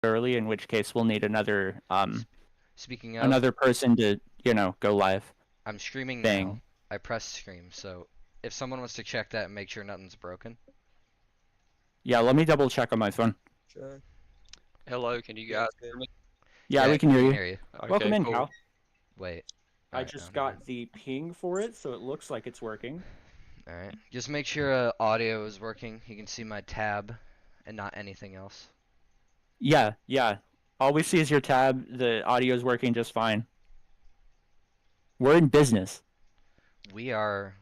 early, in which case we'll need another Speaking of, another person to, go live. I'm streaming Bang. now. I pressed stream, so if someone wants to check that and make sure nothing's broken. Yeah, let me double check on my phone. Sure. Hello, can you guys hear me? Yeah, we can hear you. Hear you. Welcome Okay, in, cool. Cal. Wait. I Alright, just no, got the ping for it, so it looks like it's working. Alright. Just make sure audio is working. You can see my tab and not anything else. Yeah, yeah. All we see is your tab. The audio is working just fine. We're in business. We are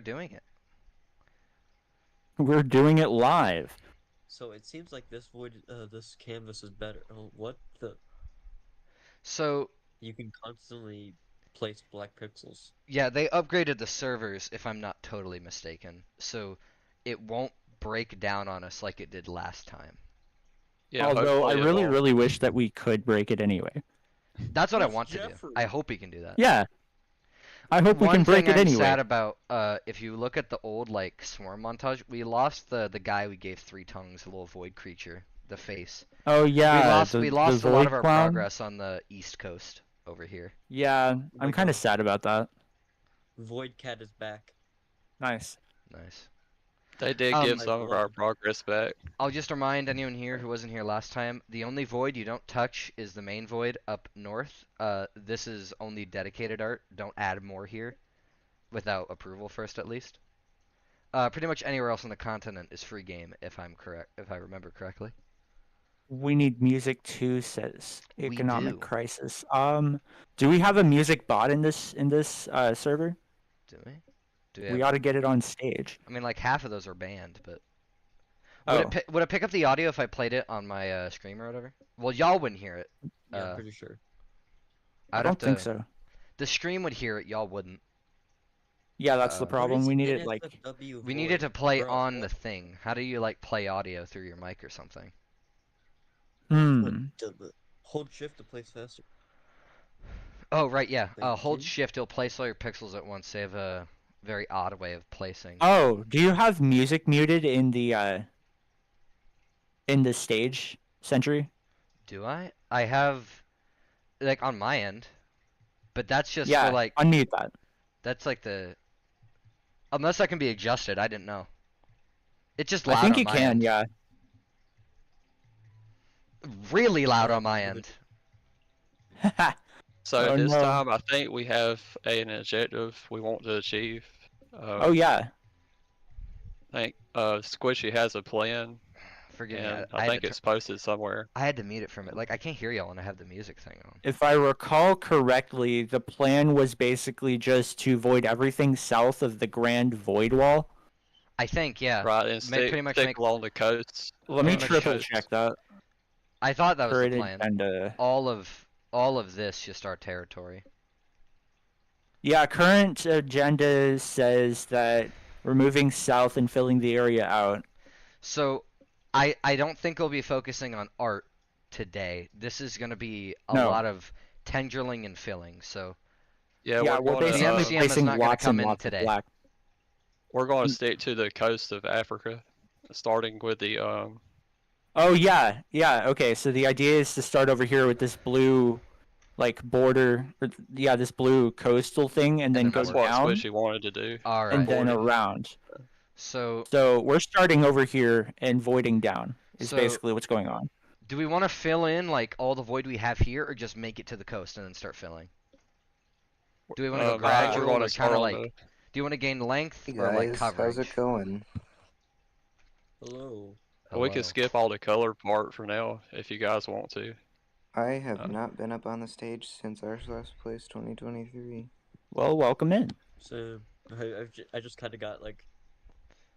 doing it. We're doing it live. So it seems like this this canvas is better. Oh, what the? So You can constantly place black pixels. yeah, they upgraded the servers if I'm not totally mistaken. So it won't break down on us like it did last time. Yeah, Although I hopefully it really, won't. really wish that we could break it anyway. That's what I That's want to do. Jeffrey. I hope we can do that. Yeah. I hope we can break One it thing I'm anyway. sad about, if you look at the old like swarm montage, we lost the guy we gave 3 tongues, the little void creature, the face. Oh yeah, we lost the a lot Void of our Clown. progress on the east coast over here. Yeah, my I'm kind of God. sad about that. Void Cat is back. Nice. Nice. They did Um, give some of our progress back. I'll just remind anyone here who wasn't here last time, the only void you don't touch is the main void up north. This is only dedicated art. Don't add more here without approval first at least. Pretty much anywhere else on the continent is free game if I remember correctly. We need music too, says We Economic do. Crisis. Do we have a music bot in this server? Do we? We ought to get it on stage. I mean, like half of those are banned, but Oh, would it pick up the audio if I played it on my stream or whatever? Well, y'all wouldn't hear it. Yeah, I'm pretty sure. I don't think so. The stream would hear it, y'all wouldn't. Yeah, that's the What problem. What We is need it like NSFW We Void? need it to play Bro, on what the thing. How do you like play audio through your mic or something? Hold shift to place faster. Oh, right, yeah. Thank Hold you. shift, it'll place all your pixels at once. They have a very odd way of placing. Oh, do you have music muted in the stage, Sentry? Do I? I have, like, on my end. But that's just Yeah, for, like, unmute that. that's like the... Unless that can be adjusted, I didn't know. It's just loud I think on you my can, end. yeah. Really loud on my end. So Oh, this no. time, I think we have an objective we want to achieve. Oh yeah. I think Squishy has a plan, Forgive me. and I I had think to it's posted somewhere. I had to mute it from it. Like, I can't hear y'all when I have the music thing on. If I recall correctly, the plan was basically just to void everything south of the Grand Void Wall. I think, yeah. Right, and pretty much stick make- along the coast. Let me Pretty much triple coast. check that. I thought that was the Current plan. agenda. All of this just our territory. Yeah, current agenda says that we're moving south and filling the area out. So, I don't think we'll be focusing on art today. This is going to be a No. lot of tendriling and filling. So, Yeah, Yeah, we're we're going basically MCM is placing not gonna lots come and in lots today. of black. we're going to stick to the coast of Africa, starting with the Oh yeah, yeah. Okay, so the idea is to start over here with this blue, like border, this blue coastal thing, and then then go that's what down, Squishy wanted to do. all and right. then Border. around. So, So we're starting over here and voiding down. Is So- basically what's going on. do we want to fill in like all the void we have here, or just make it to the coast and then start filling? Do we want to go We're gradual, going or to start kind of on like? Do you want to gain length Hey or like guys, coverage? how's it going? Hello. We can Hello. skip all the color part for now if you guys want to. I have not been up on the stage since our last place 2023. Well, welcome in. So I just kind of got like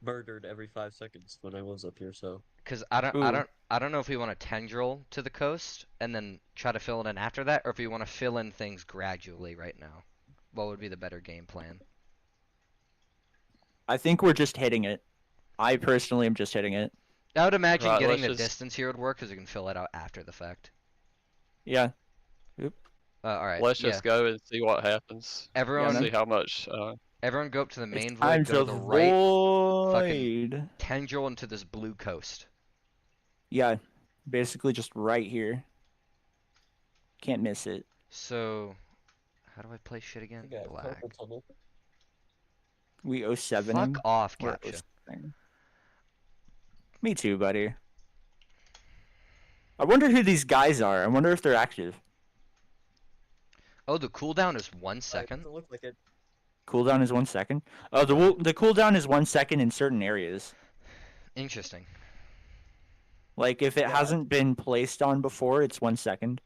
murdered every 5 seconds when I was up here. So Because I don't Ooh. know if we want to tendril to the coast and then try to fill it in after that, or if we want to fill in things gradually right now. What would be the better game plan? I think we're just hitting it. I personally am just hitting it. I would imagine Right, getting let's the just- distance here would work because we can fill it out after the fact. Yeah. All right. Let's yeah. just go and see what happens. Everyone, man. See how much. everyone, go up to the main It's void. time Go to to the right. void. Tendril into this blue coast. Yeah. Basically just right here. Can't miss it. So, how do I play shit I again? think I have Black. carpal tunnel. We 07 Fuck him. off, Or Captcha. 07. Me too, buddy. I wonder who these guys are. I wonder if they're active. Oh, the cooldown is 1 It second? doesn't look like it. Cooldown is 1 second. Oh, the cooldown is 1 second in certain areas. Interesting. Like if it Yeah. hasn't been placed on before, it's 1 second.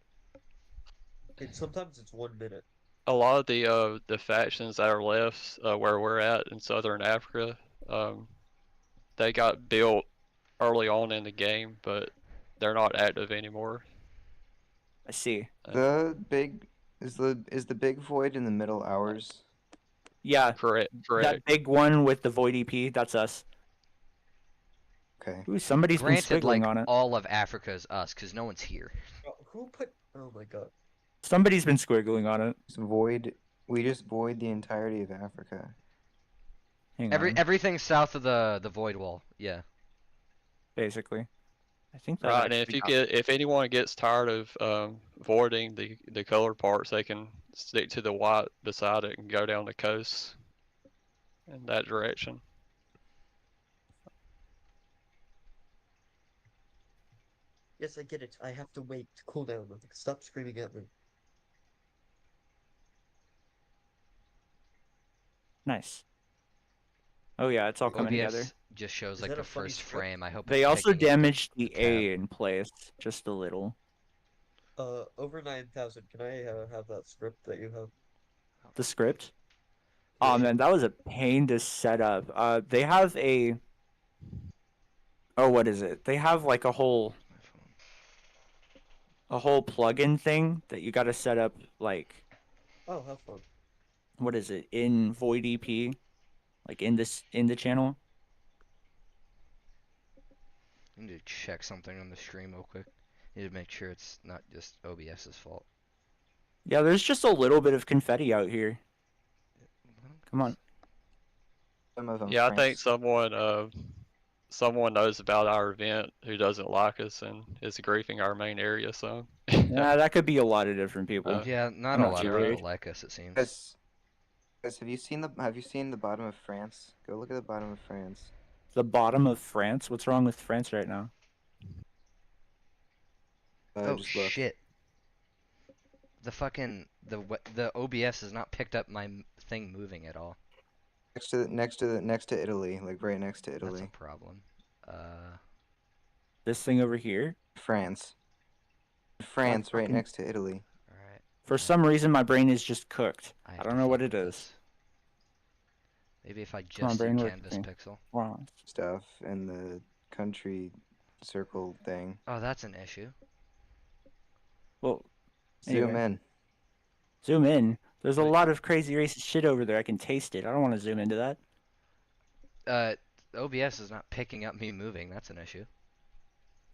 Sometimes it's 1 minute. A lot of the factions that are left where we're at in southern Africa, they got built early on in the game, but they're not active anymore. I see. The big is the big void in the middle ours. Yeah, Correct. that big one with the void EP, that's us. Okay. Ooh, somebody's Granted, been squiggling like, on it. all of Africa is us, because no one's here. Who put? Oh my god. Somebody's been squiggling on it. We just void the entirety of Africa. Hang on. Everything south of the void wall, yeah. Basically. I think that Right, and actually if anyone gets tired of voiding the colored parts, they can stick to the white beside it and go down the coast in that direction. Yes, I get it. I have to wait to cool down. Stop screaming at me. nice. Oh yeah, it's all coming together. OBS just shows Is like that the a funny first script? frame. I hope They it's also picking up damaged the tab. A in place just a little. Over 9,000. Can I have that script that you have? The script. Oh man, that was a pain to set up. They have a. Oh, what is it? They have like a whole plugin thing that you got to set up. Like, Oh, have fun. what is it in Void EP? Like in the channel. I need to check something on the stream real quick. Need to make sure it's not just OBS's fault. Yeah, there's just a little bit of confetti out here. Come on. Some of them. Yeah, I think France. someone knows about our event who doesn't like us and is griefing our main area. So Yeah, that could be a lot of different people. Yeah, not I'm a not lot too of worried. people like us, it seems. Guys, have you seen the bottom of France? Go look at the bottom of France. The bottom of France. What's wrong with France right now? Oh Just look. shit! The fucking the OBS has not picked up my thing moving at all. Next to Italy, like right next to That's Italy. a problem. This thing over here. France. France, right fucking- next to Italy. All right. For some reason, my brain is just cooked. have I to don't know what fuck it with is. this. Maybe if I Come on, just do brain, work canvas with me. pixel. Wow. Stuff and the country circle thing. Oh, that's an issue. Well, Zoom Anyway. in. zoom in. There's a Wait. lot of crazy racist shit over there. I can taste it. I don't want to zoom into that. OBS is not picking up me moving. That's an issue.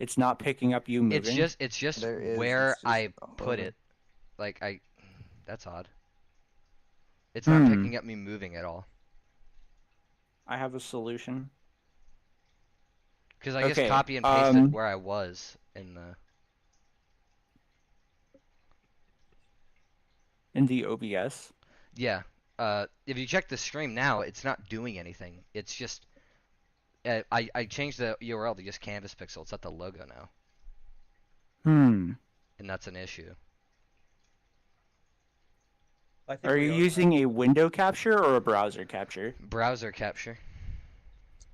It's not picking up you moving. It's just There is, where it's just I all put over. it. Like that's odd. It's not Hmm. picking up me moving at all. I have a solution. Because I Okay, just copy and paste it where I was in the. In the OBS. Yeah. If you check the stream now, it's not doing anything. It's just. I changed the URL to just canvas pixel. It's at the logo now, Hmm. and that's an issue. I think Are we you using a window capture or a browser capture? Browser capture.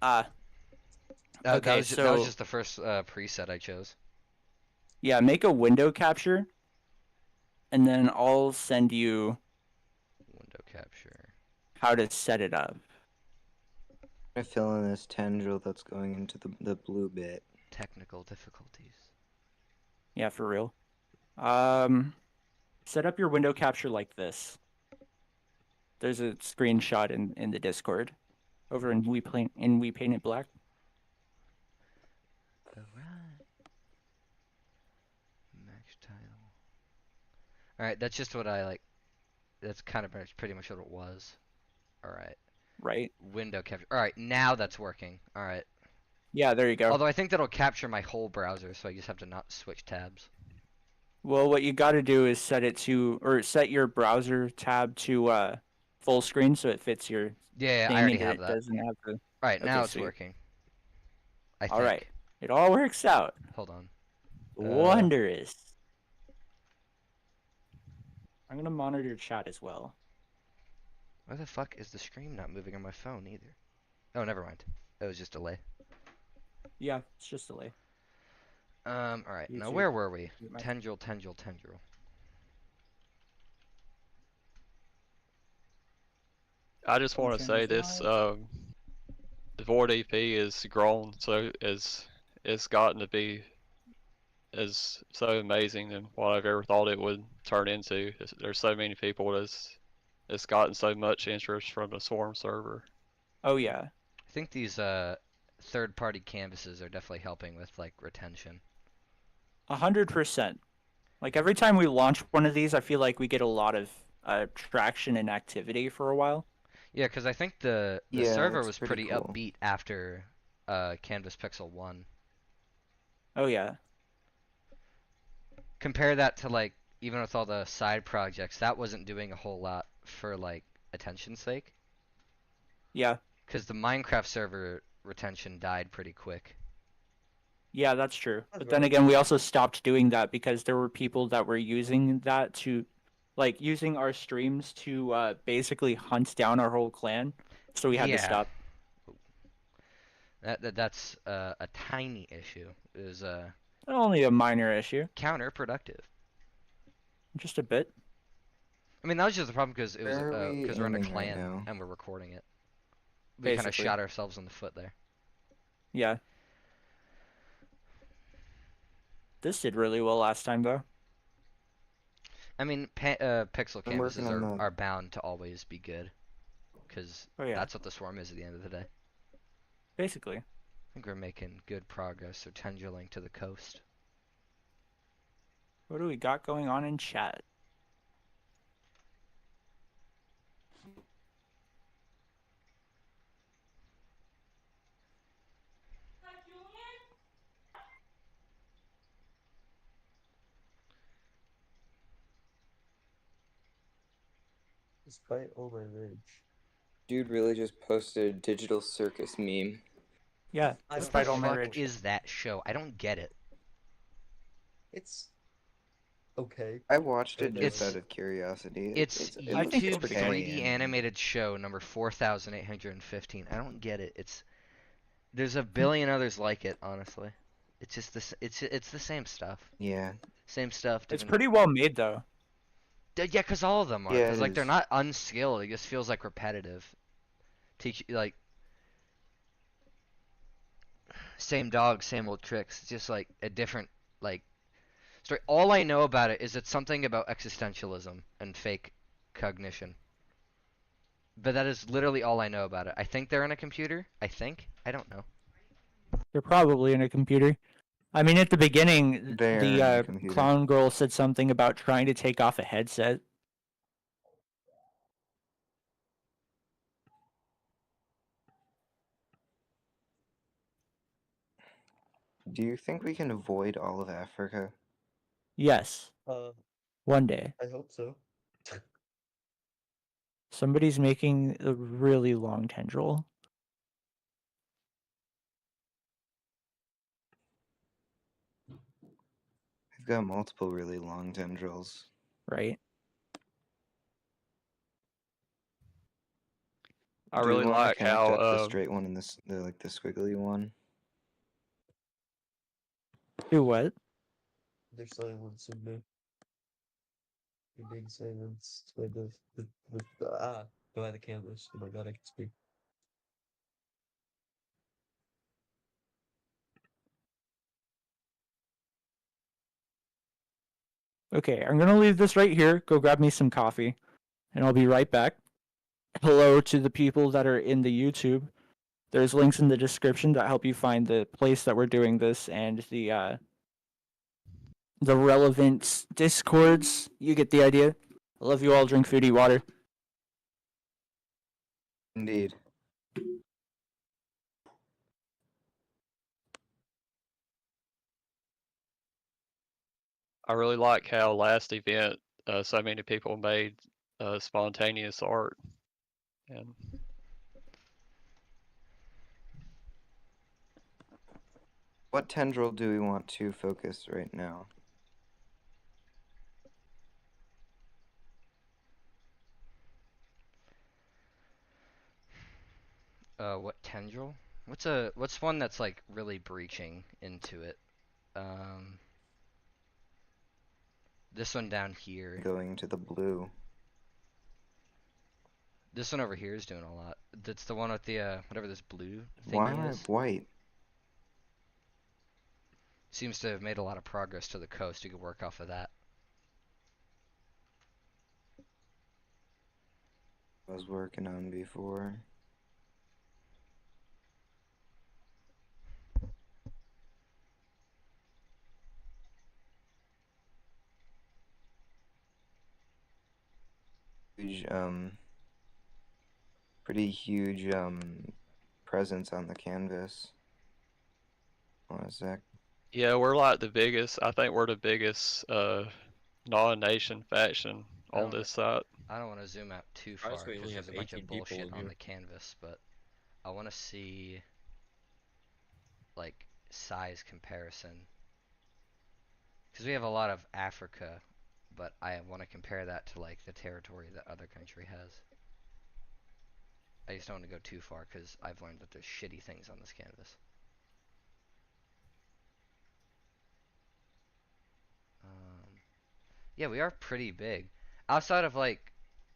Ah. That Okay, was so just the first preset I chose. yeah, make a window capture, and then I'll send you Window capture. how to set it up. I'm gonna fill in this tendril that's going into the blue bit. Technical difficulties. Yeah, for real. Set up your window capture like this. There's a screenshot in the Discord, over in We Paint It Black. Alright. Max title. Alright, that's just what I like. That's kind of pretty much what it was. Alright. Right? Window capture. Alright, now that's working. Alright. Yeah, there you go. Although I think that'll capture my whole browser, so I just have to not switch tabs. Well, what you got to do is set your browser tab to full screen so it fits your Yeah, I thing already and have it that. doesn't have to. Alright, Okay, now it's sweet. working. I All think. right, it all works out. Hold on. Wondrous. I'm gonna monitor chat as well. Why the fuck is the screen not moving on my phone either? Oh, never mind. It was just delay. Yeah, it's just delay. Alright, now YouTube. where were we? Get my- Tendril. I just Some want to say channels this. live. The Void EP has grown, so it's gotten to be as so amazing than what I've ever thought it would turn into. There's so many people it's gotten so much interest from the Swarm server. Oh yeah, I think these third-party canvases are definitely helping with like retention. 100%. Like every time we launch one of these, I feel like we get a lot of traction and activity for a while. Yeah, because I think the Yeah, server it's was pretty pretty cool. upbeat after Canvas Pixel 1. Oh yeah, Compare that to like even with all the side projects, that wasn't doing a whole lot for like attention's sake. yeah, Because the Minecraft server retention died pretty quick. yeah. That's true. That's But then right. again, we also stopped doing that because there were people that were using that to, like, using our streams to basically hunt down our whole clan. So we had to Yeah. stop. That's a tiny issue. It was Only a minor issue, counterproductive. just a bit. I mean, that was just the problem because it was Where are we because we're in a aiming right clan now? and we're recording it. We kind of Basically. shot ourselves in the foot there. Yeah. This did really well last time though. I mean, pixel I'm canvases working on the- are bound to always be good, because Oh yeah, that's what the swarm is at the end of the day. basically. I think we're making good progress. So tendriling to the coast. What do we got going on in chat? Despite all my rage. Dude really just posted a digital circus meme. Yeah, I don't despite know. all my Fuck rage. is that show? I don't get it. It's okay. I watched it It's- just out of curiosity. It's it I looks think it's YouTube pretty funny 3D and- animated show number 4815. I don't get it. There's a billion others like it, honestly. It's just this. It's the same stuff. Yeah. Same stuff. It's different- pretty well made though. Yeah, because all of them are. Yeah, Because it like they're is. not unskilled. It just feels like repetitive. Teach like same dog, same old tricks. It's just like a different like story. All I know about it is it's something about existentialism and fake cognition. But that is literally all I know about it. I think they're in a computer. I think. I don't know. They're probably in a computer. I mean, at the beginning, They're in the a computer. clown girl said something about trying to take off a headset. Do you think we can avoid all of Africa? Yes, one day. I hope so. Somebody's making a really long tendril. I've got multiple really long tendrils. Right? I Do we really wanna like connect how up the straight one and the squiggly one. Do what? There's silence in me. You're being silenced by by the canvas. Oh my god, I can speak. Okay, I'm gonna leave this right here. Go grab me some coffee, and I'll be right back. Hello to the people that are in the YouTube. There's links in the description that help you find the place that we're doing this and the relevant discords. You get the idea. I love you all. Drink food, eat water. Indeed. I really like how last event so many people made spontaneous art, and What tendril do we want to focus right now? What tendril? What's one that's like really breaching into it? Um, this one down here. Going to the blue. This one over here is doing a lot. That's the one with the whatever this blue Why thing am I is. white? Seems to have made a lot of progress to the coast. You could work off of that. I was working on before. Huge, pretty huge, presence on the canvas. What is that? yeah, we're like the biggest. I think we're the biggest non-nation faction on don't- this site. I don't want to zoom out too far Surprised we because only there's a have bunch of 18 people bullshit in on here. the canvas, but I want to see like size comparison because we have a lot of Africa, but I want to compare that to like the territory that other country has. I just don't want to go too far because I've learned that there's shitty things on this canvas. Yeah, we are pretty big. Outside of like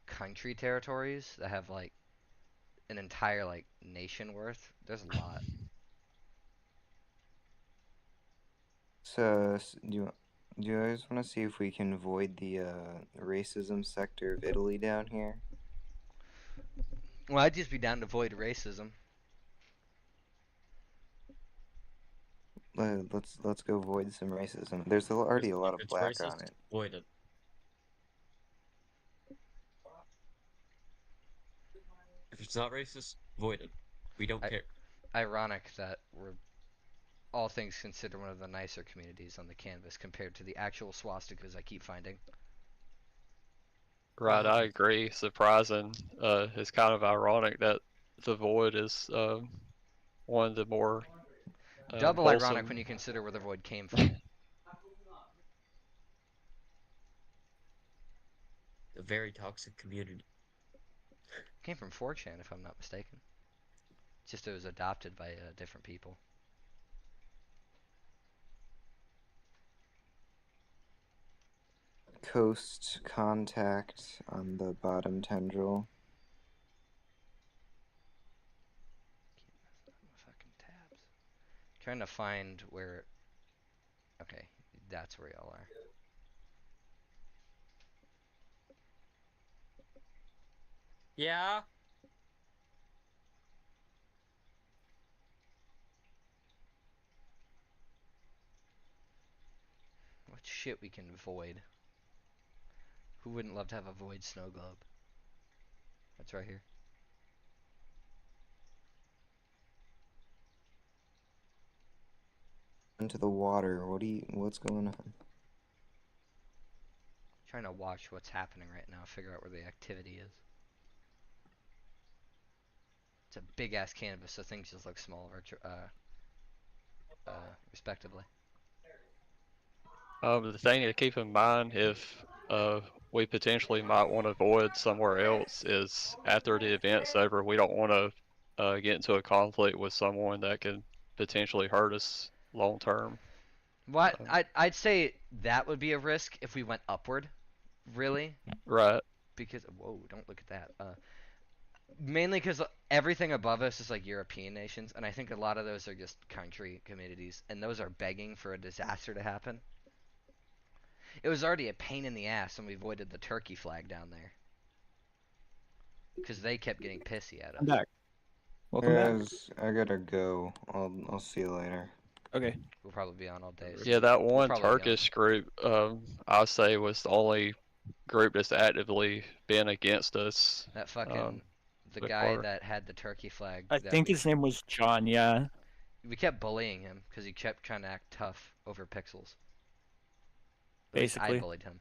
country territories that have like an entire like nation worth, there's a lot. So, do you guys want to see if we can avoid the racism sector of Italy down here? Well, I'd just be down to avoid racism. Let's go avoid some racism. There's already a lot of If it's black racist, on it. avoid it. If it's not racist, avoid it. We don't care. Ironic that we're all things considered one of the nicer communities on the canvas compared to the actual swastikas I keep finding. Right, I agree. Surprising. It's kind of ironic that the Void is one of the more Double wholesome. ironic when you consider where the void came from. A very toxic community. Came from 4chan, if I'm not mistaken. Just it was adopted by different people. Coast contact on the bottom tendril. Fucking tabs. Trying to find where. Okay, that's where y'all are. Yeah. What shit we can void? Who wouldn't love to have a void snow globe? That's right here. Into the water. What's going on? Trying to watch what's happening right now, figure out where the activity is. It's a big ass canvas, so things just look small, respectively. The thing to keep in mind if we potentially might want to void somewhere else is after the event's over, we don't want to get into a conflict with someone that could potentially hurt us long term. What I'd say that would be a risk if we went upward, really, Right. because whoa, don't look at that. Mainly because everything above us is like European nations, and I think a lot of those are just country communities, and those are begging for a disaster to happen. It was already a pain in the ass when we voided the Turkey flag down there, because they kept getting pissy at us. I'm back. Welcome back. Guys, I gotta go. I'll see you later. Okay. We'll probably be on all day. so Yeah, that we'll one probably be on. Turkish group, I say was the only group that's actively been against us. That fucking the so guy far. that had the Turkey flag. I that think we, his name was John, yeah. we kept bullying him because he kept trying to act tough over pixels. At least I Basically. bullied him.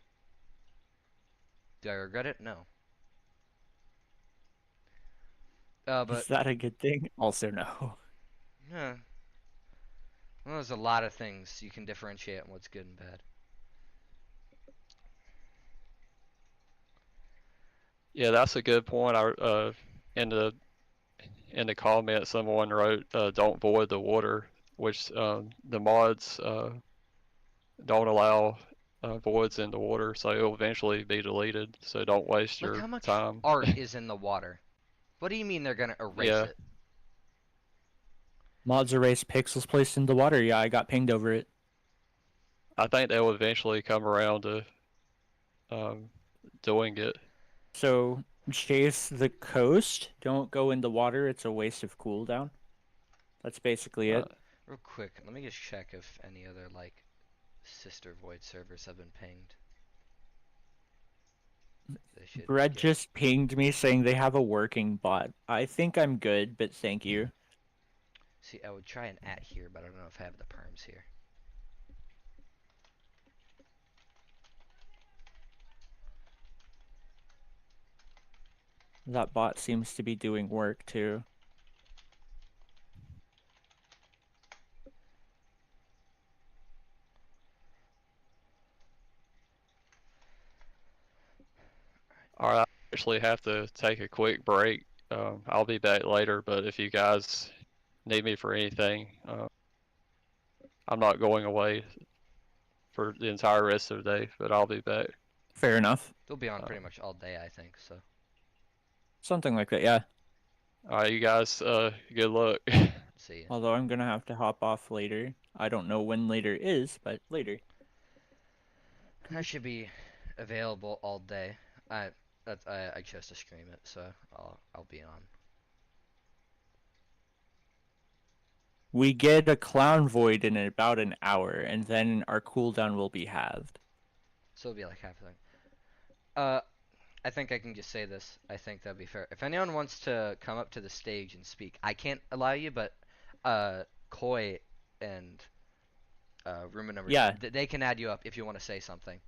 Do I regret it? No. But Is that a good thing? Also, no. yeah, well, there's a lot of things you can differentiate on what's good and bad. Yeah, that's a good point. In the comment, someone wrote, "Don't void the water," which the mods don't allow voids in the water, so it'll eventually be deleted. So don't waste Look your how much time. art is in the water. What do you mean they're gonna erase Yeah. it? Mods erase pixels placed in the water. Yeah, I got pinged over it. I think they'll eventually come around to doing it. So chase the coast. Don't go in the water. It's a waste of cooldown. That's basically Uh, it. Real quick, let me just check if any other like sister void servers have been pinged. They should Brett get- just pinged me saying they have a working bot. I think I'm good, but thank you. See, I would try an @ here, but I don't know if I have the perms here. That bot seems to be doing work too. All right, I actually have to take a quick break. I'll be back later, but if you guys need me for anything, I'm not going away for the entire rest of the day, but I'll be back. Fair enough. They'll be on pretty much all day, I think. So Something like that, yeah. All right, you guys, good luck. see ya. Although I'm gonna have to hop off later. I don't know when later is, but later. I should be available all day. I chose to stream it, so I'll be on. We get a clown void in about an hour, and then our cooldown will be halved. So it'll be like half a thing. I think I can just say this. I think that'd be fair. If anyone wants to come up to the stage and speak, I can't allow you, but Koi and Roomba number Yeah. they can add you up if you want to say something.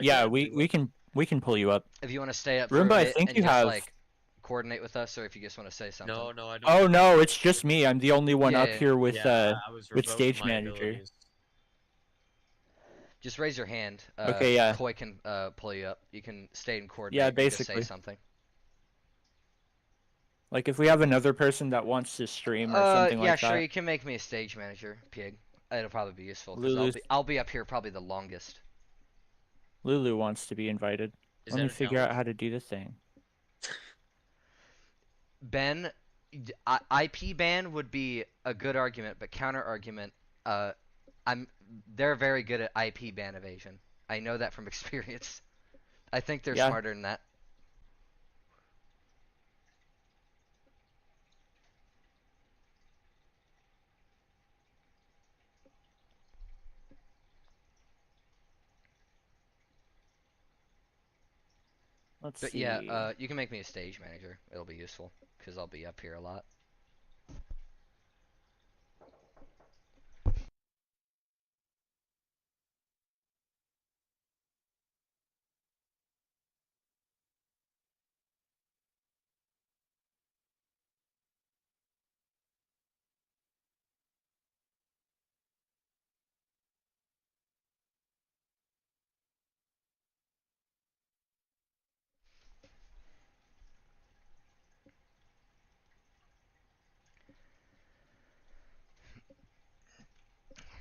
Yeah, we can pull you up. If you want to stay up Roomba, for a I bit think and you just have. like coordinate with us, or if you just want to say something. No, I don't. Oh no, it's just me. I'm the only one up Yeah. here with I was with revoking stage my manager. abilities. Just raise your hand. Okay, yeah. Koi can pull you up. You can stay and coordinate. or just basically. say something. Like if we have another person that wants to stream or something yeah, like sure. that. You can make me a stage manager, Pig. It'll probably be useful because Lulu's- I'll be up here probably the longest. Lulu wants to be invited. Is Let that me a figure out challenge? how to do the thing. Ben, IP ban would be a good argument, but counter argument, they're very good at IP ban evasion. I know that from experience. I think they're Yeah. smarter than that. Let's But see. yeah, you can make me a stage manager. It'll be useful because I'll be up here a lot.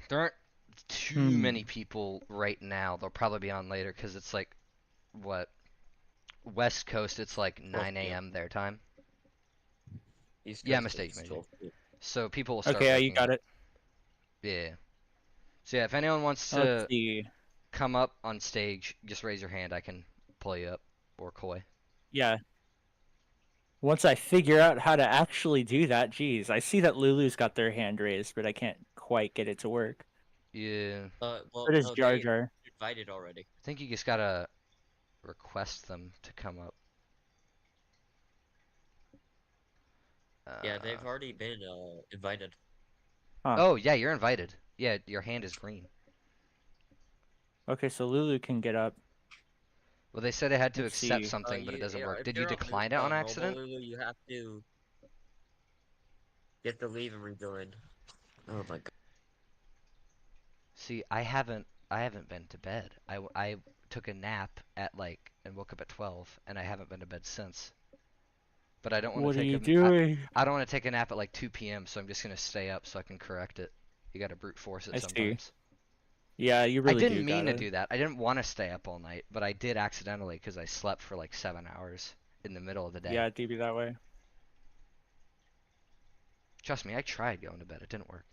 There aren't too many people right now. They'll probably be on later because it's like, what? West Coast, it's like 9 p.m. a.m. their time. East Yeah, I'm a Coast stage is manager. 12 p.m. So people will start Okay, yeah, you waking got up. it. Yeah. So yeah, if anyone wants Let's to see. come up on stage, just raise your hand. I can pull you up. Or Koi. Yeah. Once I figure out how to actually do that, geez, I see that Lulu's got their hand raised, but I can't quite get it to work. Yeah. Well, What is no, Jar they Jar? invited already. I think you just gotta request them to come up. Yeah, they've already been invited. Huh. Oh, yeah, you're invited. Yeah, your hand is green. Okay, so Lulu can get up. Well, they said I had to Let's accept see. something, but it doesn't work. If Did you you're decline it on mobile accident? Lulu, you have to get the leave and rejoin. Oh my god. See, I haven't been to bed. I took a nap at like and woke up at 12, and I haven't been to bed since. But I don't want What to are take you a doing? I don't want to take a nap at like 2 p.m. So I'm just gonna stay up so I can correct it. You gotta brute force I it see. sometimes. Yeah, you I really didn't do mean to gotta. do that. I didn't want to stay up all night, but I did accidentally because I slept for like 7 hours in the middle of the day. Yeah, it do be that way. Trust me, I tried going to bed. It didn't work.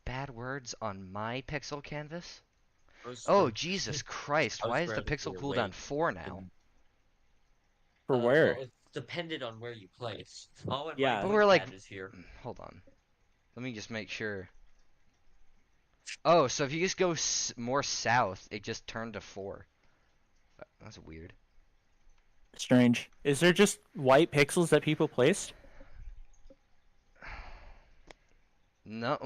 Bad words on my pixel canvas? Oh, Jesus Christ. I was Why is the radically pixel cooldown awake 4 now? and For where? well, it's dependent on where you place. Oh, and Yeah. my But void we're like, cat is here. hold on. Let me just make sure. Oh, so if you just go more south, it just turned to 4. That's weird. Strange. Is there just white pixels that people placed? No.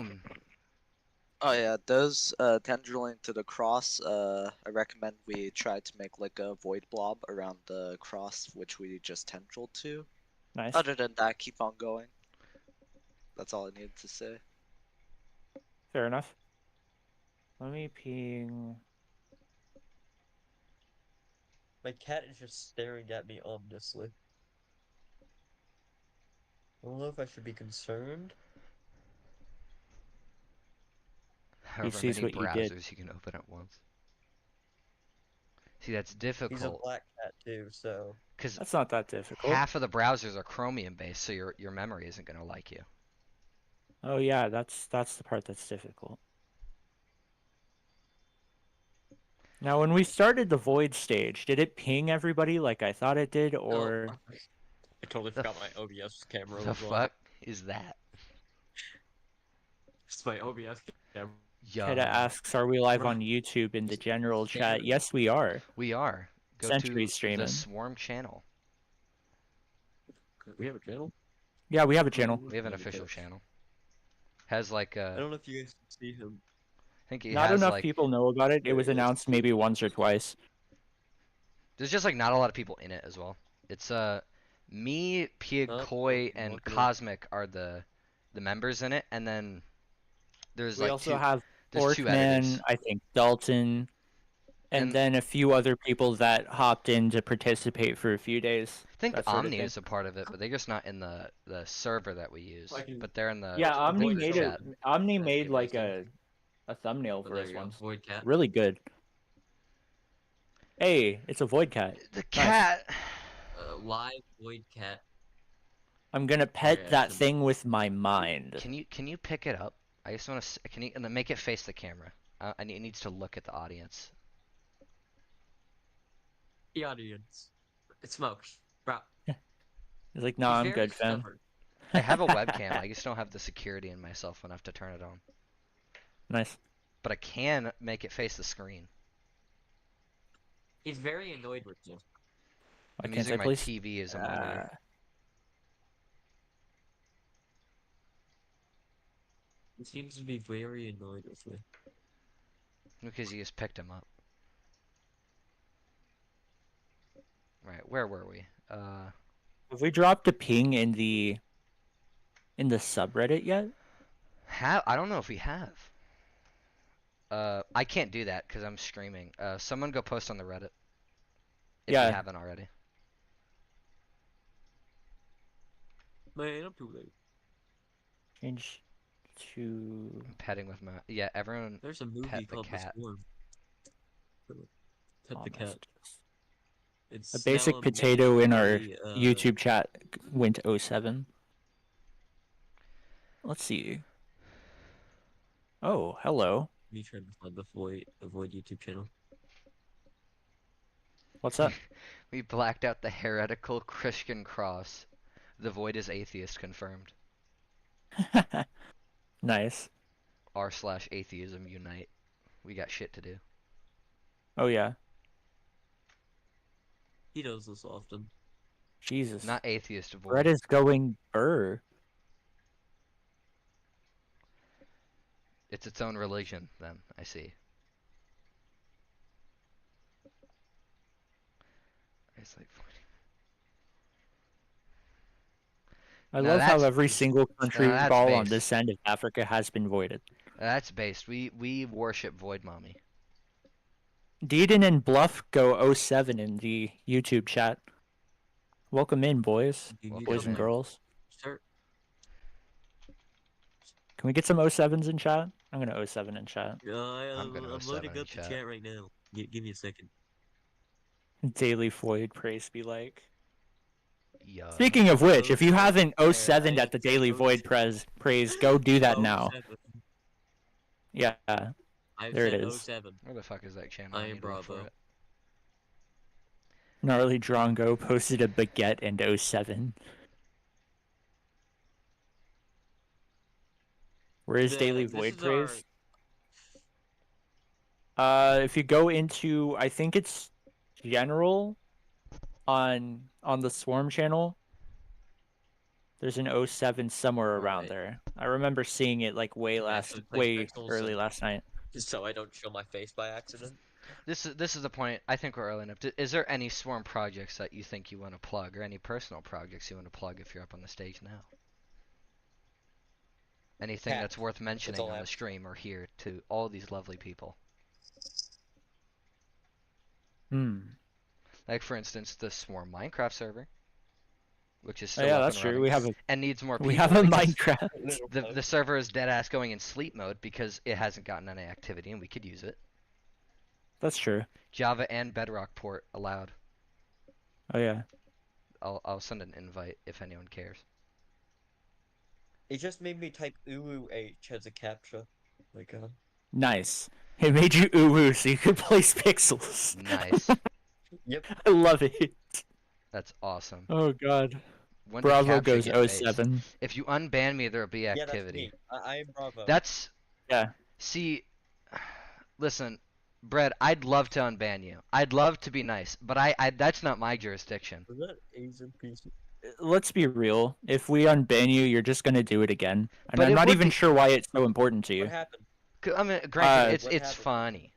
Oh yeah, those tendriling to the cross, I recommend we try to make like a void blob around the cross, which we just tendrilled to. Nice. Other than that, keep on going. That's all I needed to say. Fair enough. Let me ping. My cat is just staring at me ominously. I don't know if I should be concerned. However sees many what you did. browsers you can open at once. See, that's He's a difficult black cat too, so because That's not that difficult. half of the browsers are Chromium based, so your memory isn't gonna like you. Oh yeah, that's the part that's difficult. Now, when we started the void stage, did it ping everybody like I thought it did, or I totally The forgot my OBS camera The was on. fuck is that? It's my OBS camera. Keda Yo, asks, "Are we live on YouTube in the general chat?" Yes, we are. we are. Go Sentry to streaming. the Swarm channel. We have a channel? Yeah, we have a channel. We have an official channel. Has like I I don't know if you guys can see him. think it Not has enough like people know about it. It There was it is. announced maybe once or twice. there's just like not a lot of people in it as well. It's me, Piagkoi, I'm and looking at it. Cosmic are the members in it, and then there's We like also two have there's two editors. Porkman, I think Dalton, and And- then a few other people that hopped in to participate for a few days. I think that sort of Omni thing. is a part of it, but they're just not in the server that we use. I can- But they're in the Yeah, the Omni void made chat. it. Omni That's made like amazing. a thumbnail Oh, for there us you go. once. Void cat. Really good. Hey, it's a void cat. the cat. Live void cat. I'm gonna pet Yeah, that it's a- thing with my mind. Can you pick it up? I just want to. Can you and then make it face the camera? It needs to look at the audience. The audience. It smokes. Bro. It's like, no, He's I'm very good, fam. stubborn. I have a webcam. I just don't have the security in myself enough to turn it on. Nice. But I can make it face the screen. He's very annoyed with you. Why I'm can't using I my please? TV as a monitor. He seems to be very annoyed with me. Because you just picked him up. Right, where were we? Have we dropped a ping in the subreddit yet? I don't know if we have. I can't do that because I'm streaming. Someone go post on the Reddit. If Yeah. you haven't already. Man, I'm too late. Change to. I'm petting with my everyone. There's a movie Pet the called cat. The Swarm. Pet the cat. It's A basic now potato in our mainly, YouTube chat went 07. Let's see. Oh, hello. Me trying to find the void YouTube channel. What's that? We blacked out the heretical Christian cross. The void is atheist confirmed. Nice. r/atheism unite. We got shit to do. Oh yeah. He does this often. Jesus. Not atheist void. Red is going burr. It's its own religion, then. I see. It's like I Now love how that's- every single country that's ball on based. this end of Africa has been voided. that's based. We worship Void Mommy. Deedon and Bluff go 07 in the YouTube chat. Welcome in, boys. Welcome Boys and in. girls. Start. Can we get some 07s in chat? I'm gonna 07 in chat. I'm gonna I'm 07 loading in up the chat. chat right now. Give me a second. Daily Void, praise be like. Yeah. Speaking of which, if you 07, haven't yeah, 07'd at the Daily Void 07. praise, go do that now. 07. Yeah, I've there it said is. 07. Where the fuck is that channel? I am need to look for Bravo. it. Gnarly Drongo posted a baguette in 07. Where is Daily This Void is our- praise? If you go into, I think it's general on the Swarm channel. There's an 07 somewhere around Alright. there. I remember seeing it like way actually play Pixels early and- last night. So I don't show my face by accident. This is the point. I think we're early enough. Is there any Swarm projects that you think you want to plug, or any personal projects you want to plug if you're up on the stage now? Anything Cat. that's worth mentioning all on I the have. stream or here to all these lovely people? Like for instance, the Swarm Minecraft server, which is Oh, still yeah, up that's and true. running We have a and needs more people. we have a because Minecraft. the server is dead ass going in sleep mode because it hasn't gotten any activity and we could use it. That's true. Java and Bedrock port allowed. Oh yeah. I'll send an invite if anyone cares. It just made me type UUH as a captcha. My god. Nice. It made you ooh so you could place pixels. Nice. Yep. I love it. That's awesome. Oh god. When did Bravo captcha goes get based? 07. If you unban me, there'll be Yeah, that's activity. me. I am Bravo. That's Yeah. see. Listen, Brett. I'd love to unban you. I'd love to be nice, but I that's not my jurisdiction. Was that Asian piece? Let's be real. If we unban you, you're just gonna do it again. And But I'm it not would even be- sure why it's so important to you. What happened? I mean, granted, what it's happened? funny.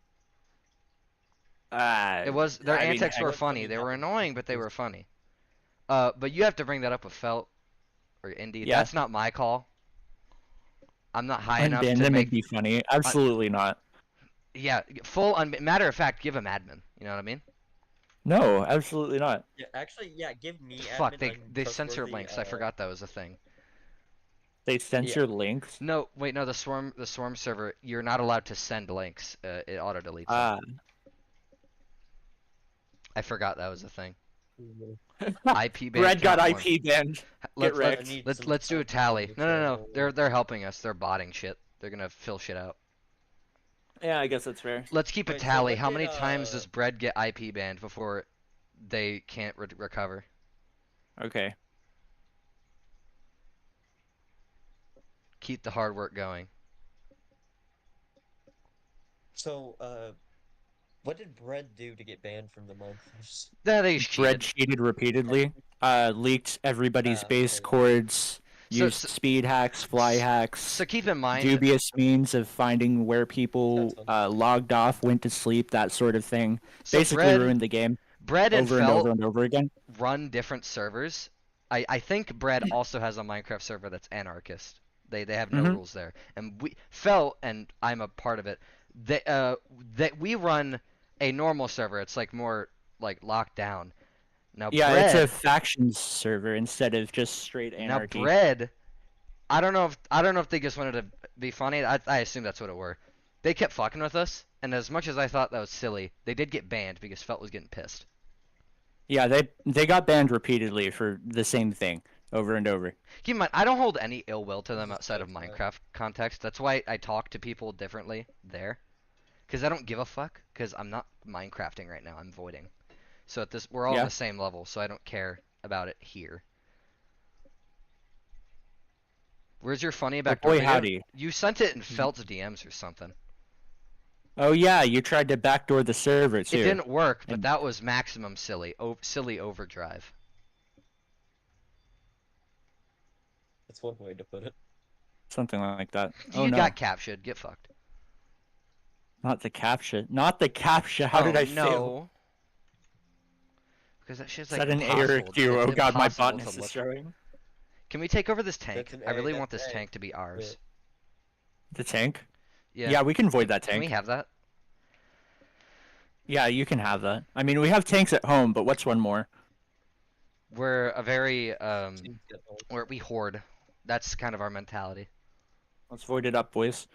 It It was their I mean, antics I- were what funny. funny They were happened? annoying, but they were funny. But you have to bring that up with Felt or Indy. Yeah. That's not my call. I'm not high enough unban to them make. would be funny. Absolutely not. Yeah, full matter of fact, give him admin. You know what I mean? No, absolutely not. Yeah, actually, yeah. Give me. Fuck, admin, they I'm censor trustworthy, links. I forgot that was a thing. They censor links. No, wait, no. The Swarm server, you're not allowed to send links. It auto deletes. Ah. I forgot that was a thing. Mhm. IP ban. Brad got count one. IP banned. Let's wrecked. I need let's some let's do a help tally. with No, no, no. channel. They're helping us. They're botting shit. They're gonna fill shit out. Yeah, I guess that's fair. Let's keep a Wait, so tally. what How did, many times does Bread get IP banned before they can't recover? Okay. Keep the hard work going. So, what did Bread do to get banned from the month? Nah, they just Brad cheated. cheated repeatedly. Leaked everybody's Ah, base okay. chords. So- Used so- speed hacks, fly hacks. So keep in mind. Dubious means of finding where people Sounds logged off, went to sleep, that sort of thing. So Basically Bread, ruined the game Bread and over and Felt over and over again. run different servers. I think Bread also has a Minecraft server that's anarchist. They have no Mhm. rules there. And we Felt, and I'm a part of it. That we run a normal server. It's like more like locked down. Now Yeah, Bread, it's a factions server instead of just straight now anarchy. Bread, I don't know if they just wanted to be funny. I assume that's what it were. They kept fucking with us, and as much as I thought that was silly, they did get banned because Felt was getting pissed. Yeah, they got banned repeatedly for the same thing over and over. Keep in mind, I don't hold any ill will to them Jesus outside of Christ, man. Minecraft context. That's why I talk to people differently there. Because I don't give a fuck, because I'm not Minecrafting right now, I'm voiding. So we're all Yeah. on the same level, so I don't care about it here. Where's your funny But backdoor boy, video? howdy. You sent it in Felt's DMs or something. Oh yeah, you tried to backdoor the server too. It didn't work, but And- that was maximum silly. Silly overdrive. That's one way to put it. Something like that. You Oh no. got captured. Get fucked. Not the captcha. Not the captcha. How did Oh, I fail? no. Because that shit's Is like that an A or a impossible. Q? It's Oh god, my impossible to botness is look. showing. Can we take over this tank? That's an I A, really that's want this A. tank to be ours. The tank? Yeah. Yeah, we can void Can- that Can we tank. have that? Yeah, you can have that. I mean, we have tanks at home, but what's one more? We're a very Seems to get old. we hoard. That's kind of our mentality. Let's void it up, boys.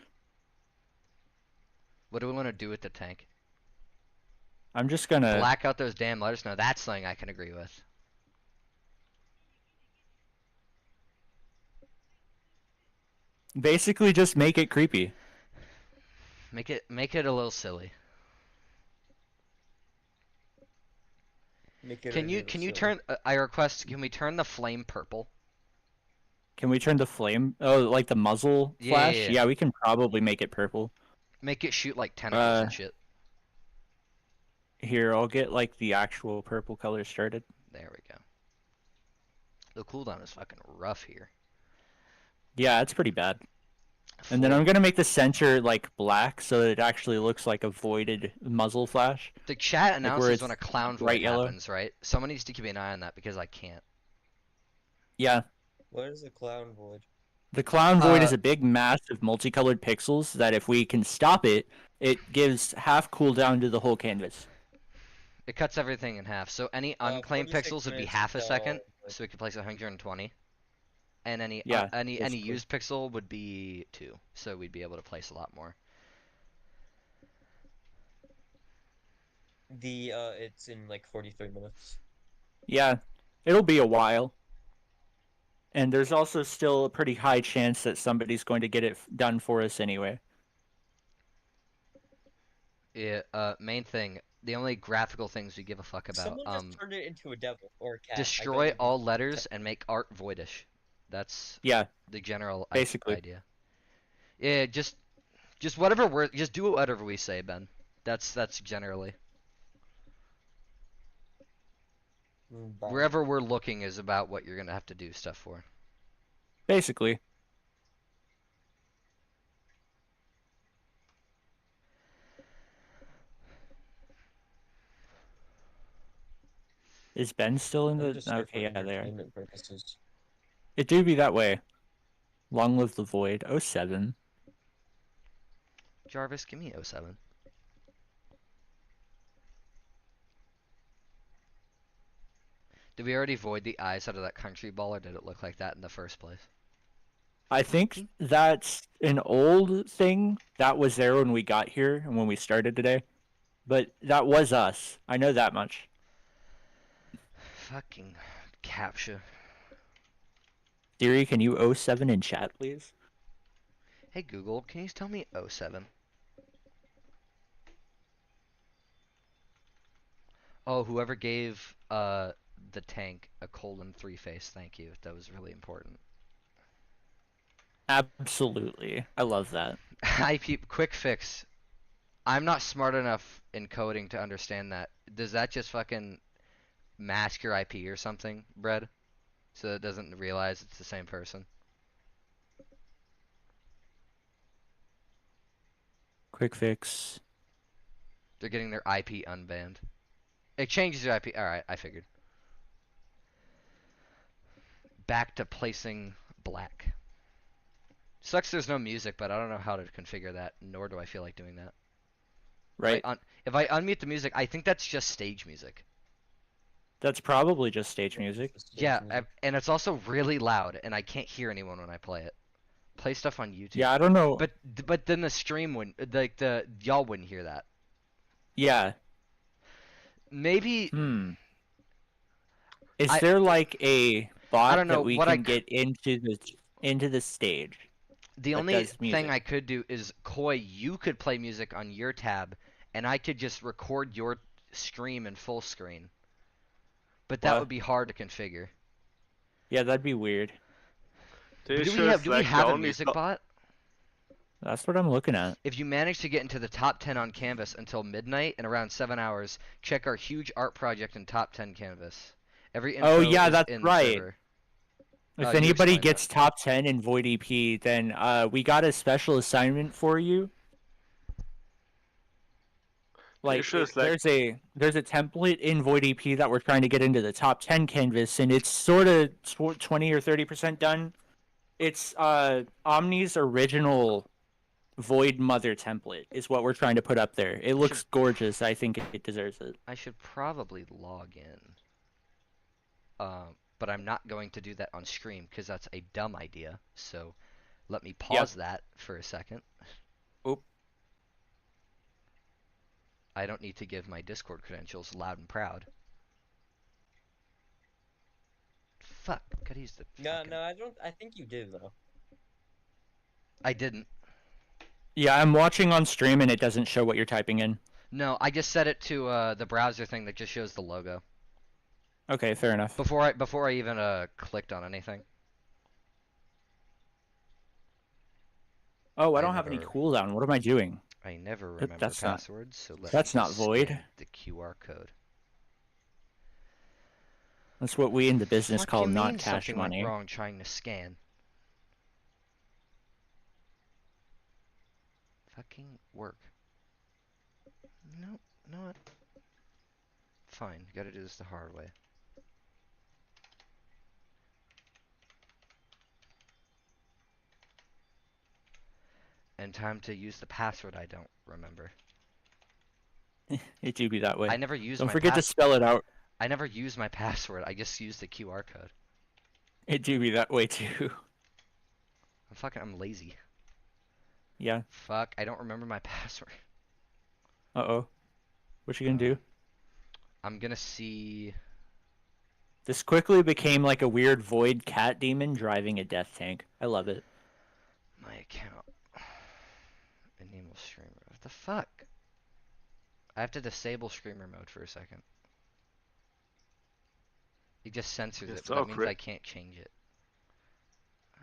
What do we want to do with the tank? I'm just gonna. Black out those damn letters? No, that's something I can agree with. Basically, just make it creepy. Make it a little silly. Make it Can a you little silly. turn? I request. Can we turn the flame purple? Can we turn the flame? Oh, like the muzzle Yeah, flash? yeah, yeah. Yeah, we can probably make it purple. Make it shoot like tentacles and Uh, shit. Here, I'll get like the actual purple color started. There we go. The cooldown is fucking rough here. Yeah, it's pretty bad. And then I'm gonna make the center like black so that it actually looks like a voided muzzle flash. The chat where announces it's when a clown bright void yellow. happens, right? Someone needs to keep an eye on that because I can't. Yeah, What is a clown void? the clown void is Uh, a big mass of multicolored pixels that if we can stop it, it gives half cooldown to the whole canvas. It cuts everything in half. So any unclaimed 46 pixels would be minutes half a until, second, like- so we could place 120. And any Yeah, any basically. used pixel would be 2, so we'd be able to place a lot more. It's in like 43 minutes. Yeah, it'll be a while. And there's also still a pretty high chance that somebody's going to get it done for us anyway. Yeah. Main thing. The only graphical things we give a fuck about. Someone just turned it into a devil or a cat. I Destroy got all it. letters and make art voidish. That's Yeah, the general basically. idea. Yeah, just whatever word. Just do whatever we say, Ben. That's generally. Bye. Wherever we're looking is about what you're gonna have to do stuff for. basically. Is Ben still in I'm the? just here Okay, for yeah, there. entertainment purposes. It do be that way. Long live the void. 07. Jarvis, give me 07. Did we already void the eyes out of that country ball, or did it look like that in the first place? I think that's an old thing that was there when we got here and when we started today. But that was us. I know that much. Fucking captcha. Siri, can you 07 in chat, please? Hey Google, can you tell me 07? Oh, whoever gave the tank a :3 face, thank you. That was really important. Absolutely. I love that. IP quick fix. I'm not smart enough in coding to understand that. Does that just fucking mask your IP or something, Bread? So it doesn't realize it's the same person? Quick fix. They're getting their IP unbanned. It changes your IP. Alright, I figured. Back to placing black. Sucks there's no music, but I don't know how to configure that, nor do I feel like doing that. Right? If I unmute the music, I think that's just stage music. That's probably just stage music. Just stage Yeah, music. and it's also really loud, and I can't hear anyone when I play it. Play stuff on YouTube. Yeah, I don't know. But then the stream wouldn't, like y'all wouldn't hear that. Yeah. Maybe Is I- there like a bot don't know, that we what I can get into the stage? the that only does thing music. I could do is Koi, you could play music on your tab, and I could just record your stream in full screen. But that What? would be hard to configure. Yeah, that'd be weird. But do we have a music bot? That's what I'm looking at. If you manage to get into the top 10 on Canvas until midnight in around 7 hours, check our huge art project in top 10 Canvas. Every Oh, info yeah, is that's in the right. server. If you anybody explain gets top 10 in Void EP, then we got a special assignment for you. Like sure it's like- there's a template in Void EP that we're trying to get into the top 10 canvas, and it's sort of 20 or 30% done. It's Omni's original Void Mother template is what we're trying to put up there. It looks gorgeous. I think it deserves it. I should probably log in. But I'm not going to do that on stream because that's a dumb idea. So let me pause that for a second. Oop. I don't need to give my Discord credentials loud and proud. Fuck, gotta use the fucking- No, I don't. I think you do though. I didn't. Yeah, I'm watching on stream and it doesn't show what you're typing in. No, I just set it to the browser thing that just shows the logo. Okay, fair enough. Before I even clicked on anything. Oh, I I don't have any never- cooldown. What am I doing? I never remember that's not- passwords, so let's that's not void. the QR code. That's what we in the business Fuck call you not mean cash something money. went wrong trying to scan. Fucking work. No, not. Fine, gotta do this the hard way. And time to use the password I don't remember. It do be that way. I never use Don't my forget to spell it out. I never use my password. I just use the QR code. It do be that way too. I'm lazy. Yeah. Fuck, I don't remember my password. Uh-oh. What you gonna do? I'm gonna see. This quickly became like a weird void cat demon driving a death tank. I love it. My account. Enable streamer. What the fuck? I have to disable streamer mode for a second. It just censors It's it, but so that means I can't change it.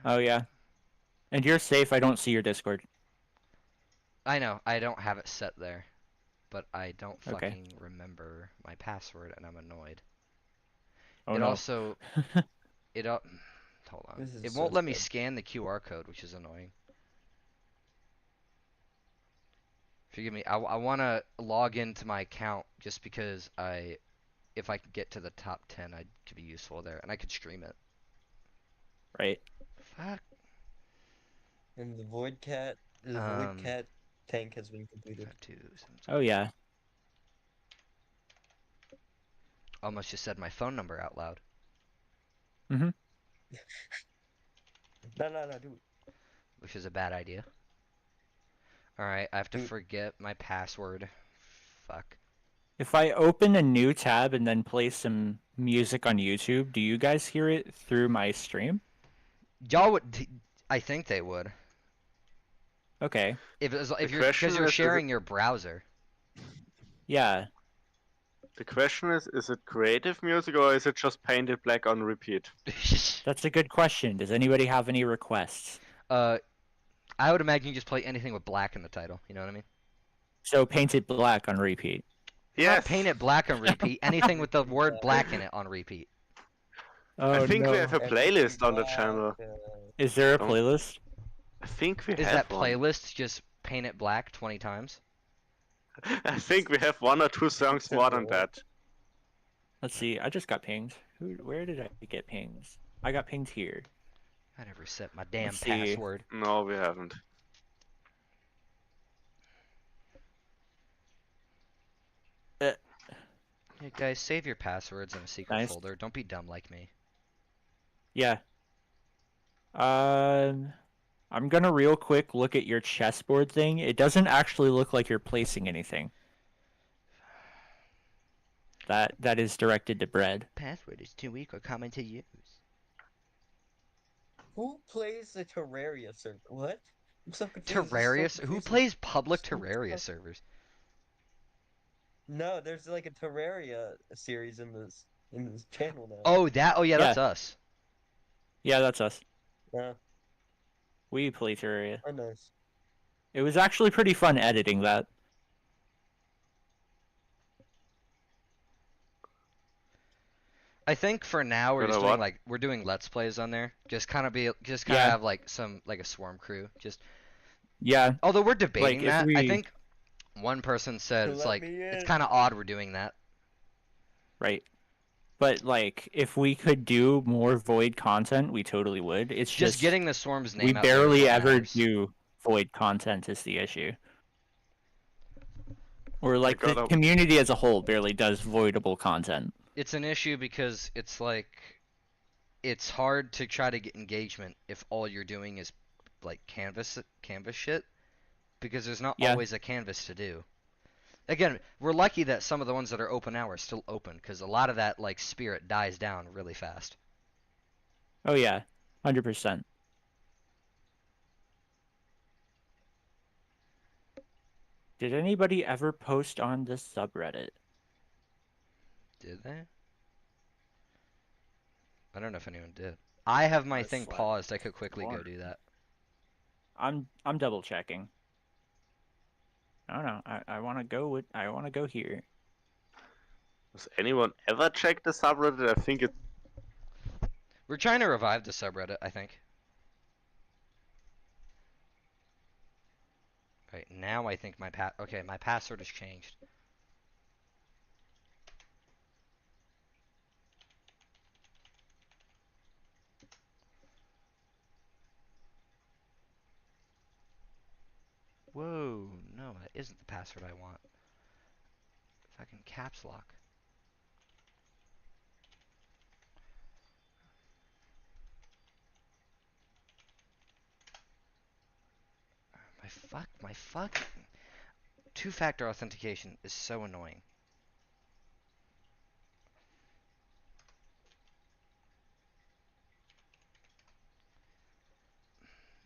Oh yeah. And you're safe. I don't see your Discord. I know, I don't have it set there. But I don't Okay. fucking remember my password and I'm annoyed. Oh it no. also hold on. This is It so won't let me sad. scan the QR code, which is annoying. Forgive me. I want to log into my account just because if I could get to the top 10, I could be useful there and I could stream it. Right. Fuck. And the void cat tank has been completed. Oh yeah. Almost just said my phone number out loud. No, do it. Which is a bad idea. Alright, I have to Mm. forget my password. Fuck. If I open a new tab and then play some music on YouTube, do you guys hear it through my stream? Y'all would. I think they would. Okay. If you're question because you're is it- sharing your browser. Yeah. The question is it creative music or is it just painted black on repeat? That's a good question. Does anybody have any requests? I would imagine you just play anything with black in the title. You know what I mean? So painted black on repeat. Not Yes. paint it black on repeat. Anything with the word black in it on repeat. Oh I think no. we have a playlist on the Black, channel. Is there a Don't- playlist? I think we Is have that one. playlist just paint it black 20 times? I think we have 1 or 2 songs more than that. Let's see. I just got pinged. Where did I get pings? I got pinged here. I never set my damn Let's see. password. No, we haven't. Hey guys, save your passwords in a secret Nice. folder. Don't be dumb like me. Yeah. I'm gonna real quick look at your chessboard thing. It doesn't actually look like you're placing anything. That is directed to bread. Password is too weak or common to use. Who plays the Terraria server? What? I'm so confused. Terraria? So Who confusing. plays public Who Terraria plays- servers? No, there's like a Terraria series in this channel now. Oh, that. Oh, yeah, that's Yeah. us. Yeah, that's us. Yeah, We play Terraria. oh nice. It was actually pretty fun editing that. I think for now we're You just know doing what? like we're doing let's plays on there. Just kind of Yeah. have like some like a swarm crew. Just Yeah. although we're debating if that, I we- think One person said it's let like me it's in. kind of odd we're doing that. Right. But like, if we could do more void content, we totally would. It's Just just getting the Swarm's we name out there is barely what ever matters. do void content is the issue. Or like the gotta- community as a whole barely does voidable content. It's an issue because it's like it's hard to try to get engagement if all you're doing is like canvas shit because there's not Yeah. always a canvas to do. Again, we're lucky that some of the ones that are open now are still open because a lot of that like spirit dies down really fast. Oh yeah, 100%. Did anybody ever post on this subreddit? Did they? I don't know if anyone did. I have my That's thing like paused. I could quickly go smart. do that. I'm double checking. I don't know. I want to go here. Does anyone ever check the subreddit? I think it. We're trying to revive the subreddit, I think. Right, now I think my password has changed. Whoa, no, that isn't the password I want. Fucking caps lock. My fuck. Two-factor authentication is so annoying.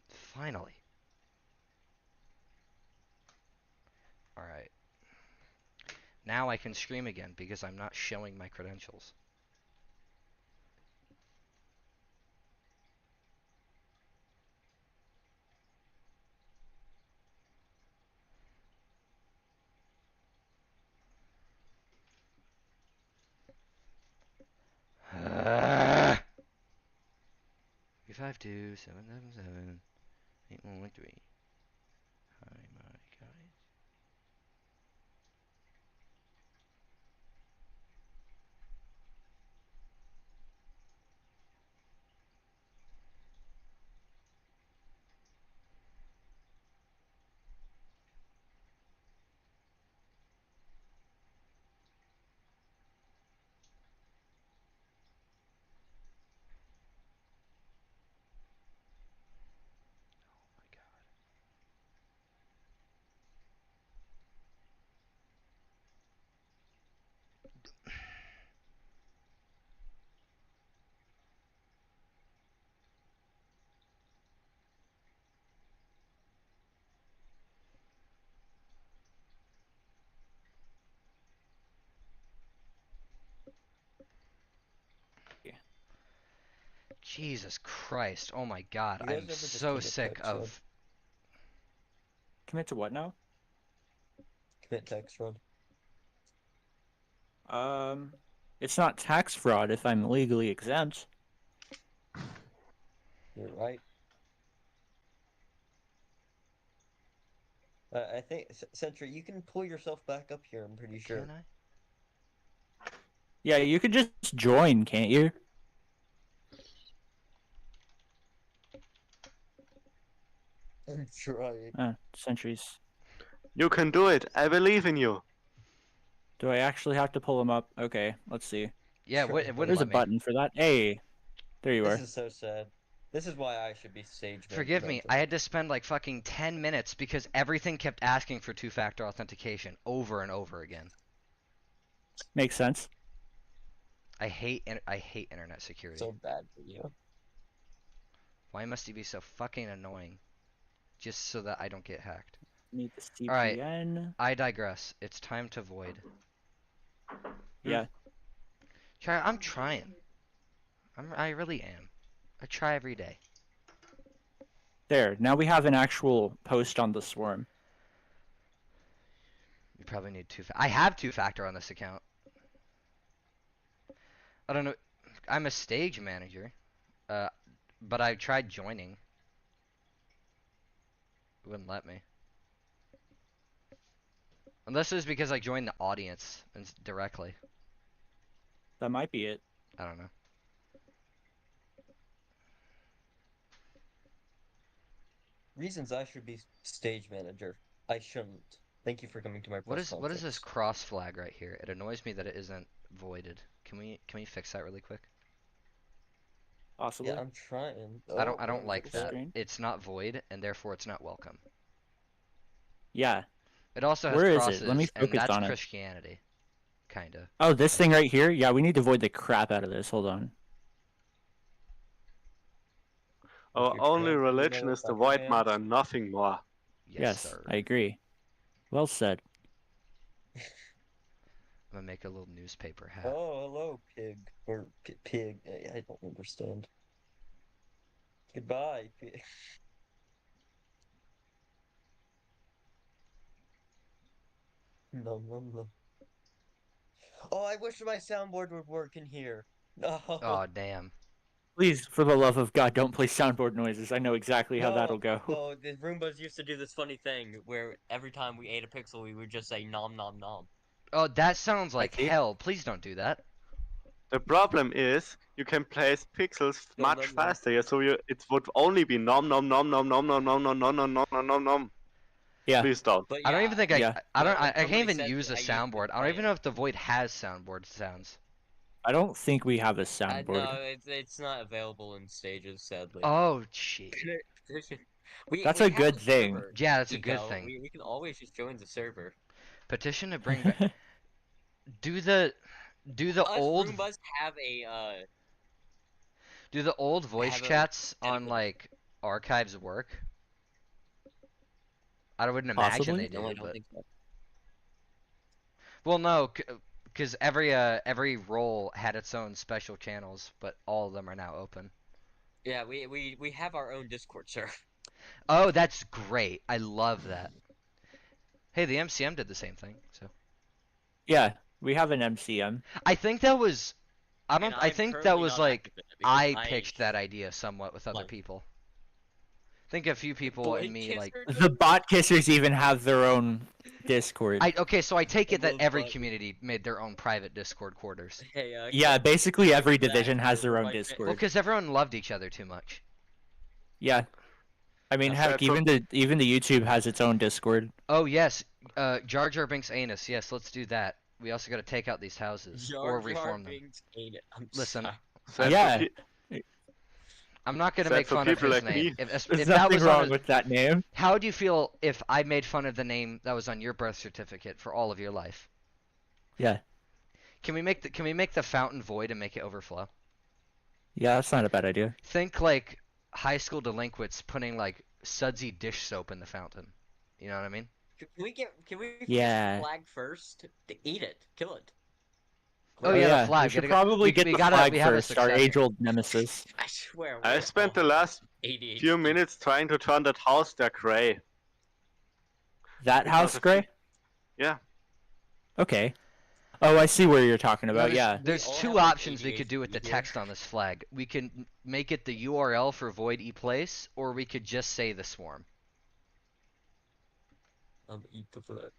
Finally. Alright. Now I can stream again because I'm not showing my credentials. Ah! 352-777-8113. Hi, my guys. Oh my god. Jesus Christ. Oh my god. You guys I'm ever just so commit sick text run? of... Commit to what now? Commit text run. It's not tax fraud if I'm legally exempt. You're right. I think Sentry, you can pull yourself back up here. I'm pretty sure. Can I? Yeah, you could just join, can't you? I'm trying. Sentries. You can do it. I believe in you. Do I actually have to pull them up? Okay, let's see. Yeah, Sure, it wouldn't There's a let me. button for that. Hey, there you are. This is so sad. This is why I should be Sage. Forgive me, I had to spend like fucking 10 minutes because everything kept asking for two-factor authentication over and over again. Makes sense. I hate internet security. So bad for you. Why must he be so fucking annoying? Just so that I don't get hacked. Need the Alright. CPN. I digress. It's time to void. Yeah. I'm trying. I really am. I try every day. There. Now we have an actual post on the swarm. You probably need I have two-factor on this account. I don't know. I'm a stage manager. But I tried joining. It wouldn't let me. Unless it was because I joined the audience directly. That might be it. I don't know. Reasons I should be stage manager. I shouldn't. Thank you for coming to my What press is this conference. cross flag right here? It annoys me that it isn't voided. Can we fix that really quick? Possibly. Yeah, I'm trying. I Oh, don't where like is that. Screen. It's not void, and therefore it's not welcome. Yeah. It also has Where is it? crosses, Let me and focus that's on it. Christianity, kinda. Oh, this thing right here? Yeah, we need to void the crap out of this. Hold on. Our Your only trans religion email is the about White trans? Mother, nothing more. Yes, sir. I agree. Well said. I'm gonna make a little newspaper hat. Oh, hello, pig. Or pig. I don't understand. Goodbye, pig. No, no, no. Oh, I wish my soundboard would work in here. No. Oh damn. Please, for the love of God, don't play soundboard noises. I know exactly how that'll go. No, the Roombas used to do this funny thing where every time we ate a pixel, we would just say nom nom nom. Oh, that sounds like see. hell. Please don't do that. The problem is you can place pixels No, much no, no. faster, yeah, so it would only be nom nom nom nom nom nom nom nom nom nom nom nom nom nom. Yeah. Please don't. But I don't even think Yeah. I can't somebody even said use a I used to soundboard. I don't play even it. know if the Void has soundboard sounds. I don't think we have a soundboard. No, it's not available in stages, sadly. Oh shit. That's we a have good thing. server, Yeah, that's a good Eco. thing. We can always just join the server. Petition to bring back. Do the Us old Roombas have a do the old voice have a chats on dedicated- like archives work? I wouldn't imagine Possibly. they do, No, I don't but think so. well, no, because every role had its own special channels, but all of them are now open. Yeah, we have our own Discord server. Oh, that's great. I love that. Hey, the MCM did the same thing, so Yeah, we have an MCM. I think that was I don't I I'm think that currently was not like active in it because I pitched that idea somewhat with other Like- people. I think a few people Blade and me like Kisser The bot kissers even have their own Discord. okay, so I take it that Those every buttons. community made their own private Discord quarters. Hey, Yeah, basically every that division has their for own my fa- Well, Discord. because everyone loved each other too much. Yeah. I mean, That's heck, right, so- even the YouTube has its own Discord. Oh yes, Jar Jar Binks anus. Yes, let's do that. We also got to take out these houses or reform them. Listen, Sad Yeah. for pe- I'm not gonna Sad make for fun of people his like name. me. If There's that nothing was on wrong his, with that name. how would you feel if I made fun of the name that was on your birth certificate for all of your life? Yeah. Can we make the fountain void and make it overflow? Yeah, that's not a bad idea. Think like high school delinquents putting like sudsy dish soap in the fountain. You know what I mean? Can we fix Yeah. the flag first? Eat it, kill it. Oh, yeah, the flag. We should Gotta go- probably we- get we the gotta- flag we have a first, our successor. age-old nemesis. I swear. I we're spent the all last ADHD. few minutes trying to turn that house there gray. That house, Gray? Yeah. Okay. Oh, I see where you're talking No, about. there's, Yeah. There's We all two have, like, options we could do with the ADHD here. text on this flag. We can make it the URL for void ePlace, or we could just say the swarm. Eat the foot.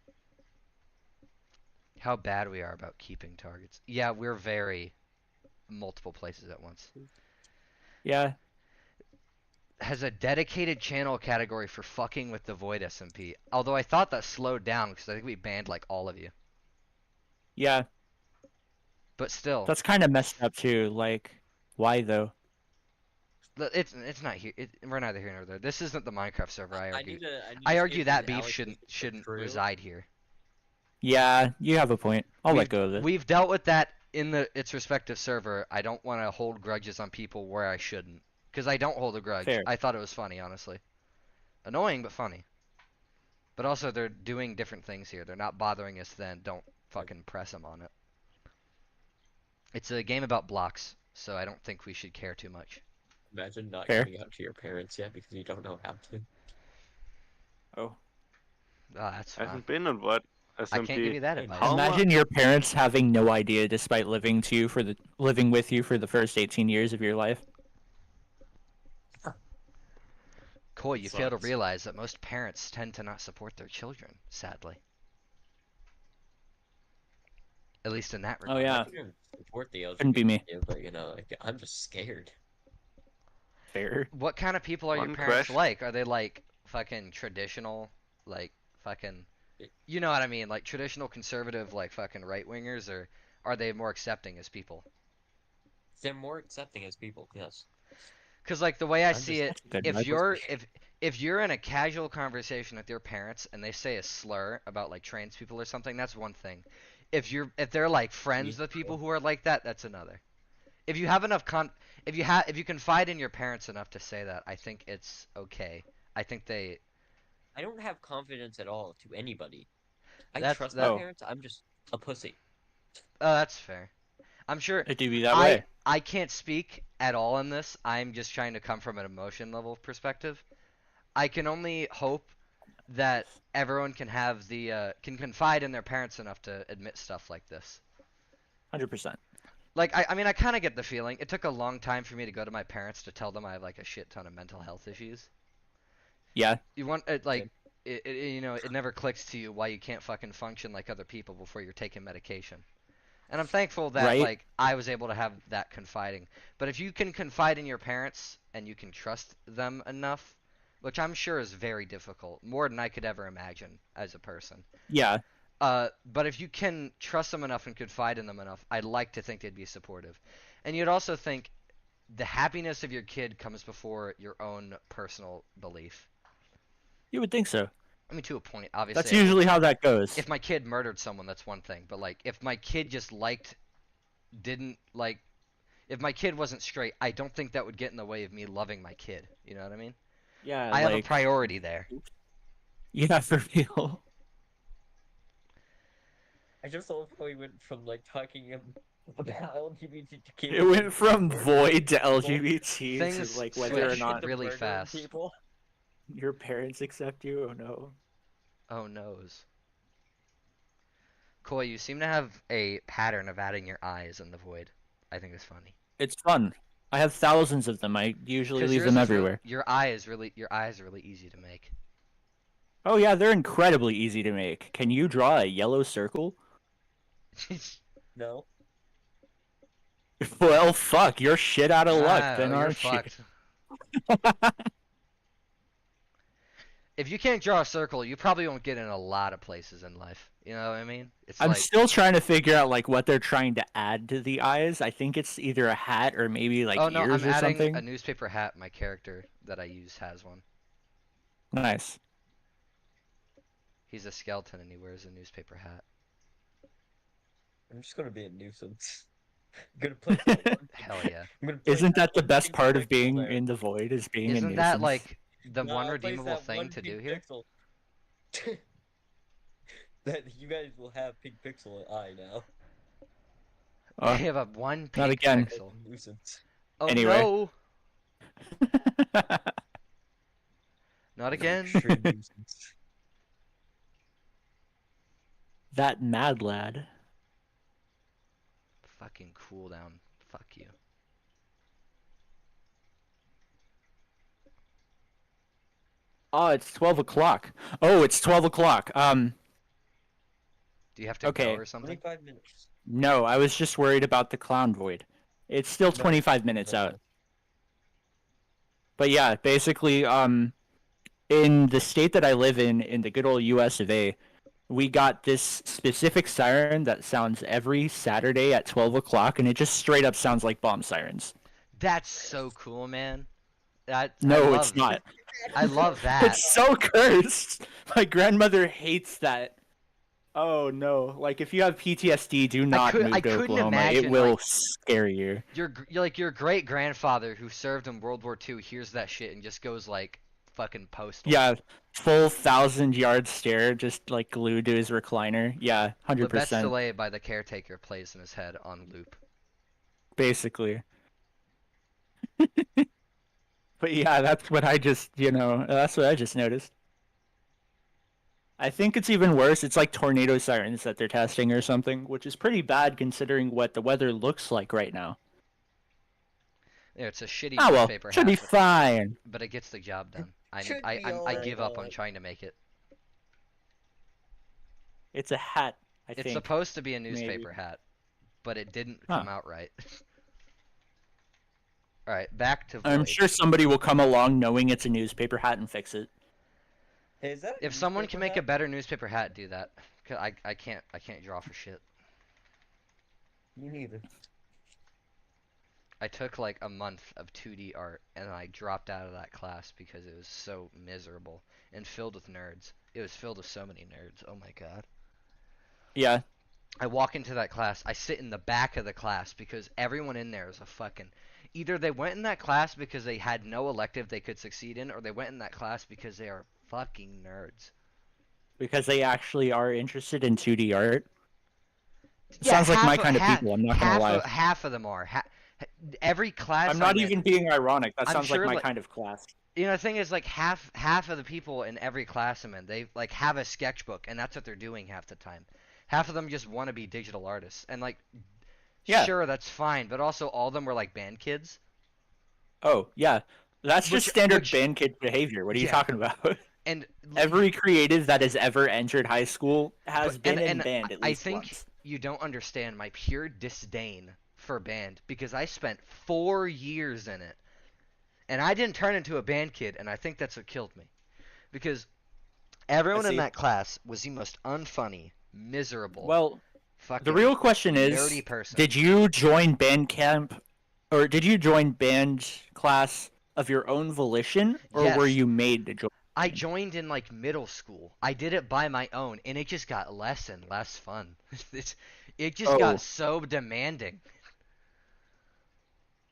How bad we are about keeping targets. Yeah, we're very multiple places at once. Yeah. Has a dedicated channel category for fucking with the void SMP. Although I thought that slowed down because I think we banned like all of you. Yeah. But still, That's kind of messed up too. Like, why though? it's not here. We're neither here nor there. This isn't the Minecraft server. I argue. need to I see argue if that these beef Alex shouldn't true. reside here. Yeah, you have a point. I'll let go of it. We've dealt with that in its respective server. I don't want to hold grudges on people where I shouldn't, because I don't hold a grudge. Fair. I thought it was funny, honestly. Annoying, but funny. But also, they're doing different things here. They're not bothering us. Then don't fucking press them on it. It's a game about blocks, so I don't think we should care too much. Imagine not Fair. coming out to your parents yet because you don't know how to. Oh. Ah, that's fine. Hasn't been on what I can't give you SMP. that advice. How mu- Imagine your parents having no idea despite living with you for the first 18 years of your life. Coy, you fail to Sucks. realize that most parents tend to not support their children, sadly. At least in that Oh regard. yeah, I couldn't support the couldn't be me. LGBT, but you know, like, I'm just scared. Fair. What kind of people are your One parents question- like? Are they like fucking traditional, like fucking, you know what I mean, like traditional conservative, like fucking right wingers, or are they more accepting as people? They're more accepting as people, yes. Because like the way I I'm see just- it, That's a good if vibe. you're if you're in a casual conversation with your parents and they say a slur about like trans people or something, that's one thing. If they're like friends with people who are like that, that's another. If you have enough if you confide in your parents enough to say that, I think it's okay. I think they I don't have confidence at all to anybody. I That's- trust that- my parents. I'm just a pussy. Oh, that's fair. I'm sure It do be that way. I can't speak at all in this. I'm just trying to come from an emotion level perspective. I can only hope that everyone can have the can confide in their parents enough to admit stuff like this. 100%. Like I mean I kind of get the feeling. It took a long time for me to go to my parents to tell them I have like a shit ton of mental health issues. Yeah. You want like you know, it never clicks to you why you can't fucking function like other people before you're taking medication. And I'm thankful that Right. like I was able to have that confiding. But if you can confide in your parents and you can trust them enough, which I'm sure is very difficult, more than I could ever imagine as a person. Yeah. But if you can trust them enough and confide in them enough, I'd like to think they'd be supportive. And you'd also think the happiness of your kid comes before your own personal belief. You would think so. I mean, to a point, obviously. That's usually how that goes. If my kid murdered someone, that's one thing. But like, if my kid just didn't like, if my kid wasn't straight, I don't think that would get in the way of me loving my kid. You know what I mean? Yeah. I have a priority there. Yeah, for real. I just love how we went from like talking about LGBTQ. It went from void to LGBT Things to like whether or switched not really murdering fast. people. your parents accept you. Oh no. Oh noes. Koi, you seem to have a pattern of adding your eyes in the void. I think it's funny. It's fun. I have thousands of them. I usually 'Cause leave yours them is everywhere. your eyes are really easy to make. Oh yeah, they're incredibly easy to make. Can you draw a yellow circle? No. Well, fuck, you're shit out of luck, Ah, then you're aren't you? fucked. If you can't draw a circle, you probably won't get in a lot of places in life. You know what I mean? It's I'm like still trying to figure out like what they're trying to add to the eyes. I think it's either a hat or maybe like oh no, ears I'm or adding something. a newspaper hat. My character that I use has one. Nice. He's a skeleton and he wears a newspaper hat. I'm just gonna be a nuisance. I'm gonna play that one thing. Hell yeah! I'm gonna place Isn't that the one best pink part of pixel being there. in the void is being a Isn't nuisance? that like the No, one I'll place redeemable that thing one to do pink here? pixel. That you guys will have pink pixel eye now. Uh, I have a one not pink again. pixel. Nuisance. Oh Anyway. no! Not again. Extreme nuisance. that mad lad. Fucking cooldown. Fuck you. Oh, it's 12 o'clock. Oh, it's 12 o'clock. Do you have to Okay. go or something? 25 minutes. No, I was just worried about the clown void. It's still 25 minutes out. But yeah, basically, in the state that I live in the good old US of A, we got this specific siren that sounds every Saturday at 12 o'clock, and it just straight up sounds like bomb sirens. That's so cool, man. That I No, love, it's not. I love that. It's so cursed. My grandmother hates that. Oh no! Like if you have PTSD, do not I move to couldn't Oklahoma. imagine, It will like- scare you. Your great grandfather who served in World War II hears that shit and just goes like fucking postal. Yeah, full 1,000-yard stare, just like glued to his recliner. Yeah, Libet's 100%. delay by the caretaker plays in his head on loop. Basically. But yeah, that's what I just, that's what I just noticed. I think it's even worse. It's like tornado sirens that they're testing or something, which is pretty bad considering what the weather looks like right now. Yeah, it's a shitty Oh well, newspaper should be hat, fine. but it gets the job done. should I be I alright, give up on alright. trying to make it. It's a hat. I It's think. supposed to be a maybe. newspaper hat, but it didn't Huh. come out right. All right, back to I'm Void. sure somebody will come along knowing it's a newspaper hat and fix it. Hey, is that a If someone can newspaper make a hat? better newspaper hat, do that. 'Cause I can't draw for shit. Me neither. I took like a month of 2D art and I dropped out of that class because it was so miserable and filled with nerds. It was filled with so many nerds. Oh my god. Yeah. I walk into that class, I sit in the back of the class because everyone in there is a fucking either they went in that class because they had no elective they could succeed in, or they went in that class because they are fucking nerds. Because they actually are interested in 2D art. Yeah, Sounds like my half kind of half, people, I'm not gonna half lie. of, half of them are. Every class I'm not I'm in, even being ironic. That I'm sounds sure, like my like- kind of class. you know, the thing is, like, half of the people in every class I'm in, they like have a sketchbook, and that's what they're doing half the time. Half of them just want to be digital artists, and like, Yeah. sure, that's fine, but also all of them were like band kids. Oh, yeah. That's just Which- standard which- band kid behavior. What are you Yeah. talking about? And Every creative that has ever entered high school has But- been in and band at I least think once. you don't understand my pure disdain for band because I spent 4 years in it, and I didn't turn into a band kid, and I think that's what killed me, because everyone in see. that class was the most unfunny, miserable, Well, fucking the real question is, nerdy person. did you join band camp, or did you join band class of your own volition, or were Yes. you made to join? I joined in like middle school. I did it by my own, and it just got less and less fun. It just Oh. got so demanding.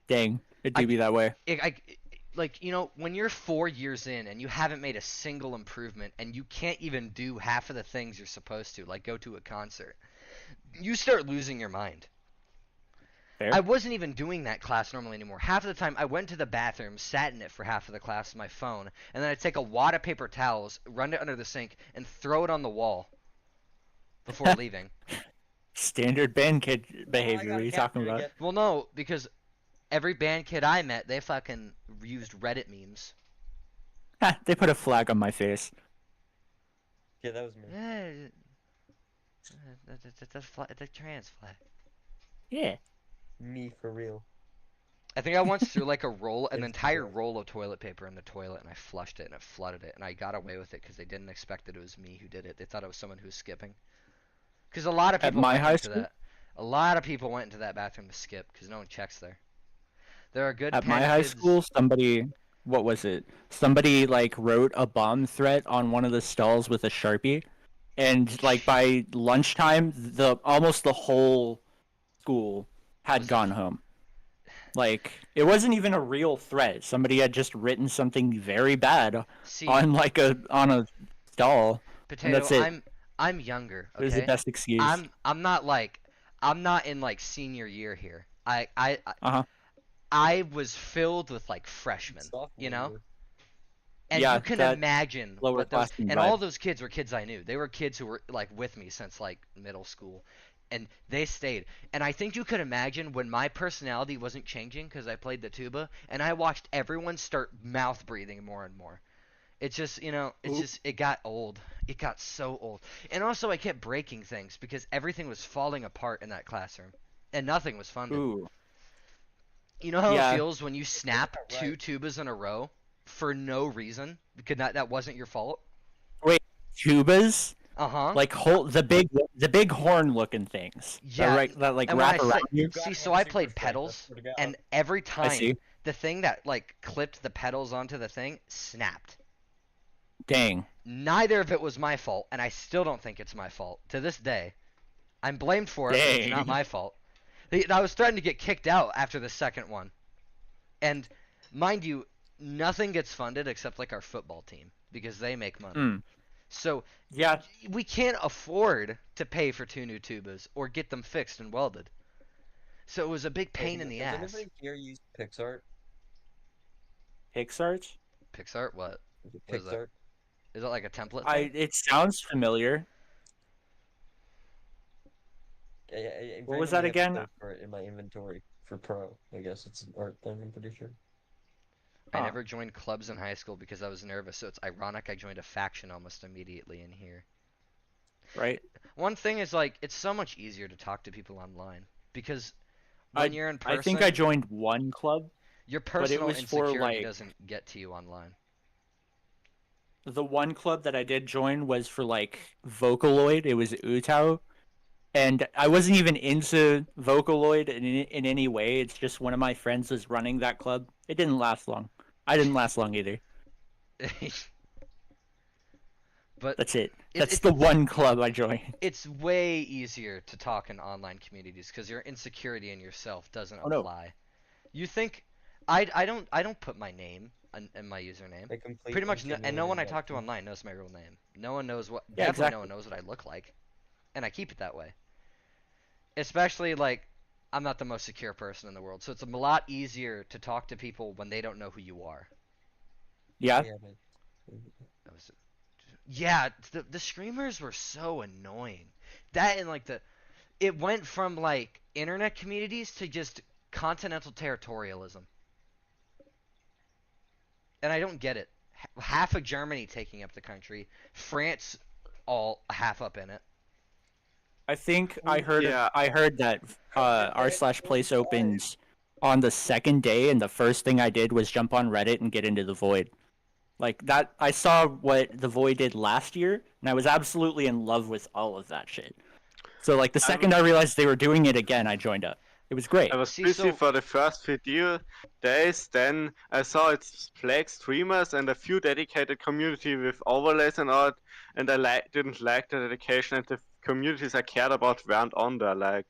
Dang, it do be that way. Like, you know, when you're 4 years in and you haven't made a single improvement and you can't even do half of the things you're supposed to, like go to a concert, you start losing your mind. Fair. I wasn't even doing that class normally anymore. Half of the time I went to the bathroom, sat in it for half of the class with my phone, and then I'd take a wad of paper towels, run it under the sink, and throw it on the wall before leaving. Standard band kid Oh, I behavior. got What are a you cat talking food about? again. Well, no, because every band kid I met, they fucking used Reddit memes. Ha, they put a flag on my face. Yeah, that was me. The trans flag. Yeah. Me for real. I think I once threw like an It's entire true. roll of toilet paper in the toilet, and I flushed it, and it flooded it, and I got away with it because they didn't expect that it was me who did it. They thought it was someone who was skipping. Because a lot of At people my went high into school? that. A lot of people went into that bathroom to skip because no one checks there. There are good At my pen high kids- school, what was it? Somebody like wrote a bomb threat on one of the stalls with a Sharpie, and like by lunchtime, almost the whole school had gone home. Like it wasn't even a real threat. Somebody had just written something very bad See, on a stall. Potato, that's it. I'm younger. It was the Okay, best excuse. I'm not in like senior year here. Uh-huh. I was filled with like freshmen, Sophomore you know? year. And Yeah, you can that imagine lower what those classman and all vibe. those kids were kids I knew. They were kids who were like with me since like middle school, and they stayed. And I think you could imagine when my personality wasn't changing because I played the tuba, and I watched everyone start mouth breathing more and more. It's just, you know, Ooh. it got old. It got so old. And also I kept breaking things because everything was falling apart in that classroom, and nothing was funded. Ooh. You know how Yeah. it feels when you snap not two right. tubas in a row for no reason because that wasn't your fault? Tubas, Uh-huh. like the big horn looking things. Yeah, That like and when wrap I around say- you. got See, one so I super played straight, I pedals, swear to God. and every I see. time the thing that like clipped the pedals onto the thing snapped. Dang. Neither of it was my fault, and I still don't think it's my fault to this day. I'm blamed for it, but it's not Dang. my fault. I was threatened to get kicked out after the second one, and mind you, nothing gets funded except like our football team because they make money. Mm. So Yeah. we can't afford to pay for 2 new tubas or get them fixed and welded. So it was a big pain in the Does ass. anybody here use PixArt? PixArt. PixArt, what? What is that? PixArt? Is it like a template thing? It sounds familiar. I What was that randomly have again? to for it in my inventory for Pro. I guess it's an art thing. I'm pretty sure. I Huh. never joined clubs in high school because I was nervous, so it's ironic I joined a faction almost immediately in here. Right. One thing is like it's so much easier to talk to people online because when you're in I person, think I joined one club. your but it personal was for, insecurity like- doesn't get to you online. The one club that I did join was for like Vocaloid. It was Utao. And I wasn't even into Vocaloid in any way. It's just one of my friends was running that club. It didn't last long. I didn't last long either. But That's it. It- That's it- the one club I joined. it's way easier to talk in online communities because your insecurity in yourself doesn't Oh, no. apply. You think I don't put my name in my username. They completely Pretty much, and no one I simulated talk to that. online knows my real name. No one knows what. Yeah, Definitely, no exactly. one knows what I look like, and I keep it that way. Especially like, I'm not the most secure person in the world, so it's a lot easier to talk to people when they don't know who you are. Yeah. Yeah, but That was, yeah, the streamers were so annoying. That and like it went from like internet communities to just continental territorialism. And I don't get it. Half of Germany taking up the country, France all half up in it. I think I heard Yeah. I heard that r/place opens on the second day, and the first thing I did was jump on Reddit and get into the Void. Like that, I saw what the Void did last year, and I was absolutely in love with all of that shit. So like the second I realized they were doing it again, I joined up. It was great. I was See, busy so- for the first few days, then I saw it's Plague streamers and a few dedicated community with overlays and all, and I didn't like the dedication and the communities I cared about weren't on there. Like,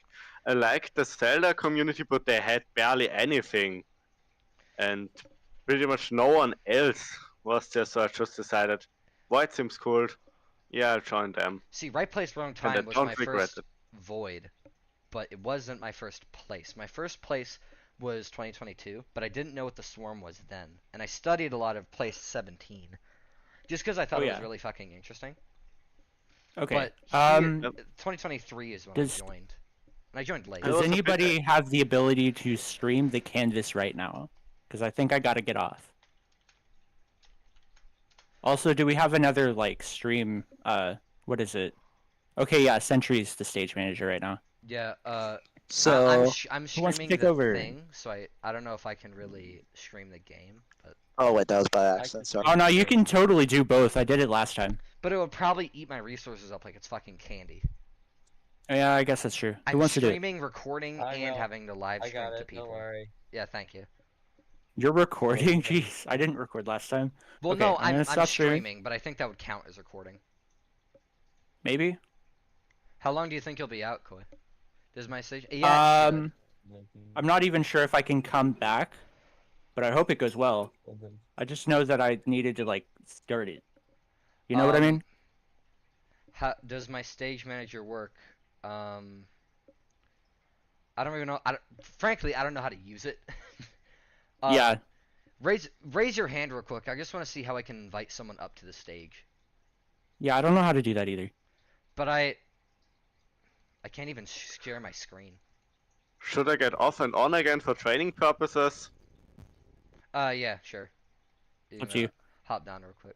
I liked the Zelda community, but they had barely anything. And pretty much no one else was there, so I just decided, Void seems cool. Yeah, I'll join them. See, right place, wrong And I time was don't my regret first it. void, but it wasn't my first place. My first place was 2022, but I didn't know what the swarm was then, and I studied a lot of place 17, just because I thought Oh, it was yeah. really fucking interesting. Okay. But here, 2023 is when does- I joined, and I joined late. I was Does a bit- anybody have the ability to stream the canvas right now? Because I think I gotta get off. Also, do we have another like stream? What is it? Okay, yeah, Sentry's the stage manager right now. Yeah, So I'm who wants to streaming take the over? thing, so I don't know if I can really stream the game, oh wait, that was by accident. Sorry. Oh no, you can totally do both. I did it last time. but it would probably eat my resources up like it's fucking candy. Yeah, I guess that's true. Who I'm wants to do it? streaming, recording, I and know. having to live I stream got to it. people. Don't worry. Yeah, thank you. You're recording? Jeez, I didn't record last time. Well, Okay, no, I'm gonna I'm stop streaming. streaming, but I think that would count as recording. Maybe. How long do you think you'll be out, Koi? Does my stage? Yeah. it should. I'm not even sure if I can come back, but I hope it goes well. And then I just know that I needed to like start it. You know what I mean? How does my stage manager work? I don't even know. Frankly, I don't know how to use it. Yeah. Raise your hand real quick. I just want to see how I can invite someone up to the stage. Yeah, I don't know how to do that either. But I can't even share my screen. Should I get off and on again for training purposes? Yeah, sure. Up to you. Hop down real quick.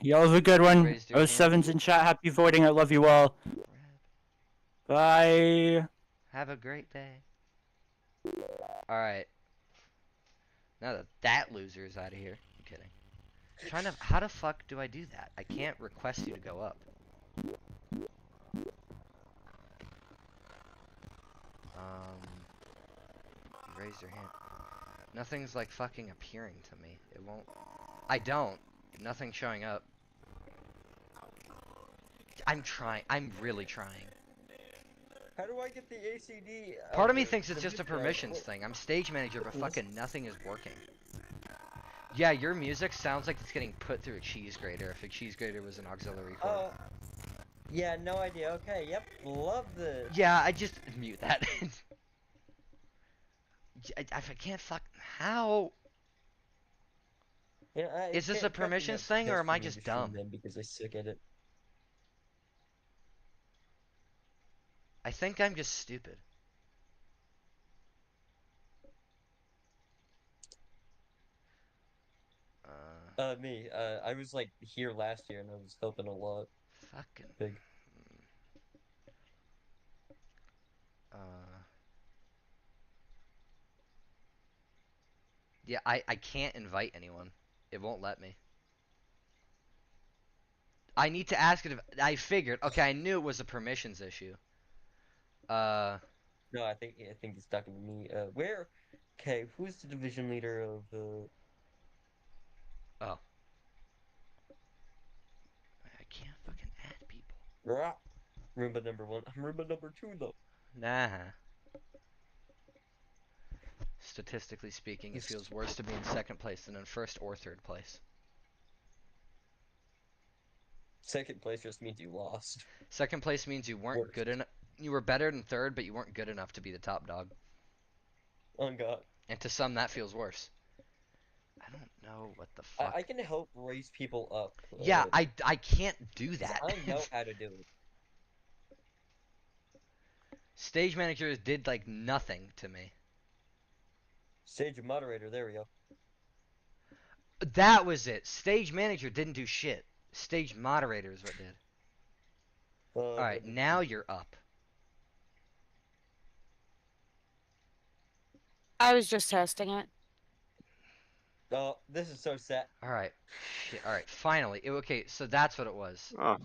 Y'all have a good one. Raised your hand. 07's in chat. Happy voting. I love you all. Bye. Have a great day. Alright. Now that loser is out of here. I'm kidding. How the fuck do I do that? I can't request you to go up. Raise your hand. Nothing's like fucking appearing to me. It won't. I don't. Nothing's showing up. I'm trying. I'm really trying. how do I get the ACD? Part of me thinks it's just a permissions thing. I'm stage manager, but fucking nothing is working. Yeah, your music sounds like it's getting put through a cheese grater if a cheese grater was an auxiliary cord. Oh. Yeah, no idea. Okay, yep, love this. Yeah, I just mute that. I can't fuck. How? You know, I Is this can't- a permissions definitely thing, or best am I for me just to stream dumb? them because I suck at it. I think I'm just stupid. Me. I was like here last year and I was helping a lot. Fucking. Big. Yeah, I can't invite anyone. It won't let me. I need to ask it if I figured. Okay, I knew it was a permissions issue. No, I think he's talking to me. Where? Okay, who's the division leader of the? Oh. I can't fucking add people. Rah, Roomba number 1. I'm Roomba number 2 though. Nah. Statistically speaking, it feels worse to be in second place than in first or third place. Second place just means you lost. Second place means you weren't Worst. good enough. You were better than third, but you weren't good enough to be the top dog. Oh God. And to some, that feels worse. I don't know what the fuck. I can help raise people up. Yeah, I can't do 'cause that. I know how to do it. Stage managers did like nothing to me. Stage moderator, there we go. That was it. Stage manager didn't do shit. Stage moderator is what did. Alright, now you're up. I was just testing it. Oh, this is so sad. Alright. Shit. Alright, finally. Okay, so that's what it was. Oh,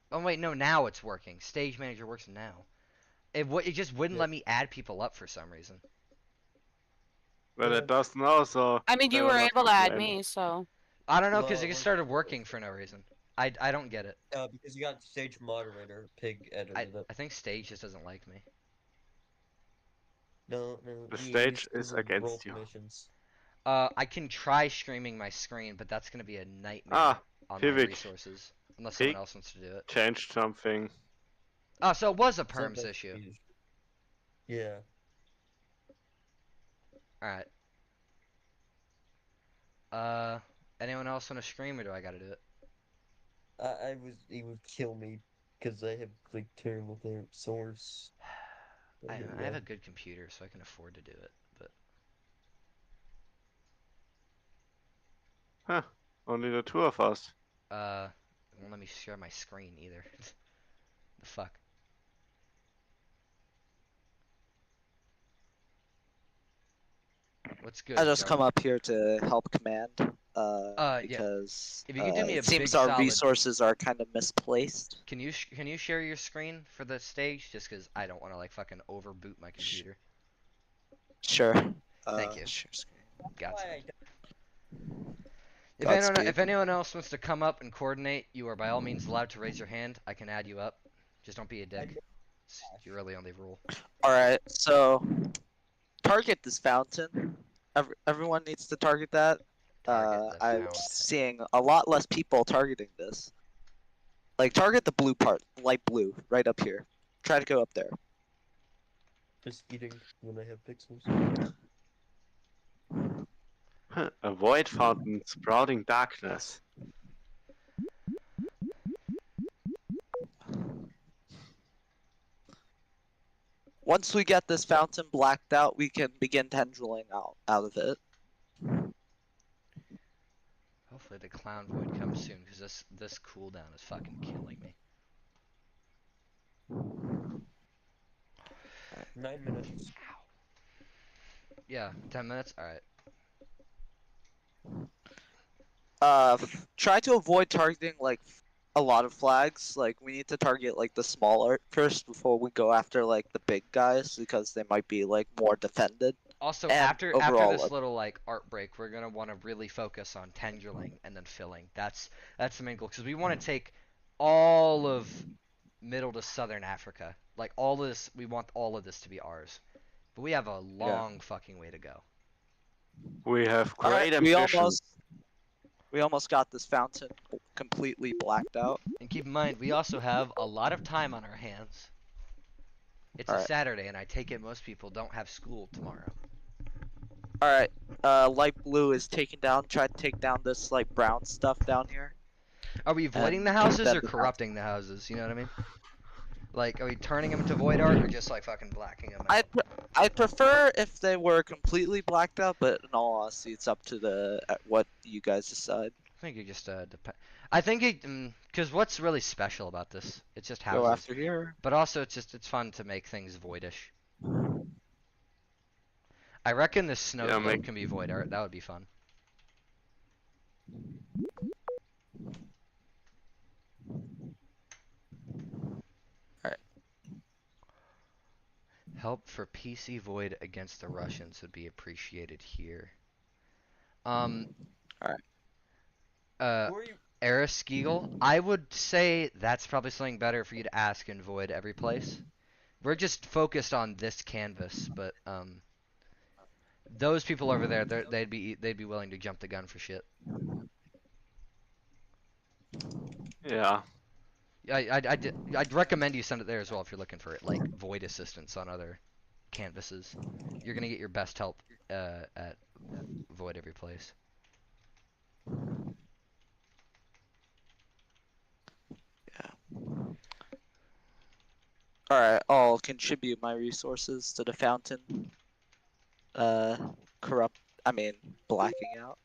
Oh wait, no, now it's working. Stage manager works now. It just wouldn't Yeah. let me add people up for some reason. but Yeah. it does now, so. I mean, they you will were not able to add complain. me, so. I don't know, Well, because it it just works started for working for no reason. I don't get it. Because you got stage moderator, pig edited it. I think Stage just doesn't like me. No, The he stage used is to roll against you. permissions. I can try streaming my screen, but that's gonna be a nightmare Ah, on my Pivik. resources. Unless someone Pig. else wants to do it. Changed something. Oh, so it was a perms Sometimes issue. he- Yeah. Alright. Anyone else want to stream, or do I gotta do it? He would kill me because I have like terrible source. I Here we have go. a good computer, so I can afford to do it, but... Huh. Only the two of us. It won't let me share my screen either. The fuck? What's good, I just Jar? come up here to help command. Yeah. Because If you could do me a it seems big our solid. resources are kind of misplaced. Can you share your screen for the stage? Just because I don't want to like fucking overboot my computer. Sure. Thank you. Share screen. Godspeed. Godspeed. If anyone else wants to come up and coordinate, you are by all means allowed to raise your hand. I can add you up. Just don't be a dick. It's your really only rule. Alright, so target this fountain. Everyone needs to target that. Target the I'm fountain. seeing a lot less people targeting this. Like, target the blue part, light blue, right up here. Try to go up there. Just eating when I have pixels. Huh. Avoid fountain sprouting darkness. Once we get this fountain blacked out, we can begin tendriling out of it. Hopefully the clown void comes soon, because this cooldown is fucking killing me. 9 minutes. Yeah, 10 minutes? Alright. Try to avoid targeting like a lot of flags. Like, we need to target like the smaller first before we go after like the big guys, because they might be like more defended. Also, And after overall, this little like art break, we're gonna want to really focus on tendriling and then filling. That's the main goal, because we want to take all of middle to southern Africa. Like all of this, we want all of this to be ours. But we have a long fucking way to go. We have Alright, great we ambitions. almost got this fountain completely blacked out. And keep in mind, we also have a lot of time on our hands. It's a Alright. Saturday, and I take it most people don't have school tomorrow. Alright, light blue is taking down. Try to take down this like brown stuff down here. Are we voiding the And houses then or the corrupting the houses? You know what I mean? Like, are we turning them to void art or just like fucking blacking them out? I'd prefer if they were completely blacked out, but in all honesty, it's up to the what you guys decide. I think it just depends. I think it, because what's really special about this? It's just houses. Go after here. But also, it's fun to make things voidish. I reckon this snow Yeah, globe make- can be void art. That would be fun. Alright. Help for PC Void against the Russians would be appreciated here. Alright. Uh, Who are you? Eris Skeagle, I would say that's probably something better for you to ask in Void every place. We're just focused on this canvas, but those people over there, they'd be willing to jump the gun for shit. Yeah. I'd recommend you send it there as well if you're looking for like void assistance on other canvases. You're gonna get your best help at void every place. Alright, I'll contribute my resources to the fountain. Blacking out.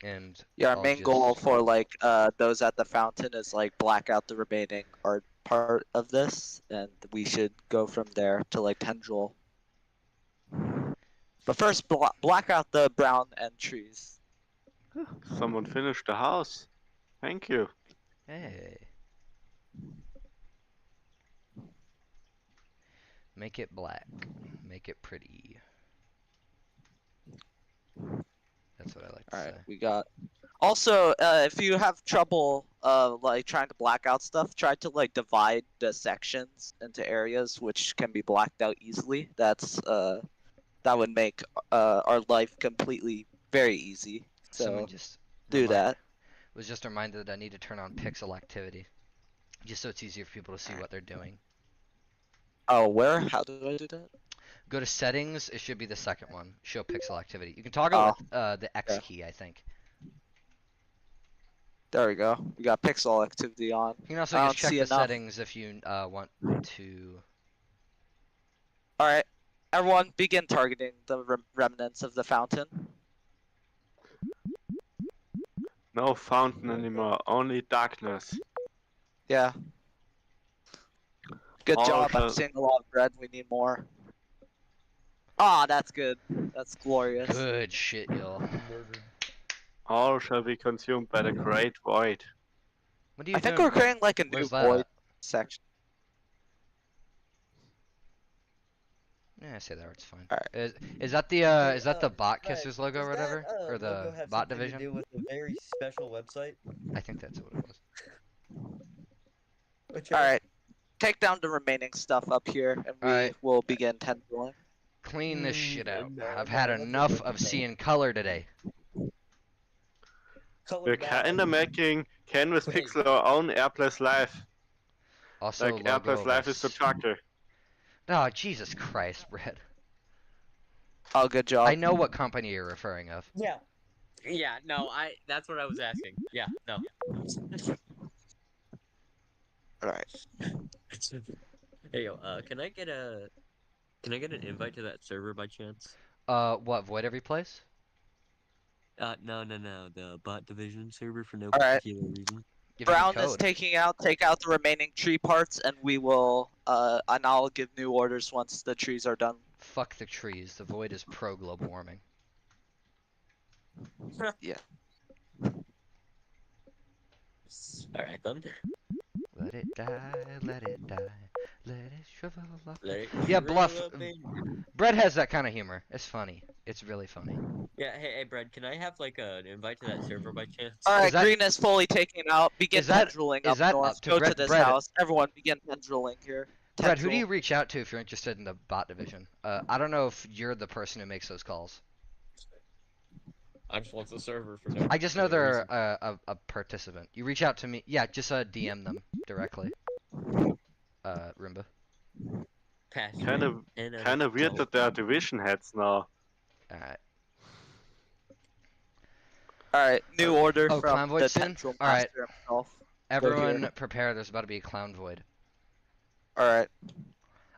And Yeah, our I'll main goal just- for like those at the fountain is like black out the remaining art part of this, and we should go from there to like tendril. But first, black out the brown and trees. Someone finished the house. Thank you. Hey. Make it black. Make it pretty. That's what I like to All right, say. we got. Also, if you have trouble like trying to black out stuff, try to like divide the sections into areas which can be blacked out easily. That would make our life completely very easy. So Someone just do that. was just reminded that I need to turn on pixel activity, just so it's easier for people to see what they're doing. Oh, where? How do I do that? Go to settings. It should be the second one. Show pixel activity. You can toggle with the X yeah. key, I think. There we go. We got pixel activity on. You can also I just don't check see the enough. settings if you want to. All right, everyone, begin targeting the remnants of the fountain. No fountain anymore, only darkness. Yeah. Good All job. I'm the- seeing a lot of bread. We need more. Ah, that's good. That's glorious. Good shit, y'all. Murdered. All shall be consumed by the great void. What are you I think doing? we're creating like a new Where's that void at? section. Yeah, I say that. It's fine. Alright. Is that the Hey, is that the Bot Fred, Kissers logo or does whatever, that, or the logo have bot something division? To do with a very special website. I think that's what it was. Which All right, take down the remaining stuff up here, and we Alright. will begin tendriling. Clean this shit out. no, I've no, had let's enough look of at that. seeing color today. color We're balance. kinda making Canvas Wait. Pixel our own Airplus Live. Also, Like logo Airplus of Live a is the s- trucker. Oh, Jesus Christ, Brett. Oh, good job. I know what company you're referring of. Yeah. Yeah, no, that's what I was asking. Yeah, no. All right. Hey yo, can I get an invite to that server by chance? What, void every place? No, the bot division server for no Alright. particular reason. Give me the Brown is code. take out the remaining tree parts, and we will and I'll give new orders once the trees are done. Fuck the trees. The void is pro global warming. Alright then. Let it die, let it die, let it shrivel up. Let it Yeah, shrivel Bluff. up and- Brett has that kind of humor. It's funny. It's really funny. Yeah, hey, Brad, can I have like an invite to that server by chance? All right, that- green is fully taken out. Begin is that- tendriling is up that north. up to Go Brett- to this Brett- house. Everyone, begin tendriling here. Brett, who do Tendril. you reach out to if you're interested in the bot division? I don't know if you're the person who makes those calls. I just want the server for no I just know particular they're reason. a participant. You reach out to me. Yeah, just DM them directly. Roomba. Passionate Kinda and kinda weird that there are division heads now. Alright. All right, new order Oh, from Clown Void the soon? tendril All right. master himself. Everyone prepare. There's about to be a clown void. All right.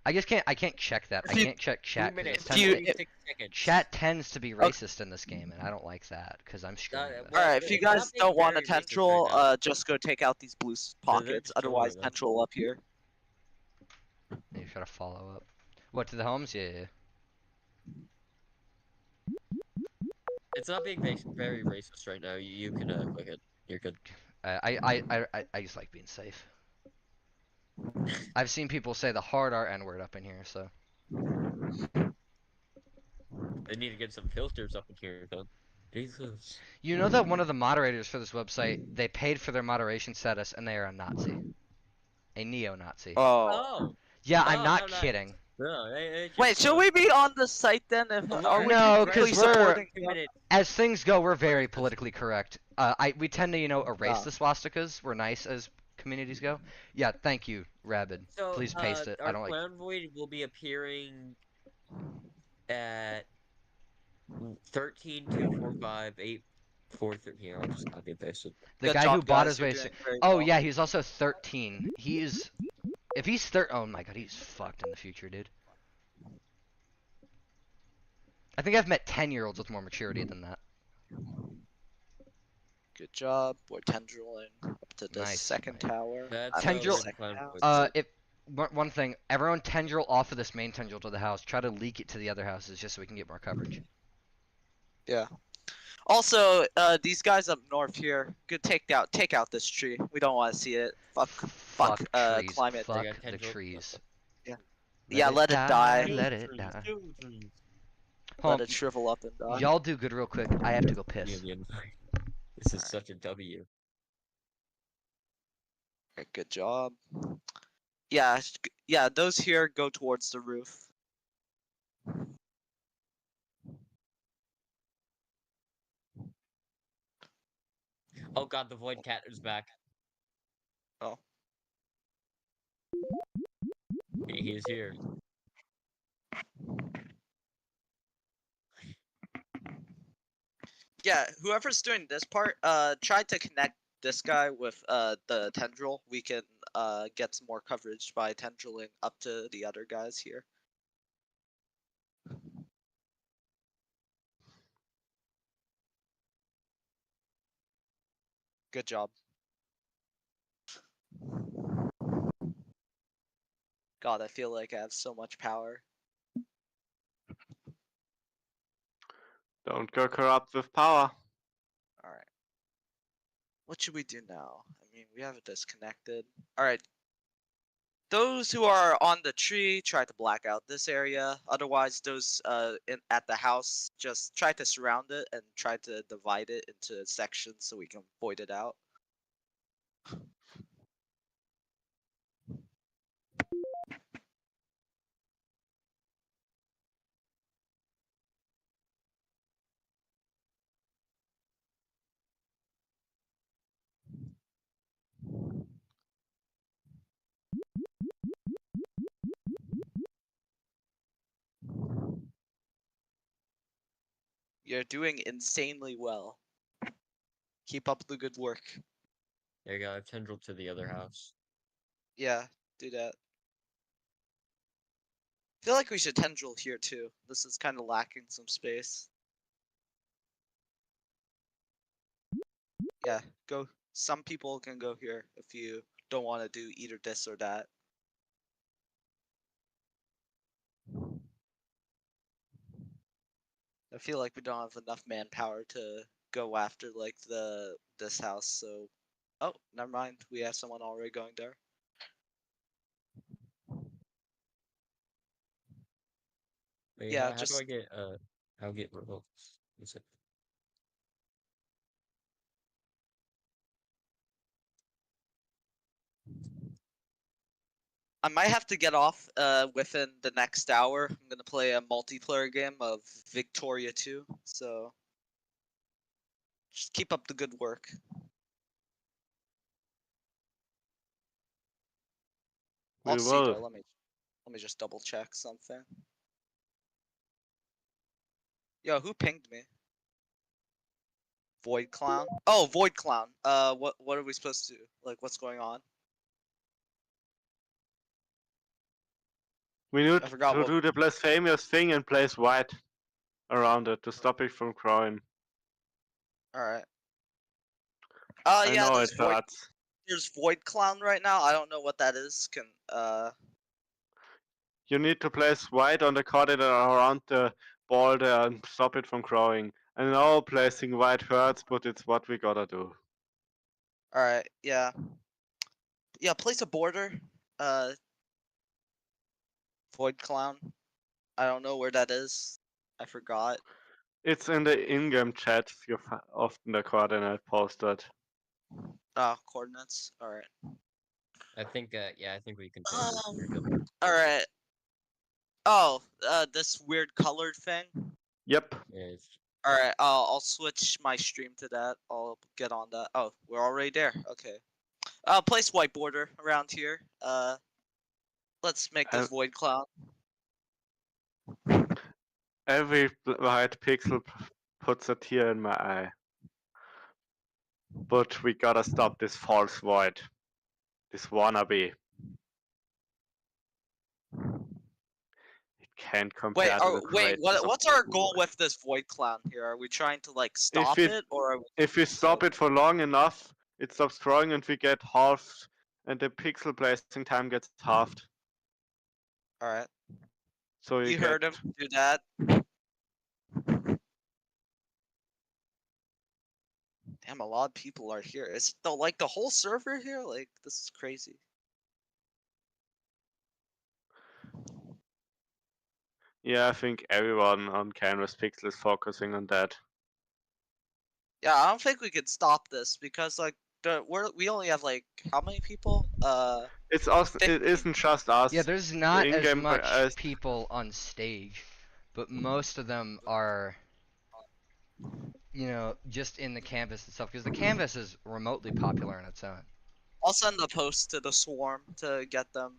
I can't check that. I If you- can't check chat. 2 'cause minutes, it you- 26 seconds. Chat tends to be racist in this game, and I don't like that because I'm screwing with it. well, All right, if you it's not guys being don't want a very racist tendril, right now. just go take out these blue pockets. just Otherwise, totally, though. tendril up here. You gotta follow up. What, to the homes? Yeah, yeah. It's not being very racist right now. You can click it. You're good. I just like being safe. I've seen people say the hard R N-word up in here, so. They need to get some filters up in here, then. Jesus. You know that one of the moderators for this website, they paid for their moderation status, and they are a Nazi. A neo-Nazi. Oh. Oh. Yeah, I'm Oh, not no, no. kidding. No, Wait, should we be on the site then? If are we No, technically 'cause we're- supporting? As things go, we're very politically correct. We tend to, erase Oh. the swastikas. We're nice as communities go. Yeah, thank you, Rabid. So, Please paste it. I our don't like. Clown Void will be appearing at 13245843. Here, I'll just copy and paste it. The Good guy job, who bought guys, his you're way. doing very Oh well. yeah, he's also 13. He's. If he's oh my god, he's fucked in the future, dude. I think I've met 10-year-olds with more maturity than that. Good job. We're tendriling up to the Nice, second tower. That's Tendril- where the Clown Void is. One thing, everyone tendril off of this main tendril to the house. Try to leak it to the other houses just so we can get more coverage. Yeah. Also, these guys up north here, good take out this tree. We don't want to see it. Fuck trees. climate. Fuck They got the tendril- trees. Yeah, let it die. Let it die. Let it shrivel up and die. Y'all do good real quick. I have to go piss. Union. This is such a W. Okay, good job. Yeah, those here go towards the roof. Oh god, the Void Cat is back. Oh. He is here. Yeah, whoever's doing this part, try to connect this guy with the tendril. We can get some more coverage by tendriling up to the other guys here. Good job. God, I feel like I have so much power. Don't go corrupt with power. Alright. What should we do now? I mean, we have it disconnected. Alright. Those who are on the tree, try to black out this area. Otherwise, those at the house, just try to surround it and try to divide it into sections so we can void it out. You're doing insanely well. Keep up the good work. There you go, I've tendrilled to the other house. Yeah, do that. I feel like we should tendril here too. This is kind of lacking some space. Yeah, go. Some people can go here if you don't want to do either this or that. I feel like we don't have enough manpower to go after like this house, so oh, never mind. We have someone already going there. Wait, Yeah, how just do I get how get revoked? Is it? I might have to get off within the next hour. I'm gonna play a multiplayer game of Victoria 2, so just keep up the good work. We I'll see will. though. Let me just double check something. Yo, who pinged me? Void Clown? Oh, Void Clown. What are we supposed to do? Like, what's going on? We need I forgot to what- do the blasphemous thing and place white around it to stop it from growing. Alright. I Yeah, know it hurts. there's Void Clown right now. I don't know what that is. You need to place white on the coordinate around the ball there and stop it from growing. I know placing white hurts, but it's what we gotta do. Alright, yeah. Yeah, place a border. Void Clown. I don't know where that is. I forgot. It's in the in-game chat. You often the coordinate posted. Coordinates. Alright. I think, yeah, I think we can take it. Alright. Oh, this weird colored thing. Yep. Yes. Alright, I'll switch my stream to that. I'll get on that. Oh, we're already there. Okay. Place white border around here. Let's make this Void Clown. Every white pixel puts a tear in my eye. But we gotta stop this false void. This wannabe. It can't compare to the greatness of what's our the goal void. with this Void Clown here? Are we trying to like stop it- it, or are we... If we stop it for long enough, it stops growing and we get halved, and the pixel placing time gets halved. Alright. So You get, heard him do that. Damn, a lot of people are here. Is the like the whole server here? Like, this is crazy. Yeah, I think everyone on Canvas Pixel is focusing on that. Yeah, I don't think we could stop this because like we only have like how many people? It's us. It isn't just us. Yeah, there's not as in-game much as- people on stage, but most of them are, you know, just in the canvas itself, because the canvas is remotely popular on its own. I'll send the post to the swarm to get them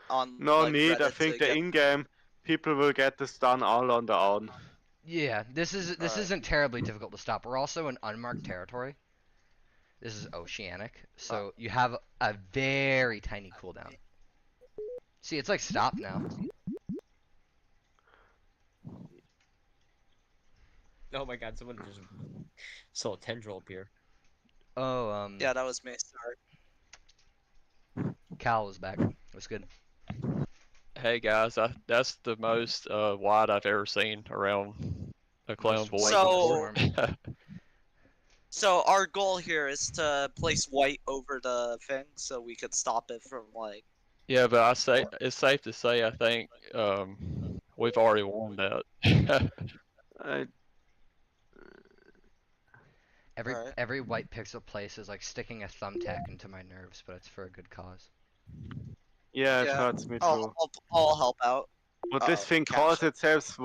on. No like, need. I Reddit think to the get- in-game people will get this done all on their own. Yeah, this Alright. isn't terribly difficult to stop. We're also in unmarked territory. This is oceanic, so you have a very tiny cooldown. See, it's like stopped now. Oh my god, someone just saw a tendril appear. Oh, Yeah, that was me. Sorry. Cal was back. What's good? Hey guys, that's the most wide I've ever seen around a clown Most void. white So- swarm. So our goal here is to place white over the thing so we could stop it from like. Yeah, but I say it's safe to say I think we've already won that. I, Alright. Every white pixel place is like sticking a thumbtack into my nerves, but it's for a good cause. yeah, it Yeah. hurts me too. I'll help out. But this Oh, thing cash calls it. itself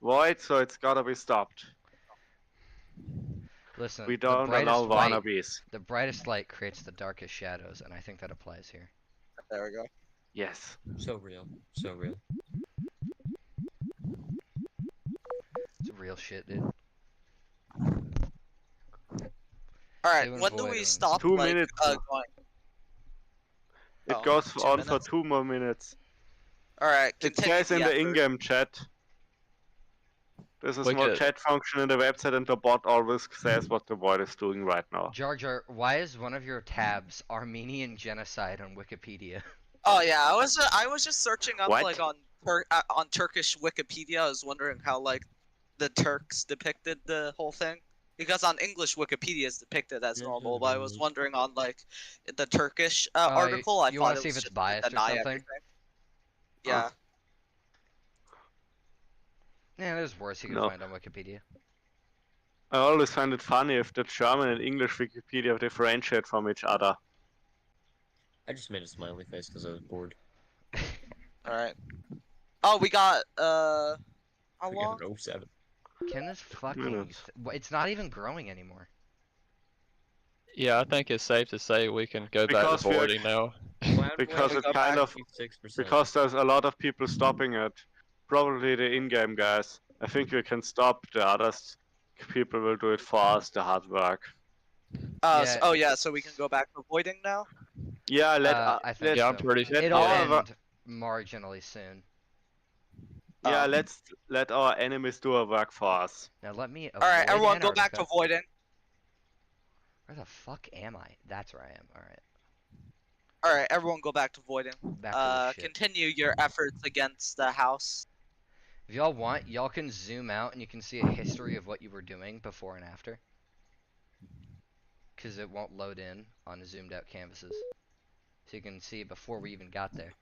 void, so it's gotta be stopped. Listen, We don't allow wannabes. the brightest light creates the darkest shadows, and I think that applies here. There we go. Yes. So real. So real. It's real shit, dude. Alright, Doing when do void we on- stop 2 like minutes. going? It Oh, goes 2 on for minutes? 2 more minutes. Alright, It continue says in the effort. in-game chat. There's a We small could- chat function in the website, and the bot always says what the void is doing right now. Jar Jar, why is one of your tabs Armenian genocide on Wikipedia? Oh yeah, I was just searching up What? like on Turkish Wikipedia. I was wondering how like the Turks depicted the whole thing because on English Wikipedia is depicted as normal, but I was wondering on like the Turkish article. I you thought wanna it see was if it's just biased or deny something? everything. Yeah. Yeah, there's worse you can No. find on Wikipedia. I always find it funny if the German and English Wikipedia differentiate from each other. I just made a smiley face because I was bored. All right. Oh, we got how We got long? an 07. Can this fucking... minutes. It's not even growing anymore. Yeah, I think it's safe to say we can go back Because to we are- voiding now. Because it kind of 6%. because there's a lot of people stopping it. Probably the in-game guys. I think we can stop the others. People will do it for us, the hard work. Yeah. Oh yeah, so we can go back to voiding now. Yeah, I think Yeah, I'm so. pretty. let It'll our- end marginally soon. yeah, let's let our enemies do our work for us. Now let me All right, avoid everyone, go back to Antarctica. voiding. Where the fuck am I? That's where I am. Alright. All right, everyone, go back to voiding. Back to the ship. Continue your efforts against the house. If y'all want, y'all can zoom out and you can see a history of what you were doing before and after. Because it won't load in on zoomed out canvases. So you can see before we even got there.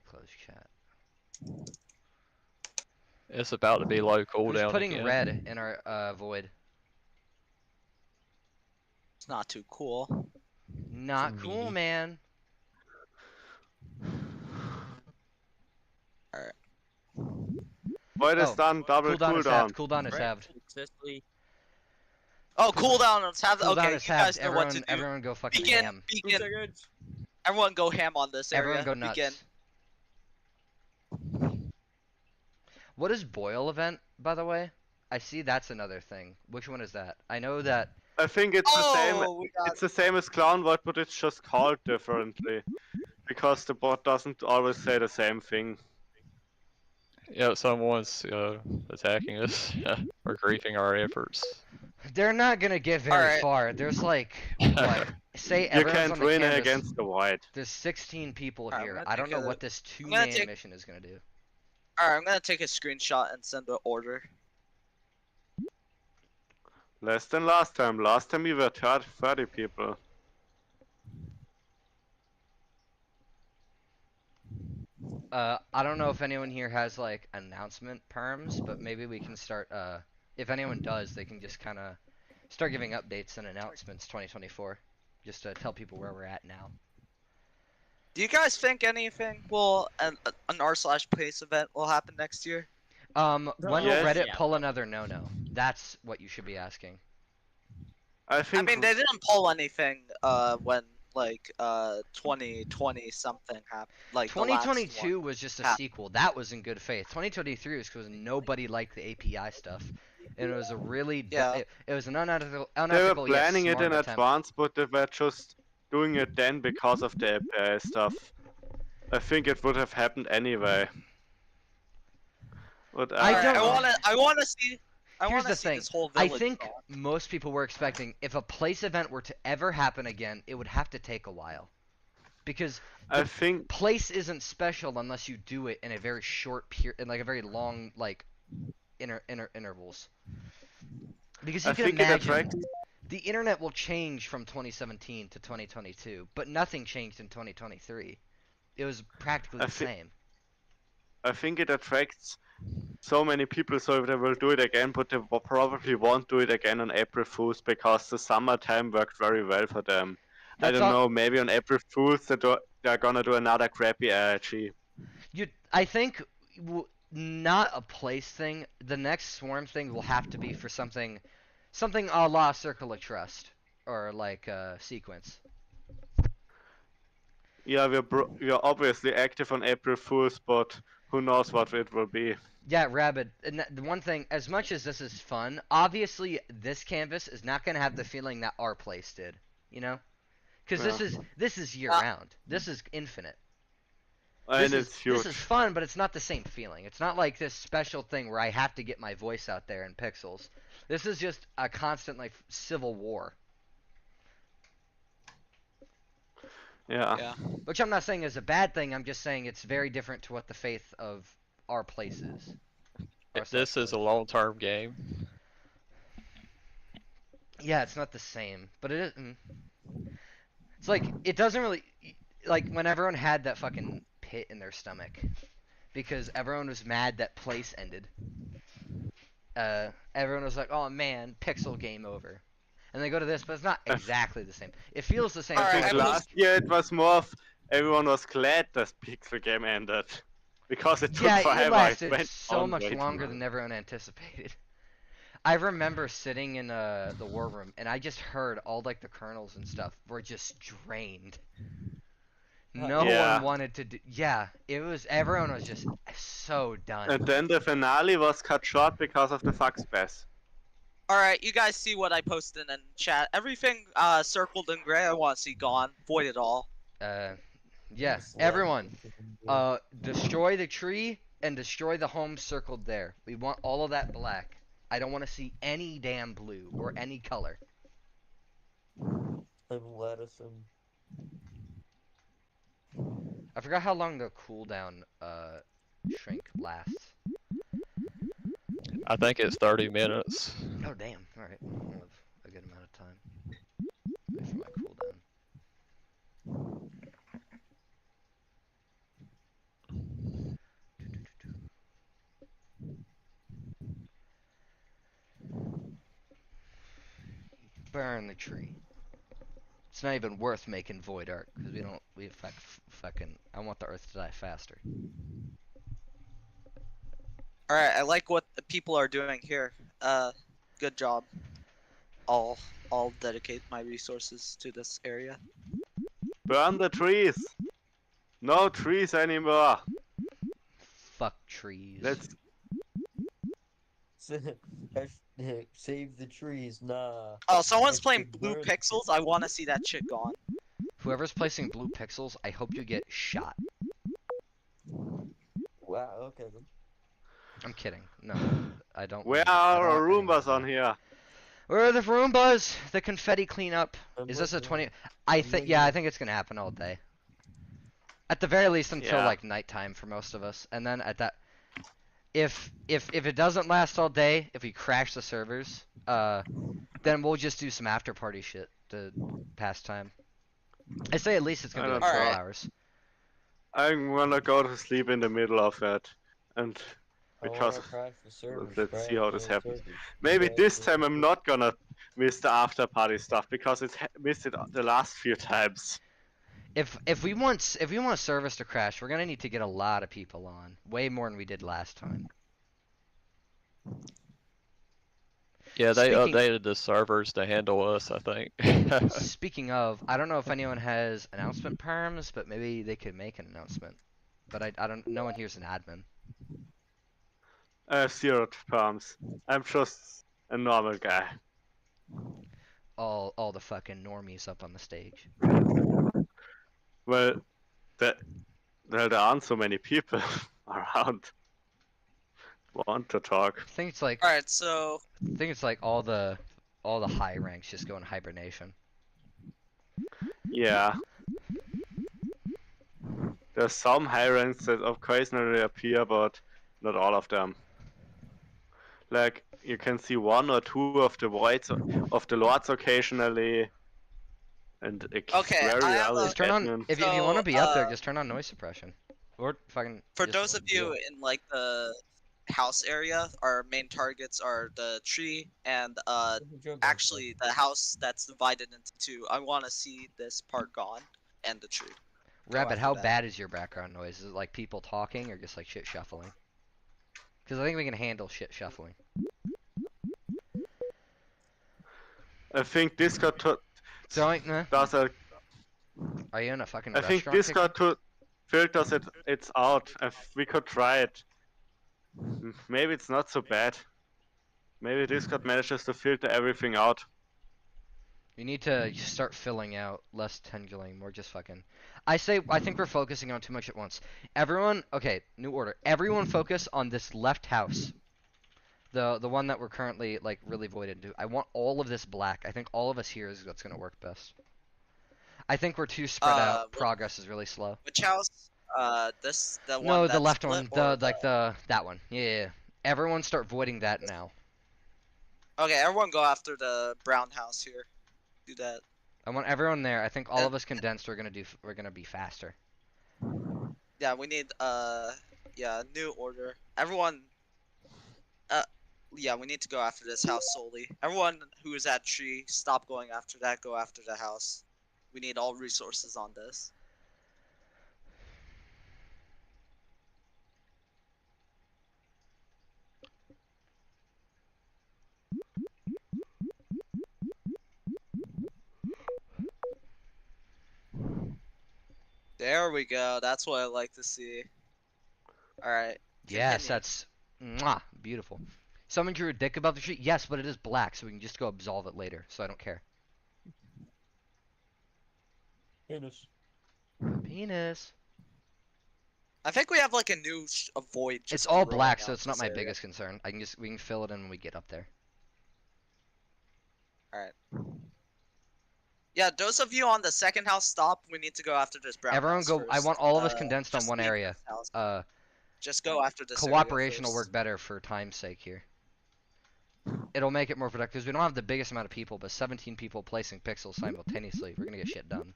Close chat. It's about to be low Who's cooldown putting again. red in our void? It's not too cool. Not It's cool, meaty. man. Void is Oh, done, double cooldown is cooldown. halved. Cooldown is Right, halved. successfully. Oh, cooldown. Let's have. Cooldown Okay, is you guys halved. know what to do. Everyone go fucking Begin. ham. 2 Begin. seconds. Everyone go ham on this area. Everyone go nuts. Begin. What is Boil event, by the way? I see that's another thing. Which one is that? I know that. I think it's the same. Oh, we got. It's the same as Clown Void, but it's just called differently. Because the bot doesn't always say the same thing. Yeah, someone's attacking us or griefing our efforts. They're not gonna get very Alright. far. There's like, what? Say You everyone's can't on the win canvas. against the Void. There's 16 people Alright, I'm here. gonna I don't take know a- what this I'm gonna 2-man take- mission is gonna do. All right, I'm gonna take a screenshot and send an order. Less than last time. Last time we were 30 people. I don't know if anyone here has like announcement perms, but maybe we can start. If anyone does, they can just kind of start giving updates and announcements 2024, just to tell people where we're at now. Do you guys think anything will an r/pace event will happen next year? When will Yes. Reddit Yeah. pull another no-no? That's what you should be asking. I I think mean, they didn't pull anything when like 2020 something happened. Like the last one. 2022 was just a happened. sequel. That was in good faith. 2023 was because nobody liked the API stuff, and it was a really Yeah. it was an unethical, they were unethical yet planning it smart in attempt. advance, but they were just doing it then because of the API stuff. I think it would have happened anyway. But I Alright, don't know. I wanna see. I Here's wanna the see thing. this whole I village. think gone. most people were expecting if a place event were to ever happen again, it would have to take a while. Because I think place isn't special unless you do it in a very short period, in like a very long like intervals. Because you I can think it imagine attracts. the internet will change from 2017 to 2022, but nothing changed in 2023. It was practically I the thi- same. I think it attracts so many people, so they will do it again, but they probably won't do it again on April Fools because the summertime worked very well for them. I That's don't all- know, maybe on April Fools they're gonna do another crappy IRG. I think not a place thing. The next swarm thing will have to be for something a la Circle of Trust or like sequence. Yeah, we're obviously active on April Fools, but who knows what it will be. Yeah, Rabid. And the one thing, as much as this is fun, obviously this canvas is not going to have the feeling that our place did. You know, because this is year round. This is infinite. And it's huge. This is fun, but it's not the same feeling. It's not like this special thing where I have to get my voice out there in pixels. This is just a constant like civil war. Yeah. Which I'm not saying is a bad thing. I'm just saying it's very different to what the faith of our place is. This is a long-term game. Yeah, it's not the same, but it is. It's like it doesn't really like when everyone had that fucking pit in their stomach because everyone was mad that place ended. Everyone was like, "Oh man, pixel game over," and they go to this, but it's not exactly the same. It feels the same. All I right, think I last year it was more of everyone was glad this Pixel game ended. Because it took Yeah, forever. it lasted went so on much way too longer long. than everyone anticipated. I remember sitting in the war room, and I just heard all like the colonels and stuff were just drained. No Yeah. one wanted to do. Yeah, it was. Everyone was just so done. And then the finale was cut short because of the fuck space. All right, you guys see what I posted in chat? Everything circled in gray, I want to see gone. Void it all. Yeah, everyone, destroy the tree and destroy the home circled there. We want all of that black. I don't want to see any damn blue or any color. I'm lettucing. I forgot how long the cooldown shrink lasts. I think it's 30 minutes. Oh damn! All right, I'll have a good amount of time. Wait for my cooldown. Burn the tree. It's not even worth making void art because we fucking. I want the earth to die faster. All right, I like what the people are doing here. Good job. I'll dedicate my resources to this area. Burn the trees. No trees anymore. Fuck trees. Let's. Save the trees, nah. Oh, someone's I playing should Blue burn- Pixels. I want to see that shit gone. Whoever's placing blue pixels, I hope you get shot. Wow, okay then. I'm kidding. No, I don't. Where I are don't our want anyone Roombas to on die. here? Where are the Roombas? The confetti cleanup. I'm Is this a looking 20? at- I I'm think. looking Yeah, I at- think it's gonna happen all day. At the very least until Yeah. like nighttime for most of us, and then at that, if it doesn't last all day, if we crash the servers, then we'll just do some after party shit to pass time. I say at least it's gonna be I like don't 12 know. hours. I'm gonna go to sleep in the middle of it, and I wanna because crash the servers, let's see crash how this the happens. servers. Maybe Crash this the time I'm servers. not gonna miss the after party stuff because it's missed it the last few times. If we want service to crash, we're gonna need to get a lot of people on, way more than we did last time. Yeah, they Speaking- updated the servers to handle us, I think. Speaking of, I don't know if anyone has announcement perms, but maybe they could make an announcement. But I don't. No one here's an admin. Zero palms. I'm just a normal guy. All the fucking normies up on the stage. Well, there aren't so many people around. Want to talk? I think it's like All right, so all the high ranks just go in hibernation. Yeah. There's some high ranks that occasionally appear, but not all of them. Like, you can see one or two of the voids of the lords occasionally, and Okay, very I have rarely Just turn on admin. if you want to be up there, So, just turn on noise suppression, or fucking. for just those of you deal. in like the house area, our main targets are the tree and actually the house that's divided into two. I want to see this part gone and the tree. Rabbit, after how that. bad is your background noise? Is it like people talking or just like shit shuffling? Because I think we can handle shit shuffling. I think Discord Don't. does a. Are you in a fucking I think restaurant? Discord filters it's out. If we could try it. Maybe it's not so bad. Maybe Discord manages to filter everything out. You need to start filling out less tangling, more just fucking. I think we're focusing on too much at once. Everyone, okay, new order. Everyone focus on this left house. The one that we're currently like really voided into. I want all of this black. I think all of us here is what's gonna work best. I think we're too spread out. what- Progress is really slow. Which house? The one. No, the that's left split, one. or That one. Yeah. Everyone start voiding that now. Okay, everyone go after the brown house here. Do that. I want everyone there. I think all of us condensed. We're gonna be faster. Yeah, we need new order. Everyone. Yeah, we need to go after this house solely. Everyone who is at tree, stop going after that. Go after the house. We need all resources on this. There we go. That's what I like to see. All right. Yes, Continue. that's beautiful. Someone drew a dick above the tree. Yes, but it is black, so we can just go absolve it later. So I don't care. Penis. Penis. I think we have like a new void. It's just all growing black, out so it's not this my area. biggest concern. We can fill it in when we get up there. All right. Yeah, those of you on the second house, stop. We need to go after this brown Everyone house go. I first. want all of us condensed on Just one leave area. this house. Just go after this area Cooperation will first. work better for time's sake here. It'll make it more productive because we don't have the biggest amount of people, but 17 people placing pixels simultaneously. We're gonna get shit done.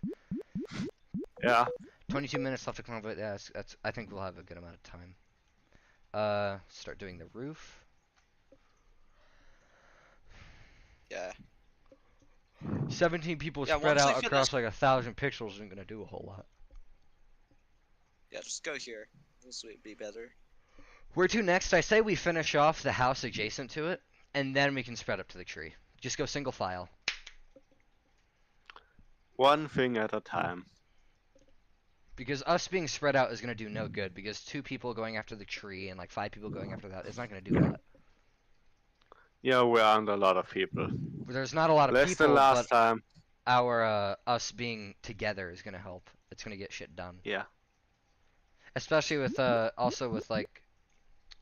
Yeah. 22 minutes left to come up with. Yeah, that's. I think we'll have a good amount of time. Start doing the roof. Yeah. 17 people Yeah, spread once we out finish- across like 1,000 pixels isn't gonna do a whole lot. Yeah, just go here. This would be better. Where to next? I say we finish off the house adjacent to it, and then we can spread up to the tree. Just go single file. One thing at a time. Because us being spread out is gonna do no good. Because 2 people going after the tree and like 5 people going after that, it's not gonna do that. Yeah, we aren't a lot of people. There's not a lot of Less people, than last but time. our us being together is gonna help. It's gonna get shit done. Yeah. Especially with also with like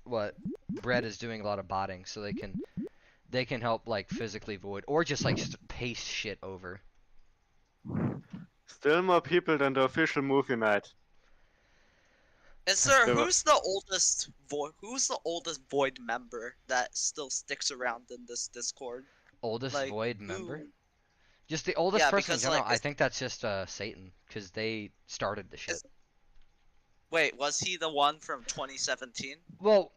what Bread is doing a lot of botting, so they can help like physically void or just like paste shit over. Still more people than the official movie night. Is there There were- who's the oldest void member that still sticks around in this Discord? Oldest Like, void member? who- Just the oldest Yeah, person in because, general. like, I it's- think that's just Satan, because they started the shit. Wait, was he the one from 2017? Well,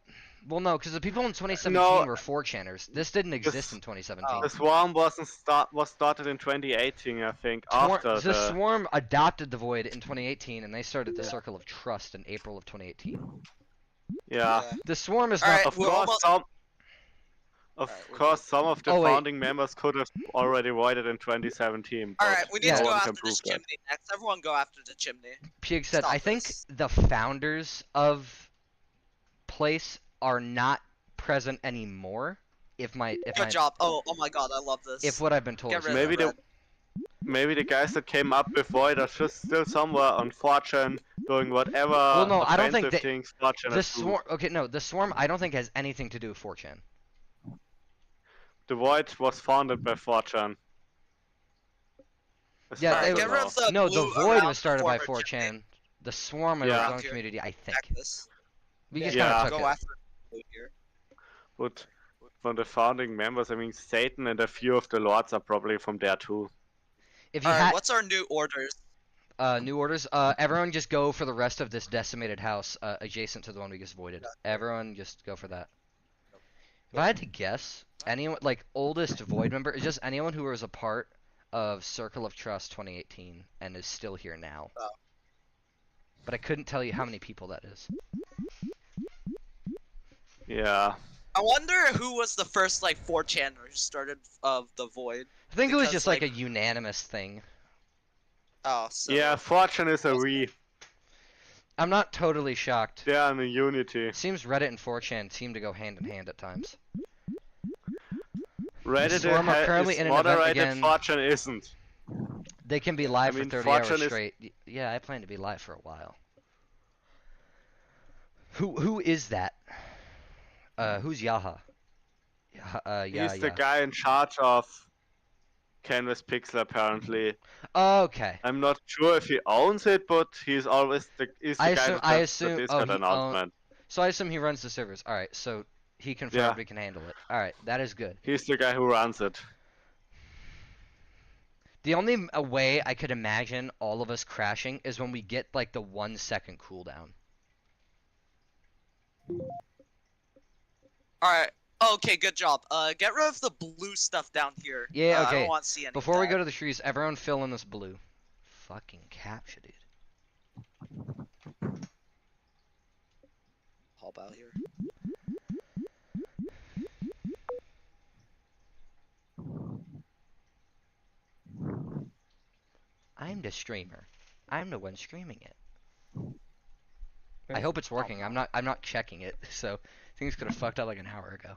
no, because the people in 2017 No. were 4chaners. This didn't exist in 2017. The Swarm was started in 2018, I think. After the Swarm adopted the Void in 2018, and they started the Circle of Trust in April of 2018. Yeah. The Swarm is Alright, not. Of course, some of the Oh, wait. founding members could have already voided in 2017. All but right, we need Yeah. to no go one after can this prove that. chimney next. Everyone go after the chimney. Pig said, Stop I think this. the founders of place are not present anymore. Good job. Oh my god, I love this. If what I've been told Get is rid of Maybe red. Maybe the guys that came up with Void are just still somewhere on 4chan doing whatever Well, no, I don't think offensive they- things 4chan the is do. Swarm. Okay, no, the Swarm. I don't think has anything to do with 4chan. The Void was founded by 4chan. As Yeah, far they- as I Get rid know. of the No, the blue Void around was started by former 4chan. The Swarm is Yeah. its own community, I think. Check this. We just Yeah. kind of took Go it. after blue here. But from the founding members, I mean, Satan and a few of the lords are probably from there too. If you All right, had what's our new orders? new orders, everyone just go for the rest of this decimated house adjacent to the one we just voided. Everyone just go for that. If I had to guess, anyone like oldest void member is just anyone who was a part of Circle of Trust 2018 and is still here now. Oh. But I couldn't tell you how many people that is. Yeah. I wonder who was the first like 4chaner who started of the void. I think it was Because, just like a like- unanimous thing. Oh, so Yeah, 4chan is a we. I'm not totally shocked. They are in a unity. It seems Reddit and 4chan seem to go hand in hand at times. Reddit Swarm are currently is in an event moderated, again. 4chan isn't. They can be live I mean, for 30 hours 4chan is- straight. Yeah, I plan to be live for a while. Who is that? Who's Yaha? Yeah, He's the guy in charge of Canvas Pixel, apparently. Okay. I'm not sure if he owns it, but he's always he's the I guy assume- who I does the assume- oh, Discord he announcement. So I assume he runs the servers. All right. So he confirmed Yeah. we can handle it. All right. That is good. He's the guy who runs it. The only way I could imagine all of us crashing is when we get like the 1 second cooldown. All right. Okay, good job. Get rid of the blue stuff down here. Yeah, I okay. don't want to see any. Before of we that. go to the trees, everyone fill in this blue. Fucking capture, dude. Help out here. I'm the streamer. I'm the one streaming it. I hope it's working. I'm not checking it, so things could have fucked up like an hour ago.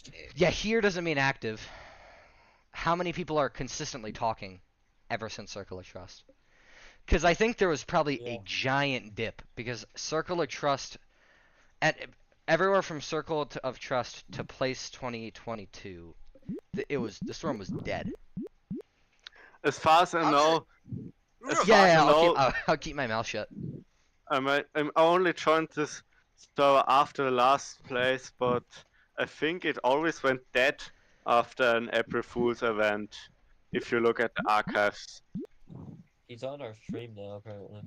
Okay. Yeah, here doesn't mean active. How many people are consistently talking ever since Circle of Trust? Because I think there was probably a giant dip, because Circle of Trust, everywhere from Circle of Trust to Place 2022, The swarm was dead. As far as I know, as far Yeah, as yeah, I know, I'll keep my mouth shut. I only joined this server after the last place, but I think it always went dead after an April Fool's event. If you look at the archives. He's on our stream now, apparently.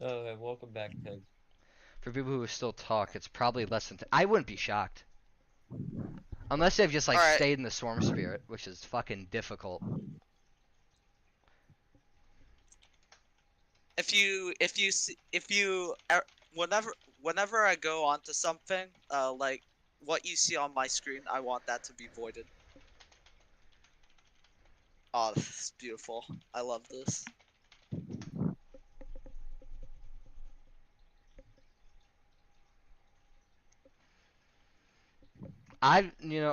Okay, welcome back, Peg. For people who still talk, it's probably less than. I wouldn't be shocked. Unless they've just like Alright. stayed in the swarm spirit, which is fucking difficult. Whenever I go onto something, like what you see on my screen, I want that to be voided. Oh, this is beautiful. I love this.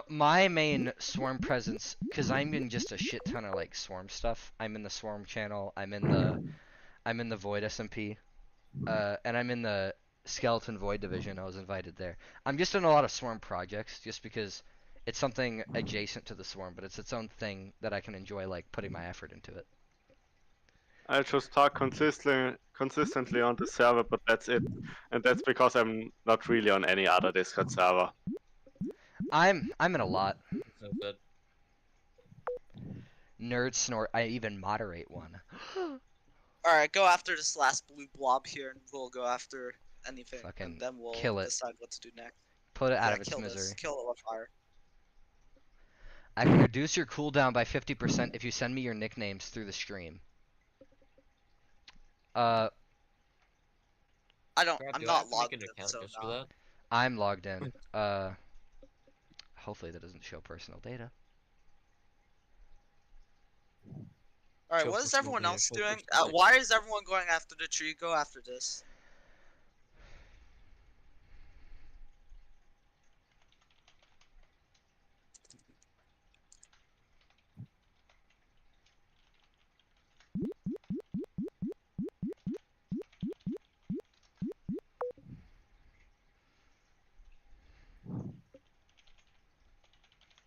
My main swarm presence, because I'm in just a shit ton of like swarm stuff. I'm in the swarm channel. I'm in the void SMP, and I'm in the skeleton void division. I was invited there. I'm just in a lot of swarm projects, just because it's something adjacent to the swarm, but it's its own thing that I can enjoy, like putting my effort into it. I just talk consistently on the server, but that's it. And that's because I'm not really on any other Discord server. I'm in a lot. So good. Nerd snort. I even moderate one. Alright, go after this last blue blob here, and we'll go after anything, Fucking and then we'll kill it. decide what to do next. Put it out Yeah, of its kill misery. this. Kill it with fire. I can reduce your cooldown by 50% if you send me your nicknames through the stream. I'm Crap, do I not have to make logged an in, account so just no. for that? I'm logged in. Hopefully that doesn't show personal data. Alright, Show what is personal everyone data, else show doing? personal data. Why is everyone going after the tree? Go after this.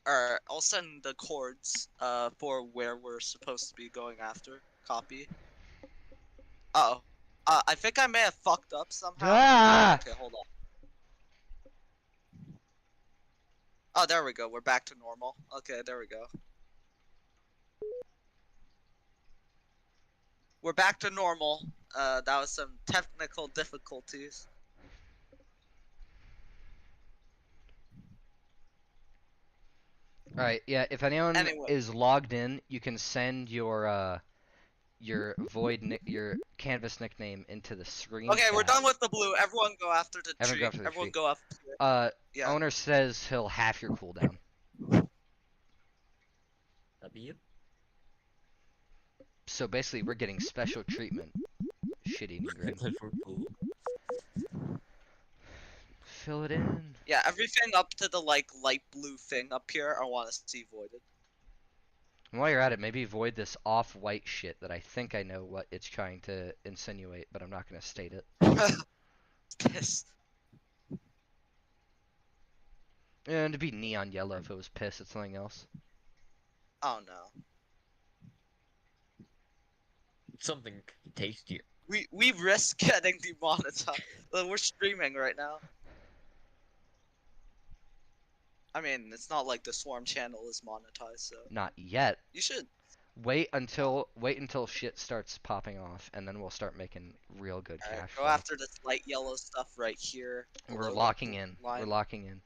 Alright, I'll send the chords for where we're supposed to be going after. Copy. Uh-oh. I think I may have fucked up somehow. Ah! Okay, hold on. Oh, there we go. We're back to normal. Okay, there we go. We're back to normal. That was some technical difficulties. Alright, yeah, if anyone Anyway. is logged in, you can send your your canvas nickname into the screen Okay, we're chat. done with the blue. Everyone go after the Everyone tree. go after the Everyone tree. go after it. Yeah. Owner says he'll half your cooldown. That'd be you. So basically, we're getting special treatment. Shitty Nigrin. Because we're cool. Fill it in. Yeah, everything up to the like light blue thing up here, I want to see voided. And while you're at it, maybe void this off-white shit that I think I know what it's trying to insinuate, but I'm not going to state it. Piss. And it'd be neon yellow if it was piss, it's something else. Oh no. Something tastier. We risk getting demonetized. We're streaming right now. I mean, it's not like the Swarm channel is monetized, so Not yet. you should. Wait until shit starts popping off, and then we'll start making real good Alright, cash go flow. after this light yellow stuff right here. We're below the locking in. line. We're locking in.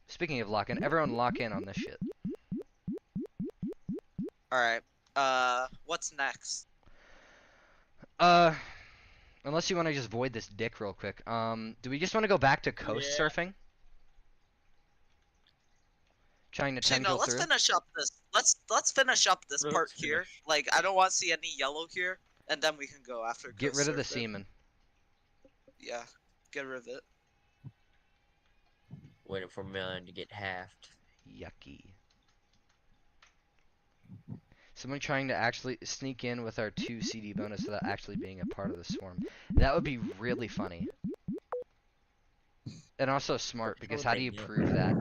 Speaking of locking, everyone lock in on this shit. Alright. What's next? Unless you want to just void this dick real quick. Do we just want to go back to coast Yeah. surfing? Trying to Actually, no. tentacle Let's through? finish up this. Let's finish up this Let's part here. finish. Like, I don't want to see any yellow here, and then we can go after. Get coast rid of the surfing. semen. Yeah, get rid of it. Waiting for mine to get halved. Yucky. Someone trying to actually sneak in with our 2 CD bonus without actually being a part of the swarm. That would be really funny. And also smart, because Oh, how do you yeah. prove that?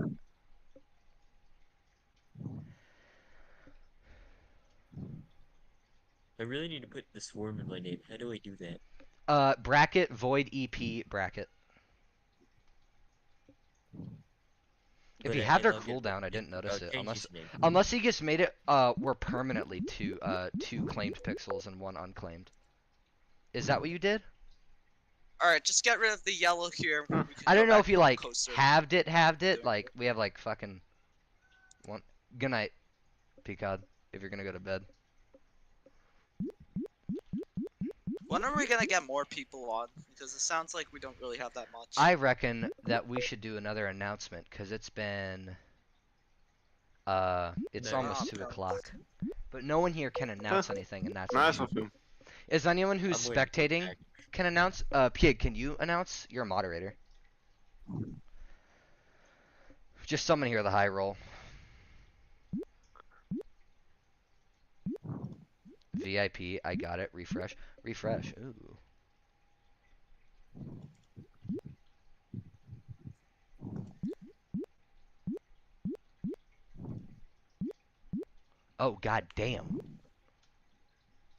I really need to put the swarm in my name. How do I do that? Bracket void EP bracket. If But he I had can't their log in cooldown, I with didn't notice it. change Unless his name. unless he just made it we're permanently two claimed pixels and one unclaimed. Is that what you did? Alright, just get rid of the yellow here. We can I go don't know back if you to like coaster. halved it, Doing like we have like fucking one. Good night, Peacock, if you're gonna go to bed. When are we gonna get more people on? Because it sounds like we don't really have that much. I reckon that we should do another announcement, because it's been it's No, almost no. 2 o'clock. But no one here can announce anything, and that's Nice an of issue. him. Is anyone who's I'm waiting for spectating Jack. can announce? Pig, can you announce? You're a moderator. Just someone here the high roll. VIP, I got it. Refresh. Refresh. Ooh. Oh, god damn.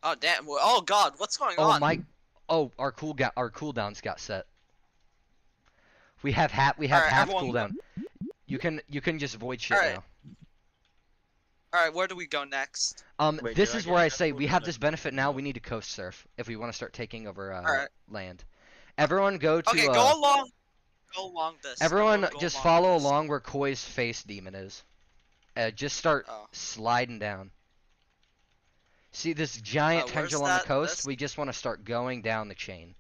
Oh damn! Oh god! What's going Oh on? my. Oh, our cooldowns got set. We have half Alright, everyone- cooldown. You can just void shit Alright. now. Alright, where do we go next? Wait, This do I is get where I enough say we have cooldown this to- benefit now. We need to coast surf if we want to start taking over Alright. land. Everyone go to Okay, go along. Go along this. everyone Go just along follow this. along where Koi's face demon is. Just start Oh. sliding down. See this giant Where's tendril on the that- coast? this? We just want to start going down the chain.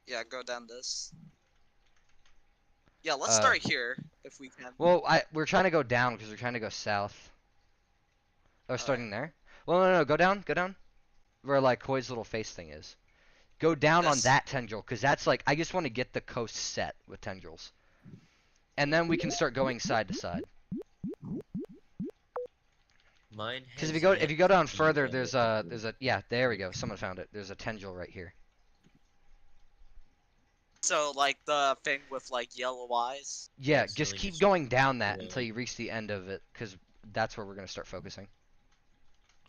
Yeah, go down this. Yeah, let's Uh, start here if we can. Well, we're trying to go down because we're trying to go south. Oh, starting there? Well, no, go down, where like Koi's little face thing is. Go down on This? that tendril, because that's like I just want to get the coast set with tendrils, and then we can start going side to side. Mine Because if has you go yet down to be further, done. there's a yeah, there we go. Someone found it. There's a tendril right here. So like the thing with like yellow eyes. Yeah, Yes, just really keep just going down that go until down. you reach the end of it, because that's where we're gonna start focusing.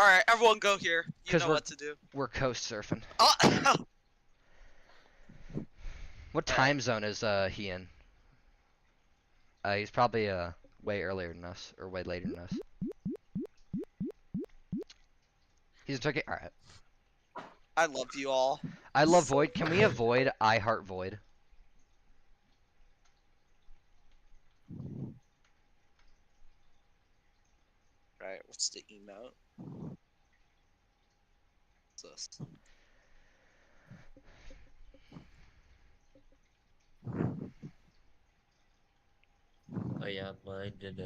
All right, everyone go here. You 'Cause know we're- what to do. We're coast surfing. Oh, What time zone is he in? He's probably way earlier than us, or way later than us. He's a turkey. All right. I love you all. I love Void. Can we avoid I Heart Void? Right, what's the emote? What's this? Oh yeah, mine did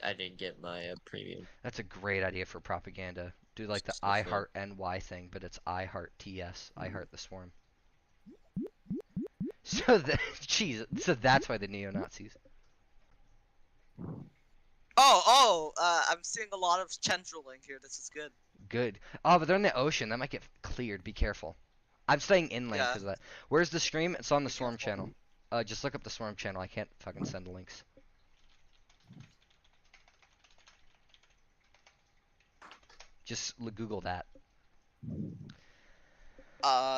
I didn't get my premium. That's a great idea for propaganda. Do like the Just the I thing. Heart NY thing, but it's I Heart TS. I Heart the Swarm. So that, jeez, so that's why the neo-Nazis. I'm seeing a lot of tendriling here. This is good. Good. Oh, but they're in the ocean. That might get cleared. Be careful. I'm staying inland Yeah. because of that. Where's the stream? It's on the Be Swarm careful. channel. Just look up the Swarm channel. I can't fucking send links. Just Google that.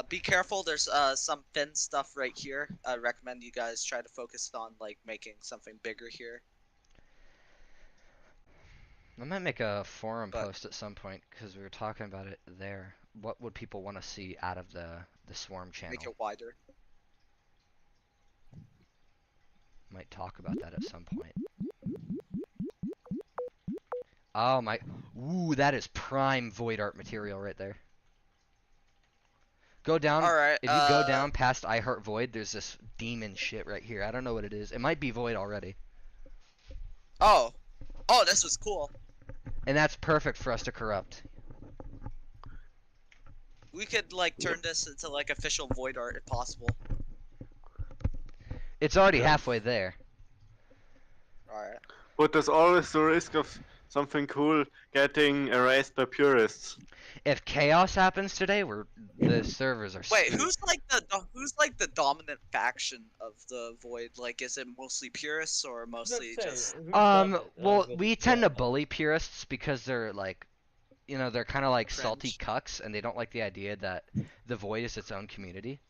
Be careful. There's some thin stuff right here. I recommend you guys try to focus on like making something bigger here. I might make a forum But- post at some point because we were talking about it there. What would people want to see out of the Swarm channel? Make it wider. Might talk about that at some point. Oh my! Ooh, that is prime Void Art material right there. Go down. All right. If you go down past I Heart Void, there's this demon shit right here. I don't know what it is. It might be Void already. Oh, this was cool. And that's perfect for us to corrupt. We could like turn this into like official void art if possible. It's already halfway there. All right. But there's always the risk of something cool getting erased by purists. If chaos happens today, the servers are Wait, screwed. who's like the dominant faction of the Void? Like, is it mostly purists or mostly just? Well, we tend to bully purists because they're like, you know, they're kind of like salty Cringe. cucks, and they don't like the idea that the Void is its own community.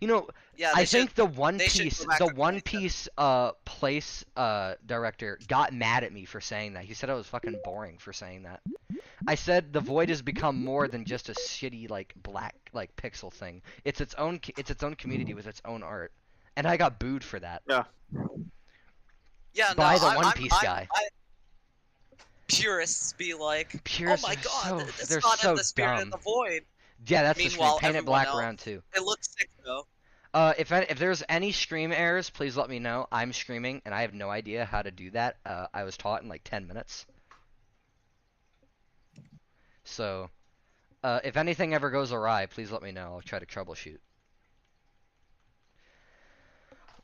You know, Yeah, I they think should- the One they should Piece, go back the to One 27. Piece place director got mad at me for saying that. He said I was fucking boring for saying that. I said the Void has become more than just a shitty like black like pixel thing. It's its own community with its own art, and I got booed for that. Yeah, by no, the I'm- One I'm- Piece guy. Purists be like, Purists oh my are god, so- it's they're not so in the spirit dumb. of the Void. Yeah, that's the Meanwhile, screen. Paint it everyone black else- around too. It looks sick though. If there's any stream errors, please let me know. I'm streaming, and I have no idea how to do that. I was taught in like 10 minutes. So, if anything ever goes awry, please let me know. I'll try to troubleshoot.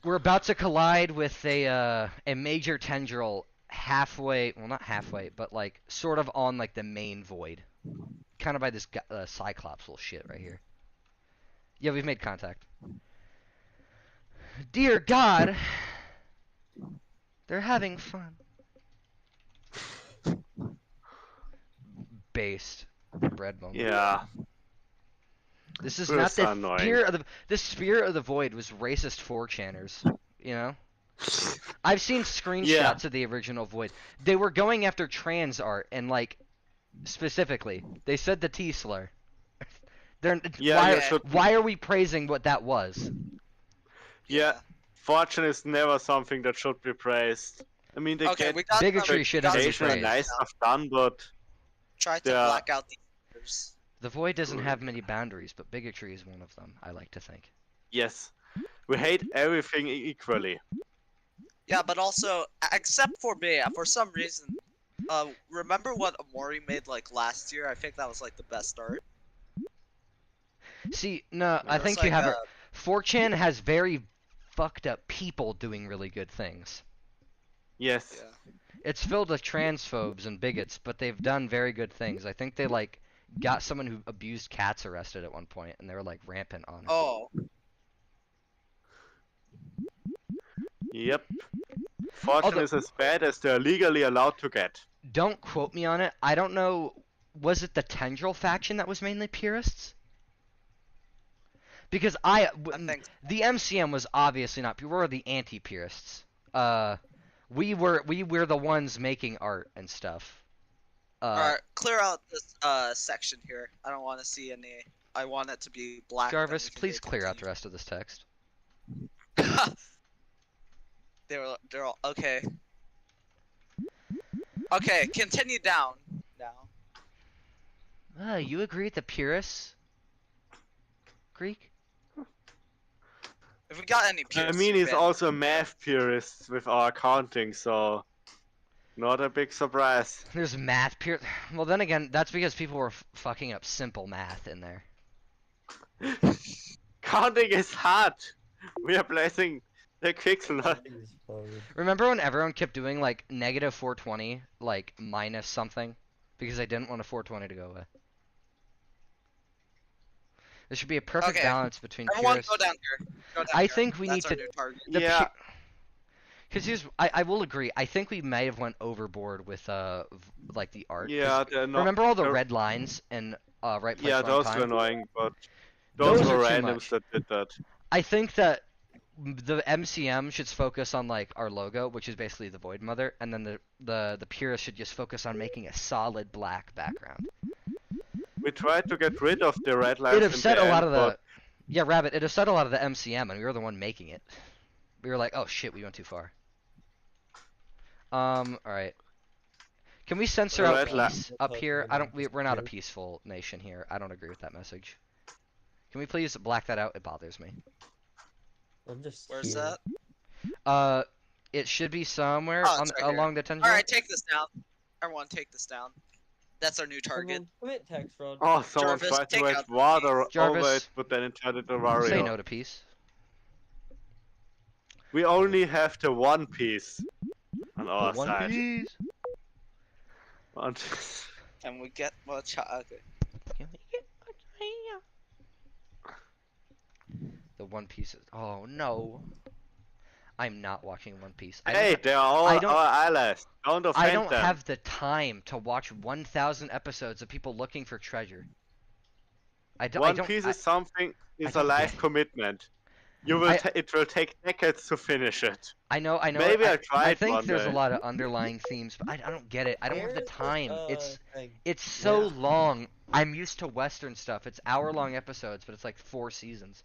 We're about to collide with a major tendril halfway, well not halfway, but like sort of on like the main void. Kind of by this Cyclops little shit right here. Yeah, we've made contact. Dear God, they're having fun. Based bread moment. Yeah. This is We're not so the annoying. spirit of the spirit of the void was racist 4chaners, you know? I've seen screenshots of the original void. They were going after trans art and like specifically, they said the T slur. Why are we praising what that was? Yeah, fortune is never something that should be praised. I mean, they Okay, get we got Bigotry some- shouldn't be occasional praised. nice stuff done, but Try to Yeah. black out the others. The void doesn't have many boundaries, but bigotry is one of them, I like to think. yes, we hate everything equally. Yeah, but also, except for me, for some reason, remember what Amori made like last year? I think that was like the best art. See, no, I It think was you like, have it. 4chan has very fucked up people doing really good things. Yes. It's filled with transphobes and bigots, but they've done very good things. I think they like got someone who abused cats arrested at one point, and they were like rampant on it. Oh. Yep. Fortune is as bad as they're legally allowed to get. Don't quote me on it. I don't know. Was it the Tendril faction that was mainly purists? Because the MCM was obviously not pure. We were the anti-purists. We were the ones making art and stuff. Alright, clear out this section here. I don't want to see any. I want it to be black. then Jarvis, we can please go clear out the rest of this text. They're all okay. Okay, continue down now. You agree with the purists? Greek? If we got any I purists, mean, he's Ben. also a math purist with our accounting, so not a big surprise. There's math pure. Well, then again, that's because people were fucking up simple math in there. Counting is hard. We are placing the pixel not. Remember when everyone kept doing like negative 420, like minus something, because they didn't want a 420 to go away. There should be a perfect Okay. balance between Everyone purists. go down here. Go down I here. think we That's need our to. new target. Yeah. Because here's, I will agree. I think we may have went overboard with like the art. 'cause Yeah, they're not. remember all the they're- red lines and right place, Yeah, wrong those time? were annoying, but those Those were are too randoms much. that did that. I think that the MCM should focus on like our logo, which is basically the Void Mother, and then the purist should just focus on making a solid black background. We tried to get rid of the red lines. It in upset the a lot end, of the but yeah, Rabbit. It upset a lot of the MCM, and we were the one making it. We were like, oh shit, we went too far. All right. Can we censor out Red peace up here? I don't. We're not a peaceful nation here. I don't agree with that message. Can we please black that out? It bothers me. I'm just. Where's here. that? It should be somewhere Oh, on it's right here. along the tendril. Alright, take this down. Everyone, take this down. That's our new target. Commit text fraud. oh, someone Jarvis, tried to take add out the water over Jarvis. it, but then it turned into Wario. Say no to peace. We only have the one piece on our One side. Piece. One- Can we get more okay. Can we get the One Piece? Oh no, I'm not watching One Piece. Hey, they're all I don't- our allies. Don't I offend don't them. have the time to watch 1,000 episodes of people looking for treasure. I One don't. Piece I- is something. It's a don't life get it. commitment. You will. I- It will take decades to finish it. I know. Maybe I I tried think one there's a day. lot of underlying themes, but I don't get it. I don't have the There's, time. thing. It's so Yeah. long. I'm used to Western stuff. It's hour-long episodes, but it's like 4 seasons.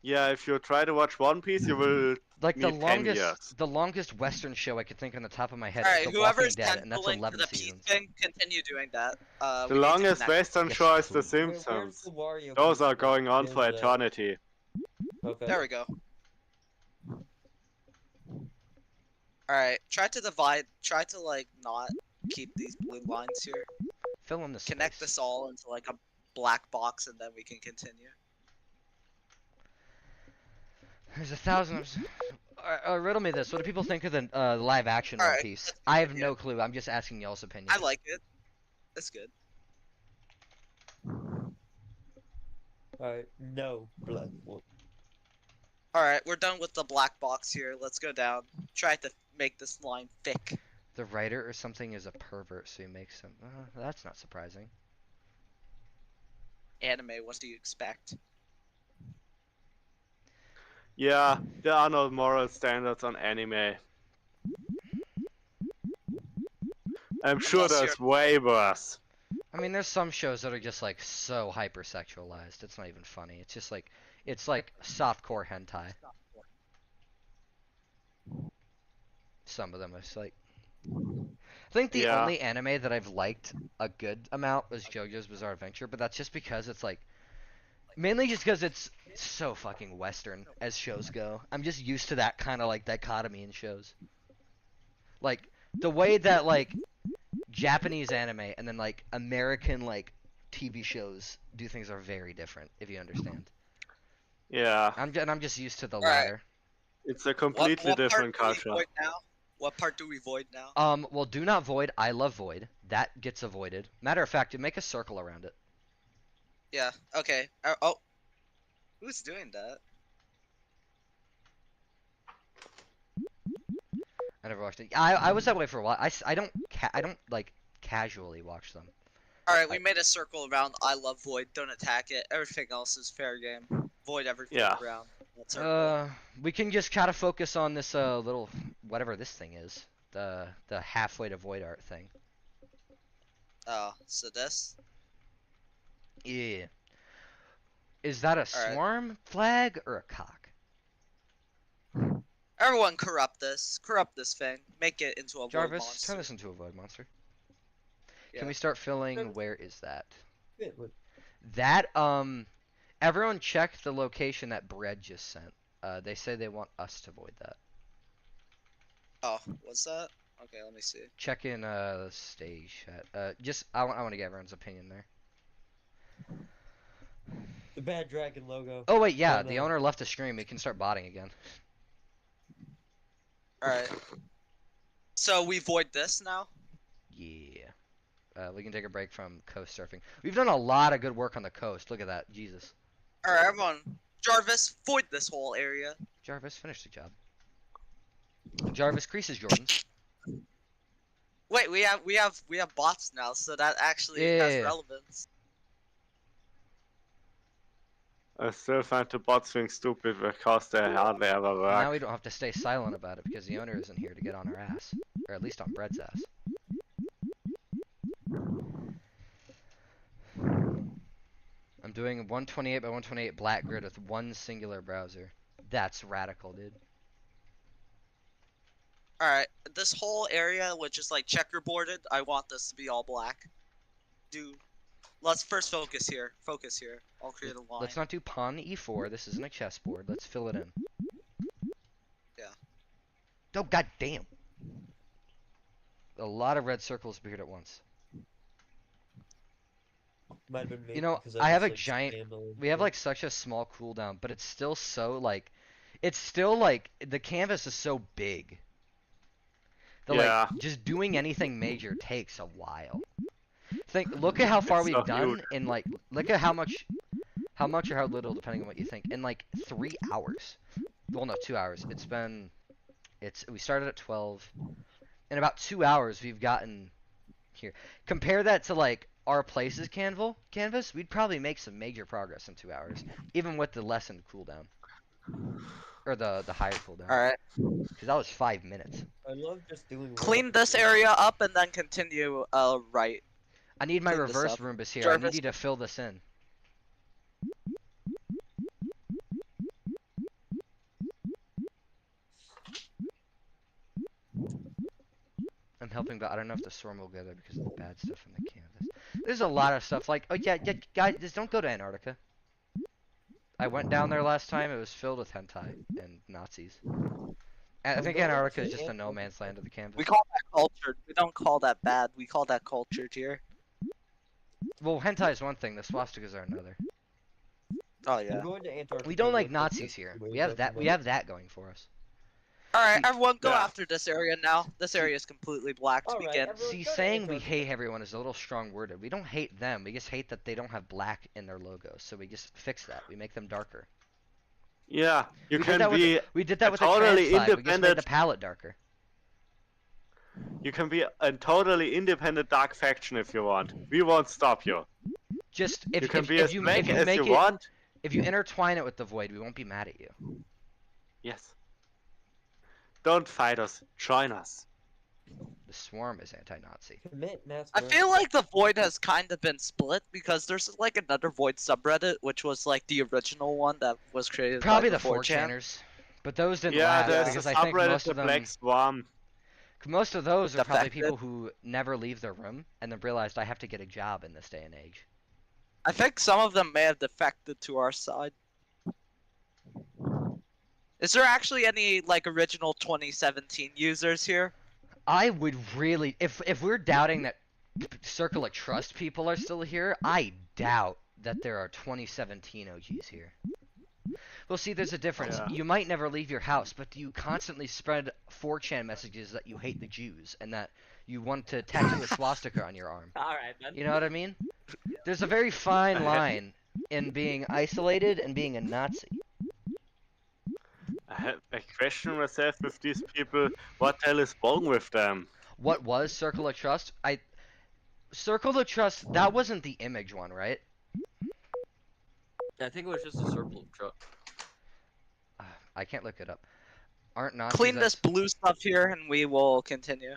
Yeah, if you try to watch One Piece, you will Like need 10 years. the longest Western show I could think on the top of my head Alright, is The Walking whoever's Dead, and that's penciling for 11 the peace seasons. thing, continue doing that. The We need to longest connect. Western Yes, show is The please. Where's Simpsons. the Wario Those piece are that going on for is, eternity. Okay. There we go. Alright, try to divide. Try to like not keep these blue lines here. Fill in the Connect space. this all into like a black box, and then we can continue. There's 1,000. Riddle me this. What do people think of the live action One Alright, Piece? let's I have continue. no clue. I'm just asking y'all's opinion. I like it. It's good. Alright, no black one. Alright, we're done with the black box here. Let's go down. Try to make this line thick. The writer or something is a pervert, so he makes him. That's not surprising. Anime, what do you expect? Yeah, there are no moral standards on anime. I'm sure Unless there's way worse. I mean, there's some shows that are just like so hypersexualized. It's not even funny. It's just like it's like softcore hentai. Some of them is like. I think the Yeah. only anime that I've liked a good amount was JoJo's Bizarre Adventure, but that's just because it's like mainly just because it's so fucking Western as shows go. I'm just used to that kind of like dichotomy in shows. Like the way that like Japanese anime and then like American like TV shows do things are very different, if you understand. Yeah, I'm just used to the Alright. latter. it's a completely different part culture. do we void now? What part do we void now? Well, do not void. I love void. That gets avoided. Matter of fact, you make a circle around it. Yeah. Okay. Oh, who's doing that? I never watched it. I was that way for a while. I don't like casually watch them. All right, we made a circle around. I love void. Don't attack it. Everything else is fair game. Void everything Yeah. around. That circle. We can just kind of focus on this little whatever this thing is. The halfway to void art thing. Oh, so this. Yeah. Is that a Alright. swarm flag or a cock? Everyone corrupt this. Corrupt this thing. Make it into a void Jarvis, monster. turn this into a void monster. Yeah. Can we start filling? Where is that? Yeah, but That everyone check the location that Bread just sent. They say they want us to void that. Oh, what's that? Okay, let me see. Check in stage chat. Just I want to get everyone's opinion there. the bad dragon logo. Oh wait, yeah, No, the no. owner left the stream. We can start botting again. All right. So we void this now. Yeah. We can take a break from coast surfing. We've done a lot of good work on the coast. Look at that, Jesus. All right, everyone. Jarvis, void this whole area. Jarvis, finish the job. Jarvis, creases Jordans. Wait, we have bots now, so that actually has Yeah. relevance. I still find the bots thing stupid because they hardly ever work. Now we don't have to stay silent about it because the owner isn't here to get on our ass, or at least on Bread's ass. I'm doing 128 by 128 black grid with one singular browser. That's radical, dude. All right, this whole area, which is like checkerboarded, I want this to be all black. Let's first focus here. Focus here. I'll create a line. Let's not do pawn e4. This isn't a chessboard. Let's fill it in. Yeah. Oh, goddamn. A lot of red circles appeared at once. Might have been me You know, because I have a just, giant- spammed all We have over. like such a small cooldown, but it's still so like, it's still like the canvas is so big Yeah. Like just doing anything major takes a while. Look at how far It's we've so done huge. in like look at how much or how little depending on what you think in like 3 hours. Well, no, 2 hours. We started at 12. In about 2 hours we've gotten here. Compare that to like our places canvas, we'd probably make some major progress in 2 hours, even with the lessened cooldown. Or the higher cooldown. Alright. Because that was 5 minutes. I love just doing. Clean this area up and then continue right. I need my Clean this reverse up. Roombas here. I need Jarvis? you to fill this in. I'm helping, but I don't know if the storm will go there because of the bad stuff in the canvas. There's a lot of stuff like, oh yeah, guys, just don't go to Antarctica. I went down there last time. It was filled with hentai and Nazis. I think Antarctica is just the no man's land of the canvas. We call that cultured. We don't call that bad. We call that cultured here. Well, hentai is one thing. The swastikas are another. Oh yeah. I'm going to Antarctica. We don't like with Nazis this here. way We have back that. in We my- have that going for us. Alright, See- everyone go Yeah. after this area now. This area is completely black to Alright, begin. everyone See, go to saying we Antarctica. hate everyone is a little strong worded. We don't hate them. We just hate that they don't have black in their logos. So we just fix that. We make them darker. Yeah, you We did can that with be we did that with the totally trans flag. We just made the independent- palette darker. you can be a totally independent dark faction if you want. We won't stop you. Just if You can if, be if as you black if you as make you it want. if you intertwine it with the void, we won't be mad at you. Yes. Don't fight us. Join us. The swarm is anti-Nazi. Commit mass I murder. feel like the void has kind of been split because there's like another void subreddit which was like the original one that was created Probably by the 4chan. 4chaners, but those didn't Yeah, last there's because a I think subreddit, most the of them, Black Swarm. most of those are probably Defected. people who never leave their room and then realized I have to get a job in this day and age. I think some of them may have defected to our side. Is there actually any like original 2017 users here? I would really, if we're doubting that Circle of Trust people are still here, I doubt that there are 2017 OGs here. Well, see, there's a difference. Yeah. You might never leave your house, but do you constantly spread 4chan messages that you hate the Jews and that you want to tattoo a swastika on your arm? Alright, man. You know what I mean? There's a very fine line in being isolated and being a Nazi. I question myself with these people. What the hell is wrong with them? What was Circle of Trust? Circle of Trust, that wasn't the image one, right? I think it was just a circle of truck. I can't look it up. Aren't Nazis Clean this us? blue stuff here and we will continue.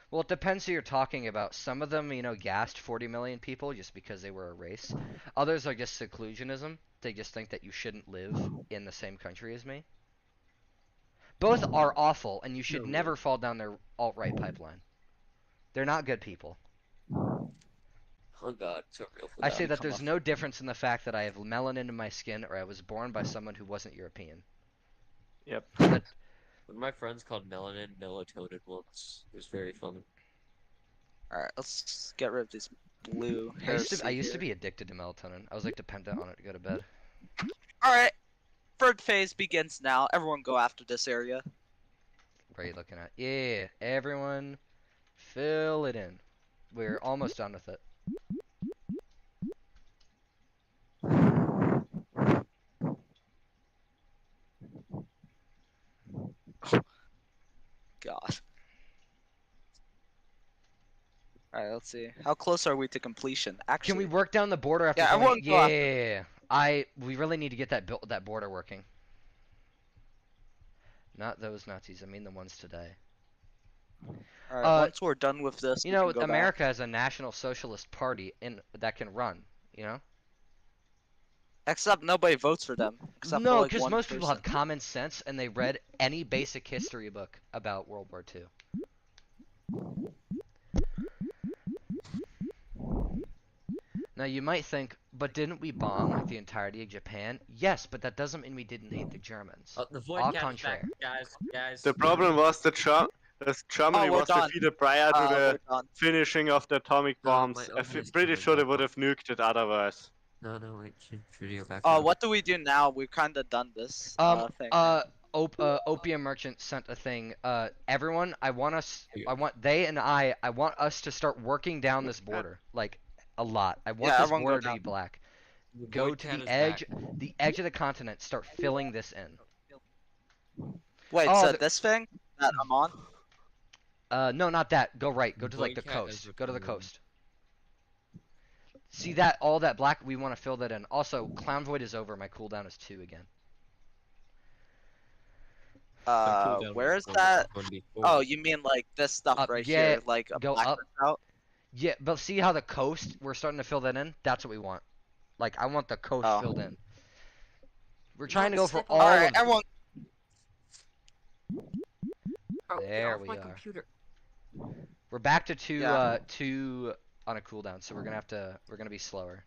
Well, it depends who you're talking about. Some of them, gassed 40 million people just because they were a race. Others are just seclusionism. They just think that you shouldn't live in the same country as me. Both are awful, and you should never fall down their alt-right pipeline. They're not good people. Oh god, so real for I that. say that there's no difference in the fact that I have melanin in my skin or I was born by someone who wasn't European. Yep. One of my friends called Melanin melatonin once. It was very fun. Alright, let's get rid of this blue I used to heresy here. be addicted to melatonin. I was like dependent on it to go to bed. Alright, third phase begins now. Everyone go after this area. What are you looking at? Yeah, everyone fill it in. We're almost done with it. God. Alright, let's see. How close are we to completion? Actually, Can we work down the border after Yeah, going? everyone go after Yeah. We really need to get that border working. Not those Nazis. I mean the ones today. Alright, once we're done with this, You we know, can go America has a National Socialist Party that can run. You know? back. Except nobody votes for them. Except for, No, like, because one most people have person. common sense and they read any basic history book about World War II. Now you might think, but didn't we bomb like the entirety of Japan? Yes, but that doesn't mean we didn't hate the Germans. The void Au cap's back, contraire. guys. The problem was that Germany we're was done. defeated prior to We're the done. finishing of the atomic No, bombs. my I'm opening pretty is sure they coming would have nuked it otherwise. No, wait, should you go back? What do we do now? We've kind of done this thing. Opium Merchant sent a thing. Everyone, I want us, Yeah. I want they and I want us to start working down this border, like a lot. I want Yeah, this everyone go border to down. be black. The Go Void to Cat the is edge, back. the edge of the continent. Start filling this in. Wait, Oh, so the- this thing that I'm on? No, not that. Go right. Go The to like the Void Cat is coast. Go to the recovering. coast. See that all that black? We want to fill that in. Also, Clown Void is over. My cooldown is 2 again. My cooldown Where was is that? going to be Oh, 4. you mean like this stuff Up, right yeah, here, like a go black up. out? Yeah, but see how the coast? We're starting to fill that in. That's what we want. Like I want the coast Oh. filled in. We're trying to go for step on all it. Alright, of. everyone. Bro, get There off we my are. computer. We're back to 2 Yeah. 2 on a cooldown, so we're gonna be slower.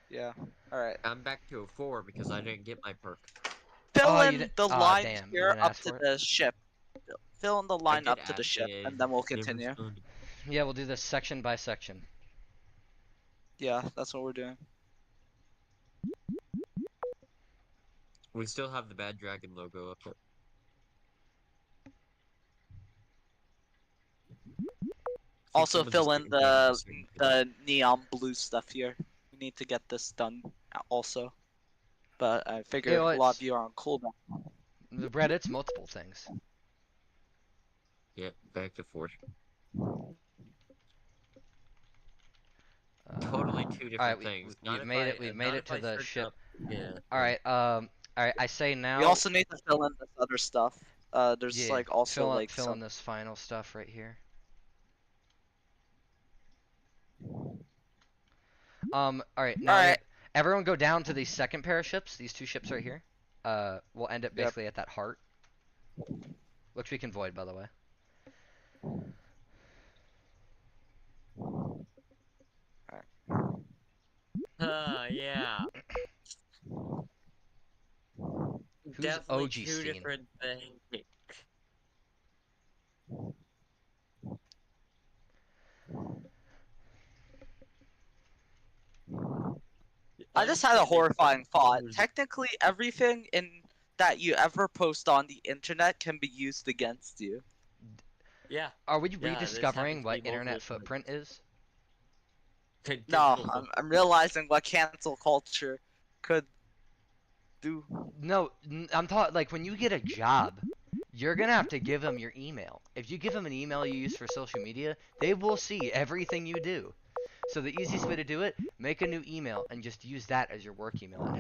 Yeah. Alright. I'm back to a 4 because I didn't get my perk. Fill Oh, you in di- the aw, line damn, you here didn't up ask to for it? the ship. Fill in the I line did up to the ask, ship, yeah, and then we'll never continue. responded. Yeah, we'll do this section by section. Yeah, that's what we're doing. We still have the Bad Dragon logo up there. Also, someone fill just in took a photo of the neon blue stuff here. We need to get this done also. But I figure You know, a lot it's- of you are on cooldown. The bread, it's multiple things. Yeah, back to 4. Totally 2 different Alright, things. we've made it. We've made it to the ship. Yeah. All right. All right. I say now. We also need to fill in this other stuff. There's yeah, like also fill in, like fill in some. this final stuff right here. All right. Now Alright. everyone go down to the second pair of ships. These 2 ships right here. We'll end up Yep. basically at that heart, which we can void, by the way. Yeah. Who's Definitely OG 2 Steen? different things. I just had a horrifying thought. There's- Technically, everything in that you ever post on the internet can be used against you. Yeah. Are we this rediscovering happens to what be internet multiple footprint is? No, Digital I'm realizing what cancel culture could do. No, I'm talking like when you get a job, you're gonna have to give them your email. If you give them an email you use for social media, they will see everything you do. So the easiest way to do it, make a new email and just use that as your work email and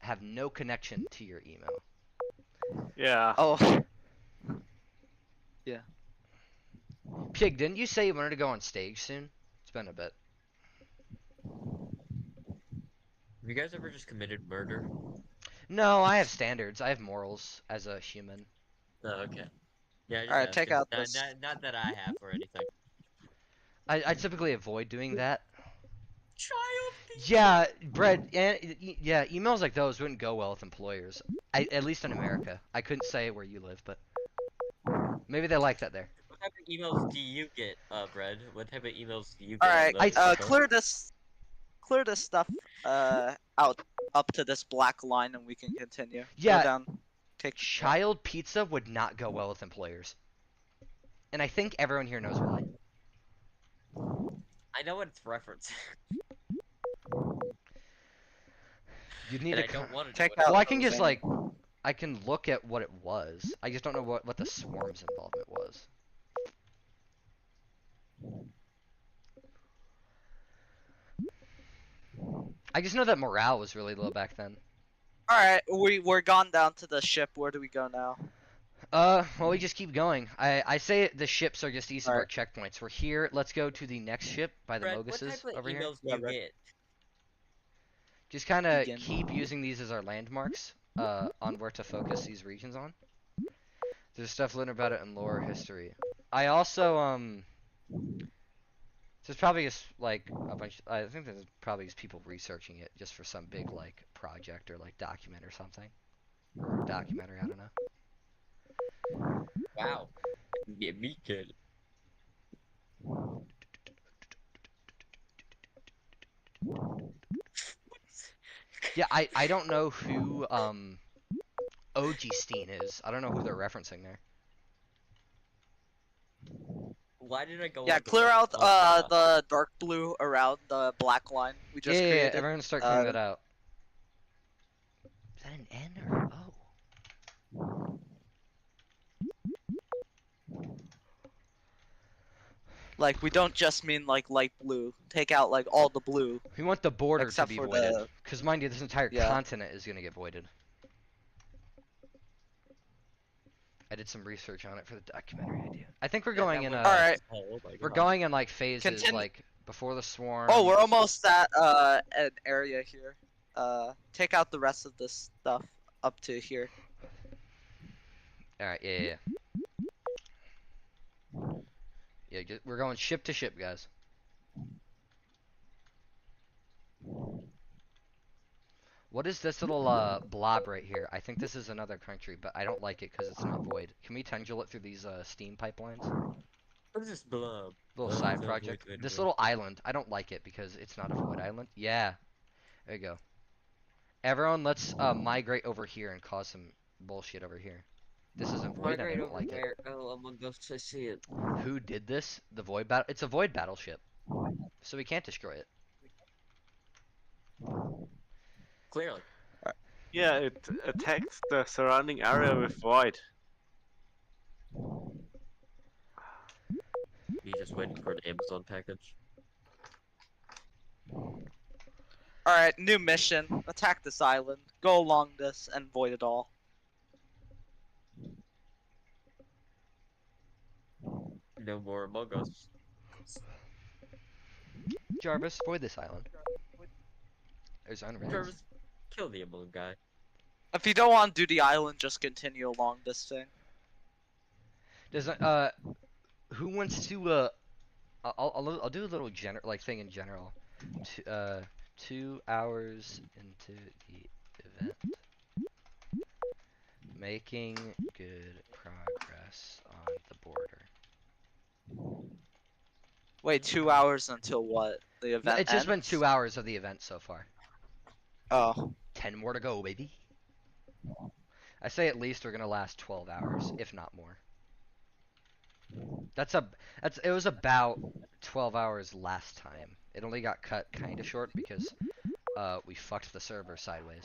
have no connection to your email. Yeah. Oh, Pig, didn't you say you wanted to go on stage soon? It's been a bit. Have you guys ever just committed murder? No, I have standards. I have morals as a human. Oh, okay. Yeah, just Alright, take asking. out not, this. Not that I have or anything. I typically avoid doing that. Child. Yeah, Brett, yeah, emails like those wouldn't go well with employers. At least in America. I couldn't say where you live, but maybe they like that there. What type of emails do you get, Brad? What type of emails do you get? Alright, on those? clear this stuff out up to this black line, and we can continue. Yeah. Go down. Take Child pizza would not go well with employers. And I think everyone here knows why. I know what it's reference. You'd need and to I don't want to take know out Well, I can those just like I can look at what it was. I just don't know what the swarm's involvement was. I just know that morale was really low back then. Alright, we're gone down to the ship. Where do we go now? Well, we just keep going. I say the ships are just east of our Alright. checkpoints. We're here. Let's go to the next ship by the Brad, what Moguses type of over here. emails do Yeah, you Brad. get? Just kind of Begin. keep using these as our landmarks on where to focus these regions on. There's stuff written about it in lore history. I also there's probably just like a bunch. I think there's probably just people researching it just for some big like project or like document or something, or documentary. I don't know. Wow. Get me kid. Yeah, I don't know Ogstein is. I don't know who they're referencing there. Why did I go? Yeah, on to clear that? out Oh, the dark blue around the black line we just Yeah, created. everyone start clearing that out. Is that an N or O? Like we don't just mean like light blue. Take out like all the blue. We want the border Except to be for voided. the- Because mind you, this entire Yeah. continent is going to get voided. I did some research on it for the documentary idea. I think we're yeah, going that in would- Alright. Oh my we're God. going in like phases, Continue- like before the swarm. Oh, we're almost at an area here. Take out the rest of this stuff up to here. Alright, yeah. Yeah, we're going ship to ship, guys. What is this little blob right here? I think this is another country, but I don't like it because it's not void. Can we tangent it through these steam pipelines? What is this blob? Little Oh, side it's a project. void This anyway. little island, I don't like it because it's not a void island. Yeah. There you go. Everyone, let's migrate over here and cause some bullshit over here. This isn't void and I Migrate don't over like it. there. Oh, I'm gonna go to see it. Who did this? The void battle? It's a void battleship. So we can't destroy it. Clearly. Yeah, it attacks the surrounding area with void. You just waiting for an Amazon package. Alright, new mission. Attack this island. Go along this and void it all. No more Among Us. Jarvis, void this island. There's unrest. Jarvis, kill the Among guy. If you don't want to do the island, just continue along this thing. Does who wants to I'll do a little thing in general. 2 hours into the event, making good progress on the border. Wait, 2 hours until what? The event It's just been ends? 2 hours of the event so far. Oh. 10 more to go, baby. I say at least we're gonna last 12 hours, if not more. It was about 12 hours last time. It only got cut kind of short because we fucked the server sideways.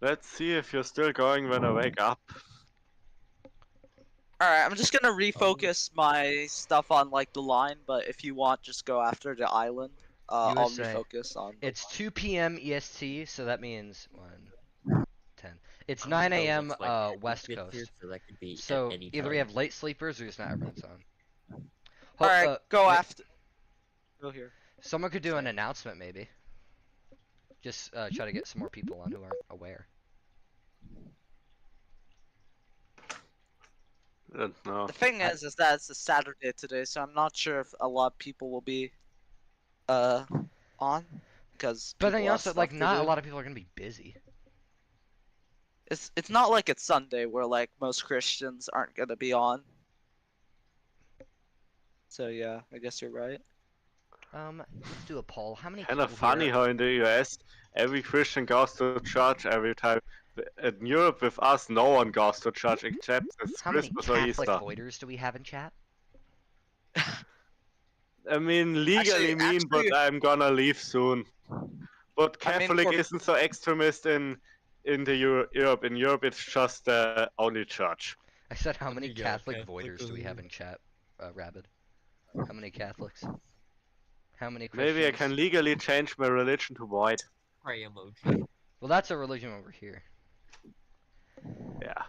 Let's see if you're still going when I wake up. Alright, I'm just gonna refocus my stuff on like the line, but if you want, just go after the island. I'll USA. refocus on. It's 2 p.m. EST, so that means 10. It's 9 a.m. West Coast. So either we have late sleepers or just not everyone's on. Alright, go after. Go here. Someone could do an announcement maybe. Just try to get some more people on who aren't aware. No. The thing is that it's a Saturday today, so I'm not sure if a lot of people will be on because. But then people have also, stuff like, to not a do. lot of people are gonna be busy. It's not like it's Sunday where like most Christians aren't gonna be on. So yeah, I guess you're right. Let's do a poll. How many? Kind of people funny here- how in the US every Christian goes to church every time. In Europe with us, no one goes to church except it's How many Christmas or Catholic Easter. voiders do we have in chat? I mean, legally Actually- but I'm gonna leave soon. But I mean, Catholic for- isn't so extremist in the Europe. In Europe, it's just the only church. I said how many many Catholic Catholic voiders do we have in chat, Rabid? How many Catholics? How many Christians? Maybe I can legally change my religion to white. Pray emoji. Well, that's a religion over here. Yeah.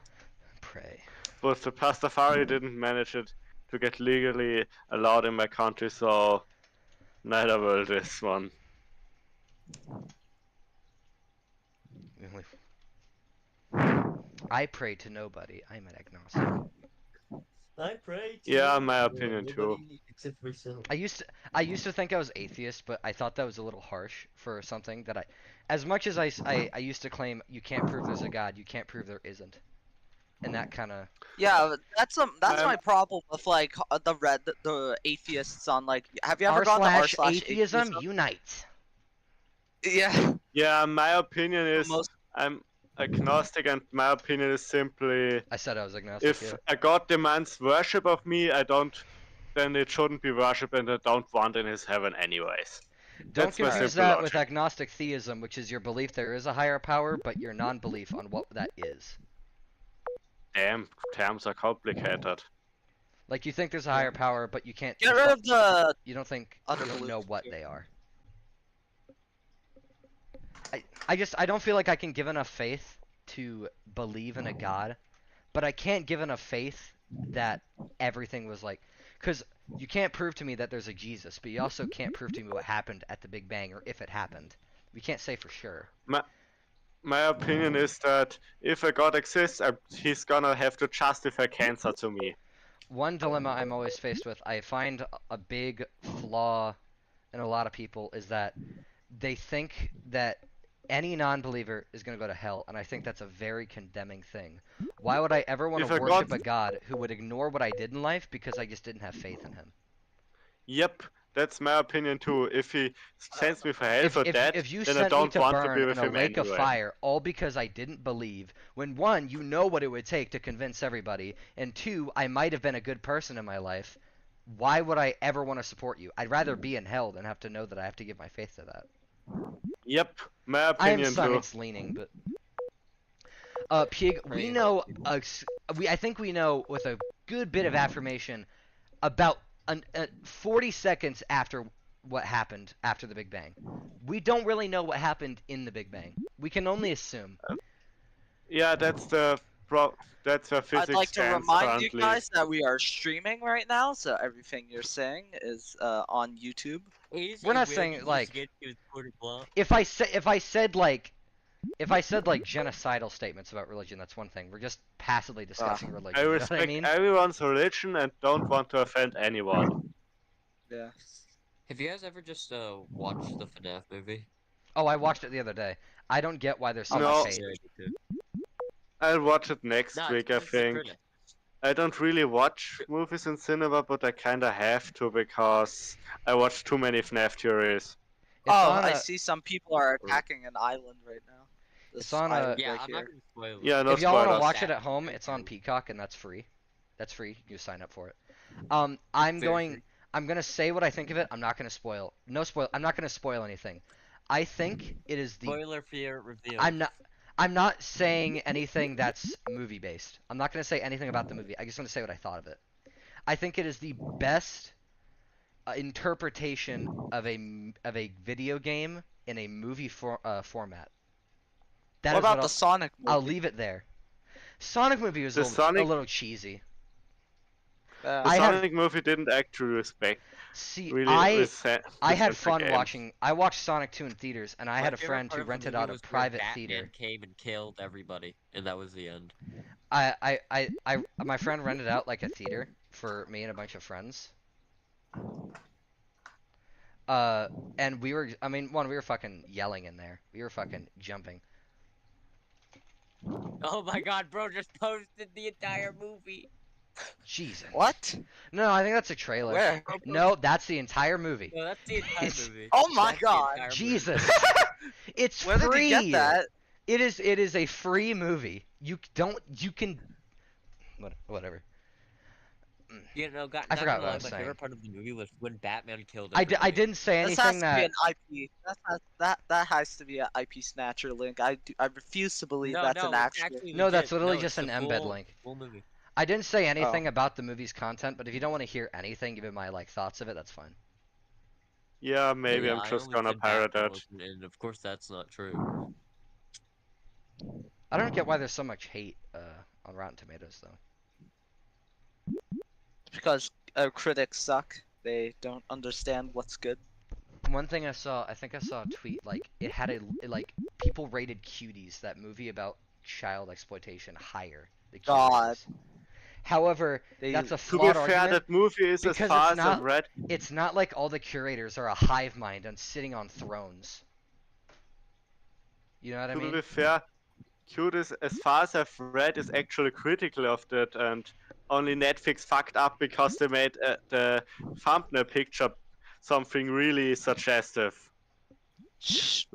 Pray. But the Pastafari didn't manage it to get legally allowed in my country, so neither will this one. I pray to nobody. I'm an agnostic. I pray to Yeah, my nobody opinion too. Except for yourself. I used to think I was atheist, but I thought that was a little harsh for something that as much as I used to claim you can't prove there's a god, you can't prove there isn't, and that kind of. Yeah, but that's I'm- my problem with like the atheists on like. Have you ever gone to r/atheism unite. Yeah. Yeah, my opinion is Most I'm agnostic, and my opinion is simply I said I was agnostic. if Yeah. a god demands worship of me, then it shouldn't be worship, and I don't want in his heaven anyways. Don't That's my confuse simple that with logic. agnostic theism, which is your belief there is a higher power, but your non-belief on what that is. Damn, terms are complicated. Like you think there's a higher power, but you can't. get rid of the You don't think. other You don't know beliefs what too. they are. I don't feel like I can give enough faith to believe in a god, but I can't give enough faith that everything was like, because you can't prove to me that there's a Jesus, but you also can't prove to me what happened at the Big Bang or if it happened. We can't say for sure. My opinion is that if a god exists, he's gonna have to justify cancer to me. One dilemma I'm always faced with, I find a big flaw in a lot of people, is that they think that any non-believer is going to go to hell, and I think that's a very condemning thing. Why would I ever want If to a worship god- a god who would ignore what I did in life because I just didn't have faith in him? Yep, that's my opinion too. If he sends me for hell for that, If you then I sent me don't to want to burn be with in a him lake of anyway. fire all because I didn't believe, when one, you know what it would take to convince everybody, and two, I might have been a good person in my life, why would I ever want to support you? I'd rather be in hell than have to know that I have to give my faith to that. Yep, my I am opinion too. science leaning, but Pig, we know. I think we know with a good bit of affirmation about 40 seconds after what happened after the Big Bang. We don't really know what happened in the Big Bang. We can only assume. Yeah, that's the physics I'd like to stance remind you currently. guys that we are streaming right now, so everything you're saying is on YouTube. We're not saying like if I said like genocidal statements about religion, that's one thing. We're just passively discussing religion. I You know respect what I mean? everyone's religion and don't want to offend anyone. Yeah. Have you guys ever just watched the FNAF movie? Oh, I watched it the other day. I don't get why there's so No. much hate. I'll watch it next No, week, it's I just think. critics. I don't really watch movies in cinema, but I kinda have to because I watch too many FNAF theories. It's Oh, on I a- see some people are attacking an island right now. It's This on a- island Yeah, right I'm here. not gonna spoil it. Yeah, no if y'all want to spoilers. watch it at home, it's on Peacock and that's free. That's free. You sign up for it. I'm Very gonna say what I think of it. I'm not gonna spoil. No spoil. I'm not gonna spoil anything. I think it is the. Spoiler for your review. I'm not saying anything that's movie based. I'm not gonna say anything about the movie. I just want to say what I thought of it. I think it is the best interpretation of a video game in a movie format. That What is about the I'll- Sonic movie? I'll leave it there. Sonic movie was The a Sonic- little cheesy. The I have- Sonic movie didn't actually respect. See, Really I resent had the fun game. watching. I watched Sonic 2 in theaters, and I My had a favorite friend part who of the rented movie out a was where private Batman theater. came and killed everybody, and that was the end. My friend rented out like a theater for me and a bunch of friends. And we were fucking yelling in there. We were fucking jumping. Oh my god, bro just posted the entire movie. Jesus. What? No, I think that's a trailer. Where? No, that's the entire movie. No, that's the entire movie. Oh my That's the god. entire movie. Jesus. It's Where free. did you get that? It is a free movie. You can whatever. You know, I forgot what I my was saying. favorite part of the movie was when Batman killed I everybody. didn't say This has anything to be that an IP. That has to be an IP snatcher link. I refuse to believe No, that's no, an it's actual. actually No, that's legit. literally No, just it's an the embed full- link. full movie. I didn't say anything about the movie's content, but if you don't want to hear anything, give it my like thoughts of it, that's fine. Yeah, maybe Yeah, I'm I just only gonna said pirate Batman it. wasn't in, and of course that's not true. I don't get why there's so much hate on Rotten Tomatoes though. Because critics suck. They don't understand what's good. One thing I think I saw a tweet like it had like people rated Cuties, that movie about child exploitation, higher. The God. Cuties. However, They, that's a To be flawed fair, argument. that movie is as because far it's as I've not- read. It's not like all the curators are a hive mind and sitting on thrones. You know what I To mean? be fair, Cuties, as far as I've read, is actually critical of that, and only Netflix fucked up because they made the thumbnail picture something really suggestive.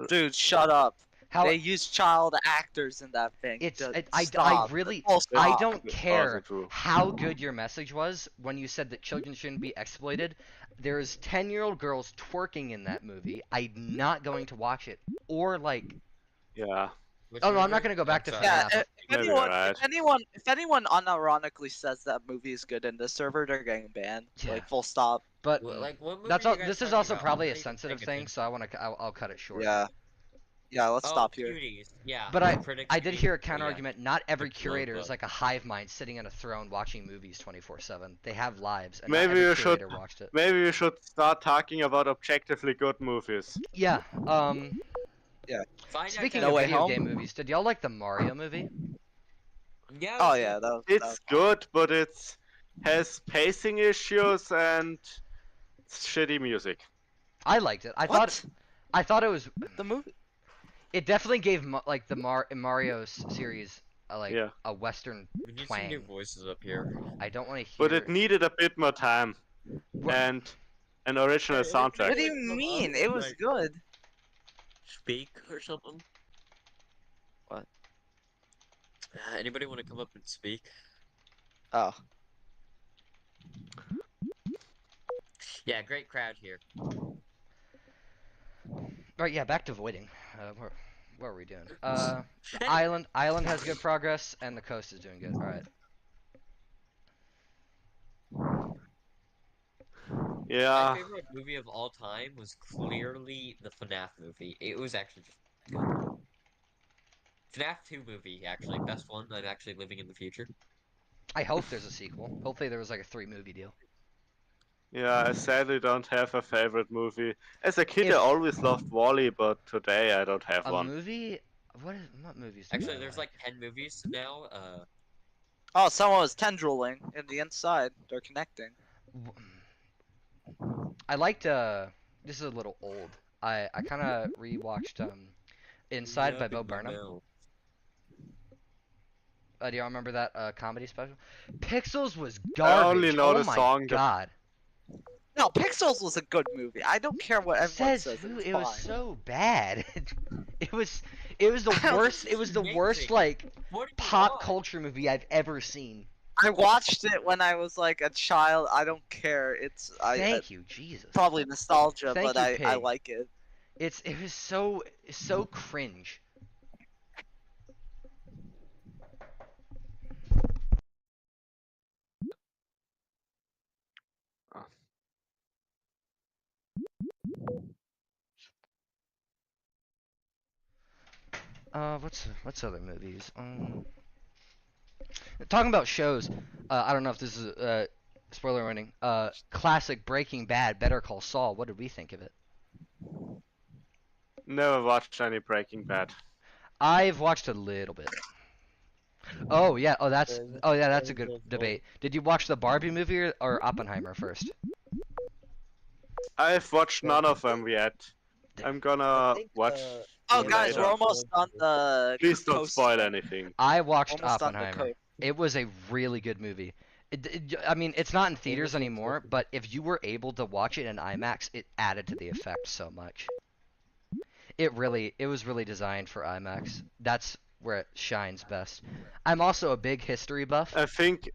Dude, shut up. How They use child actors in that thing. it's Dude, I stop. really Oh, I stop. don't care true. how good your message was when you said that children shouldn't be exploited. There's 10-year-old girls twerking in that movie. I'm not going to watch it. Or like, Yeah. Which oh no, I'm movie? not gonna go back to sorry. Yeah, FNAF. if Maybe anyone, you're right. if anyone unironically says that movie is good in this server, they're getting banned. Yeah. Like full stop. But Like, what movie that's are all. you guys This is talking also about? probably I'm a not even sensitive paying thing, attention. so I'll cut it short. Yeah. Yeah, let's Oh, stop here. Cuties. Yeah. But the I critics I did meet- hear a oh, counter yeah. argument. Not every The Glow curator is Club. like a hive mind sitting on a throne watching movies 24/7. They have lives, and Maybe not every you should- curator watched it. Maybe we should start talking about objectively good movies. Yeah. Find Speaking No of Way video Home? game movies, did y'all like the Mario movie? Yeah. Oh yeah, that was. It's good, but it's has pacing issues and shitty music. I liked it. I What? thought it was. The movie? It definitely gave like the Mario series Yeah. a Western We need some new twang. voices up here. I don't want to hear. But it needed a bit more time What- and an original soundtrack. What do you mean? It was good. Speak or something. What? Anybody want to come up and speak? Oh. Yeah, great crowd here. Right, yeah, back to voiding. What are we doing? Island has good progress, and the coast is doing good. All right. Yeah. My favorite movie of all time was clearly the FNAF movie. It was actually just good. FNAF 2 movie, actually. Best one. I'm actually living in the future. I hope there's a sequel. Hopefully there was like a 3-movie deal. Yeah, I sadly don't have a favorite movie. As a kid, If- I always loved Wall-E, but today I don't have A one. movie? What movies? do Actually, I there's like 10 movies now. Oh, someone was tendriling in the inside. They're connecting. I liked this is a little old. I kind of rewatched Inside by Bo Burnham. Do y'all remember that comedy special? Pixels was garbage. only know oh the my song, the- god. No, Pixels was a good movie. I don't care what everyone Says says. who? It's It fine. was so bad. it was the I don't worst. think It was it's the worst amazing. like What do you pop want? culture movie I've ever seen. I watched it when I was like a child. I don't care. It's Thank you, Jesus. probably nostalgia, Thank but you, I Pig. like it. It was so cringe. What's other movies? Talking about shows. I don't know if this is spoiler warning. Classic Breaking Bad, Better Call Saul. What did we think of it? Never watched any Breaking Bad. I've watched a little bit. Oh yeah. That's a good debate. Did you watch the Barbie movie or Oppenheimer first? I've watched none of them yet. I'm gonna watch. Oh, them guys, later. we're almost on the. Please don't coast. spoil anything. I watched Almost on the Oppenheimer. coast. It was a really good movie. I mean, it's not in theaters anymore, but if you were able to watch it in IMAX, it added to the effect so much. It was really designed for IMAX. That's where it shines best. I'm also a big history buff. I think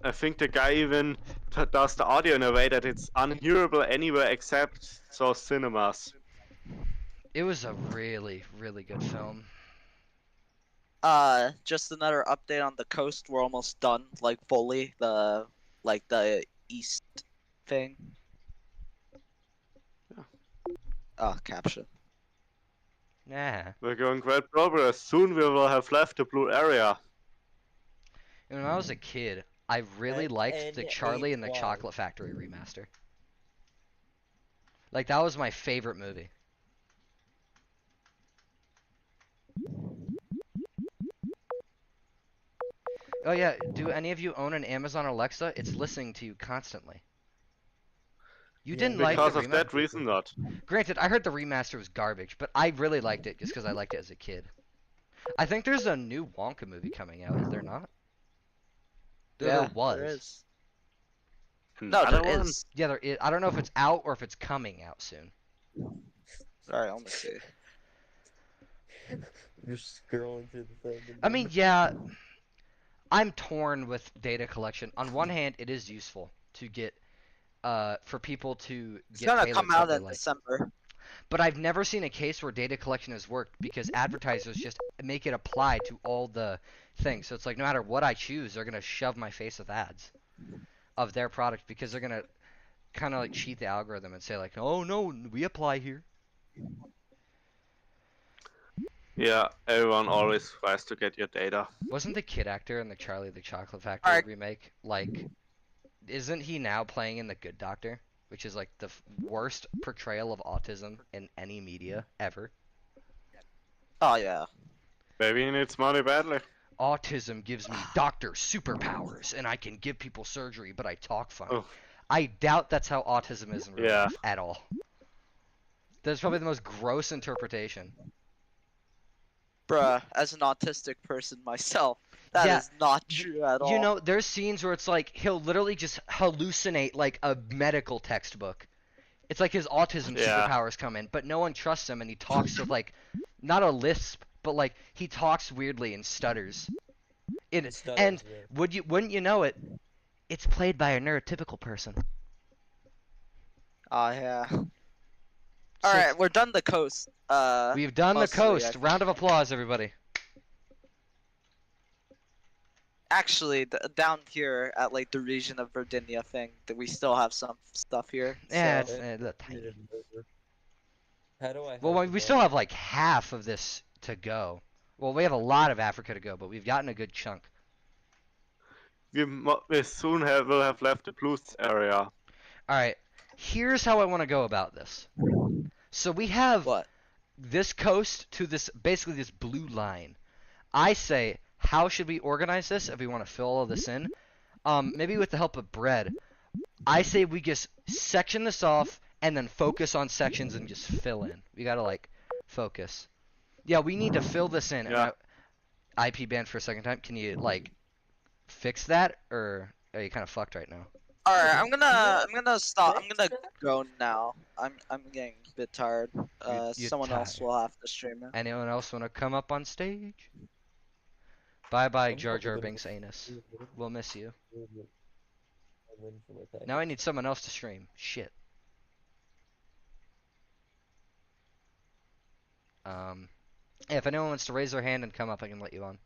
the guy even does the audio in a way that it's unhearable anywhere except those cinemas. It was a really, really good film. Just another update on the coast. We're almost done, like fully. The east thing. Oh, caption. Nah. We're going great progress. Soon we will have left the blue area. When I was a kid, I really liked the Charlie and the N-A-Y. Chocolate Factory remaster. Like, that was my favorite movie. Oh yeah, do any of you own an Amazon Alexa? It's listening to you constantly. You didn't like Because the of that reason, not. Granted, I heard the remaster was garbage, but I really liked it just because I liked it as a kid. I think there's a new Wonka movie coming out, is there not? There was. There is. No, Another there one? is. Yeah, there is. I don't know if it's out or if it's coming out soon. Alright, let me see. You're scrolling through the thing. I mean, yeah, I'm torn with data collection. On one hand, it is useful to get, for people to It's get gonna payloads come that out they in like. December. But I've never seen a case where data collection has worked because advertisers just make it apply to all the things. So it's like no matter what I choose, they're gonna shove my face with ads of their product because they're gonna kind of like cheat the algorithm and say like, oh no, we apply here. Yeah, everyone always tries to get your data. Wasn't the kid actor in the Charlie the Chocolate Factory Alright. remake like? Isn't he now playing in The Good Doctor, which is like the worst portrayal of autism in any media ever? Oh yeah. Baby needs money badly. Autism gives me doctor superpowers, and I can give people surgery, but I talk funny. Oh. I doubt that's how autism is in real Yeah. life at all. That's probably the most gross interpretation. Bruh, as an autistic person myself, that is Yeah, not true at all. You know, there's scenes where it's like he'll literally just hallucinate like a medical textbook. It's like his autism Yeah. superpowers come in, but no one trusts him, and he talks with like, not a lisp, but like he talks weirdly and stutters. It stutters, And yeah. wouldn't you know it, it's played by a neurotypical person. Oh yeah. So Alright, we're done the coast. we've done the mostly, I coast. think. Round of applause, everybody. Actually, down here at like the region of Virginia thing, that we still have some stuff here. Yeah, so- it's a tiny. How do I? Well, help we you still out? have like half of this to go. Well, we have a lot of Africa to go, but we've gotten a good chunk. We soon will have left the blues area. All right, here's how I want to go about this. So we have What? this coast to this, basically this blue line. I say, how should we organize this if we want to fill all of this in? Maybe with the help of Bread. I say we just section this off and then focus on sections and just fill in. We gotta like focus. Yeah, we need to fill this in. Yeah. IP banned for a second time. Can you like fix that, or are you kind of fucked right now? Alright, I'm gonna stop. I'm gonna go now. I'm getting a bit tired. You're Someone else tired. will have to stream it. Anyone else want to come up on stage? Bye bye, I'm Jar Jar probably gonna Binks anus. We'll miss you. I'm waiting for my package. Now I need someone else to stream. Shit. If anyone wants to raise their hand and come up, I can let you on.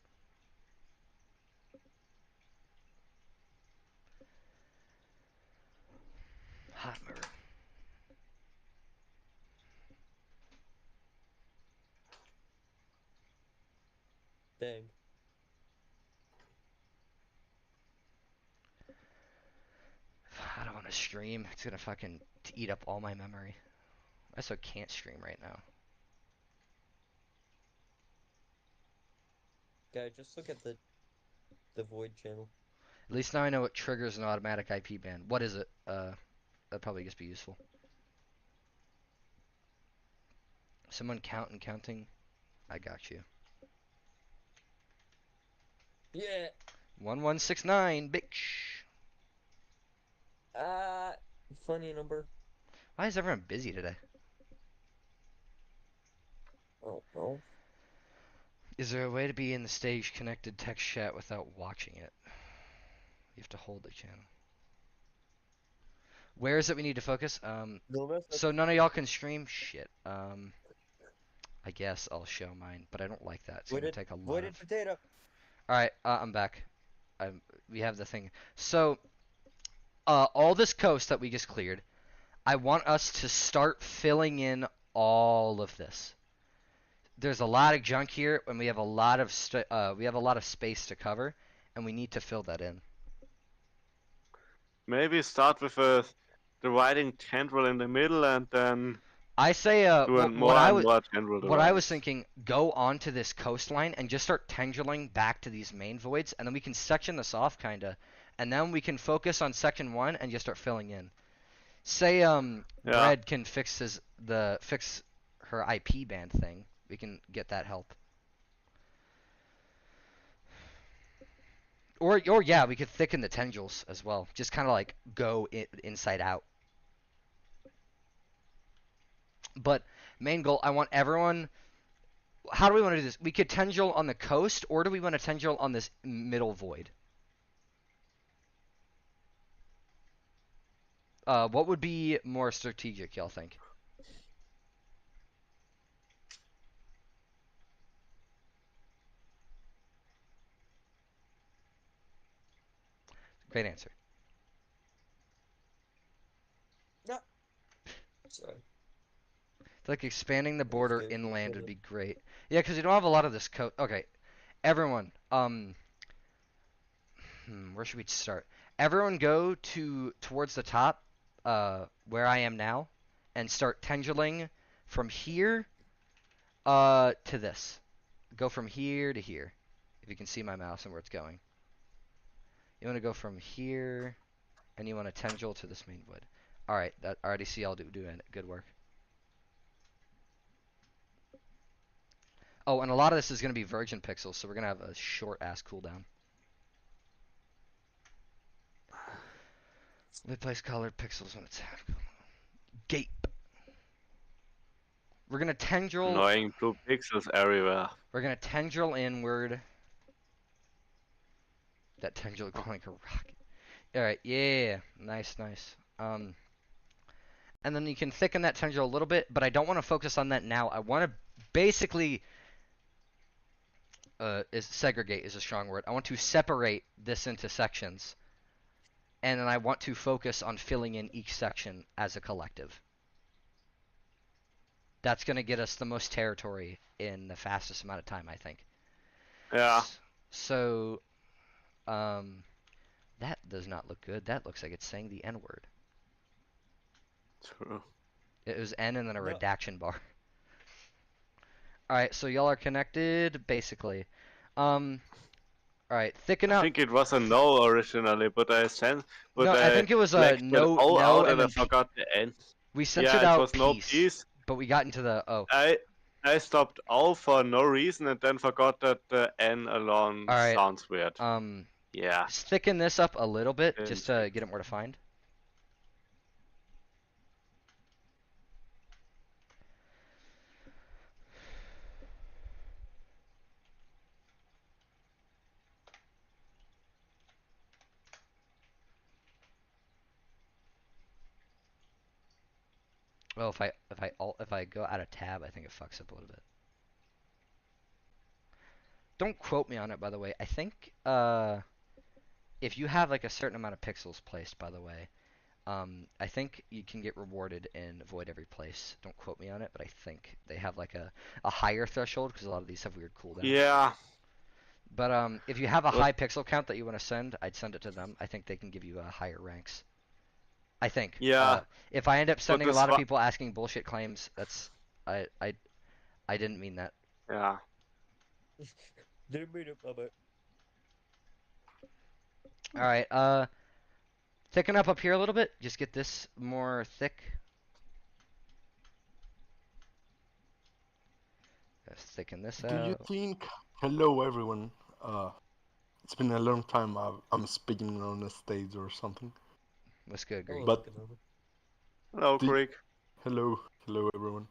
Hot murder. Dang. I don't want to stream. It's gonna fucking eat up all my memory. I also can't stream right now. Guy, just look at the Void channel. At least now I know what triggers an automatic IP ban. What is it? That'd probably just be useful. Someone count and counting. I got you. Yeah. 1169, bitch. Funny number. Why is everyone busy today? Oh no. Is there a way to be in the stage connected text chat without watching it? You have to hold the channel. Where is it we need to focus? So none of y'all can stream? Shit. I guess I'll show mine, but I don't like that. It's gonna take a lot Voided of... potato. Alright, I'm back. We have the thing. So, all this coast that we just cleared, I want us to start filling in all of this. There's a lot of junk here, and we have a lot of space to cover, and we need to fill that in. Maybe start with the riding tendril in the middle and then I say, do a more what I and was more tendril. what I around. was thinking, go onto this coastline and just start tendriling back to these main voids, and then we can section this off kinda, and then we can focus on section 1 and just start filling in. Say Bread can fix fix her IP band thing. We can get that help. Or yeah, we could thicken the tendrils as well. Just kind of like go inside out. But Main goal, I want everyone. How do we want to do this? We could tendril on the coast, or do we want to tendril on this middle void? What would be more strategic, y'all think? Great answer. Sorry. Like expanding the border Okay, inland got would it. be great. Yeah, because you don't have a lot of this coast. Okay, everyone. Where should we start? Everyone go towards the top, where I am now, and start tendriling from here, to this. Go from here to here. If you can see my mouse and where it's going. You want to go from here, and you want to tendril to this main wood. All right, that I already see y'all doing it. Good work. Oh, and a lot of this is going to be virgin pixels, so we're going to have a short-ass cooldown. Replace colored pixels when it's gape. We're going to tendril. Annoying blue pixels everywhere. We're going to tendril inward. That tendril going like a rocket. All right, yeah, nice. And then you can thicken that tendril a little bit, but I don't want to focus on that now. I want to basically segregate is a strong word. I want to separate this into sections, and then I want to focus on filling in each section as a collective. That's going to get us the most territory in the fastest amount of time, I think. Yeah. So, that does not look good. That looks like it's saying the N-word. True. It was N and then a No. redaction bar. Alright, so y'all are connected, basically. Alright, thicken I up. think it was a no originally, but I I think it was a blacked no, it all no, out and and I then forgot the end. we censored Yeah, it out was no peace, peace. but we got into the O. I stopped all for no reason and then forgot that the N alone Alright, sounds weird. Yeah. just thicken this up a little bit, Didn't just to get it more defined. Oh, if I go out of tab, I think it fucks up a little bit. Don't quote me on it, by the way. I think if you have like a certain amount of pixels placed, by the way, I think you can get rewarded in Void Every Place. Don't quote me on it, but I think they have like a higher threshold because a lot of these have weird cooldowns. Yeah. But if you have a But- high pixel count that you want to send, I'd send it to them. I think they can give you higher ranks. I think. Yeah. If I end up sending a the lot of swa- people asking bullshit claims, that's I didn't mean that. Yeah. Didn't mean it, my bad. All right. Thicken up here a little bit. Just get this more thick. Let's thicken this Do you out. think? Hello, everyone. It's been a long time. I'm speaking on a stage or something. What's good, Greg? But- Hello, Do- Greek. Hello, everyone.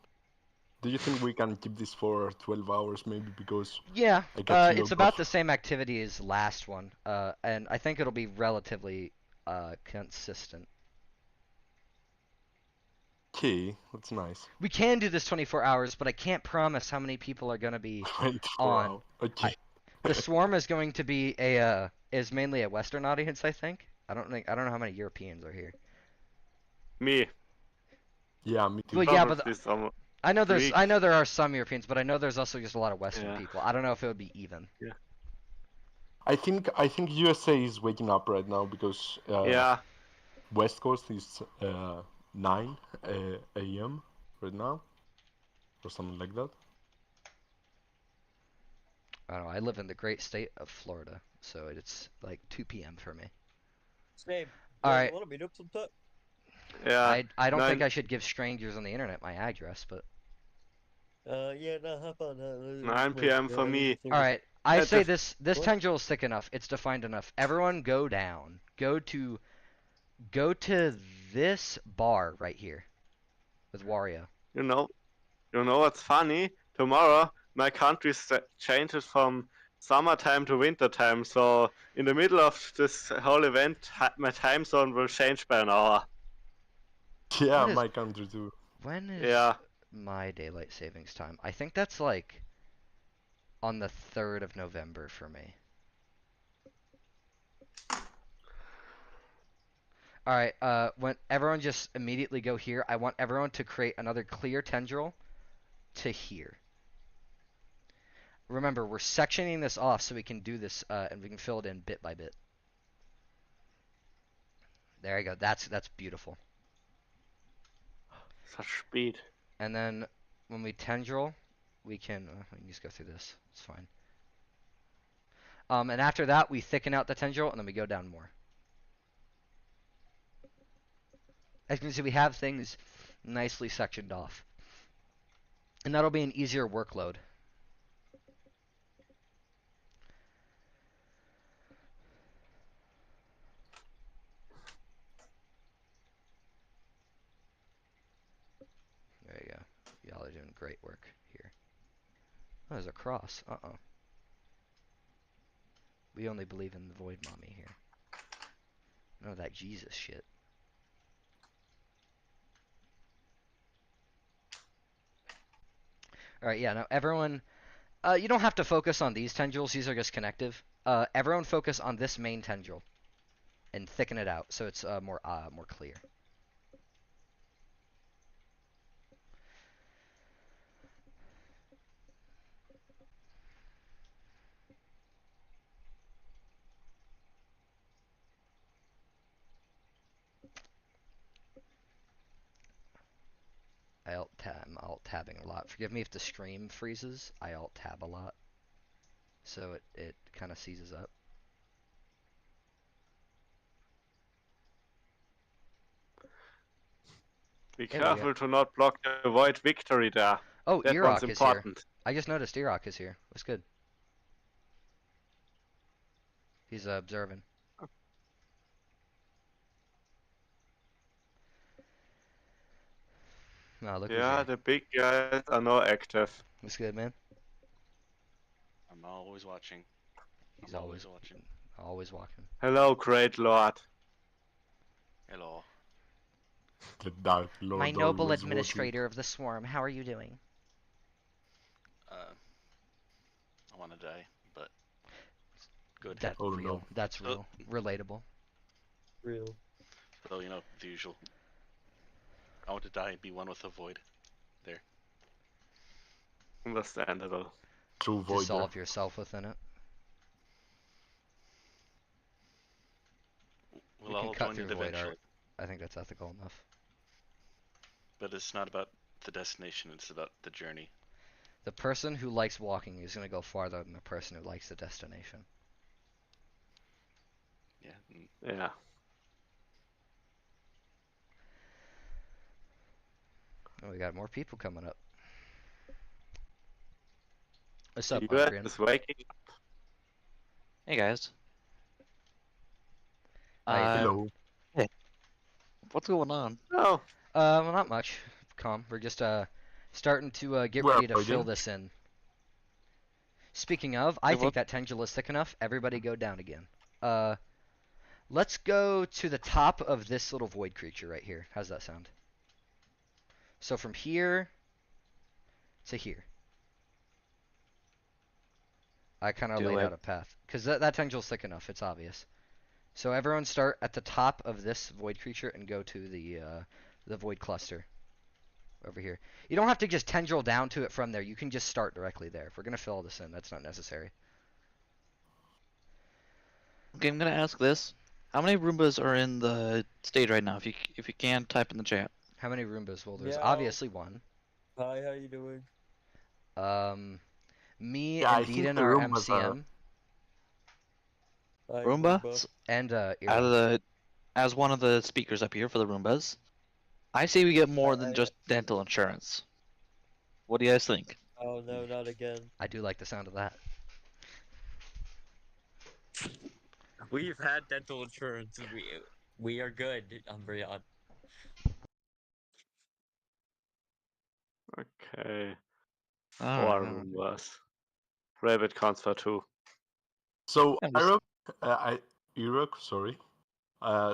Do you think we can keep this for 12 hours, maybe? Because Yeah, I got to it's log about off. the same activity as last one, and I think it'll be relatively consistent. Okay, that's nice. We can do this 24 hours, but I can't promise how many people are gonna be 24 on. hours. Okay. The swarm is going to be is mainly a Western audience, I think. I don't know how many Europeans are here. Me. Yeah, me too. Well, yeah, but Probably some I know Greek. there are some Europeans, but I know there's also just a lot of Western Yeah. people. I don't know if it would be even. I think USA is waking up right now because Yeah. West Coast is 9 a.m. right now, or something like that. I don't know. I live in the great state of Florida, so it's like 2 p.m. for me. Same. All right. Want to meet up sometime? Yeah. I don't think nine- I should give strangers on the internet my address, but Yeah, no, hop on. 9 p.m. for me. all right. I That's say a- this What? tendril is thick enough. It's defined enough. Everyone go down. Go to this bar right here with Wario. You know, You know what's funny? Tomorrow, my country changes from summertime to wintertime, so in the middle of this whole event, my time zone will change by an hour. Yeah, What is- my country too. When is Yeah. my daylight savings time? I think that's like on the 3rd of November for me. Alright, when everyone just immediately go here, I want everyone to create another clear tendril to here. Remember, we're sectioning this off so we can do this, and we can fill it in bit by bit. There you go. That's beautiful. Such speed. And then when we tendril, we can just go through this. It's fine. And after that, we thicken out the tendril, and then we go down more. As you can see, we have things nicely sectioned off. And that'll be an easier workload. There you go. Y'all are doing great work here. Oh, there's a cross. Uh-oh. We only believe in the Void Mommy here. None of that Jesus shit. Alright, yeah, now everyone... you don't have to focus on these tendrils, these are just connective. Everyone focus on this main tendril. And thicken it out, so it's more clear. I'm alt-tabbing a lot. Forgive me if the stream freezes. I alt-tab a lot. So it kind of seizes up. Be There we go. careful to not block the Void Victory there. Oh, That Irok one's is here. important. I just noticed Irok is here. What's good? He's observing. Oh, look who's Yeah, here. the big guys are now active. What's good, man? I'm always watching. He's I'm always watching. always walking. Hello, great lord. Hello. The Dark Lord. My noble always administrator of the swarm, how are you doing? I want to die, but good. That's Oh, real. no. That's real. Relatable. Real. So, you know, the usual. I want to die and be one with the void. There. Understandable. walking. True void. Dissolve yourself within it. We'll You can all cut join through it void eventually. art. I think that's ethical enough. But it's not about the destination, it's about the journey. The person who likes walking is going to go farther than the person who likes the destination. Yeah. Yeah. Oh, we got more people coming up. What's up, The US Adrian? is waking up. Hey guys. How you Hello. What's going on? Oh, well, not much. Calm. We're just starting to get Where ready to are fill you? this in. Speaking of, I Yeah, think what- that tendril is thick enough. Everybody go down again. Let's go to the top of this little void creature right here. How's that sound? So from here to here. I kind of Do laid it. out a path. Because that tendril's thick enough. It's obvious. So everyone start at the top of this void creature and go to the void cluster. Over here. You don't have to just tendril down to it from there. You can just start directly there. If we're going to fill all this in, that's not necessary. Okay, I'm gonna ask this. How many Roombas are in the stage right now? If you can, type in the chat. How many Roombas? Well, there's Meow. obviously one. Hi, how you doing? Me Yeah, I and think Deedon the are Roombas are- MCM. Hi, Roomba? And Out Irok. of the, as one of the speakers up here for the Roombas, I say we get more than just dental insurance. What do you guys think? Oh no, not again. I do like the sound of that. We've had dental insurance. We are good, Umbreon. Okay. Oh, 4 no. members. Rabbit counts for 2. So, I'm just- Irok, sorry.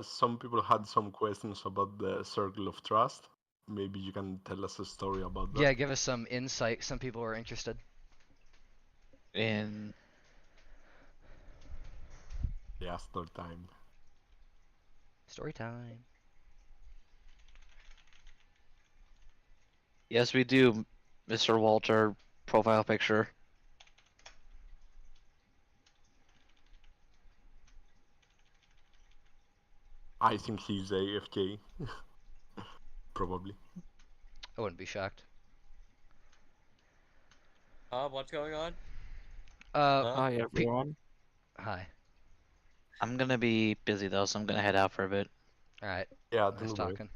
Some people had some questions about the Circle of Trust. Maybe you can tell us a story about that. Yeah, give us some insight. Some people are interested. In Yeah, story time. Story time. yes, we do, Mr. Walter. Profile picture. I think he's AFK. Probably. I wouldn't be shocked. What's going on? Hi Pe- everyone. Hi. I'm gonna be busy though, so I'm gonna head out for a bit. Alright. Yeah, Nice don't worry. talking.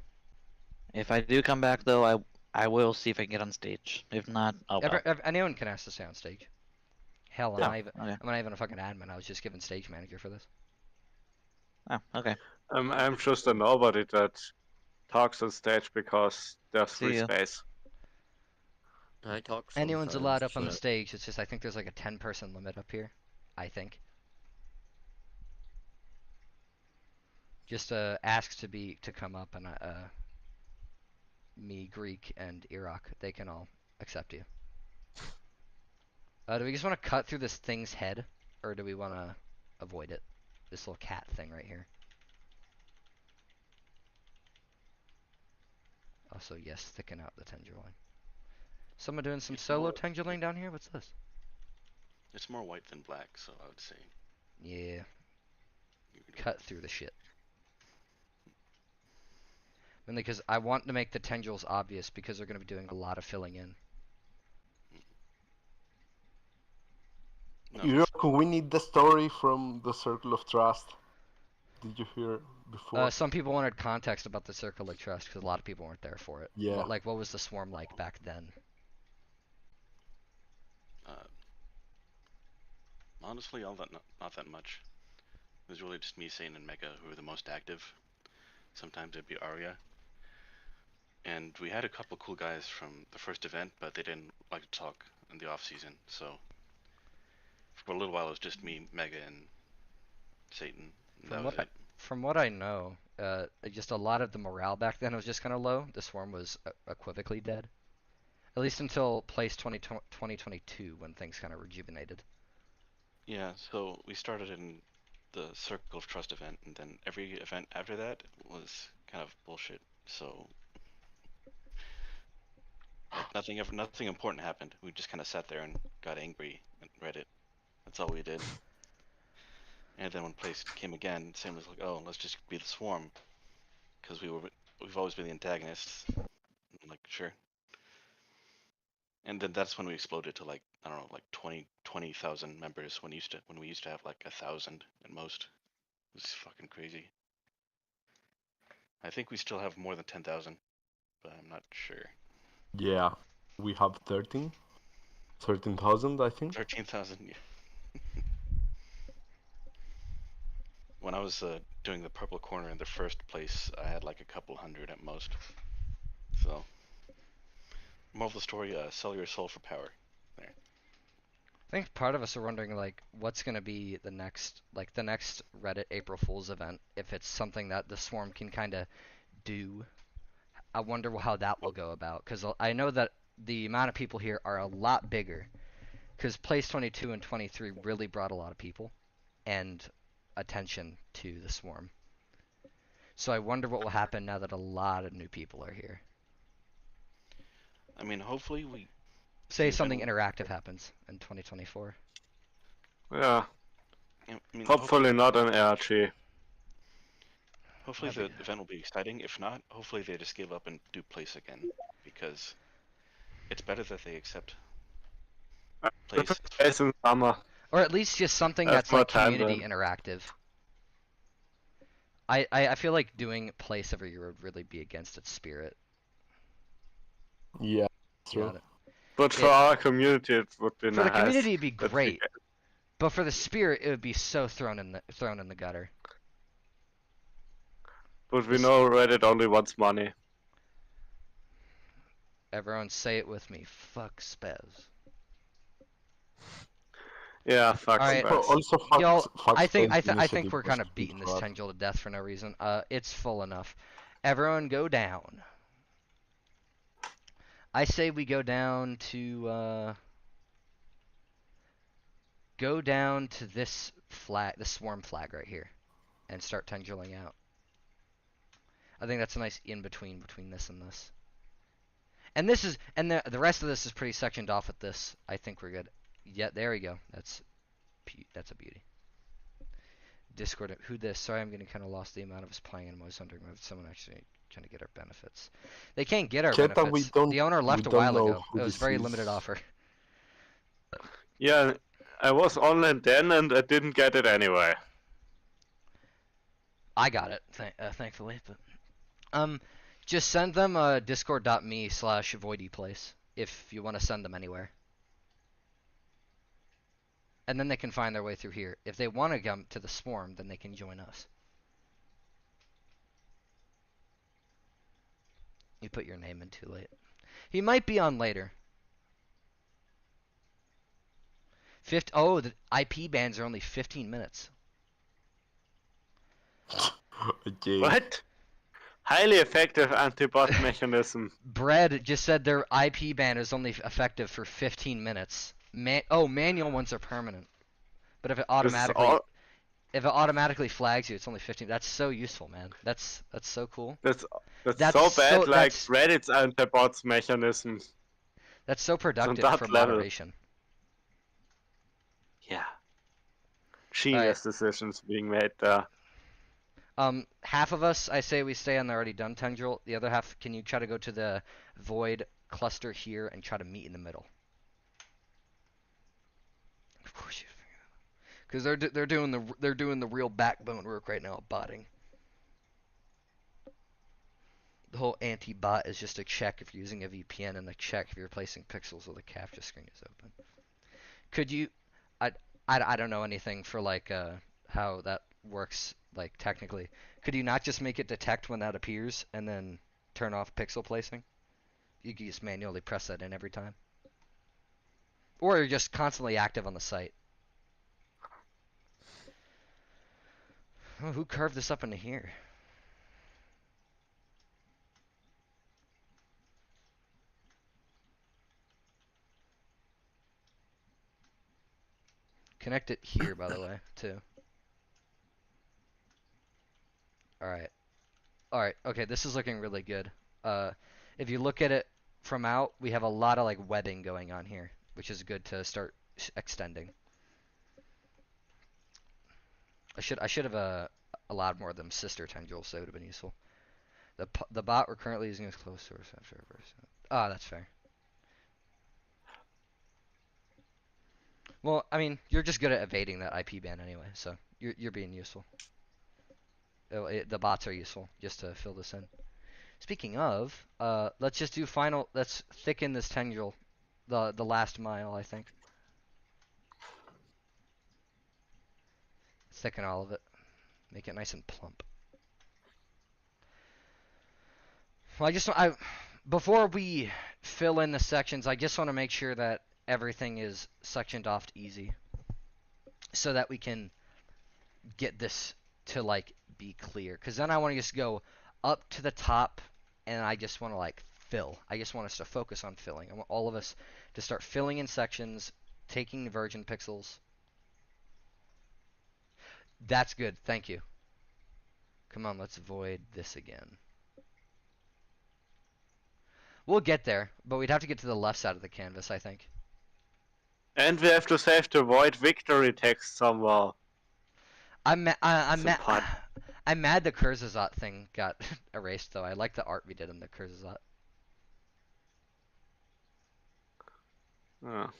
If I do come back though, I will see if I can get on stage. If not, I'll bow. Anyone can ask to stay on stage. Hell, Yeah, I'm okay. not even a fucking admin. I was just given stage manager for this. Oh, okay. I'm just a nobody that talks on stage because there's free See ya. space. I talk Anyone's sometimes, allowed up on the but- stage. It's just I think there's like a 10-person limit up here. I think. Just ask to come up and me, Greek, and Iraq, they can all accept you. Do we just want to cut through this thing's head, or do we want to avoid it? This little cat thing right here. Also, yes, thicken out the tendril. Someone doing some It's solo more- tendriling down here? What's this? It's more white than black, so I would say. Yeah. you could- Cut through the shit. Mainly because I want to make the tendrils obvious because they're going to be doing a lot of filling in. No, Irok, we need the story from the Circle of Trust. Did you hear before? Some people wanted context about the Circle of Trust because a lot of people weren't there for it. Yeah. What was the swarm like back then? honestly, all that not that much. It was really just me, Sane, and Mega who were the most active. Sometimes it'd be Arya. And we had a couple cool guys from the first event, but they didn't like to talk in the off season. So for a little while, it was just me, Mega, and Satan. And that was it. From what I know, just a lot of the morale back then was just kind of low. The swarm was equivocally dead. At least until place 2022 when things kind of rejuvenated. Yeah, so we started in the Circle of Trust event, and then every event after that was kind of bullshit. So nothing important happened. We just kind of sat there and got angry and read it. That's all we did. And then when place came again, Sam was like, "Oh, let's just be the swarm," because we've always been the antagonists. I'm like, sure. And then that's when we exploded to like, I don't know, like 20,000 members when we used to have like 1,000 at most. It was fucking crazy. I think we still have more than 10,000, but I'm not sure. Yeah, we have 13,000, I think. 13,000. Yeah. When I was doing the purple corner in the first place, I had like a couple hundred at most. So, moral of the story: sell your soul for power. There. I think part of us are wondering like what's gonna be the next Reddit April Fool's event if it's something that the swarm can kind of do. I wonder how that will go about because I know that the amount of people here are a lot bigger because place 22 and 23 really brought a lot of people and attention to the swarm. So I wonder what will happen now that a lot of new people are here. I mean, hopefully we Say something interactive happens in 2024. Yeah. I mean, Hopefully not an ARG. Hopefully the event will be exciting. If not, hopefully they just give up and do place again, because it's better that they accept place. Place in summer. Or at least just something That's that's more like time community then. interactive. I feel like doing place every year would really be against its spirit. Yeah, true. Got it. But for our community, it would be For nice. the community, it'd be that we great. get- But for the spirit, it would be so thrown in the gutter. But we know Reddit only wants money. Everyone say it with me. Fuck Spez. Yeah, fuck Alright, Spez. Also, fuck, Y'all, fuck I think Spez I think initiative we're was kind of beating this bad. Tengil to death for no reason. It's full enough. Everyone go down. I say we go down to this flag, the swarm flag right here, and start Tengiling out. I think that's a nice in between this and this. And this is, and the rest of this is pretty sectioned off with this. I think we're good. Yeah, there we go. That's a beauty. Discord, who this? Sorry, I'm getting kind of lost the amount of us playing, and I was wondering if someone actually trying to get our benefits. They can't get our Keta, benefits. we don't- The owner we left a don't while know ago. who It was this very is. limited offer. Yeah, I was online then and I didn't get it anyway. I got it, thankfully. But just send them discord.me/voidyplace if you want to send them anywhere. And then they can find their way through here. If they want to come to the swarm, then they can join us. You put your name in too late. He might be on later. Oh, the IP bans are only 15 minutes. Okay. What? Highly effective anti-bot mechanism. Bread just said their IP ban is only effective for 15 minutes. Manual ones are permanent. But if it automatically flags you, it's only 15. That's so useful, man. That's so cool. That's so bad, like that's- Reddit's anti-bots mechanism. That's so productive that for level. moderation. Yeah. Genius decisions being made there. Half of us, I say we stay on the already done Tendril. The other half, can you try to go to the Void cluster here and try to meet in the middle? Of course you. Because they're doing the real backbone work right now, botting. The whole anti-bot is just a check if you're using a VPN and a check if you're replacing pixels or the capture screen is open. Could you? I don't know anything for like how that works like technically. Could you not just make it detect when that appears and then turn off pixel placing? You can just manually press that in every time. Or you're just constantly active on the site. Oh, who carved this up into here? Connect it here, by the way, too. Alright. Alright, okay, this is looking really good. If you look at it from out, we have a lot of, like, webbing going on here, which is good to start extending. I should have allowed more of them sister tendrils, so it would have been useful. The bot we're currently using is closed source after reverse. Ah, that's fair. Well, I mean, you're just good at evading that IP ban anyway, so you're being useful. The bots are useful, just to fill this in. Speaking of, let's just do final. Let's thicken this tendril, the last mile, I think. Thicken all of it, make it nice and plump. Well, before we fill in the sections, I just want to make sure that everything is sectioned off easy, so that we can get this to like be clear. Because then I want to just go up to the top, and I just want to like fill. I just want us to focus on filling. I want all of us to start filling in sections, taking the virgin pixels. That's good. Thank you. Come on, let's void this again. We'll get there, but we'd have to get to the left side of the canvas, I think. And we have to save the void victory text somehow. I'm mad the Kurzazat thing got erased, though. I like the art we did in the Kurzazat. Oh.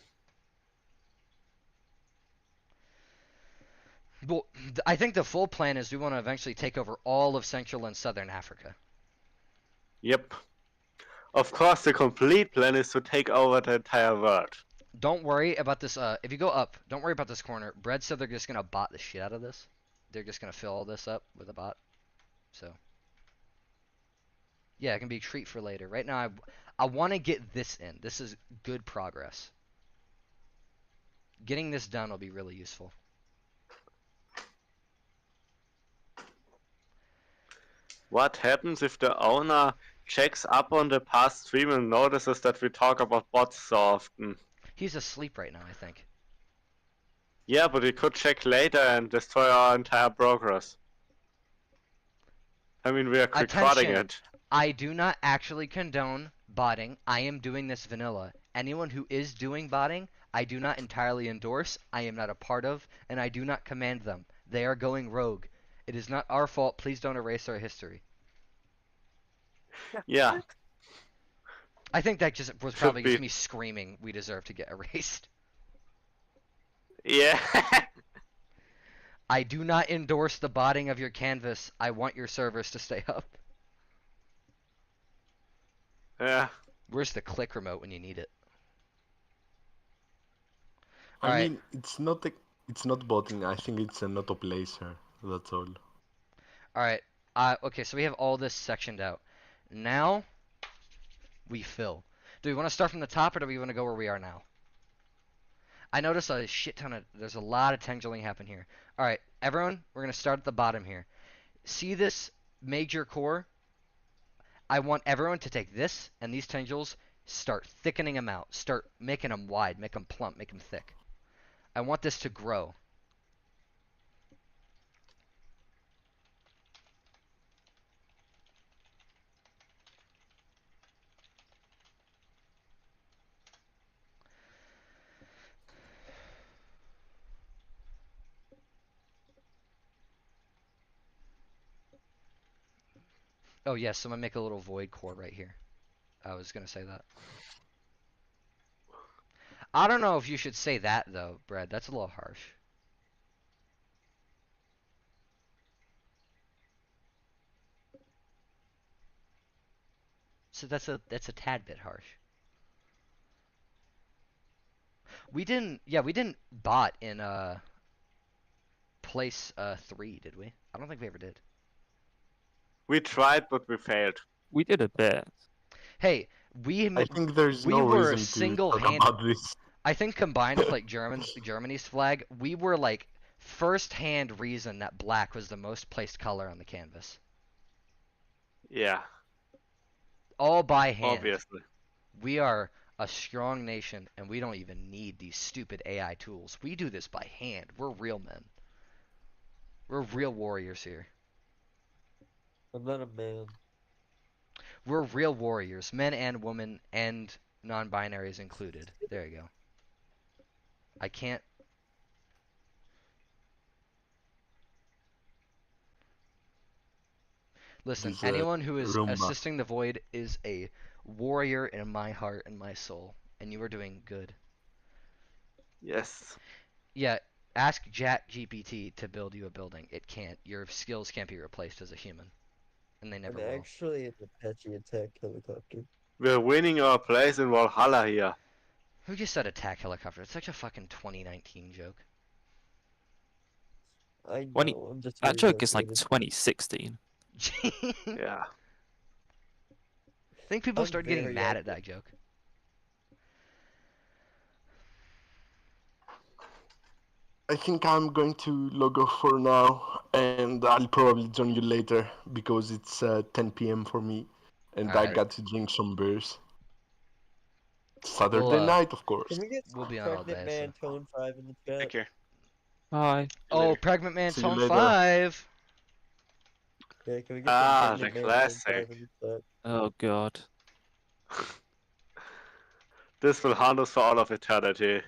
Well, I think the full plan is we want to eventually take over all of Central and Southern Africa. Yep. Of course, the complete plan is to take over the entire world. Don't worry about this. If you go up, don't worry about this corner. Bread said they're just gonna bot the shit out of this. They're just gonna fill all this up with a bot. So yeah, it can be a treat for later. Right now, I want to get this in. This is good progress. Getting this done will be really useful. What happens if the owner checks up on the past stream and notices that we talk about bots so often? He's asleep right now, I think. Yeah, but we could check later and destroy our entire progress. I mean, we are recording Attention. it. I do not actually condone botting. I am doing this vanilla. Anyone who is doing botting, I do not entirely endorse, I am not a part of, and I do not command them. They are going rogue. It is not our fault. Please don't erase our history. Yeah. I think that just was Should probably just be. me screaming we deserve to get erased. Yeah. I do not endorse the botting of your canvas. I want your servers to stay up. Yeah. Where's the click remote when you need it? I Alright. mean, it's not botting. I think it's an auto placer. That's all. Alright. Okay, so we have all this sectioned out. Now, we fill. Do we want to start from the top, or do we want to go where we are now? I notice a shit ton of... There's a lot of tangling happen here. Alright, everyone, we're going to start at the bottom here. See this major core? I want everyone to take this and these tendrils, start thickening them out. Start making them wide, make them plump, make them thick. I want this to grow. Oh yes, so I'm gonna make a little void core right here. I was gonna say that. I don't know if you should say that though, Brad. That's a little harsh. So that's a tad bit harsh. We didn't bot in place 3, did we? I don't think we ever did. We tried, but we failed. We did a bit. Hey, I think there's we no were reason to talk single-handed. about this. I think combined with like Germany's flag, we were like first-hand reason that black was the most placed color on the canvas. Yeah. All by hand. Obviously. We are a strong nation, and we don't even need these stupid AI tools. We do this by hand. We're real men. We're real warriors here. I'm not a man. We're real warriors, men and women, and non-binaries included. There you go. I can't... Listen, This, anyone who is Roomba. assisting the Void is a warrior in my heart and my soul, and you are doing good. Yes. Yeah, ask ChatGPT to build you a building. It can't. Your skills can't be replaced as a human, and they never And will. actually, an Apache attack helicopter. We're winning our place in Valhalla here. Who just said attack helicopter? It's such a fucking 2019 joke. I 20 know. I'm just That very joke is like motivated. 2016. Yeah. I think people I'm started getting very mad active. at that joke. I think I'm going to log off for now, and I'll probably join you later because it's 10 p.m. for me, and I Alright. got to drink some beers. Saturday We'll, night, of course. Can we get We'll be on all Pregnant day, Man Tone 5 in the chat? Take care. Bye. Oh, Pregnant Man See you Tone later. 5! Yeah, can we get Ah, some the Pregnant Man Tone classic. 5 in the chat? Oh god. This will haunt us for all of eternity.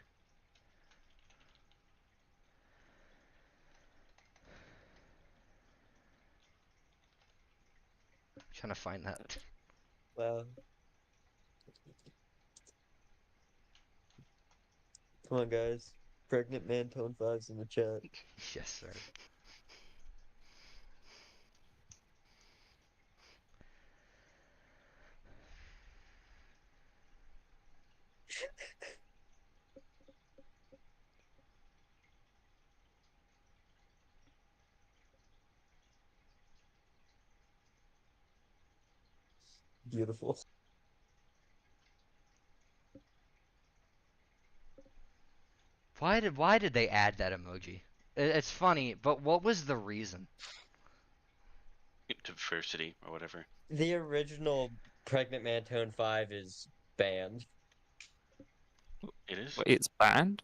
Trying to find that. Wow. Come on, guys. Pregnant Man Tone 5's in the chat. Yes, sir. Beautiful. Why did they add that emoji? It's funny, but what was the reason? Diversity or whatever. The original Pregnant Man Tone 5 is banned. It is. Wait, it's banned?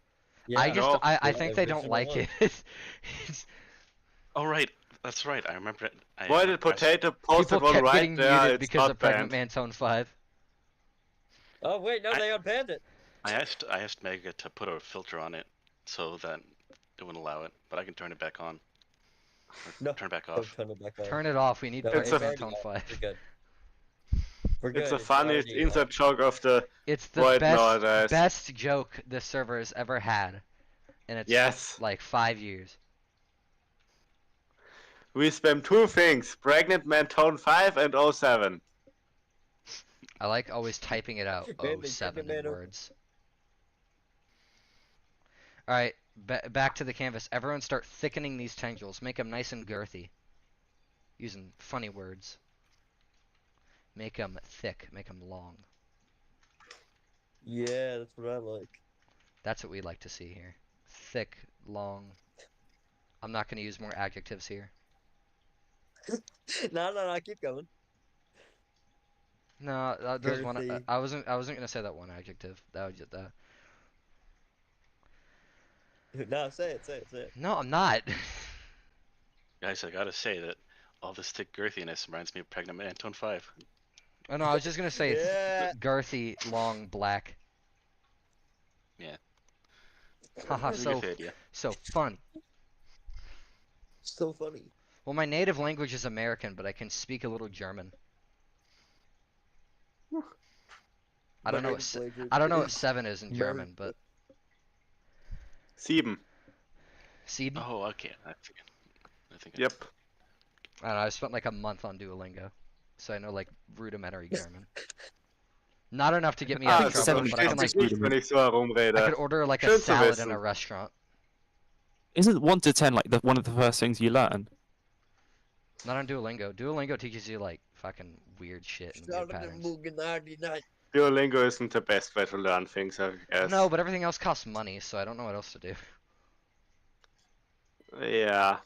Yeah, I the think they don't original like one. it. It's- Oh right, that's right. I remember it. Why did Potato post People one kept right getting there? muted It's because not of Pregnant banned. Man Tone 5. Oh wait, no, they unbanned it. I asked Mega to put a filter on it so that it wouldn't allow it, but I can turn it back on. Or No, turn it back don't off. turn it back on. Turn it off. We need No, It's Pregnant a- Man already Tone off. 5. We're good. We're good. It's the funniest already inside off. joke of the It's the void best nowadays. best joke this server has ever had, and it's Yes. like 5 years. We spam two things: Pregnant Man Tone 5 and 07. I like always typing it out. Man, they 07 Pregnant in Man words. All right, back to the canvas. Everyone start thickening these tendrils. Make them nice and girthy. Using funny words. Make them thick. Make them long. Yeah, that's what I like. That's what we like to see here. Thick, long. I'm not going to use more adjectives here. No, keep going. No, there's one. Girthy. I wasn't going to say that one adjective. That was just that. No, say it. No, I'm not. Guys, I gotta say that all this thick girthiness reminds me of Pregnant Man Tone 5. Oh no, I was just going to say Yeah. girthy, long, black. Yeah. Haha, That's a so good idea. so funny. So funny. Well, my native language is American, but I can speak a little German. I don't know what I don't know what 7 is in German, but Sieben. Sieben? Oh, okay. I think. Yep. I don't know, I spent like a month on Duolingo, so I know like rudimentary German. Not enough to get me out of das trouble, but I can versteht like sich nicht, wenn ich so I herumrede. could order like a Schön zu salad in wissen. a restaurant. Isn't 1 to 10 like one of the first things you learn? Not on Duolingo. Duolingo teaches you like fucking weird shit and weird patterns. Duolingo isn't the best way to learn things, I guess. No, but everything else costs money, so I don't know what else to do. Yeah.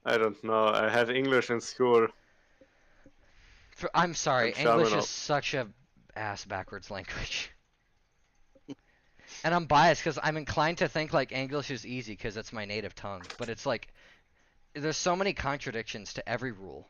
I don't know. I had English in school. I'm sorry, And English German is such a ass backwards language. And I'm biased because I'm inclined to think like English is easy because it's my native tongue, but it's like there's so many contradictions to every rule.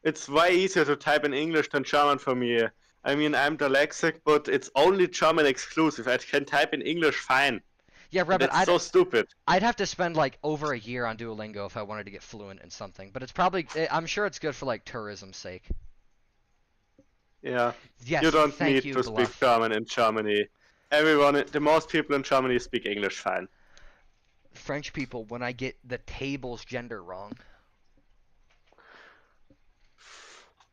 It's way easier to type in English than German for me. I mean, I'm dyslexic, but it's only German exclusive. I can type in English fine. Yeah, Rabbit, That's so stupid. I'd have to spend like over a year on Duolingo if I wanted to get fluent in something, but it's probably I'm sure it's good for like tourism's sake. Yeah. Yes, You don't thank need you, to speak Bluff. German in Germany. The most people in Germany speak English fine. French people when I get the table's gender wrong.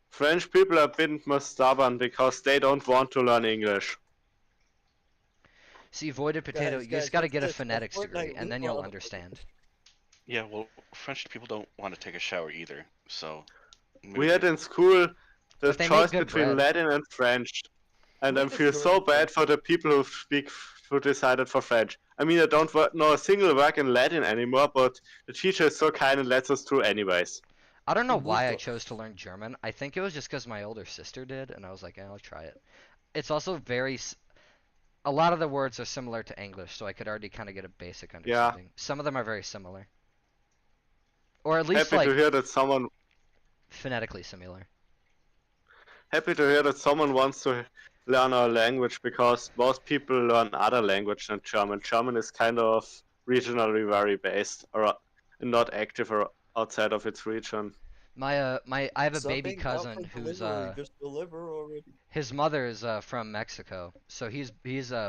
French people are a bit more stubborn because they don't want to learn English. See, voided potato, Guys, you just guys, gotta what's get a this? A phonetics Fortnite degree, and then loot you'll ball? understand. Yeah, well, French people don't want to take a shower either, so. We had in school the But they make choice good between bread. Latin and French. And I Look at feel so Jordan. bad for the people who decided for French. I mean, I don't know a single word in Latin anymore, but the teacher is so kind and lets us through anyways. I don't know why I chose to learn German. I think it was just because my older sister did, and I was like, I'll try it. It's also a lot of the words are similar to English, so I could already kind of get a basic understanding. Some of them are very similar. Or at least Happy to like hear that someone phonetically similar. wants to learn our language, because most people learn other language than German. German is kind of regionally very based, or not active or outside of its region. I have a baby Something cousin out from who's delivery, just deliver already. his mother is from Mexico, so he's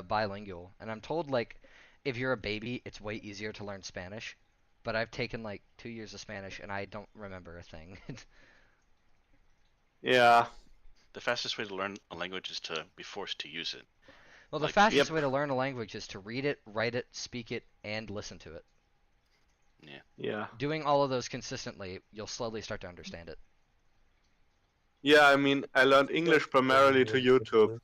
bilingual, and I'm told like if you're a baby, it's way easier to learn Spanish. But I've taken like 2 years of Spanish, and I don't remember a thing. Yeah. The fastest way to learn a language is to be forced to use it. Well, the Like- fastest way to learn a language is to read it, write it, speak it, and listen to it. Yeah. Yeah. Doing all of those consistently, you'll slowly start to understand it. Yeah, I mean, I learned English primarily to YouTube.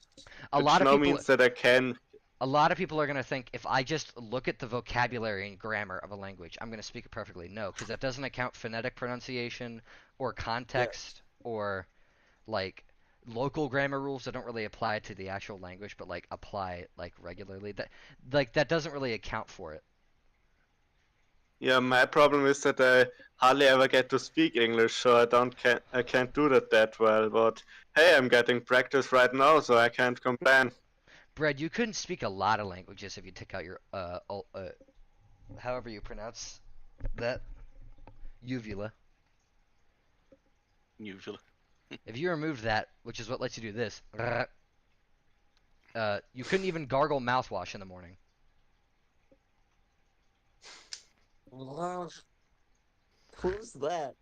A which lot of now people- means that I can A lot of people are gonna think if I just look at the vocabulary and grammar of a language, I'm gonna speak it perfectly. No, because that doesn't account phonetic pronunciation or context or like local grammar rules that don't really apply to the actual language, but like apply like regularly. That doesn't really account for it. Yeah, my problem is that I hardly ever get to speak English, so I can't do that well. But hey, I'm getting practice right now, so I can't complain. Brad, you couldn't speak a lot of languages if you took out your however you pronounce that, uvula. Uvula. If you removed that, which is what lets you do this, you couldn't even gargle mouthwash in the morning. Who's that?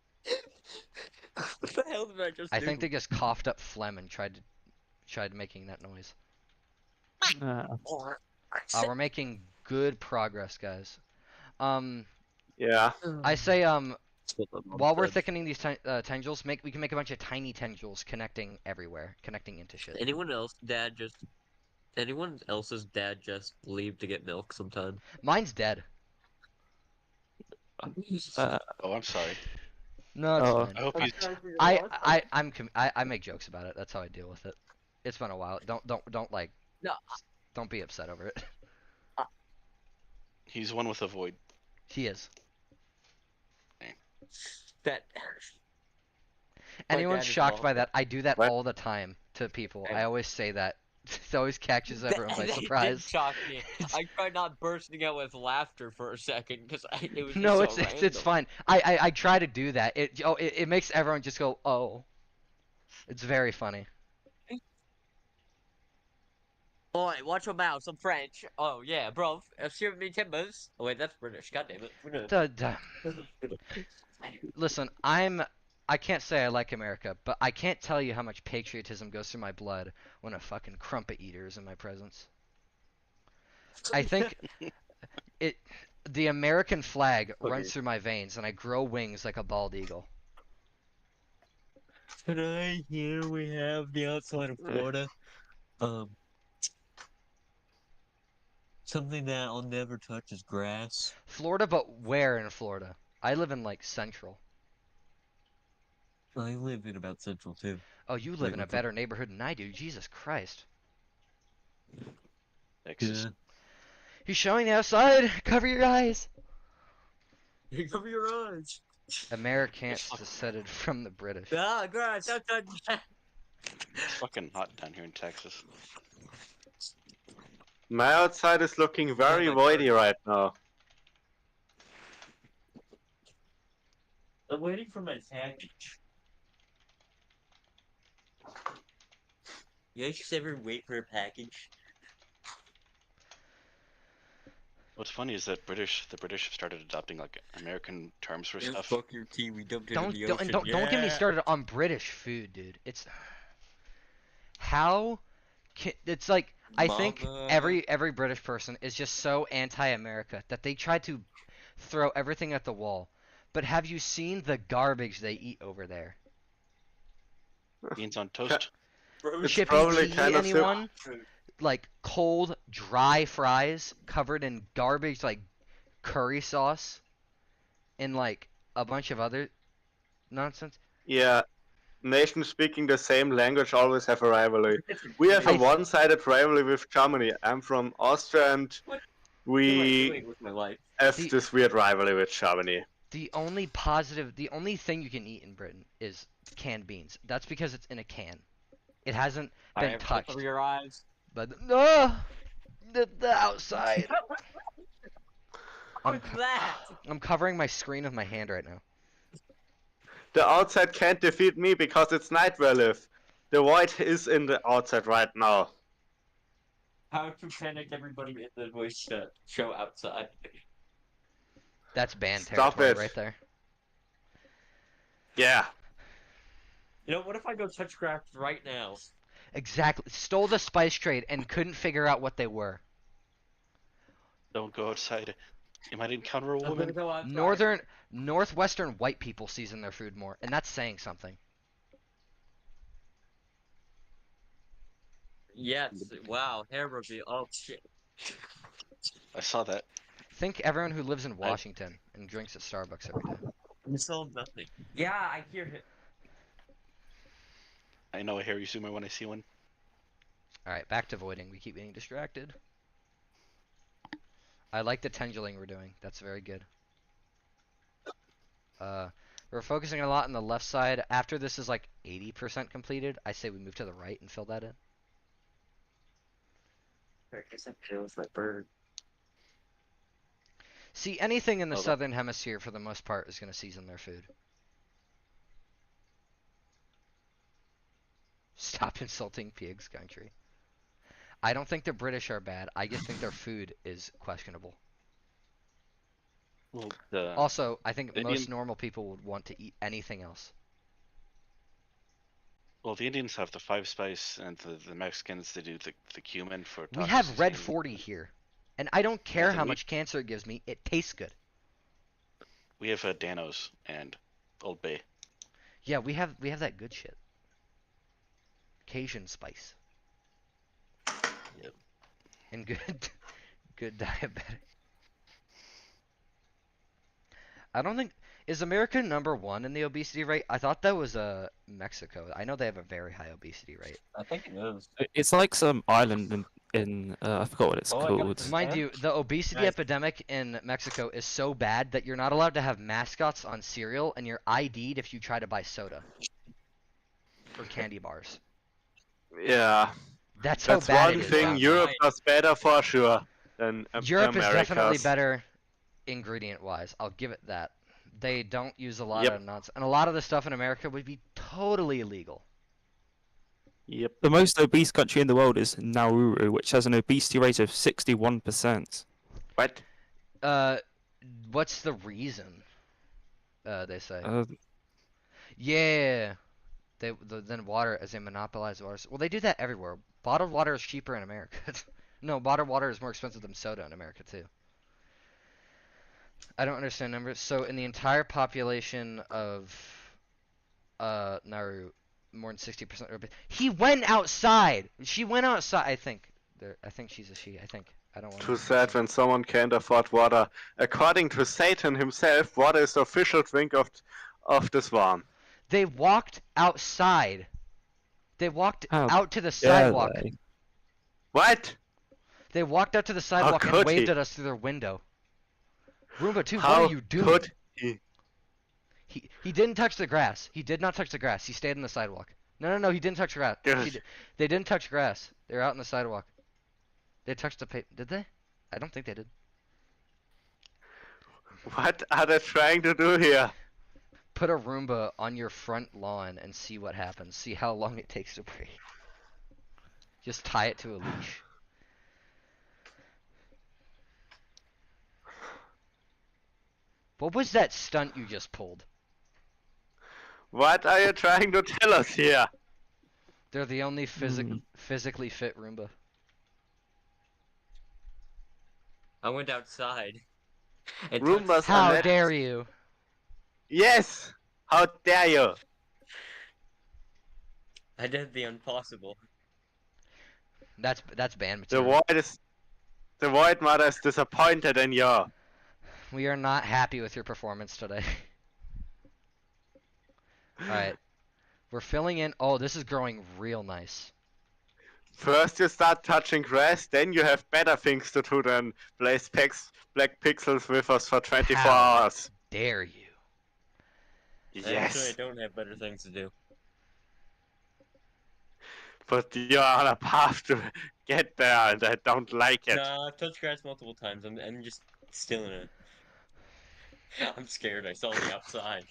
What the hell did I just do? I think they just coughed up phlegm and tried making that noise. We're making good progress, guys. Yeah. I say while we're thickening these tendrils, we can make a bunch of tiny tendrils connecting everywhere, connecting into shit. Anyone else's dad just leave to get milk sometime? Mine's dead. Oh, I'm sorry. No, it's fine. I hope he's. I make jokes about it. That's how I deal with it. It's been a while. Don't like. No. Don't be upset over it. He's one with a void. He is. That. Anyone's shocked by that? I do that all the time to people. I always say that. It always catches everyone by surprise. Did shock me. I tried not bursting out with laughter for a second because it was. No, just so it's fine. I try to do that. It makes everyone just go, oh. It's very funny. Boy, watch your mouth. I'm French. Oh yeah, bro. Excuse me, timbers. Oh wait, that's British. God damn it. Listen, I can't say I like America, but I can't tell you how much patriotism goes through my blood when a fucking crumpet eater is in my presence. I think the American flag runs through my veins, and I grow wings like a bald eagle. Today, here we have the outside of Florida. Something that I'll never touch is grass. Florida, but where in Florida? I live in like Central. I live in about Central too. Oh, you live in a better neighborhood than I do. Jesus Christ. Yeah. He's showing the outside. Cover your eyes. Cover your eyes. Americans descended from the British. Ah, grass. Outside. It's fucking hot down here in Texas. My outside is looking very voidy right now. I'm waiting for my package. You guys ever wait for a package? What's funny is that the British have started adopting like American terms for stuff. Fuck your tea, we dumped it Don't get me started on British food, dude. It's it's like I think every British person is just so anti-America that they try to throw everything at the wall. But have you seen the garbage they eat over there? Beans on toast. Chippy tea, anyone? Like cold, dry fries covered in garbage like curry sauce and like a bunch of other nonsense. Yeah, nations speaking the same language always have a rivalry. We have a one-sided rivalry with Germany. I'm from Austria and we have this weird rivalry with Germany. The only thing you can eat in Britain is canned beans. That's because it's in a can. It hasn't been touched. Cover your eyes. But the outside. I'm covering my screen with my hand right now. The outside can't defeat me because it's night where I live. The void is in the outside right now. How to panic everybody in the voice show outside. That's banned Stop territory it. right there. Yeah. You know, what if I go touch craft right now? Exactly. Stole the spice trade and couldn't figure out what they were. Don't go outside. You might encounter a woman. Northwestern white people season their food more, and that's saying something. Yes. Wow. Hair reveal. Oh shit. I saw that. Think everyone who lives in Washington and drinks at Starbucks every day. You sold nothing. Yeah, I hear it. I know a hairy zoomer when I see one. Alright, back to voiding. We keep getting distracted. I like the tenduling we're doing. That's very good. We're focusing a lot on the left side. After this is like 80% completed, I say we move to the right and fill that in. That kills that bird. See, anything in the Hold on. southern hemisphere, for the most part, is going to season their food. Stop insulting pigs, country. I don't think the British are bad. I just think their food is questionable. Well, Also, I think the most Indian- normal people would want to eat anything else. Well, the Indians have the 5 spice, and the Mexicans they do the cumin for. We tacos have Red and- 40 here. And I don't care then how we- much cancer it gives me. It tastes good. We have Danos and Old Bay. Yeah, we have that good shit. Cajun spice. Yep. And good diabetic. I don't think is America #1 in the obesity rate? I thought that was Mexico. I know they have a very high obesity rate. I think it is. It's like some island in I forgot what it's Oh, I got called. this. Mind you, the obesity Nice. epidemic in Mexico is so bad that you're not allowed to have mascots on cereal, and you're ID'd if you try to buy soda or candy bars. Yeah. That's how That's bad one it is. thing down Europe there. does better for sure than Europe is definitely America's. better ingredient-wise. I'll give it that. They don't use a lot Yep. of nonsense, and a lot of the stuff in America would be totally illegal. Yep. The most obese country in the world is Nauru, which has an obesity rate of 61%. What? What's the reason? They say. Uh, Yeah. Then water, as they monopolize water. Well, they do that everywhere. Bottled water is cheaper in America. No, bottled water is more expensive than soda in America too. I don't understand numbers. So in the entire population of Nauru, more than 60% are obese. He went outside. She went outside. I think. I think she's a she. I think. I don't want Too sad when someone can't afford water. According to Satan himself, water is the official drink of the swan. They walked outside. They walked How out to the dare sidewalk. they? What? They walked out to the sidewalk and could waved he? at us through their window. Roomba 2, How what are you doing? could he? He didn't touch the grass. He did not touch the grass. He stayed on the sidewalk. No, he didn't touch the grass. Good. They didn't touch grass. They were out on the sidewalk. They touched the paper. Did they? I don't think they did. What are they trying to do here? Put a Roomba on your front lawn and see what happens. See how long it takes to breathe. Just tie it to a leash. What was that stunt you just pulled? What are you trying to tell us here? They're the only physically fit Roomba. I went outside. and Roombas touched- are How net- dare you? Yes! How dare you? I did the impossible. That's banned The material. Void Mother is disappointed in you. We are not happy with your performance today. Alright. We're filling in. Oh, this is growing real nice. First you start touching grass, then you have better things to do than place black pixels with us for 24 How hours. dare you? Actually, Yes, I don't have better things to do. but you're on a path to get there and I don't like it. Nah, I've touched grass multiple times. I'm just still in it. I'm scared. I saw the outside.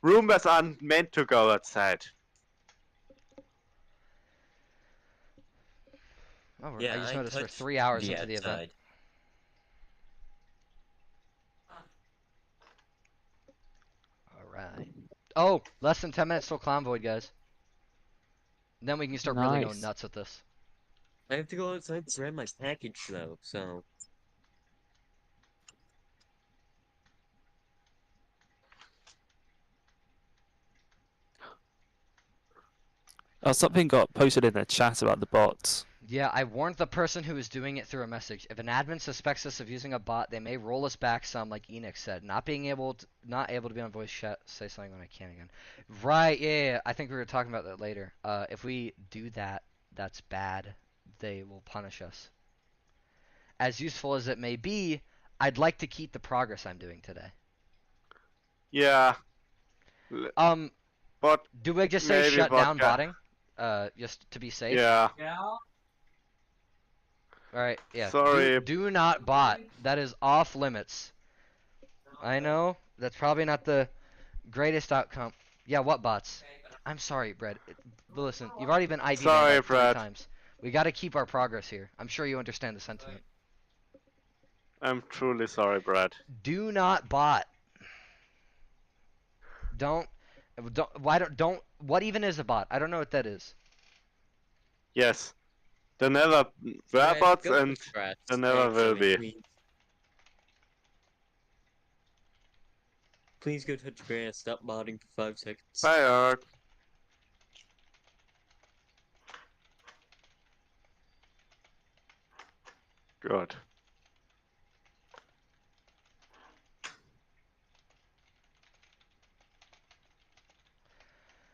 Roombas aren't meant to go outside. Oh, Yeah, I just I noticed we're touched 3 hours the into the event. outside. Alright. Oh, less than 10 minutes till Clown Void, guys. Then we can start really going Nice. nuts with this. I have to go outside to grab my package though, so Something got posted in the chat about the bots. Yeah, I warned the person who was doing it through a message. If an admin suspects us of using a bot, they may roll us back some, like Enix said. Not able to be on voice chat. Say something when I can again. Right? Yeah. I think we were talking about that later. If we do that, that's bad. They will punish us. As useful as it may be, I'd like to keep the progress I'm doing today. Yeah. But do we just say maybe shut down vodka. botting? Just to be safe. Yeah. Alright, yeah. Sorry. Do not bot. That is off limits. I know. That's probably not the greatest outcome. Yeah, what bots? I'm sorry, Brad. Listen, you've already been ID'd Sorry, like 3 Brad. times. We gotta keep our progress here. I'm sure you understand the sentiment. I'm truly sorry, Brad. Do not bot. What even is a bot? I don't know what that is. Yes. There never were bots and there never will be. Please go touch grass. Stop modding for 5 seconds. Bye, Ark. Good.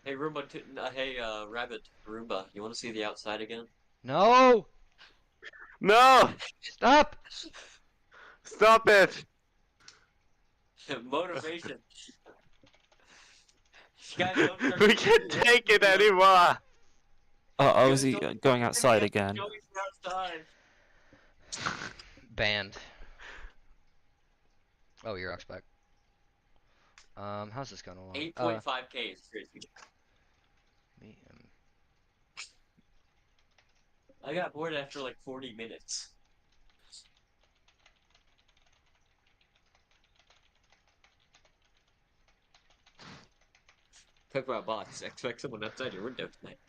Hey Roomba, Rabbit, Roomba, you want to see the outside again? No! No! Stop! Stop it! Motivation. Guys, don't start We can't take it anymore! Oh, I was going outside again. Banned. Oh, you're back. How's this going along? 8.5k is crazy. I got bored after like 40 minutes. Talk about bots. Expect someone outside your window tonight.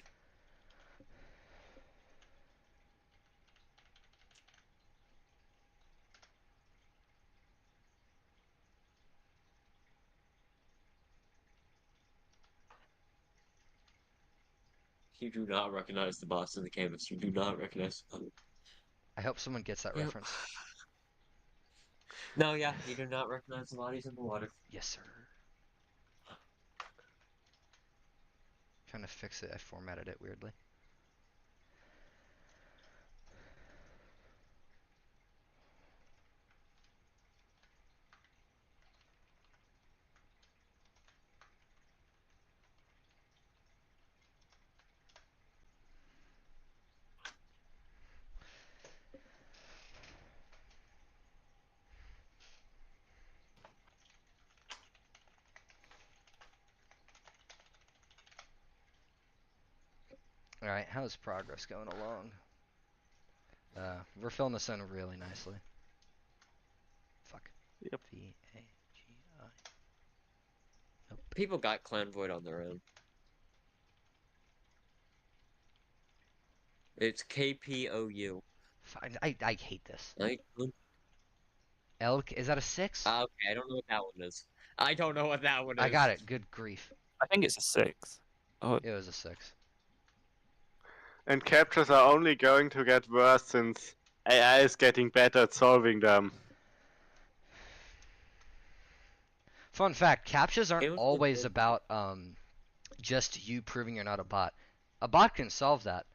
You do not recognize the bots in the canvas. You do not recognize them. I hope someone gets that reference. No, yeah, you do not recognize the bodies in the water. Yes, sir. Trying to fix it. I formatted it weirdly. Alright, how's progress going along? We're filling this in really nicely. Fuck. Yep. V-A-G-I. Nope. People got Clan Void on their own. It's KPOU. I hate this. Like, Elk, is that a 6? okay, I don't know what that one is. I don't know what that one is. I got it. Good grief. I think it's a 6. Oh, it was a 6. And captures are only going to get worse since AI is getting better at solving them. Fun fact, captchas aren't always about just you proving you're not a bot. A bot can solve that,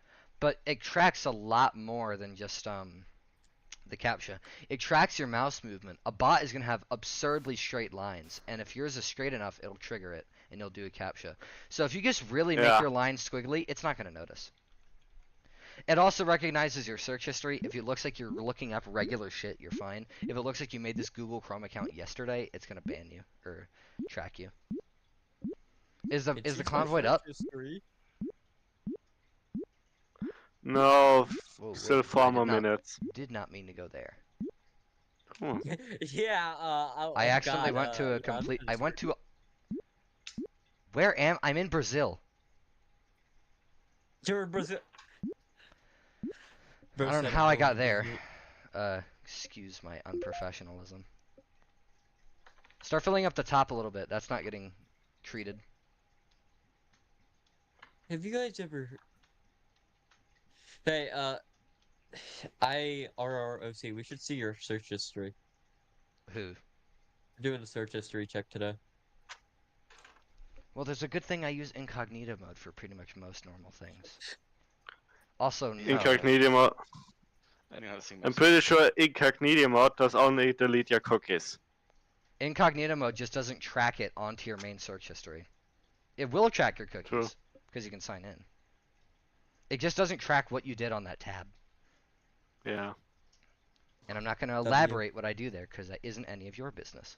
but it tracks a lot more than just the captcha. It tracks your mouse movement. A bot is going to have absurdly straight lines, and if yours is straight enough, it'll trigger it, and you'll do a captcha. So if you just really make your lines squiggly, it's not going to notice. It also recognizes your search history. If it looks like you're looking up regular shit, you're fine. If it looks like you made this Google Chrome account yesterday, it's going to ban you, or track you. Is the Clan Void up? No, Whoa, still wait, 4 more minutes. Did not mean to go there. Yeah, I accidentally went to a complete. I went to. Where am I'm in Brazil. You're in Brazil. I don't know how I got there. Excuse my unprofessionalism. Start filling up the top a little bit. That's not getting treated. Have you guys ever? Hey, RROC, we should see your search history. Who? Doing the search history check today. Well, there's a good thing I use incognito mode for pretty much most normal things. Also, no. Incognito mode. I know how to sing I'm pretty sure incognito mode does only delete your cookies. Incognito mode just doesn't track it onto your main search history. It will track your cookies because you can sign in. It just doesn't track what you did on that tab. Yeah. And I'm not going to elaborate what I do there because that isn't any of your business.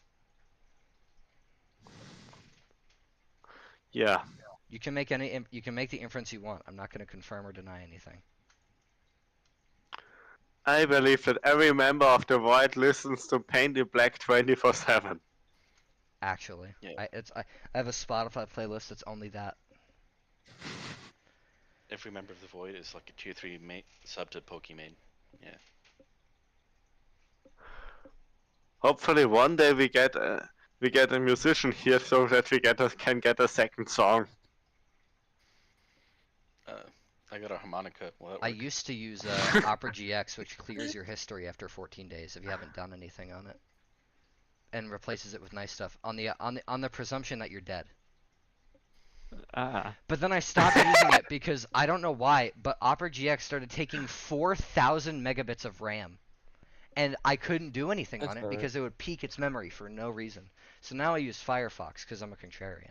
Yeah. You can make the inference you want. I'm not going to confirm or deny anything. I believe that every member of the Void listens to Paint in Black 24/7. Actually, Yeah. I have a Spotify playlist that's only that. Every member of the Void is like a tier 3 sub to Pokimane. Yeah. Hopefully one day we get a musician here so that we can get a second song. I got a harmonica. Will that I work? used to use Opera GX, which clears your history after 14 days if you haven't done anything on it, and replaces it with nice stuff on the presumption that you're dead. But then I stopped using it because I don't know why, but Opera GX started taking 4,000 megabits of RAM, and I couldn't do anything on it because it would peak its memory for no reason. So now I use Firefox because I'm a contrarian,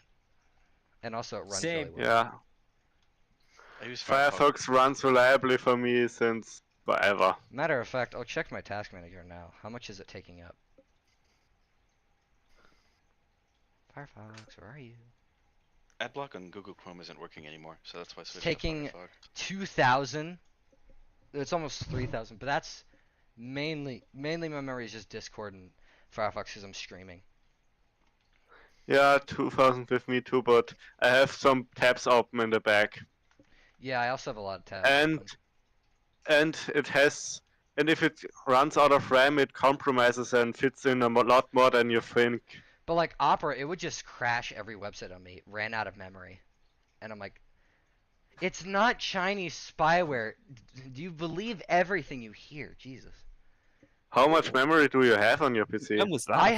and also it runs really well. Yeah. I use Firefox runs reliably for me since forever. Matter of fact, I'll check my task manager now. How much is it taking up? Firefox, where are you? Adblock on Google Chrome isn't working anymore, so that's why I It's switched taking to Firefox. 2,000. It's almost 3,000, but that's mainly my memory is just Discord and Firefox because I'm streaming. Yeah, 2000 with me too, but I have some tabs open in the back. Yeah, I also have a lot of tabs. And if it runs out of RAM, it compromises and fits in a lot more than you think. But like Opera, it would just crash every website on me. It ran out of memory, and I'm like, it's not Chinese spyware. Do you believe everything you hear? Jesus. How much memory do you have on your PC? When was that? I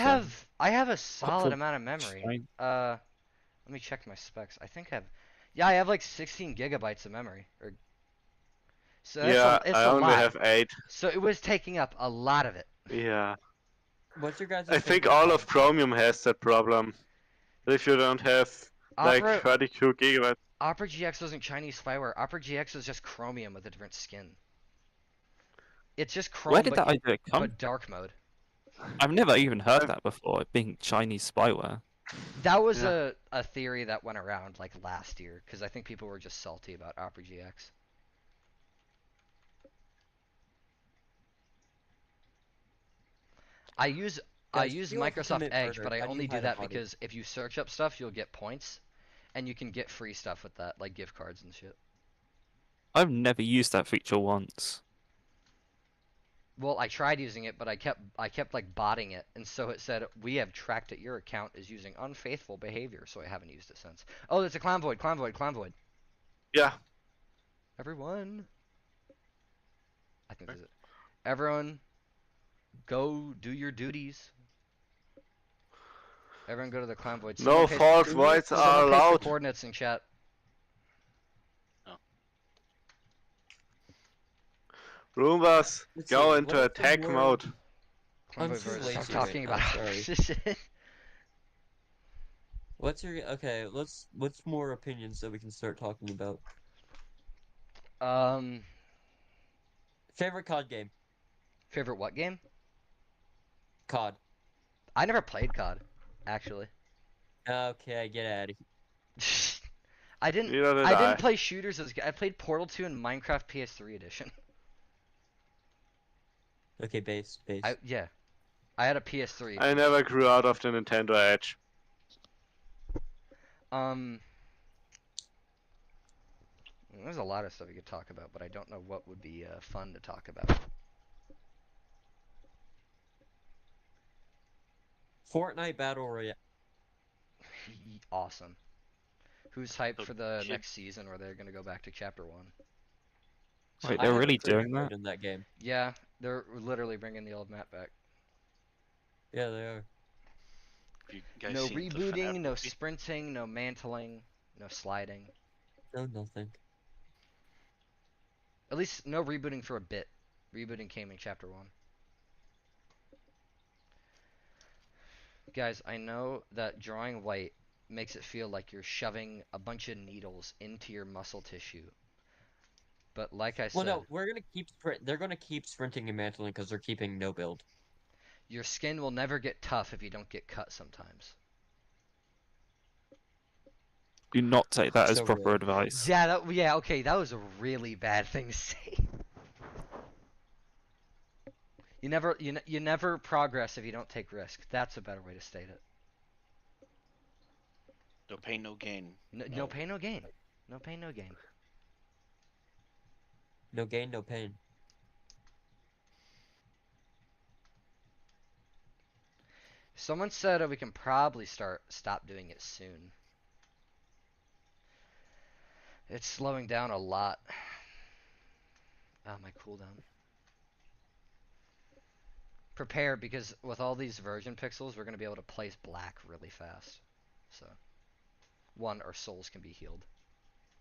have a solid Couple- amount of memory. Fine. Let me check my specs. I think I have like 16 gigabytes of memory. So that's it's I a only lot. have 8. So it was taking up a lot of it. Yeah. What's your guys' I think favorite all of Chromium has that problem. If you don't have like Opera- 32 gigabytes. Opera GX wasn't Chinese spyware. Opera GX was just Chromium with a different skin. It's just Chrome, Where did that idea come? but dark mode. I've never even heard that before, it being Chinese spyware. That was a theory that went around like last year because I think people were just salty about Opera GX. I use Guys, feel free to Microsoft commit Edge, murder. but I How do you only do hide a that body? because if you search up stuff, you'll get points, and you can get free stuff with that, like gift cards and shit. I've never used that feature once. Well, I tried using it, but I kept like botting it, and so it said we have tracked that your account is using unfaithful behavior, so I haven't used it since. Oh, there's a clown void. Yeah. Everyone. I think that's it. Everyone, go do your duties. Everyone go to the clown void. No false voids are allowed. Coordinates in chat. Roombas, Let's go see, into what's the attack word? mode. Clown I'm void too verse. lazy Stop right talking now, about sorry. shit. What's more opinions that we can start talking about? Favorite COD game? Favorite what game? COD. I never played COD, actually. Okay, get out of here. I didn't. Neither did I I. didn't play shooters as. I played Portal 2 and Minecraft PS3 edition. Okay, base. Yeah, I had a PS3. I never grew out of the Nintendo Edge. There's a lot of stuff you could talk about, but I don't know what would be fun to talk about. Fortnite Battle Royale. Awesome. Who's hyped for the shit. next season where they're gonna go back to Chapter 1? Wait, I they're have a really creative doing mode that? in that game. Yeah, they're literally bringing the old map back. Yeah, they are. Have you guys No seen the rebooting, FNAF no movie? sprinting, no mantling, no sliding. No, nothing. At least no rebooting for a bit. Rebooting came in chapter 1. Guys, I know that drawing white makes it feel like you're shoving a bunch of needles into your muscle tissue. But like I Well, said, no, we're gonna keep they're gonna keep sprinting and mantling because they're keeping no build. your skin will never get tough if you don't get cut sometimes. Do not take that as So proper rude. advice. Yeah, okay, that was a really bad thing to say. You never progress if you don't take risk. That's a better way to state it. No pain, no gain. No pain, no gain. No pain, no gain. No gain, no pain. Someone said we can probably stop doing it soon. It's slowing down a lot. My cooldown. Prepare, because with all these version pixels, we're going to be able to place black really fast. So, our souls can be healed.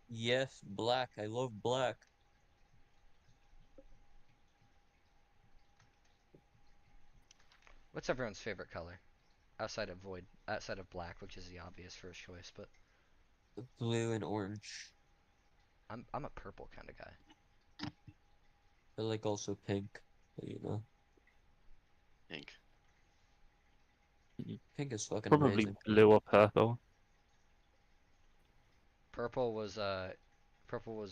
Yes, black. I love black. What's everyone's favorite color? Outside of black, which is the obvious first choice, but Blue and orange. I'm a purple kind of guy. I like also pink, but you know. Pink. Pink is fucking Probably amazing. blue or purple. Purple was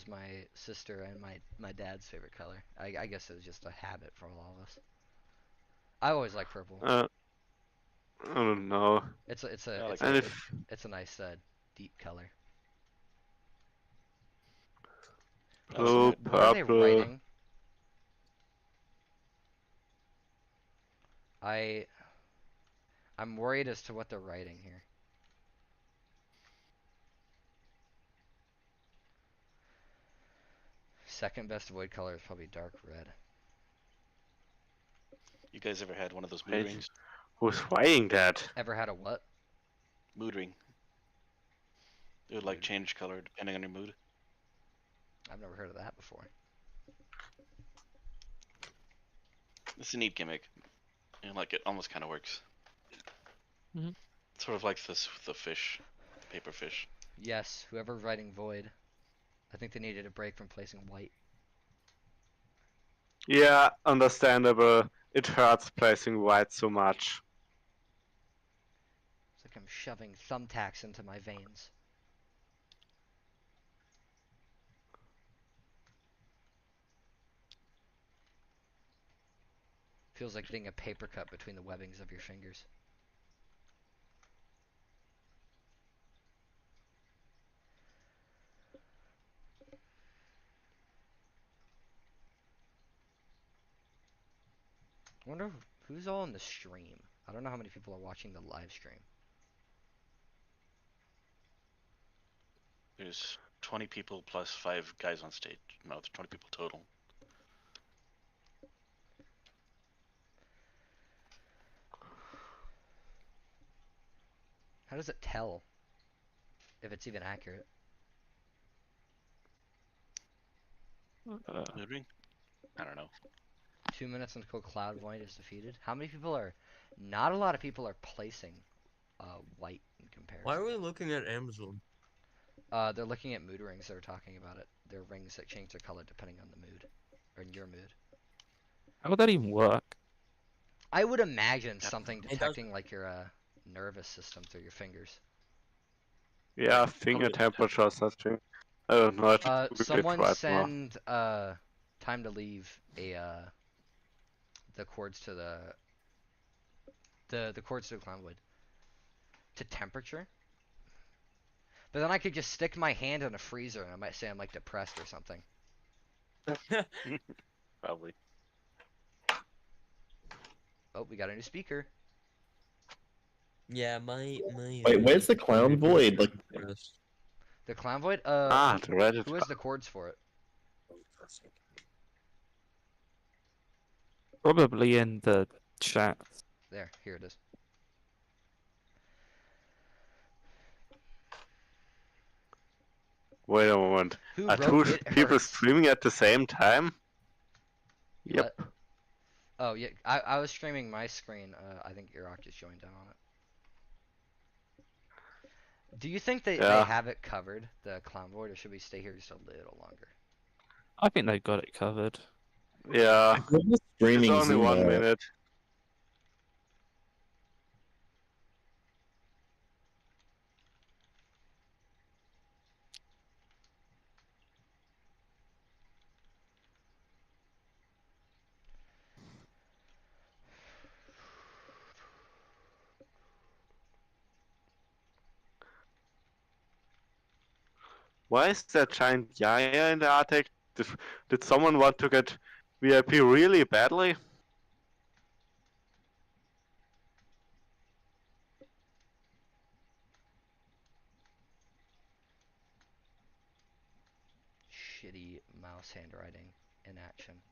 my sister and my dad's favorite color. I guess it was just a habit for all of us. I always like purple. I don't know. It's a nice deep color. Blue, What are they purple. writing? I'm worried as to what they're writing here. Second best void color is probably dark red. You guys ever had one of those mood Wait, rings? who's writing that? Ever had a what? Mood ring. It would like change color depending on your mood. I've never heard of that before. It's a neat gimmick. And like it almost kind of works. Mhm. Sort of like this with the fish, paper fish. Yes, whoever's writing void, I think they needed a break from placing white. Yeah, understandable. It hurts placing white so much. It's like I'm shoving thumbtacks into my veins. Feels like getting a paper cut between the webbings of your fingers. I wonder who's all in the stream. I don't know how many people are watching the live stream. There's 20 people plus 5 guys on stage. No, there's 20 people total. How does it tell if it's even accurate? Mood ring? I don't know. 2 minutes until Cloud Void is defeated. How many people are... Not a lot of people are placing white in comparison. Why are we looking at Amazon? They're looking at mood rings. They're talking about it. They're rings that change their color depending on the mood. Or your mood. How would that even work? I would imagine something detecting like your nervous system through your fingers. Yeah, finger temperature, something. I don't know. Someone send time to leave the chords to the chords to the Clown Void to temperature. But then I could just stick my hand in a freezer and I might say I'm like depressed or something. Probably. Oh, we got a new speaker. Yeah, my Wait, where's the Clown Void? Like, The Clown Void? the Reddit. Who has the chords for it? Probably in the chat. There, here it is. Wait a moment. Who Are wrote two it people hurts? streaming at the same time? Yep. What? Oh yeah, I was streaming my screen. I think Iraq just joined in on it. Do you think they Yeah. have it covered, the Clown Void, or should we stay here just a little longer? I think they've got it covered. Yeah. It's Streaming only Zoom 1 out. minute. Why is that giant Yaya in the Arctic? Did someone want to get VIP really badly? Shitty mouse handwriting in action.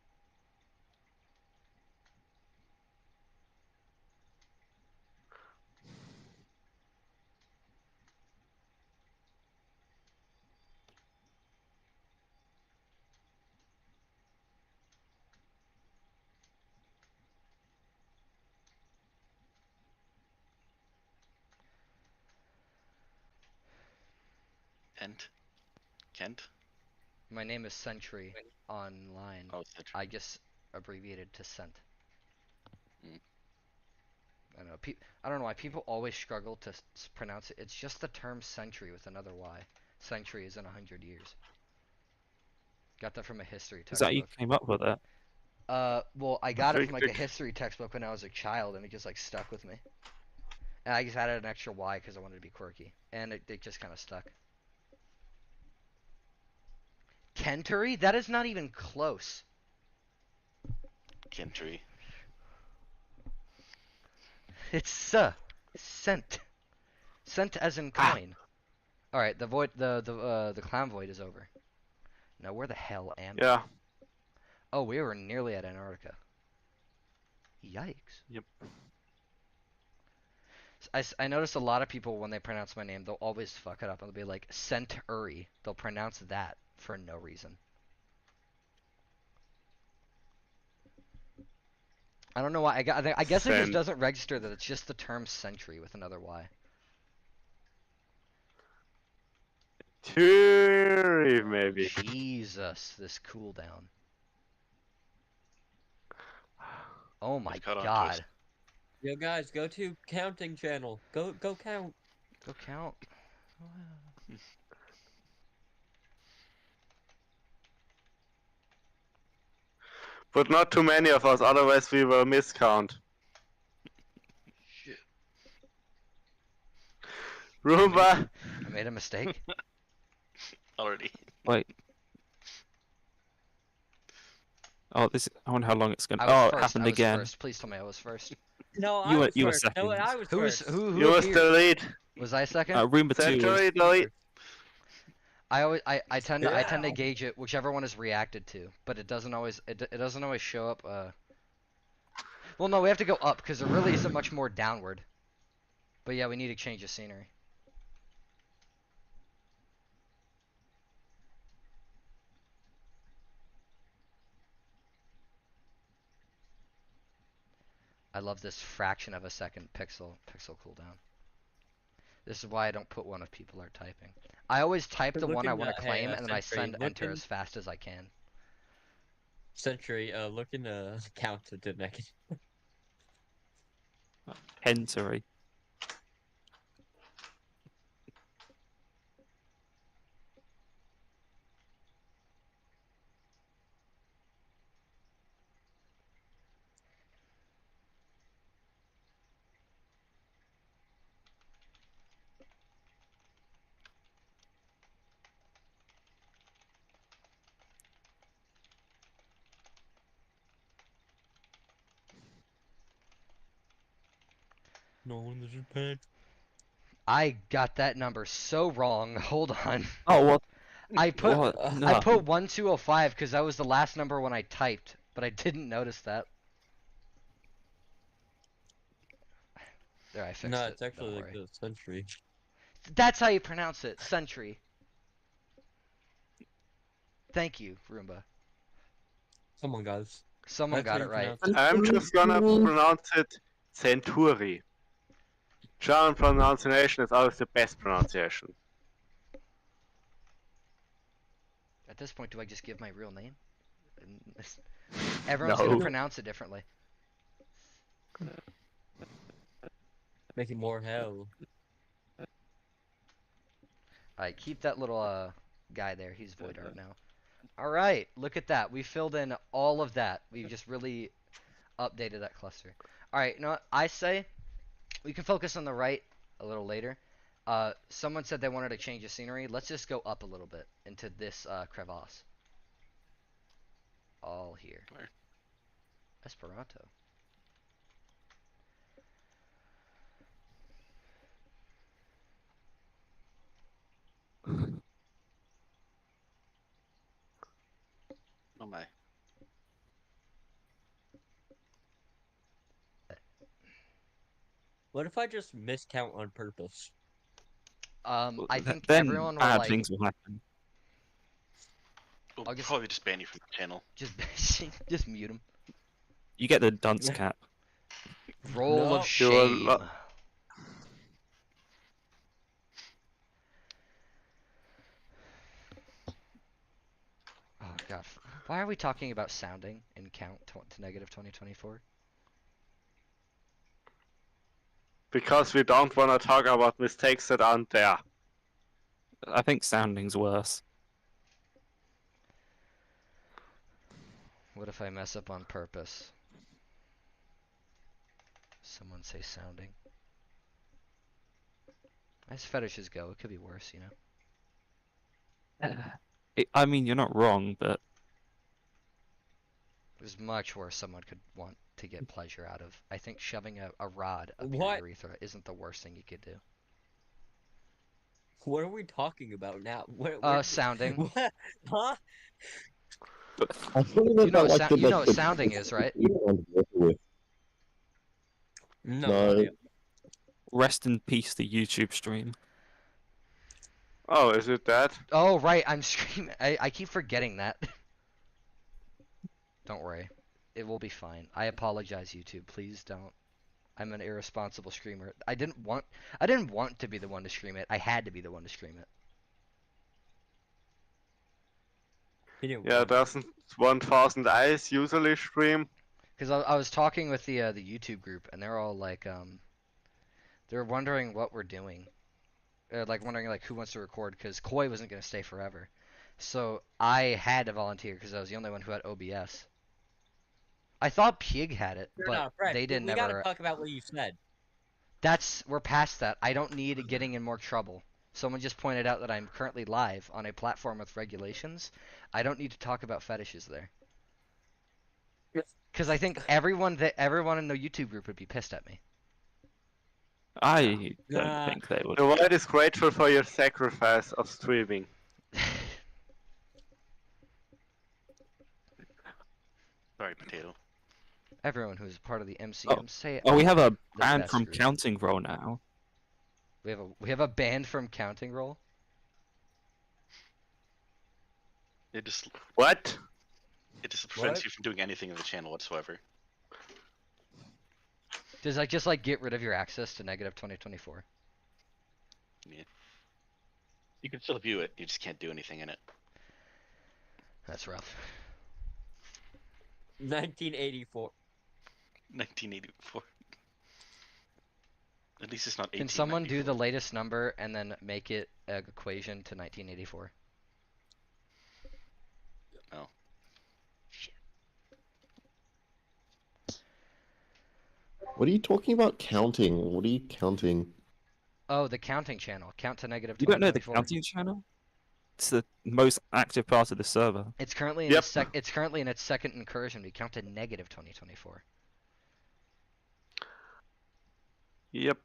Kent? My name is Sentry online. Oh, Sentry. I just abbreviated to Sent. Mm. I don't know. I don't know why people always struggle to pronounce it. It's just the term century with another Y. Century is in 100 years. Got that from a history textbook. Is that you came up with it? Well, I got it from like a history textbook when I was a child, and it just like stuck with me. And I just added an extra Y because I wanted to be quirky, and it just kind of stuck. Kentury? That is not even close. Kentry. It's Cent. Cent as in coin. All right, the void, the clown void is over. Now where the hell am I? Yeah. Oh, we were nearly at Antarctica. Yikes. Yep. I noticed a lot of people when they pronounce my name, they'll always fuck it up. They'll be like Century. They'll pronounce that for no reason. I don't know why. I guess it just doesn't register that it's just the term century with another Y. Theory, maybe. Jesus, this cooldown. Oh my Cut on god. twist. Yo guys, go to counting channel. Go count. Go count. But not too many of us, otherwise we will miscount. Shit. Roomba! I made a mistake. Already. Wait. Oh, this. I wonder how long it's gonna. I was Oh, first, it happened I was again. First. Please tell me I was first. No, You I were- was you were first. second. No, I was Who was first. who? You was appeared? the lead. Was I second? Roomba 2 Century, was. the lead. I tend to gauge it whichever one is reacted to, but it doesn't always show up. Well, no, we have to go up because there really isn't much more downward. But yeah, we need to change the scenery. I love this fraction of a second pixel cooldown. This is why I don't put one if people are typing. I always type the one I want to claim, and then I send enter as fast as I can. Century, look in the count to the negative. Hentery. No one is Japan. I got that number so wrong. Hold on. Oh what? I put What? I No. put 1205 because that was the last number when I typed, but I didn't notice that. There, I fixed No, it. it's actually Don't like worry. the century. That's how you pronounce it. Century. Thank you, Roomba. Come on, guys. Someone That's how got it you right. pronounce it. I'm just gonna pronounce it Century. German pronunciation is always the best pronunciation. At this point, do I just give my real name? Everyone's No. gonna pronounce it differently. Making more hell. Alright, keep that little guy there. He's Void Art now. Alright, look at that. We filled in all of that. We just really updated that cluster. Alright, you know what? I say we can focus on the right a little later. Someone said they wanted to change the scenery. Let's just go up a little bit into this crevasse. All here. Where? Esperanto. Oh my. What if I just miscount on purpose? I think then everyone will bad like things will happen. We'll I'll just- probably just ban you from the channel. just mute him. You get the dunce cap. Roll No. of shame. Oh god, why are we talking about sounding in count to negative 2024? Because we don't want to talk about mistakes that aren't there. I think sounding's worse. What if I mess up on purpose? Someone say sounding. As fetishes go, it could be worse, you know? I mean, you're not wrong, but There's much worse someone could want to get pleasure out of. I think shoving a rod up What? your urethra isn't the worst thing you could do. What are we talking about now? Sounding. What? Huh? I feel You that know like what the, you know like what the- sounding is, right? you don't want to work with. No. rest in peace the YouTube stream. Oh, is it that? Oh, right, I'm screaming. I keep forgetting that. Don't worry. It will be fine. I apologize, YouTube. Please don't. I'm an irresponsible streamer. I didn't want to be the one to stream it. I had to be the one to stream it. Yeah, doesn't 1000 Eyes usually stream? Because I was talking with the YouTube group, and they're all like, they're wondering what we're doing. Like wondering like who wants to record, because Koi wasn't gonna stay forever. So I had to volunteer because I was the only one who had OBS. I thought Pig had it, but Fred, they didn't we ever. gotta talk about what you said. We're past that. I don't need getting in more trouble. Someone just pointed out that I'm currently live on a platform with regulations. I don't need to talk about fetishes there. Because I think everyone in the YouTube group would be pissed at me. I don't think they would. The world is grateful for your sacrifice of streaming. Sorry, potato. Everyone who's part of the MCM say. Oh, we have a the ban best from group. Counting Roll now. We have a ban from Counting Roll. It just What? It just prevents What? you from doing anything in the channel whatsoever. Does that just like get rid of your access to negative 2024? Yeah. You can still view it. You just can't do anything in it. That's rough. 1984. 1984. At least it's not 1894. Can someone do the latest number and then make it an equation to 1984? Oh. What are you talking about counting? What are you counting? Oh, the counting channel. Count to negative You don't know the 2024. Counting channel? It's the most active part of the server. It's currently in it's currently in its second incursion. We count to negative 2024. Yep.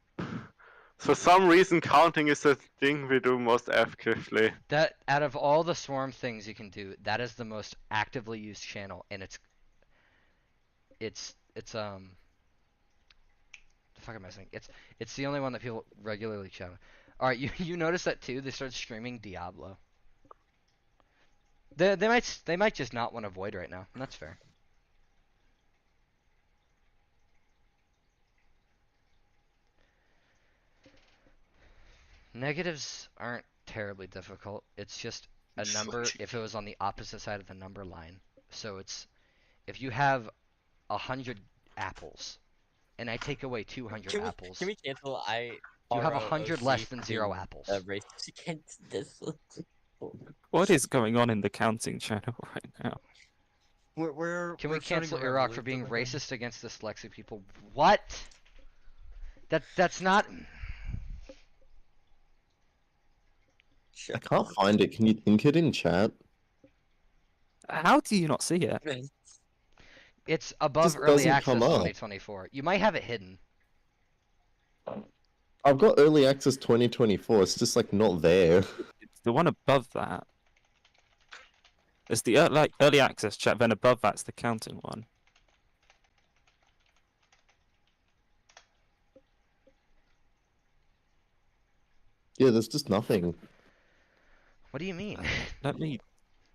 For some reason, counting is the thing we do most actively. That out of all the swarm things you can do, that is the most actively used channel, and the fuck am I saying? It's the only one that people regularly chat. All right, you notice that too? They start screaming Diablo. They might just not want to void right now, and that's fair. Negatives aren't terribly difficult. It's just a number if it was on the opposite side of the number line. So it's if you have 100 apples, and I take away 200 apples. Can we cancel You have 100 less than 0 apples. Race against this. What is going on in the counting channel right now? Can we cancel Iraq for being racist against dyslexic people? What? That's not. I can't find it. Can you link it in chat? How do you not see it? It's above Just early doesn't access come up. 2024. You might have it hidden. I've got early access 2024. It's just like not there. It's the one above that. It's the early access chat. Then above that's the counting one. Yeah, there's just nothing. What do you mean? Let me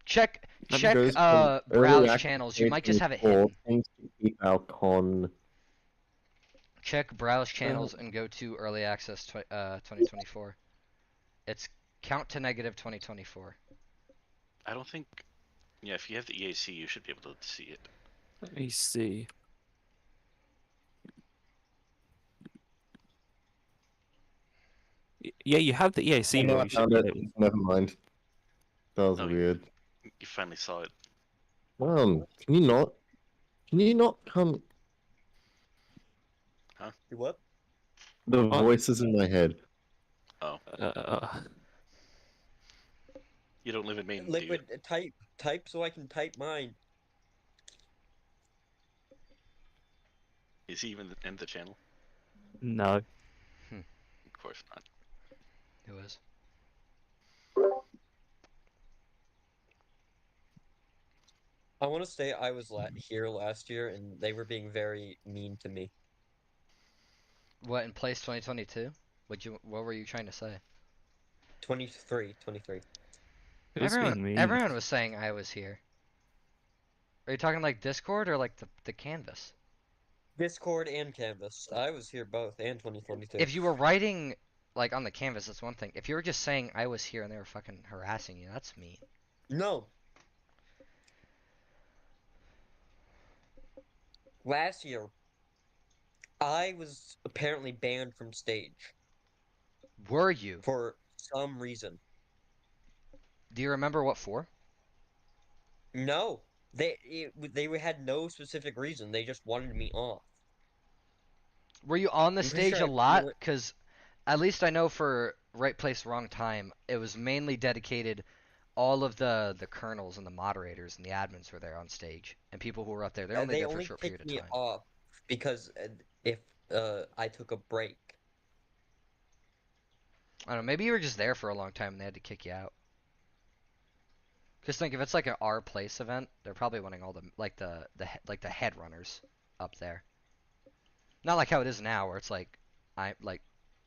check Goes from early browse access channels. You might just have it hidden. 2024, Thanks to keep our con. Check browse channels and go to early access 2024. It's count to negative 2024. I don't think. Yeah, if you have the EAC, you should be able to see it. Let me see. Yeah, you have the EAC. No, now, I you should found be it. able- Never mind. That was Oh, weird. You finally saw it. Can you not? Can you not come? Huh? What? The voices in my head. Oh. You don't live in Maine, do you? Liquid, type so I can type mine. Is he even in the channel? No. Of course not. Who is? I want to say I was here last year and they were being very mean to me. What, in place 2022? What were you trying to say? 23. Everyone was saying I was here. Are you talking like Discord or like the canvas? Discord and Canvas. I was here both and 2022. If you were writing like on the canvas, that's one thing. If you were just saying I was here and they were fucking harassing you, that's mean. No. Last year, I was apparently banned from stage. Were you? For some reason. Do you remember what for? No. They had no specific reason. They just wanted me off. Were you on the I'm pretty stage sure a I lot? feel it- Because at least I know for Right Place, Wrong Time, it was mainly dedicated. All of the colonels and the moderators and the admins were there on stage, and people who were up there, they're only They there for only a short period kicked of me time. off because if I took a break. I don't know, maybe you were just there for a long time and they had to kick you out. Because think if it's like an Our Place event, they're probably wanting all the the head runners up there. Not like how it is now, where it's like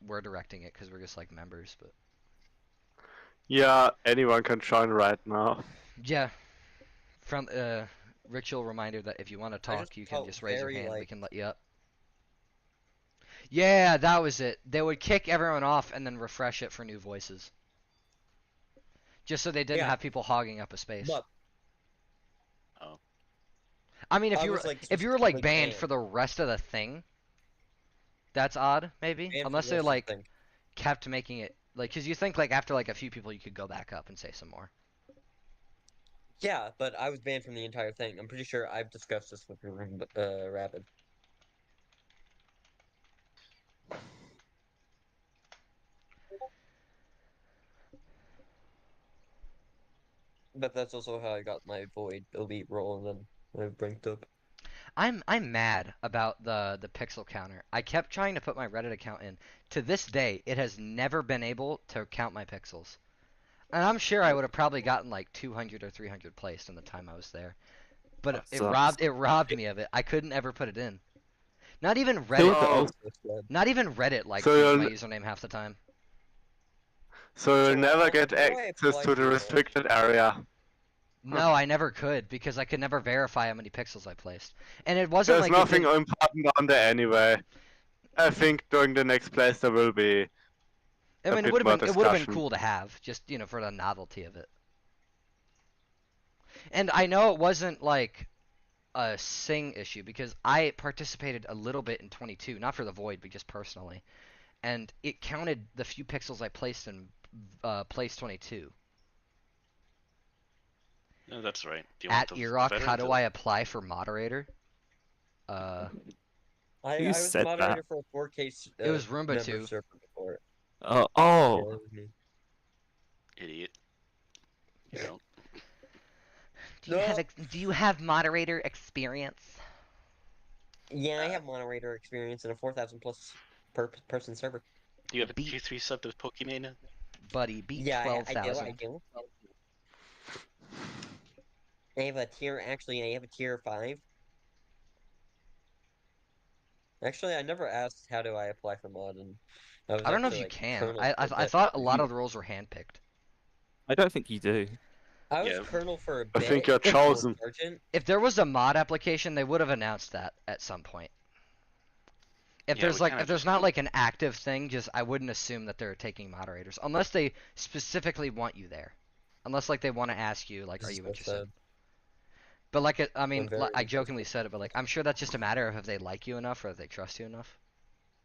we're directing it because we're just like members, but Yeah, anyone can join right now. yeah. From ritual reminder that if you want to talk, just you can felt just raise your very, hand. We like- can let you up. Yeah, that was it. They would kick everyone off and then refresh it for new voices. Just so they didn't Yeah. have people hogging up a space. But Oh. I mean, if I you were was, like, if you were like specifically banned banned. for the rest of the thing, that's odd, maybe. Banned for Unless the they rest of the like thing. kept making it like, because you think like after like a few people you could go back up and say some more. Yeah, but I was banned from the entire thing. I'm pretty sure I've discussed this with Rapid. But that's also how I got my Void Elite role, and then I branked up. I'm mad about the pixel counter. I kept trying to put my Reddit account in. To this day, it has never been able to count my pixels. And I'm sure I would have probably gotten like 200 or 300 placed in the time I was there. But That it sucks. robbed me of it. I couldn't ever put it in. Not even Kill the Reddit. ult. Not even Reddit likes So me you'll my n- username half the time. So you'll never how get do I access apply to the for mod? restricted area. No, I never could because I could never verify how many pixels I placed, and it wasn't There's like it nothing did. important on there anyway. I think during the next place there will be I a mean, it bit more would have been discussion. cool to have, just for the novelty of it. And I know it wasn't like a Sing issue because I participated a little bit in 22, not for the Void, but just personally, and it counted the few pixels I placed in place 22. No, that's right. Do you At want the Erock, veteran how to- do I apply for moderator? I Who was said moderator that? for a 4K It was Roomba member 2. server before. Oh, Yeah, oh. that was me. Idiot. You don't. Do you have moderator experience? Yeah, I have moderator experience in a 4,000 plus person server. You have a tier 3 sub to Pokemania? Buddy, beat Yeah, I 12,000. do. I have a tier. Actually, I have a tier 5. Actually, I never asked how do I apply for mod, and I don't know if you can. I thought a lot of the roles were handpicked. I don't think you do. I was colonel for a I bit. think you're before chosen. sergeant. If there was a mod application, they would have announced that at some point. If Yeah, there's we like kinda if there's just not do- like an active thing, just I wouldn't assume that they're taking moderators unless they specifically want you there. Unless like they want to ask you like, This are is you so interested? sad. But like I mean, very I jokingly said it, but like I'm sure that's just a matter of if they like you enough or if they trust you enough.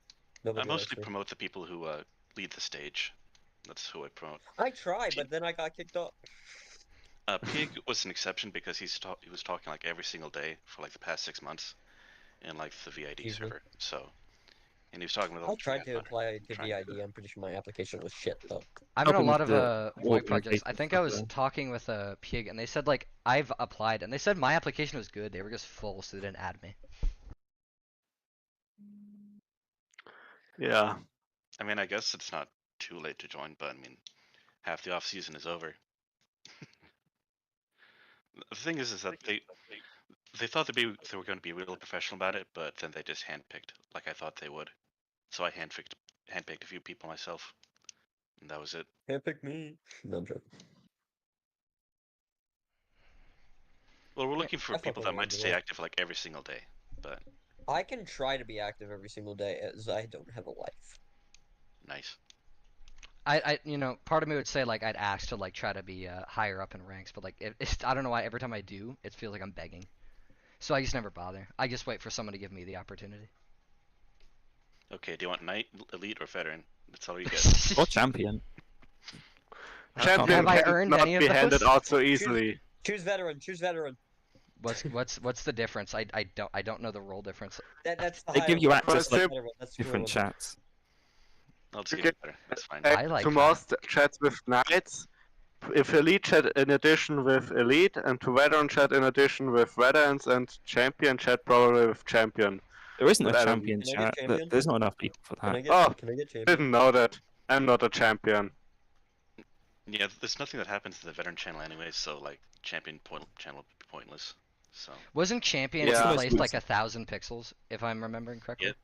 I Nobody likes mostly me. promote the people who lead the stage. That's who I promote. I tried, but then I got kicked off. Pig was an exception because he was talking like every single day for like the past 6 months in like the VID Excuse me? server. So, and he was talking with all I the tried to Triad apply to trying to VID. I'm pretty sure my application was shit though. I'm in a Helping lot with of the Void projects. I organization think I stuff was there. talking with Pig, and they said like I've applied, and they said my application was good. They were just full, so they didn't add me. Yeah. I mean, I guess it's not too late to join, but I mean, half the off season is over. The thing is that they thought they were going to be real professional about it, but then they just handpicked like I thought they would. So I handpicked a few people myself, and that was it. Handpick me. No, I'm joking. Well, we're looking for I fuck people with that it might either stay way. active like every single day, but I can try to be active every single day as I don't have a life. nice. Part of me would say like I'd ask to like try to be higher up in ranks, but like I don't know why every time I do, it feels like I'm begging. So I just never bother. I just wait for someone to give me the opportunity. Okay, do you want knight, elite, or veteran? That's all you get. Or champion. Champion Have I can earned not any of be handed those? out so easily. Choose veteran. Choose veteran. What's the difference? I don't know the role difference. That's the They higher give you one. access Well, like Veteran, that's different cool. chats. I'll just You give get you better. That's fine. I like to that. most chats with knights, if elite chat in addition with elite, and to veteran chat in addition with veterans, and champion chat probably with champion. There isn't a But I don't- champion Can I get chat. champion? There's not enough people for Can I that. get? Oh, Can I get champion? Didn't know that. I'm not a champion. Yeah, there's nothing that happens in the veteran channel anyway, so like champion channel would be pointless. So Wasn't champion Yeah. placed like 1,000 pixels, if I'm remembering correctly?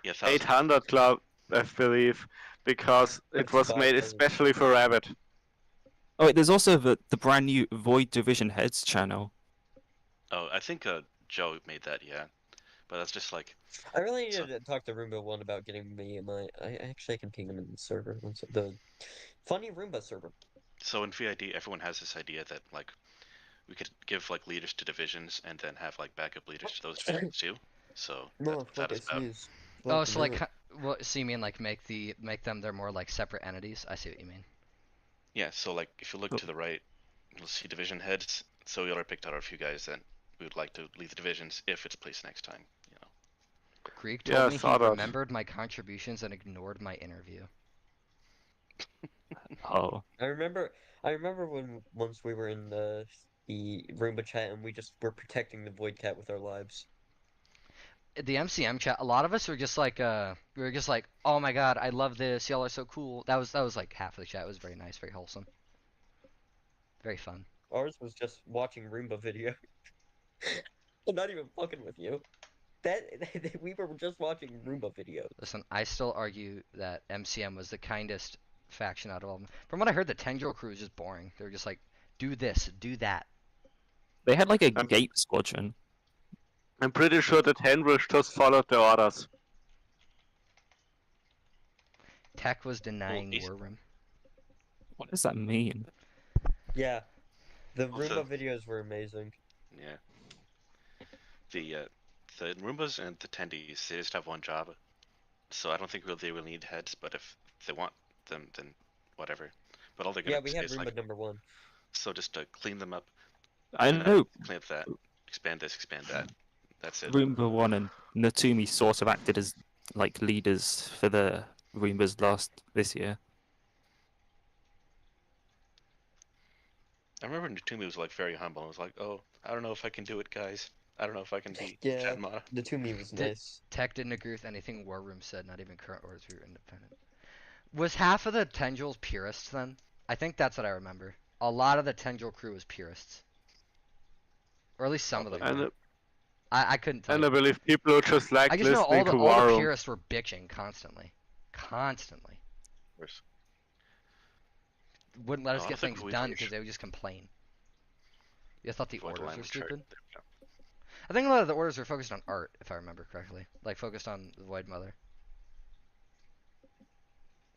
yeah, 1,000. 800 club, I believe, because it That's was made 5,000. especially for Rabbit. Oh wait, there's also the brand new Void Division Heads channel. Oh, I think Joe made that. Yeah, but that's just like I really need to talk to Roomba one about getting me in my. I actually can ping him in the server. The funny Roomba server. so in VID, everyone has this idea that like we could give like leaders to divisions and then have like backup leaders to those divisions too. So No, that is about. Oh, so like, so you mean like make them they're more like separate entities? I see what you mean. Yeah, so like if you look to the right, you'll see division heads. So we already picked out a few guys that we would like to lead the divisions if it's placed next time. You know. Greek Yeah, I told me saw he that. remembered my contributions and ignored my interview. Oh. I remember when once we were in the Roomba chat and we just were protecting the Void Cat with our lives. The MCM chat, a lot of us were just like, we were just like, oh my god, I love this, y'all are so cool. That was like half of the chat. It was very nice, very wholesome, very fun. Ours was just watching Roomba video. I'm not even fucking with you. We were just watching Roomba videos. Listen, I still argue that MCM was the kindest faction out of all of them. From what I heard, the Tendril crew is just boring. They were just like, do this, do that. They had like a gate squadron. I'm pretty sure the Tendrils just followed the orders. Tech was denying War Room. What does that mean? Yeah, the Also- Roomba videos were amazing. Yeah. The Roombas and the Tendies, they just have one job. So I don't think they really need heads, but if they want them, then whatever. But all they're gonna Yeah, we say had is Roomba like, number 1. so just to clean them up. I know Clean up that, expand this, expand that. That's it. Roomba 1 and Natumi sort of acted as like leaders for the Roombas this year. I remember Natumi was like very humble. I was like, oh, I don't know if I can do it, guys. I don't know if I can be Yeah, Shenmue. Natumi was Did- nice. Tech didn't agree with anything War Room said, not even current orders were independent. Was half of the Tendrils purists then? I think that's what I remember. A lot of the Tendril crew was purists. Or at least some of them And, were. I couldn't tell and you. I believe people who just like I just know listening to all War the Room. purists were bitching constantly. Constantly. Of course. Wouldn't let us Oh, I get think things we done really because should- they would just complain. You thought the Avoid the orders were language chart. stupid? There we go. I think a lot of the orders were focused on art, if I remember correctly. Like, focused on the Void Mother.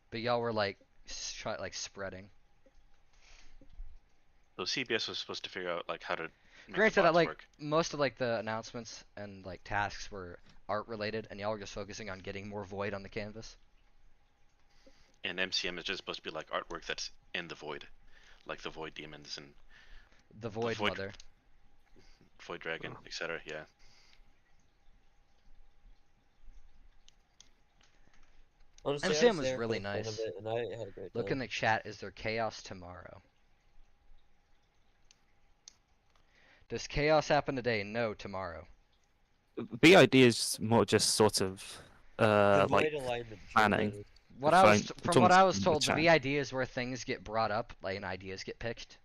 But y'all were like, spreading. So CBS was supposed to figure out like how to make the Granted, bots like, work. most of like the announcements and like tasks were art related, and y'all were just focusing on getting more Void on the canvas. And MCM is just supposed to be like artwork that's in the void, like the void demons and The Void Void- Mother. void dragon, etc. Yeah. Honestly, I MCM was there for really the fun of nice. it, and I had a great Look time. in the chat, is there chaos tomorrow? Does chaos happen today? No, tomorrow. BID is more just sort of The like Void alignment planning. changes. From what I was told, the VID is where things get brought up, like, and ideas get picked.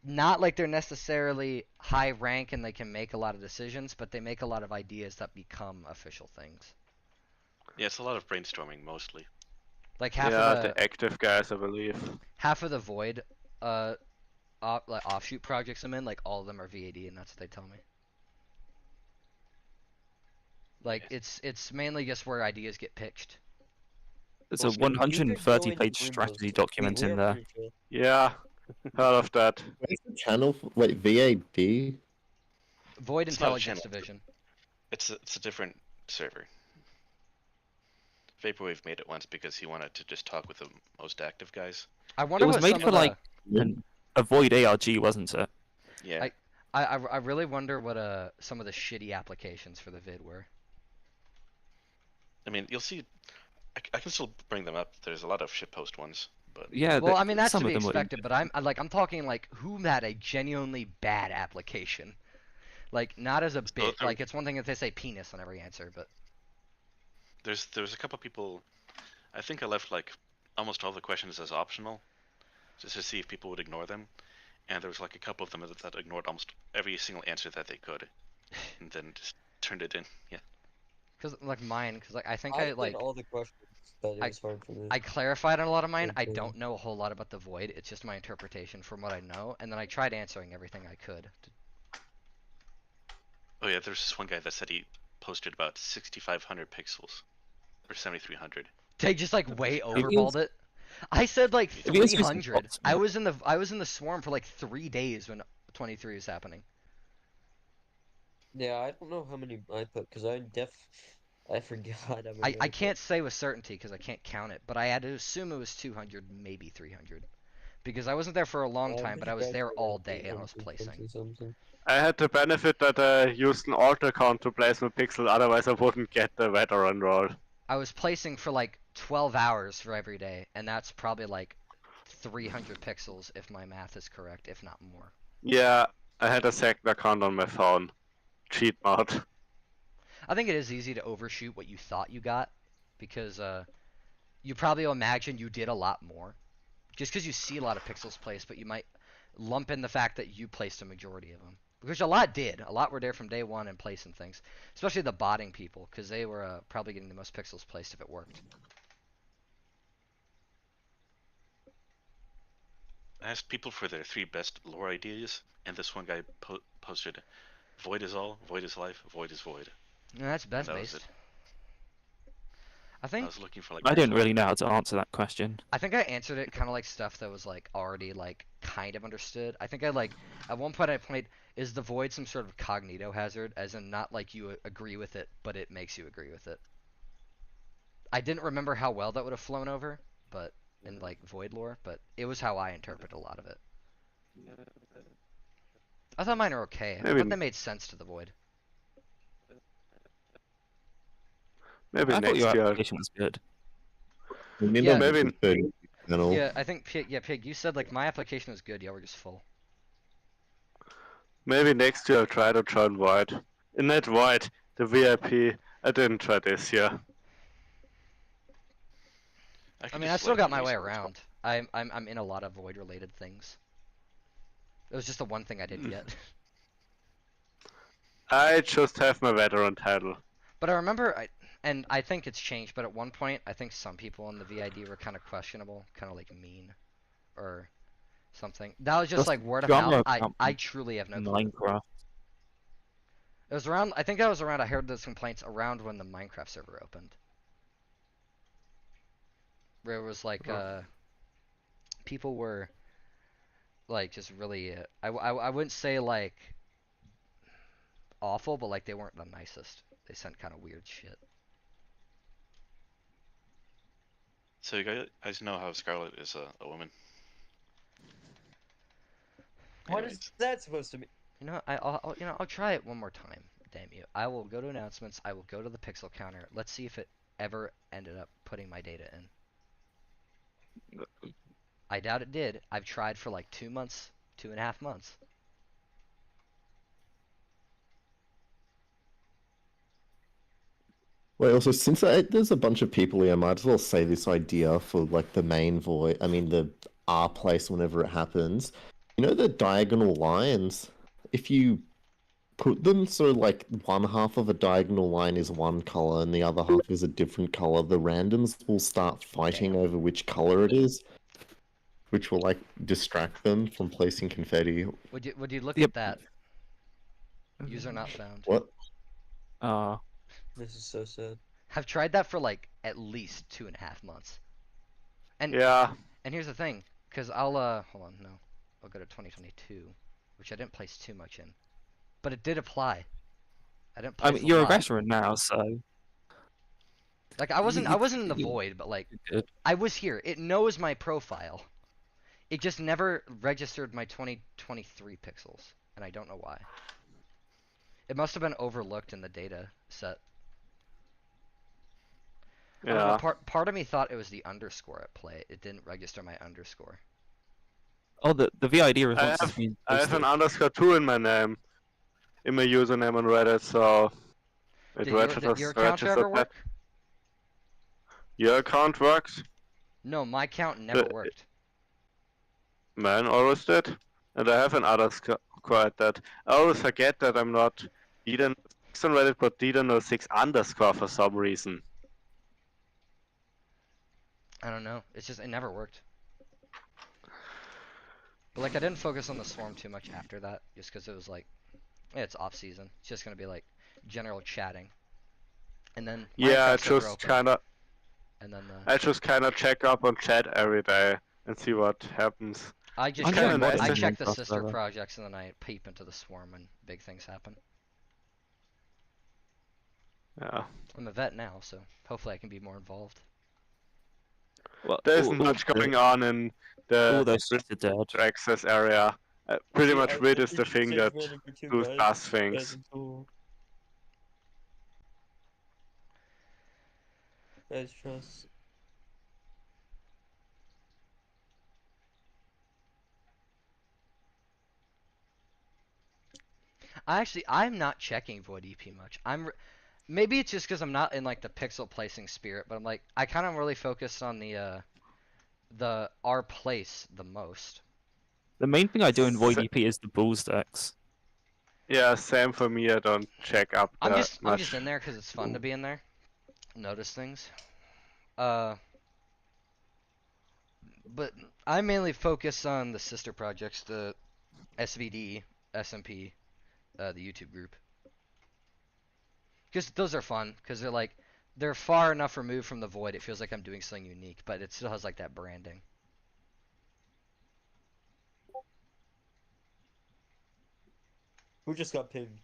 Not like they're necessarily high rank and they can make a lot of decisions, but they make a lot of ideas that become official things. Yeah, it's a lot of brainstorming mostly. Like half Yeah, of the active guys, I believe. half of the Void, like offshoot projects I'm in, like all of them are VAD, and that's what they tell me. Like it's mainly just where ideas get pitched. There's a You could go into 130-page Roomba's. strategy document We in are there. pretty chill. Yeah, heard of that. Where's the channel? Wait, VAD? Void It's not a Intelligence channel. Division. It's a different server. Vaporwave made it once because he wanted to just talk with the most active guys. I It wonder was what made some for of the, like a Void ARG, wasn't it? Yeah. I really wonder what some of the shitty applications for the vid were. I mean, you'll see. I can still bring them up. There's a lot of shitpost ones, but Yeah. Well, I mean that's to some of be them were expected, but I'm talking like who had a genuinely bad application, like not as a bit. there- Like it's one thing if they say penis on every answer, but there's a couple people. I think I left like almost all the questions as optional, just to see if people would ignore them. And there was like a couple of them that ignored almost every single answer that they could, and then just turned it in. Yeah. because like mine, because like I think I I did like all the questions, but it was hard for me. I clarified on a lot of mine. I Okay. don't know a whole lot about the Void. It's just my interpretation from what I know, and then I tried answering everything I could. Oh yeah, there's this one guy that said he posted about 6,500 pixels, or 7,300. They just like way It overballed it. I said like If you guys use 300. the I was in the swarm for like 3 days when 23 was happening. Yeah, I don't know how many I put because I forgot how many I put. can't say with certainty because I can't count it, but I had to assume it was 200, maybe 300, because I wasn't there for a long I'm time, but I pretty was there sure all like day and I was 820 placing. something. I had the benefit that I used an alt account to place my pixel, otherwise I wouldn't get the veteran role. I was placing for like 12 hours for every day, and that's probably like 300 pixels if my math is correct, if not more. Yeah, I had a second account on my phone. Cheat mod. I think it is easy to overshoot what you thought you got, because you probably imagine you did a lot more, just because you see a lot of pixels placed, but you might lump in the fact that you placed a majority of them. Which a lot did. A lot were there from day one and placing things. Especially the botting people, because they were probably getting the most pixels placed if it worked. I asked people for their 3 best lore ideas, and this one guy posted, "Void is all, void is life, void is void." No, that's best that was based. it. I think I was looking for like. I didn't really know how to answer that question. I think I answered it kind of like stuff that was like already like kind of understood. I think I like at one point I played, is the void some sort of cognito hazard, as in not like you agree with it, but it makes you agree with it. I didn't remember how well that would have flown over, but in like void lore, but it was how I interpret a lot of it. I thought mine are okay. I thought they made sense to the void. Maybe I thought next your year. application was good. Yeah. Maybe. Yeah, I think Pig, you said like my application was good. Y'all were just full. Maybe next year I'll try to join Void. In that Void, the VIP, I didn't try this year. I mean, I still got my way around. I'm in a lot of void related things. It was just the one thing I didn't get. I just have my veteran title. But I remember, and I think it's changed, but at one point, I think some people in the VID were kind of questionable, kind of like mean, or something. That was just like word of mouth. I truly have no clue. Minecraft. It was around, I think that was around, I heard those complaints around when the Minecraft server opened. Where it was like, people were, like, just really, I wouldn't say, like, awful, but, like, they weren't the nicest. They sent kind of weird shit. So you guys know how Scarlet is a woman. What is that supposed to mean? You know, I'll try it one more time. Damn you! I will go to announcements. I will go to the pixel counter. Let's see if it ever ended up putting my data in. I doubt it did. I've tried for like 2 months, 2.5 months. Well, also, since there's a bunch of people here, I might as well say this idea for like the main void. I mean, the R place whenever it happens. You know the diagonal lines? If you put them so like one half of a diagonal line is one color and the other half is a different color, the randoms will start fighting over which color it is, which will like distract them from placing confetti. Would you look at that? User not found. What? This is so sad. I've tried that for like at least 2.5 months. And yeah. And here's the thing, because I'll hold on, no, I'll go to 2022, which I didn't place too much in, but it did apply. I didn't. Place you're a a lot. veteran now, so. Like I wasn't in the void, but like I was here. It knows my profile. It just never registered my 2023 pixels, and I don't know why. It must have been overlooked in the data set. I don't know, part of me thought it was the underscore at play. It didn't register my underscore. Oh, the VID response has been I have an underscore 2 in my name, in my username on Reddit, so it registers your account ever that. work? Your account works? No, my account never worked. Mine always did, and I have an underscore at that. I always forget that I'm not Dida6 on Reddit, but Dida06 underscore for some reason. I don't know. It's just, it never worked. But like, I didn't focus on the swarm too much after that, just because it was like, yeah, it's off season. It's just gonna be like general chatting, and then yeah, I just kind of, and then I just kind of check up on chat every day and see what happens. I just check the sister projects and then I peep into the swarm when big things happen. Yeah. I'm a vet now, so hopefully I can be more involved. Well, there isn't much going on in the access area. Pretty much Vid is the thing that does things. Guys, trust. I'm not checking Void EP much. Maybe it's just because I'm not in like the pixel placing spirit, but I'm like, I kind of really focus on the R place the most. The main thing I do in Void EP is the bull stacks. Yeah, same for me. I don't check up I'm that just much. in there because it's fun to be in there. Notice things. But I mainly focus on the sister projects, the SVD, SMP, the YouTube group. Because those are fun, because they're far enough removed from the void, it feels like I'm doing something unique, but it still has like that branding. Who just got pinged?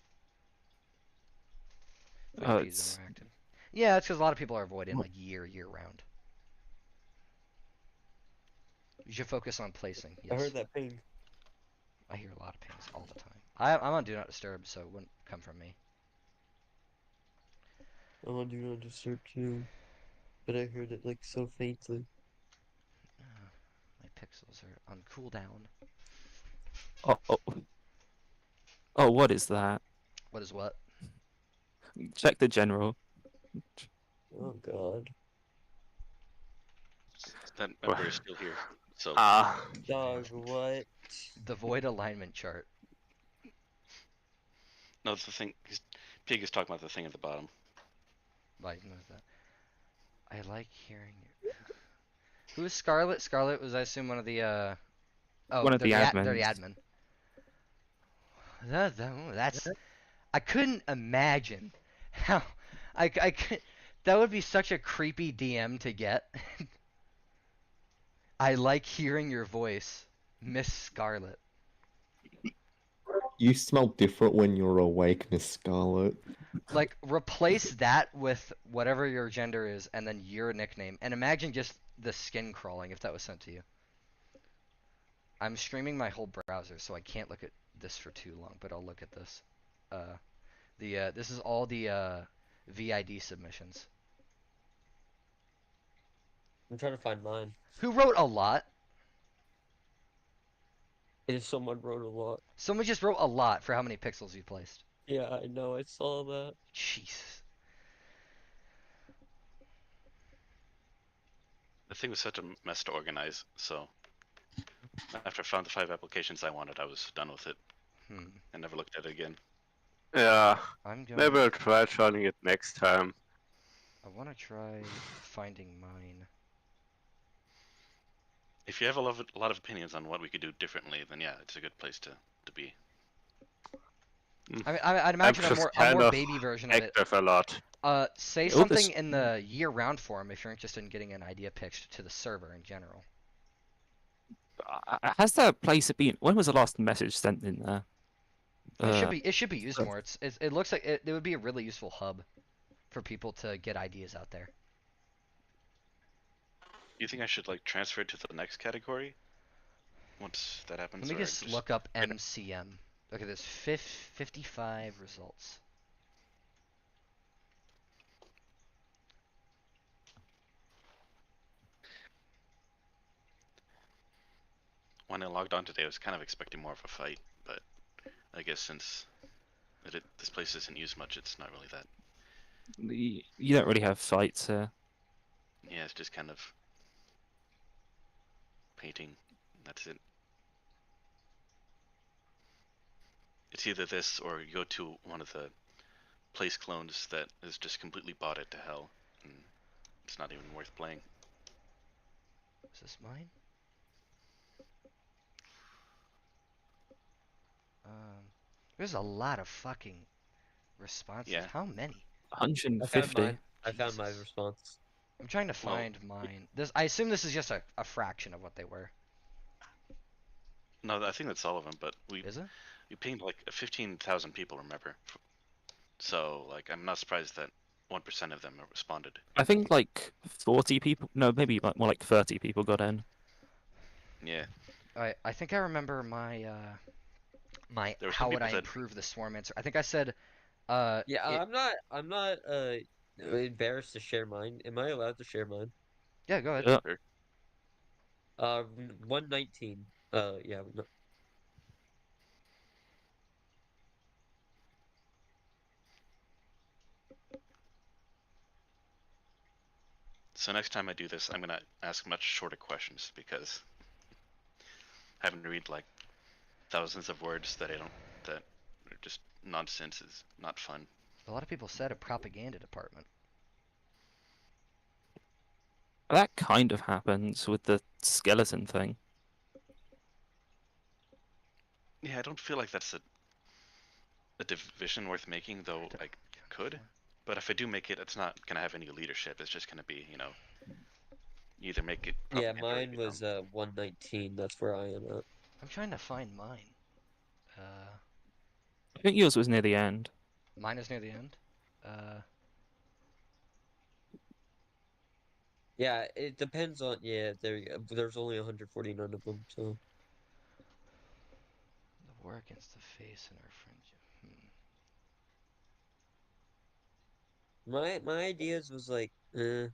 Wikipedia's interactive. Yeah, it's because a lot of people are avoiding like year round. You should focus on placing. Yes. I heard that ping. I hear a lot of pings all the time. I'm on Do Not Disturb, so it wouldn't come from me. I'm on Do Not Disturb too, but I heard it like so faintly. My pixels are on cooldown. Oh, what is that? What is what? Check the general. Oh god. That member is still here. So. Dog, what? The void alignment chart. No, it's the thing. Pig is talking about the thing at the bottom. Like, knows that. I like hearing you. Who is Scarlet? Scarlet was, I assume, one of the, Oh, one of the admins. They're the admin. That's... I couldn't imagine how... I could... That would be such a creepy DM to get. I like hearing your voice, Miss Scarlet. You smell different when you're awake, Miss Scarlet. Like, replace that with whatever your gender is, and then your nickname. And imagine just the skin crawling if that was sent to you. I'm streaming my whole browser, so I can't look at this for too long, but I'll look at this. This is all the VID submissions. I'm trying to find mine. Who wrote a lot? If someone wrote a lot. Someone just wrote a lot for how many pixels you placed. Yeah, I know, I saw that. Jesus. The thing was such a mess to organize, so after I found the 5 applications I wanted, I was done with it. I never looked at it again. Yeah. I'm Maybe I'll try joining it next time. I want to try finding mine. If you have a lot of opinions on what we could do differently, then yeah, it's a good place to be. I mean, I'd imagine a more baby version of it. Active a lot. Say something in the year-round forum if you're interested in getting an idea pitched to the server in general. Has that place been? When was the last message sent in there? It should be used more. It looks like it would be a really useful hub for people to get ideas out there. You think I should like transfer it to the next category once that happens? Let me just look up MCM. Okay, there's 55 results. When I logged on today, I was kind of expecting more of a fight, but I guess since this place isn't used much, it's not really that. You don't really have fights here. Yeah, it's just kind of painting. That's it. It's either this or you go to one of the place clones that is just completely bought it to hell, and it's not even worth playing. Is this mine? There's a lot of fucking responses. Yeah. How many? 150. I found my response. I'm trying to find mine. I assume this is just a fraction of what they were. No, I think that's all of them, but we pinged like 15,000 people, remember? So, like, I'm not surprised that 1% of them responded. I think like 40 people. No, maybe like more like 30 people got in. Yeah. I think I remember my There were some how would people I that- improve the swarm answer. I think I said I'm not embarrassed to share mine. Am I allowed to share mine? Yeah, go ahead. Yeah. 119. Yeah. No. So next time I do this, I'm gonna ask much shorter questions because having to read like thousands of words that are just nonsense is not fun. A lot of people said a propaganda department. That kind of happens with the skeleton thing. Yeah, I don't feel like that's a division worth making, though I could. But if I do make it, it's not gonna have any leadership. It's just gonna be, you know, you either make it. Yeah, propaganda or mine you was 119. That's where I am at. I'm trying to find mine. I think yours was near the end. Mine is near the end. Yeah, it depends on there's only 149 of them, so. The war against the face and our friendship. My ideas was like, now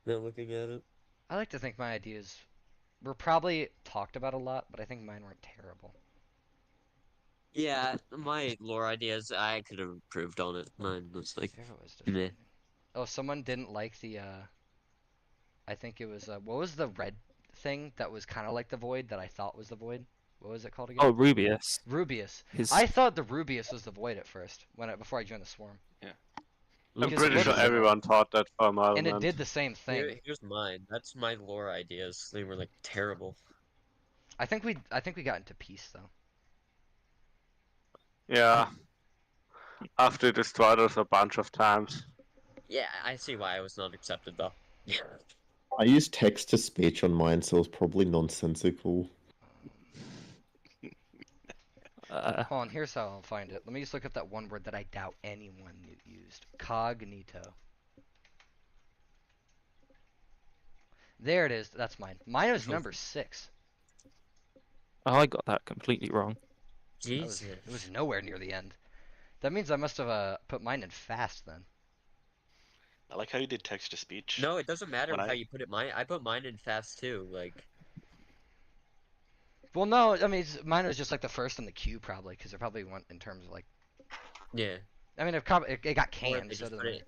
looking at it. I like to think my ideas were probably talked about a lot, but I think mine weren't terrible. Yeah, my lore ideas, I could have improved on it. Mine was like, meh. Oh, someone didn't like the, I think it was, what was the red thing that was kind of like the Void that I thought was the Void? What was it called again? Oh, Rubius. Rubius. His... I thought the Rubius was the Void at first, before I joined the Swarm. Yeah. I'm pretty sure everyone thought that for a moment. And it did the same thing. Here's mine. That's my lore ideas. They were like terrible. I think we got into peace though. Yeah. After you destroyed us a bunch of times. Yeah, I see why I was not accepted though. I used text to speech on mine, so it was probably nonsensical. Hold on, here's how I'll find it. Let me just look at that one word that I doubt anyone used. Cognito. There it is. That's mine. Mine was number 6. Oh, I got that completely wrong. Jesus. It was nowhere near the end. That means I must have put mine in fast then. I like how you did text to speech. No, it doesn't matter When how I- you put it. I put mine in fast too. Like. Well, no, I mean mine was just like the first in the queue probably, because it probably went in terms of like. Yeah. I mean, it got Or canned. they So just doesn't put it- matter.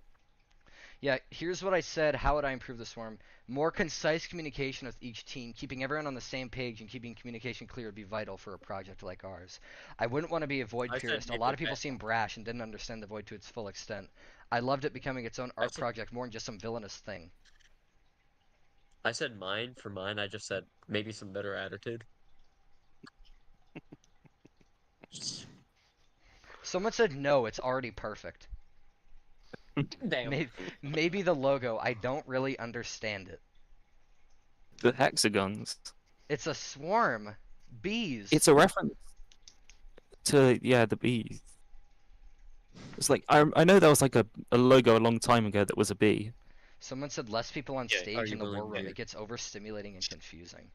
Yeah, here's what I said. How would I improve the Swarm? More concise communication with each team, keeping everyone on the same page and keeping communication clear would be vital for a project like ours. I wouldn't want to be a Void I said purist. A make lot it of people better. seem brash and didn't understand the Void to its full extent. I loved it becoming its own art project more than just some villainous thing. I said mine for mine. I just said maybe some better attitude. Someone said no, it's already perfect. Damn. Maybe the logo, I don't really understand it. The hexagons. It's a swarm. Bees. It's a reference to, yeah, the bees. It's like, I know there was like a logo a long time ago that was a bee. Someone said less people on Yeah, stage are in you the war willing room. to- It gets overstimulating and confusing.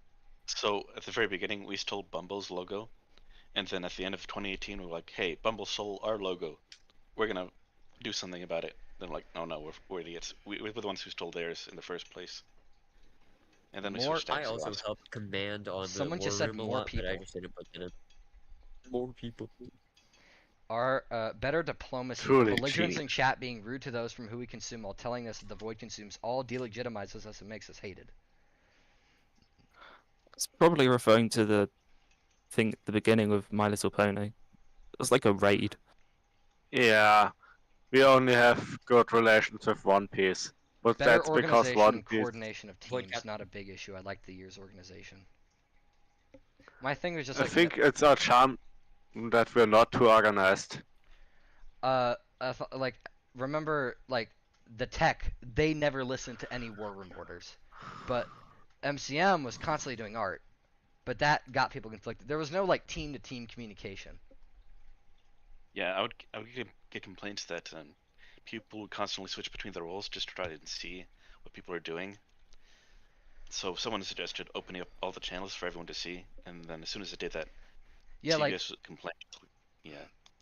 So at the very beginning, we stole Bumble's logo, and then at the end of 2018, we were like, "Hey, Bumble stole our logo. We're gonna do something about it." Then we're like, "No, we're idiots. We're the ones who stole theirs in the first place." And then we switched I to also Xbox. helped command on Someone the just war said room a more lot, but I people. just didn't put it in. More people. Our better diplomacy. Truly Belligerence cheap. in chat being rude to those from who we consume while telling us that the Void consumes all delegitimizes us and makes us hated. It's probably referring to the thing at the beginning of My Little Pony. It was like a raid. Yeah. We only have good relations with One Piece. But Better that's because organization One and Piece. coordination of Void teams, Cap- not a big issue. I like the year's organization. My thing was just I like think it's our charm that we're not too organized. like remember like the tech, they never listened to any war room orders, but MCM was constantly doing art, but that got people conflicted. There was no like team to team communication. Yeah, I would get complaints that people would constantly switch between the roles just to try to see what people are doing. So someone suggested opening up all the channels for everyone to see, and then as soon as it did that, Yeah, like CBS complained. Yeah.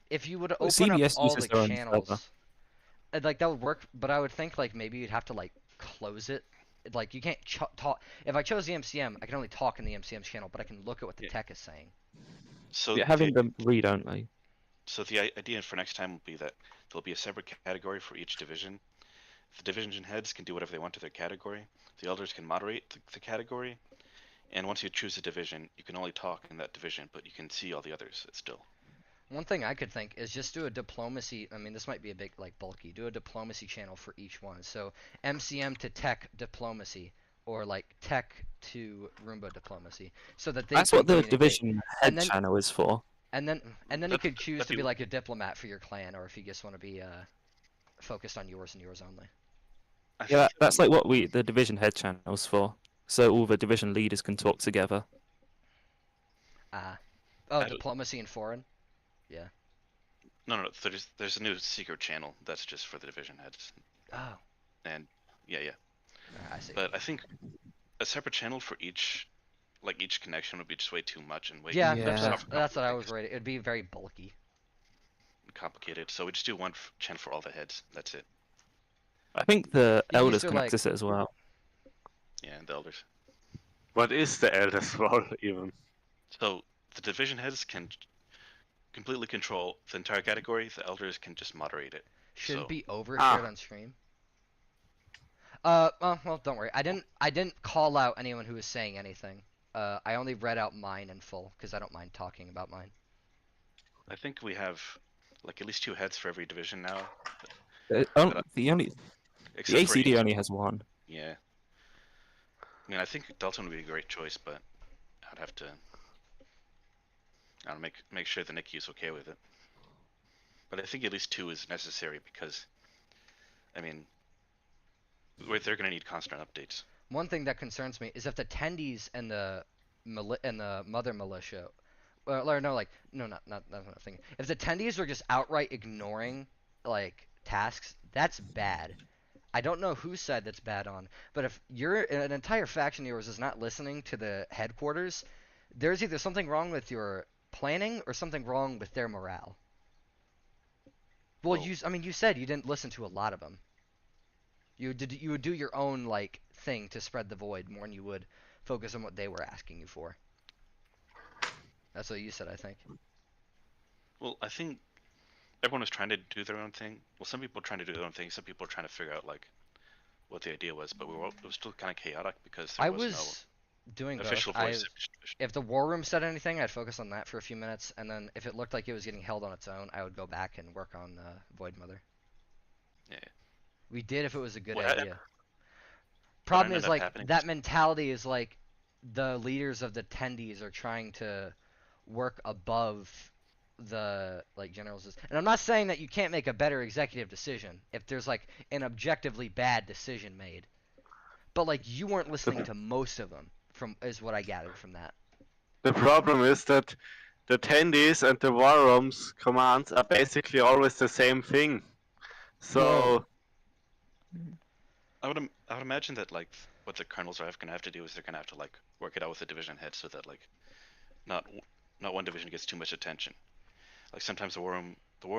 if you would Well, open up CBS all uses the their own channels, server. like that would work. But I would think like maybe you'd have to like close it. Like you can't talk. If I chose the MCM, I can only talk in the MCM channel, but I can look at what the tech is saying. So Yeah, having them read only. So the idea for next time will be that there'll be a separate category for each division. The division heads can do whatever they want to their category. The elders can moderate the category. And once you choose a division, you can only talk in that division, but you can see all the others still. One thing I could think is just do a diplomacy. I mean, this might be a bit like bulky. Do a diplomacy channel for each one. So MCM to tech diplomacy, or like tech to Roomba diplomacy, so that they. That's can what the communicate. division head And then- channel is for. And then you could choose that'd to be be- like a diplomat for your clan, or if you just want to be focused on yours and yours only. Yeah, that's like what the division head channel's for. So all the division leaders can talk together. Oh, diplomacy and foreign. Yeah. No, there's a new secret channel that's just for the division heads. Oh. And yeah. I see. But I think a separate channel for each connection would be just way too much and way Yeah, too that's what I was worried. It'd be very bulky. complicated. So we just do one channel for all the heads. That's it. I think the You elders used to, can like- access it as well. Yeah, and the elders. What is the Elder's role even? So the division heads can completely control the entire category. The elders can just moderate it. Should So- it be overshared on stream? Well, don't worry. I didn't call out anyone who was saying anything. I only read out mine in full because I don't mind talking about mine. I think we have like at least 2 heads for every division now. The Except for ACD each- only has one. Yeah. I mean, I think Dalton would be a great choice, but I'd have to. I'll make sure the NICU's okay with it. But I think at least 2 is necessary because, I mean, they're going to need constant updates. One thing that concerns me is if the tendies and the mother militia, or no, like no, not that's what I'm thinking. If the tendies are just outright ignoring like tasks, that's bad. I don't know whose side that's bad on, but if an entire faction of yours is not listening to the headquarters, there's either something wrong with your planning or something wrong with their morale. Well, you said you didn't listen to a lot of them. You would do your own like thing to spread the void more than you would focus on what they were asking you for. That's what you said, I think. Well, I think everyone was trying to do their own thing. Well, some people were trying to do their own thing. Some people were trying to figure out like what the idea was, but it was still kind of chaotic because there was doing no both. official voice. If the war room said anything, I'd focus on that for a few minutes, and then if it looked like it was getting held on its own, I would go back and work on Void Mother. Yeah. We did if it was a good What idea. what Problem ended is up like happening that mentality is like the leaders of the tendies are trying to work above the like generals, and I'm not saying that you can't make a better executive decision if there's like an objectively bad decision made, but like you weren't listening to most of them is what I gathered from that. The problem is that the tendies and the war rooms commands are basically always the same thing. So I would imagine that like what the colonels are going to have to do is they're going to have to like work it out with the division head so that like not one division gets too much attention. Like sometimes the war room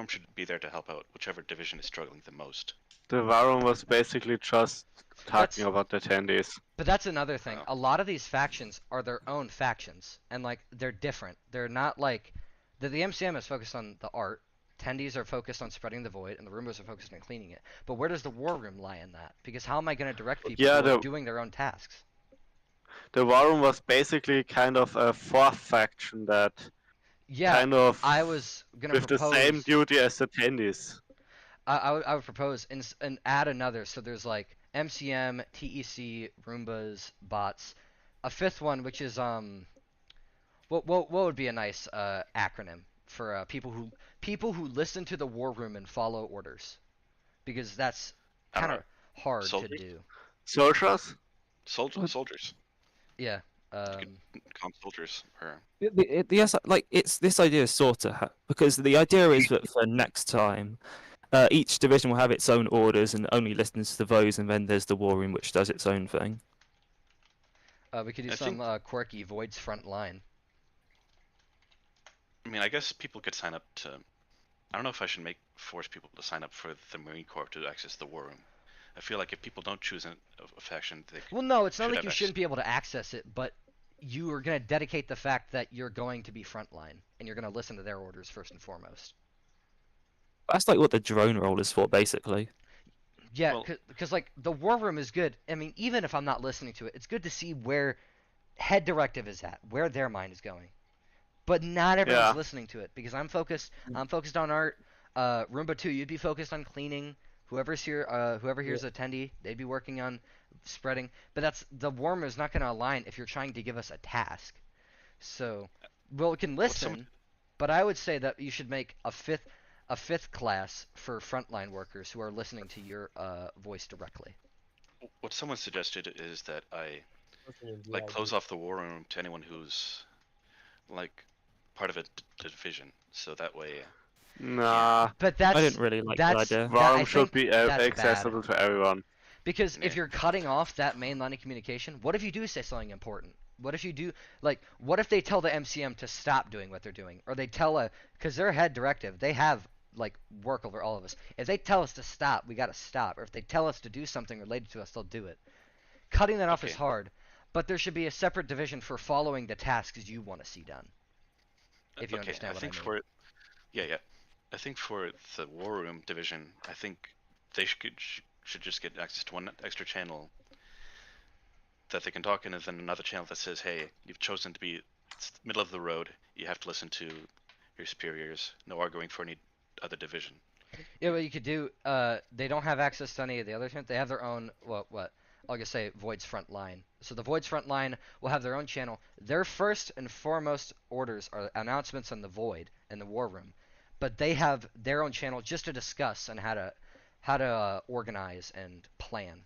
should be there to help out whichever division is struggling the most. the war room was basically just talking about the tendies. But that's another thing. A lot of these factions are their own factions, and like they're different. They're not like the MCM is focused on the art. Tendies are focused on spreading the void, and the Roombas are focused on cleaning it. But where does the war room lie in that? Because how am I going to direct people Yeah, who are doing their own tasks? The war room was basically kind of a fourth faction that kind of I was gonna with propose the same duty as the tendies. I would propose and add another. So there's like MCM, TEC, Roombas, bots, a fifth one which is what would be a nice acronym for people who listen to the war room and follow orders, because that's kind of hard to do. Soldiers. Soldiers. Yeah. Call them soldiers or. It's this idea is sort of because the idea is that for next time, each division will have its own orders and only listens to those, and then there's the war room which does its own thing. We could do some quirky Void's front line. I mean, I guess people could sign up to. I don't know if I should force people to sign up for the Marine Corps to access the war room. I feel like if people don't choose a faction, they. Well, no, it's not should like have you access. shouldn't be able to access it, but you are going to dedicate the fact that you're going to be frontline and you're going to listen to their orders first and foremost. That's like what the drone role is for, basically. Yeah, because like the war room is good. I mean, even if I'm not listening to it, it's good to see where head directive is at, where their mind is going. but not everyone's Yeah. listening to it because I'm focused on art. Roomba 2, you'd be focused on cleaning. Whoever here's attendee, they'd be working on spreading. But the war room is not going to align if you're trying to give us a task. So, we can listen, but I would say that you should make a fifth class for frontline workers who are listening to your voice directly. What someone suggested is that I Like, close off the war room to anyone who's like part of a division, so that way. Nah. But that's I didn't really like that idea. War should be that's accessible to everyone. Because if you're cutting off that main line of communication, what if you do say something important? What if you do, what if they tell the MCM to stop doing what they're doing? Or they tell because their head directive, they have, work over all of us. If they tell us to stop, we gotta stop. Or if they tell us to do something related to us, they'll do it. Cutting that off is hard, but there should be a separate division for following the tasks you want to see done. If you understand what I mean. I think for the war room division, I think they should just get access to one extra channel that they can talk in, and then another channel that says, hey, you've chosen to be middle of the road, you have to listen to your superiors, no arguing for any other division. Yeah, what you could do, they don't have access to any of the other channels. They have their own, I'll just say Void's front line. So the Void's front line will have their own channel. Their first and foremost orders are announcements on the Void and the war room. But they have their own channel just to discuss and how to organize and plan.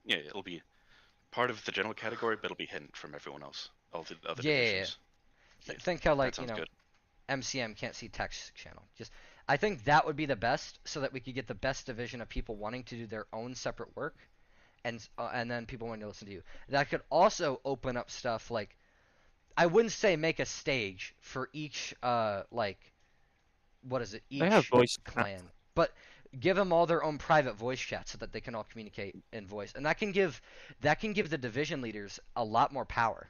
Yeah, it'll be part of the general category, but it'll be hidden from everyone else. All the other divisions. Think how that sounds good. MCM can't see text channel. I think that would be the best, so that we could get the best division of people wanting to do their own separate work, and then people wanting to listen to you. That could also open up stuff like, I wouldn't say make a stage for each each They have voice clan, but give them all their own private voice chat so that they can all communicate in voice, and that can give the division leaders a lot more power.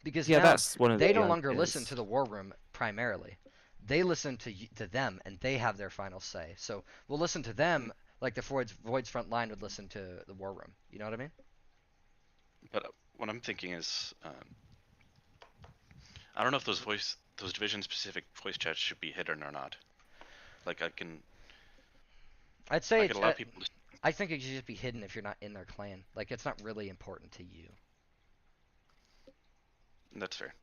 Because now that's one of they the no longer ideas. listen to the war room primarily. They listen to them, and they have their final say. So we'll listen to them like the Void's front line would listen to the war room. You know what I mean? But what I'm thinking is, I don't know if those division-specific voice chats should be hidden or not. I'd say allow people to... I think it should just be hidden if you're not in their clan. It's not really important to you. That's fair.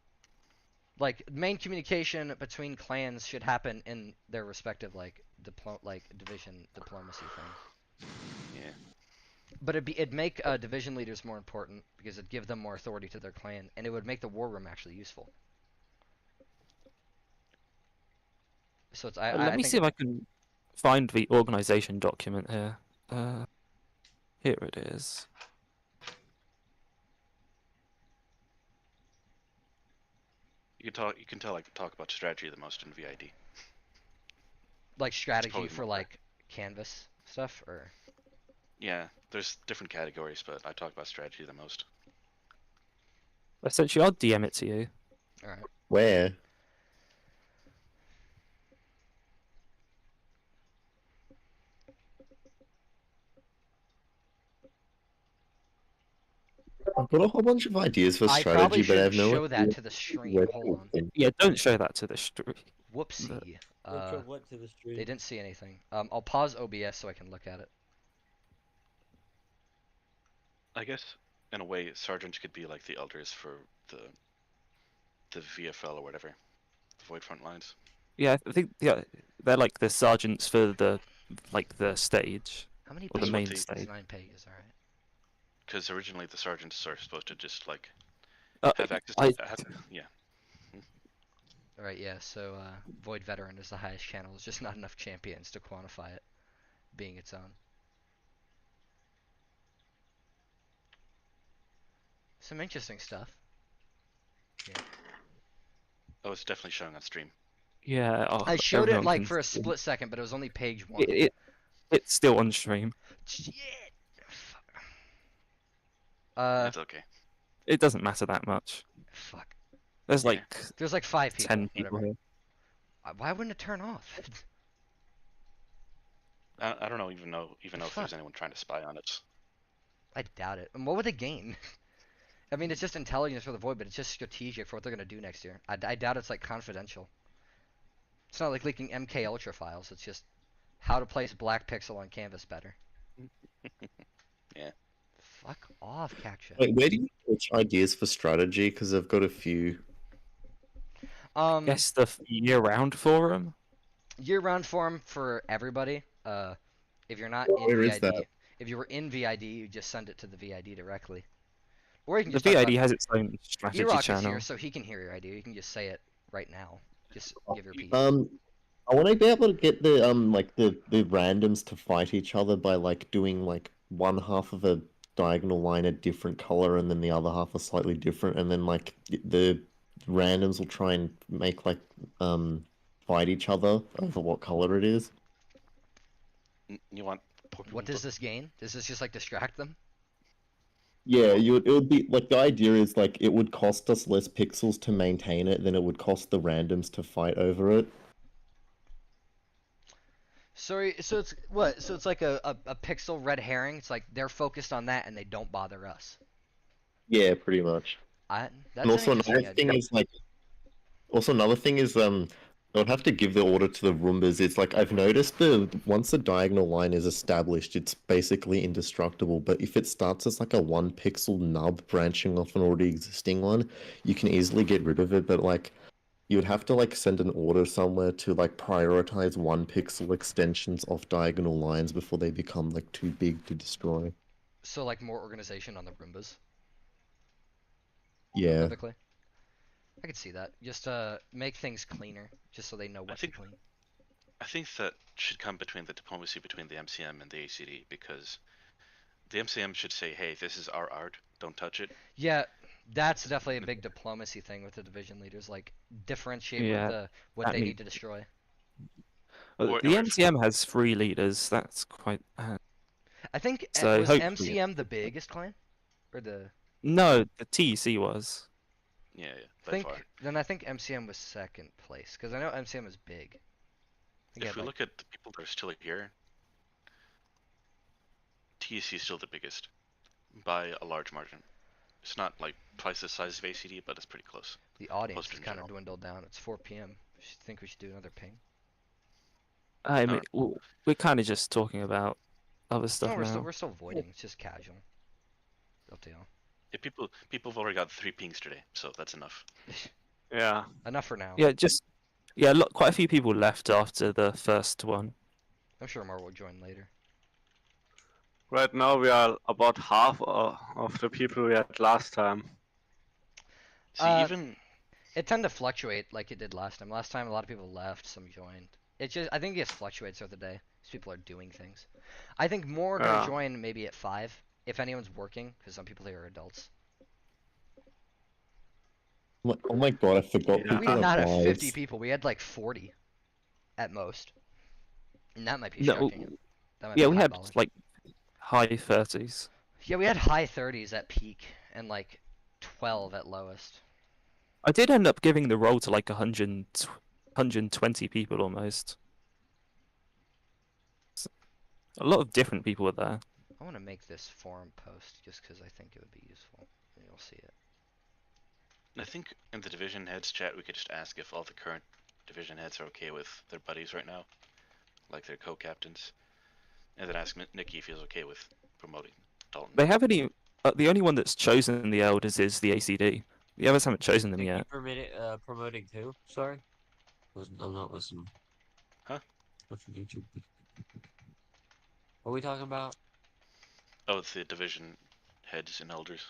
Main communication between clans should happen in their respective division diplomacy thing. Yeah. But it'd make division leaders more important because it'd give them more authority to their clan, and it would make the war room actually useful. So it's Let me see if I can find the organization document here. Here it is. You can talk about strategy the most in VID. Strategy for Canvas stuff, or? Yeah, there's different categories, but I talk about strategy the most. Essentially, I'll DM it to you. All right. Where? I've got a whole bunch of ideas for I strategy, probably but I have shouldn't no show that idea to the stream. where Hold to on. Yeah, don't show that to the stream. Whoopsie. what to the stream? They didn't see anything. I'll pause OBS so I can look at it. I guess, in a way, sergeants could be like the elders for the VFL or whatever, the Void front lines. Yeah, I think they're like the sergeants for the stage. How many or the main pages? stage? 9 pages, alright. Because originally the sergeants are supposed to just Uh, have access I- to yeah. Alright, yeah, so Void Veteran is the highest channel. There's just not enough champions to quantify it being its own. Some interesting stuff. Yeah. Oh, it's definitely showing on stream. Yeah. I showed it everyone can for a see. split second, but it was only page 1. It's still on stream. Shit! It's okay. It doesn't matter that much. Fuck. There's There's 5 people. 10 people whatever. here. Why wouldn't it turn off? I don't even know if there's anyone trying to spy on it. I doubt it. And what would they gain? I mean, it's just intelligence for the Void, but it's just strategic for what they're gonna do next year. I doubt it's like confidential. It's not like leaking MK Ultra files. It's just how to place black pixel on canvas better. Yeah. Fuck off, Kaksha. Wait, where do you pitch ideas for strategy? Because I've got a few. Guess the year-round forum. Year-round forum for everybody. If you're not Where in is VID, that? if you were in VID, you just send it to the VID directly. Or you can The just talk VID about- has its own strategy Erock is channel. here, so he can hear your idea. You can just say it right now. Just give your piece. I want to be able to get the like the randoms to fight each other by like doing like one half of a diagonal line a different color and then the other half a slightly different, and then like the randoms will try and make like fight each other over what color it is. You want What does this gain? Does this just like distract them? Yeah, it would be like the idea is like it would cost us less pixels to maintain it than it would cost the randoms to fight over it. Sorry, so it's what? So it's like a pixel red herring. It's like they're focused on that and they don't bother us. Yeah, pretty much. That's And also an another interesting thing idea. is like, I would have to give the order to the Roombas. It's like I've noticed once the diagonal line is established, it's basically indestructible. But if it starts as like a 1 pixel nub branching off an already existing one, you can easily get rid of it. But like, you would have to like send an order somewhere to like prioritize 1 pixel extensions off diagonal lines before they become like too big to destroy. So like more organization on the Roombas. Yeah. Typically. I could see that. Just make things cleaner, just so they know what to clean. I think that should come between the diplomacy between the MCM and the ACD, because the MCM should say, hey, this is our art, don't touch it. Yeah, that's definitely a big diplomacy thing with the division leaders. Like differentiate Yeah, what that they need- need to destroy. Well, the MCM has 3 leaders. That's quite. I think So was hopefully- MCM the biggest clan, or the? No, the TEC was. Yeah, Then I think MCM was second place, because I know MCM is big. If we look at the people that are still here, TEC is still the biggest by a large margin. It's not like twice the size of ACD, but it's pretty close. The audience Close has in kind of general. dwindled down. It's 4 p.m. I think we should do another ping. I mean, we're kind of just talking about other stuff No, now. we're still voiding. It's just casual. Up to y'all. Yeah, people have already got 3 pings today, so that's enough. Yeah. Enough for now. Yeah, look, quite a few people left after the first one. I'm sure more will join later. Right now we are about half of the people we had last time. It tend to fluctuate like it did last time. Last time a lot of people left, some joined. I think it just fluctuates throughout the day. Because people are doing things. I think more are gonna join maybe at 5 if anyone's working, because some people here are adults. Oh my god, I forgot people We did are not have wives. 50 people. We had like 40 at most. And that might be No, shocking. That might yeah, be we had highballing. like high 30s. Yeah, we had high 30s at peak and like 12 at lowest. I did end up giving the role to like 120 people almost. A lot of different people were there. I want to make this forum post just because I think it would be useful. And you'll see it. I think in the division heads chat we could just ask if all the current division heads are okay with their buddies right now, like their co-captains, and then ask Nikki if he's okay with promoting Dalton. They haven't even. The only one that's chosen the elders is the ACD. The others haven't chosen them yet. Promoting who? Sorry? I'm not listening. Huh? What's your YouTube? What are we talking about? Oh, it's the division heads and elders.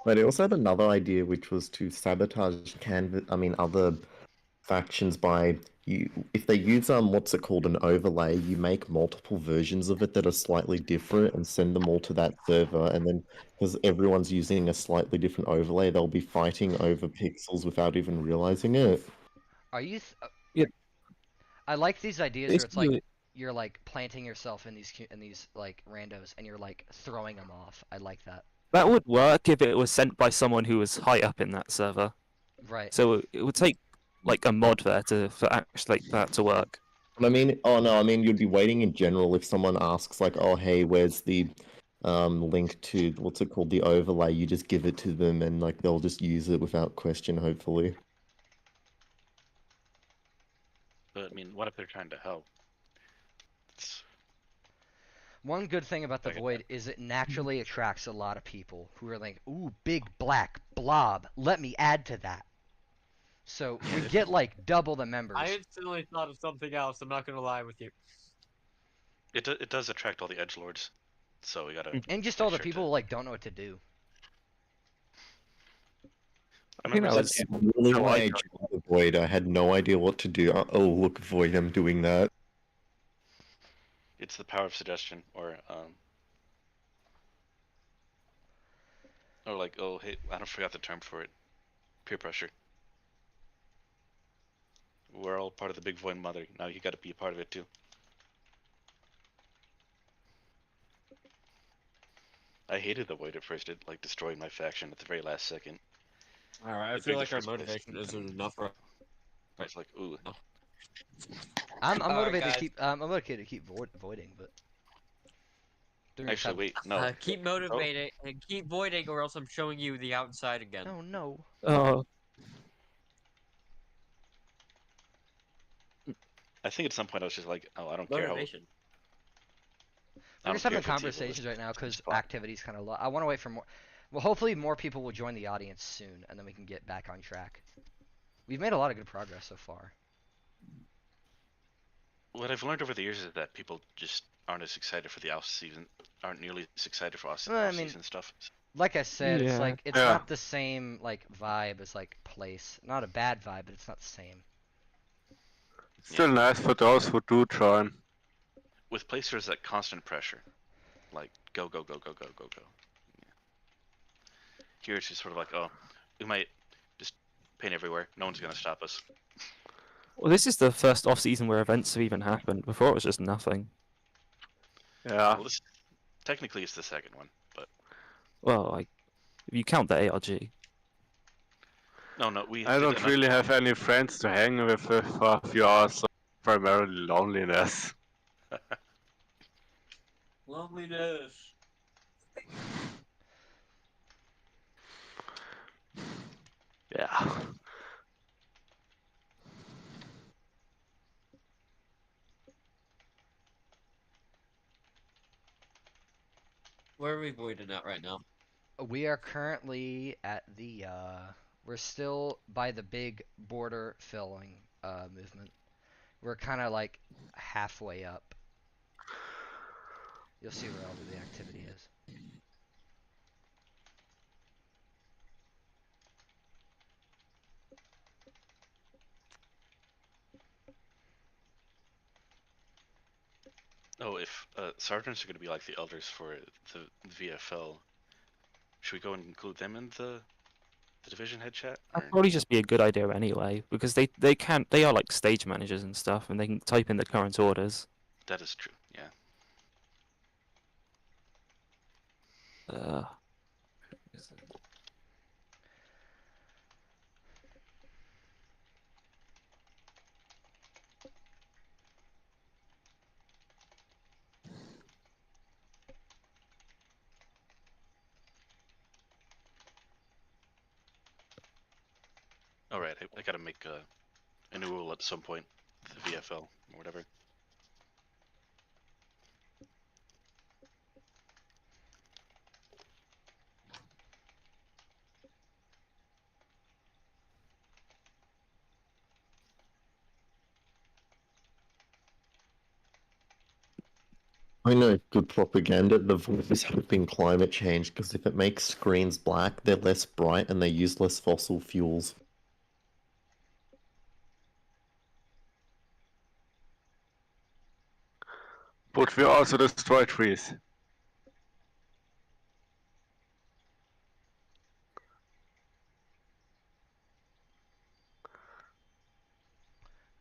But I also had another idea, which was to sabotage other factions by if they use what's it called, an overlay, you make multiple versions of it that are slightly different and send them all to that server, and then because everyone's using a slightly different overlay, they'll be fighting over pixels without even realizing it. Are you? Yeah. I like these ideas where it's Basically- like you're like planting yourself in these like randos and you're like throwing them off. I like that. That would work if it was sent by someone who was high up in that server. Right. So it would take like a mod there for actually like, that to work. I mean, you'd be waiting in general if someone asks like, oh hey, where's the link to what's it called, the overlay. You just give it to them, and like they'll just use it without question, hopefully. But I mean, what if they're trying to help? It's... One good thing about the Like Void is it naturally attracts a lot of people who are like, ooh, big black blob. Let me add to that. So we get like double the members. I instantly thought of something else. I'm not gonna lie with you. It does attract all the edgelords, so we gotta. And just make all the sure people who like don't know what to do. I think remember that's really why I joined the Void. I had no idea what to do. Oh, look, Void, I'm doing that. it's the power of suggestion, or like, oh hey, I don't forgot the term for it. Peer pressure. We're all part of the big Void mother. Now you got to be a part of it too. I hated the Void at first. It like destroyed my faction at the very last second. Alright, I It feel begged the like our first place. motivation isn't enough for. I was like, ooh. I'm Alright, motivated guys. to keep. I'm motivated to keep voiding, but. Actually, wait, no. Keep motivating and keep voiding, or else I'm showing you the outside again. Oh no. Oh, I think at some point I was just like, oh, I don't care how. Motivation. I We're don't just care having if it's evil, it's conversations right now because fun. activity's kind of low. I want to wait for more. Well, hopefully more people will join the audience soon, and then we can get back on track. We've made a lot of good progress so far. What I've learned over the years is that people just aren't as excited for the off season, aren't nearly as excited for off Well, I mean, season stuff. Like I said, it's Yeah. like it's Yeah. not the same like vibe as like place. Not a bad vibe, but it's not the same. It's still nice for those who do join. With place, there's that constant pressure, like go go go go go go go. Yeah. Here it's just sort of like, oh, we might just paint everywhere. No one's gonna stop us. well, this is the first off-season where events have even happened. Before it was just nothing. Yeah. Well, this technically it's the second one, but Well, like if you count the ARG. no, we. I did don't enough- really have any friends to hang with for a few hours, so primarily loneliness. Loneliness. Yeah. Where are we voiding at right now? We are currently at the we're still by the big border filling movement. We're kind of like halfway up. You'll see where all of the activity is. Oh, if sergeants are gonna be like the elders for the VFL, should we go and include them in the division head chat? That'd probably just be a good idea anyway, because they are like stage managers and stuff, and they can type in the current orders. That is true. Yeah. All right, I gotta make a new rule at some point, the VFL or whatever. I know good propaganda. The Void is helping climate change because if it makes screens black, they're less bright and they use less fossil fuels. But we also destroy trees.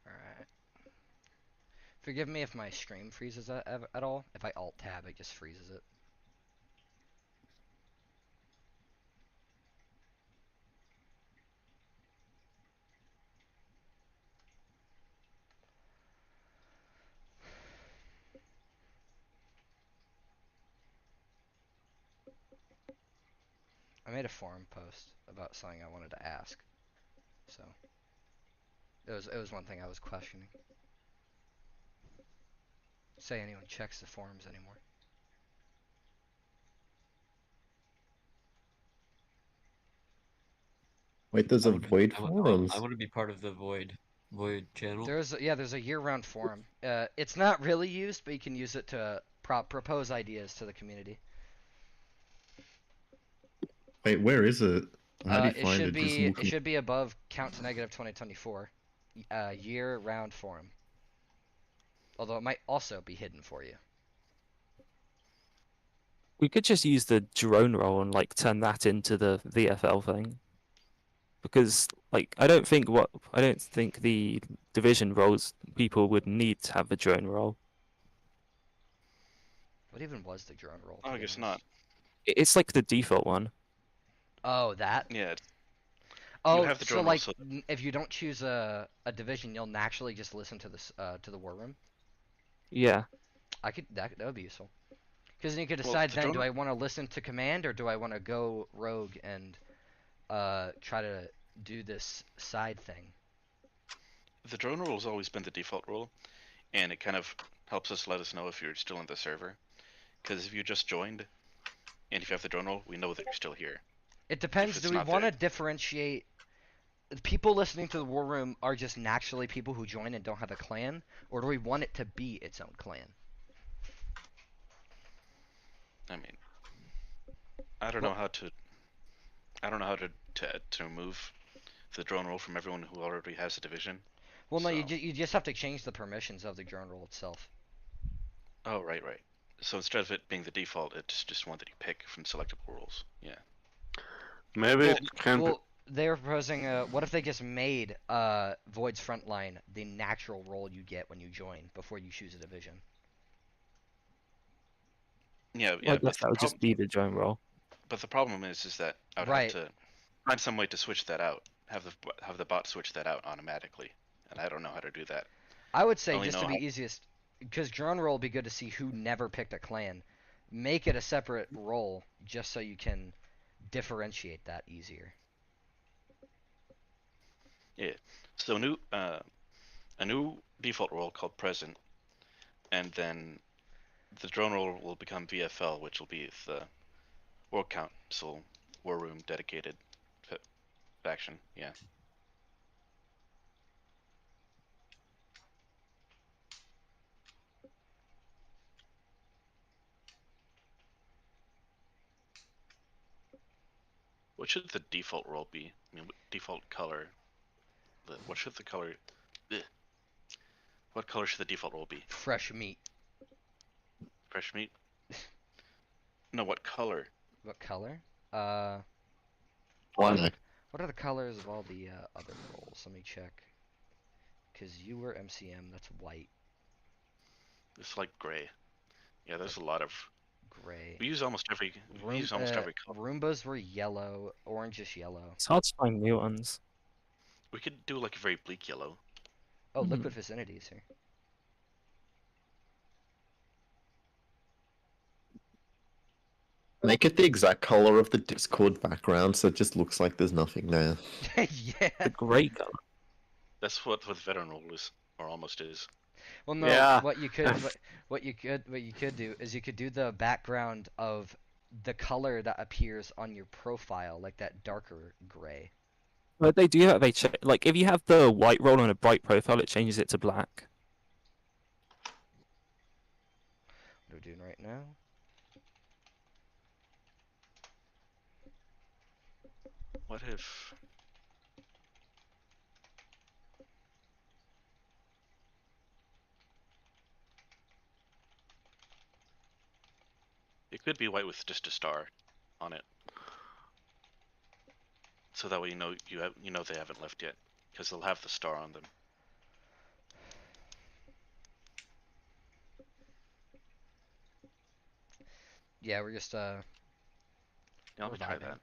Alright. Forgive me if my stream freezes at all. If I alt tab, it just freezes it. I made a forum post about something I wanted to ask. So it was one thing I was questioning. Say anyone checks the forums anymore. Wait, there's a Void forums. I want to be part of the Void channel. There's a year-round forum. It's not really used, but you can use it to propose ideas to the community. Wait, where is it? How do you It find should it? Just be looking- above Count to Negative 2024, year-round forum. Although it might also be hidden for you. We could just use the drone roll and like turn that into the VFL thing. Because like I don't think the division roles people would need to have a drone roll. What even was the drone roll? Oh, I guess not. It's like the default one. Oh, that? Yeah. Oh, have the so drone roll, like, so- if you don't choose a division, you'll naturally just listen to this to the war room. Yeah. That would be useful. Because then you could Well, decide the then, drone- do I want to listen to command or do I want to go rogue and try to do this side thing? The drone rule has always been the default rule, and it kind of helps us let us know if you're still in the server. Because if you just joined, and if you have the drone rule, we know that you're still here. It depends. it's Do we not want to differentiate? People listening to the war room are just naturally people who join and don't have a clan, or do we want it to be its own clan? I mean, I don't know how to. I don't know how to remove the drone role from everyone who already has a division. Well, no, you just have to change the permissions of the drone role itself. Oh, right. So instead of it being the default, it's just one that you pick from selectable roles. Yeah. Maybe Well, it can well, they're proposing. What if they just made Void's Frontline the natural role you get when you join before you choose a division? Yeah. I guess that would just be the drone roll. But the problem is that I would Right. have to find some way to switch that out. Have the bot switch that out automatically, and I don't know how to do that. I would say only just to know be easiest, because drone role would be good to see who never picked a clan. Make it a separate role just so you can differentiate that easier. Yeah. So a new default role called present, and then the drone role will become VFL, which will be the War Council War Room dedicated faction. Yeah. What should the default role be? I mean, default color. What should the color? Ugh. What color should the default role be? Fresh meat. Fresh meat? No, what color? What color? Black. What are the colors of all the other roles? Let me check. Because you were MCM, that's white. It's like gray. Yeah, there's a lot of gray. We use almost every. We use almost every color. Roombas were yellow, orangish yellow. It's hard to find new ones. We could do like a very bleak yellow. Oh, liquid vicinities here. Make it the exact color of the Discord background, so it just looks like there's nothing there. Yeah. The grey color. That's what the veteran role is, or almost is. Well, no. Yeah. What you could do is you could do the background of the color that appears on your profile, like that darker gray. But they do have like if you have the white roll on a bright profile, it changes it to black. What are we doing right now? What if? It could be white with just a star on it. So that way you know they haven't left yet, because they'll have the star on them. Yeah, we're just Yeah, let we're me try vibing. that.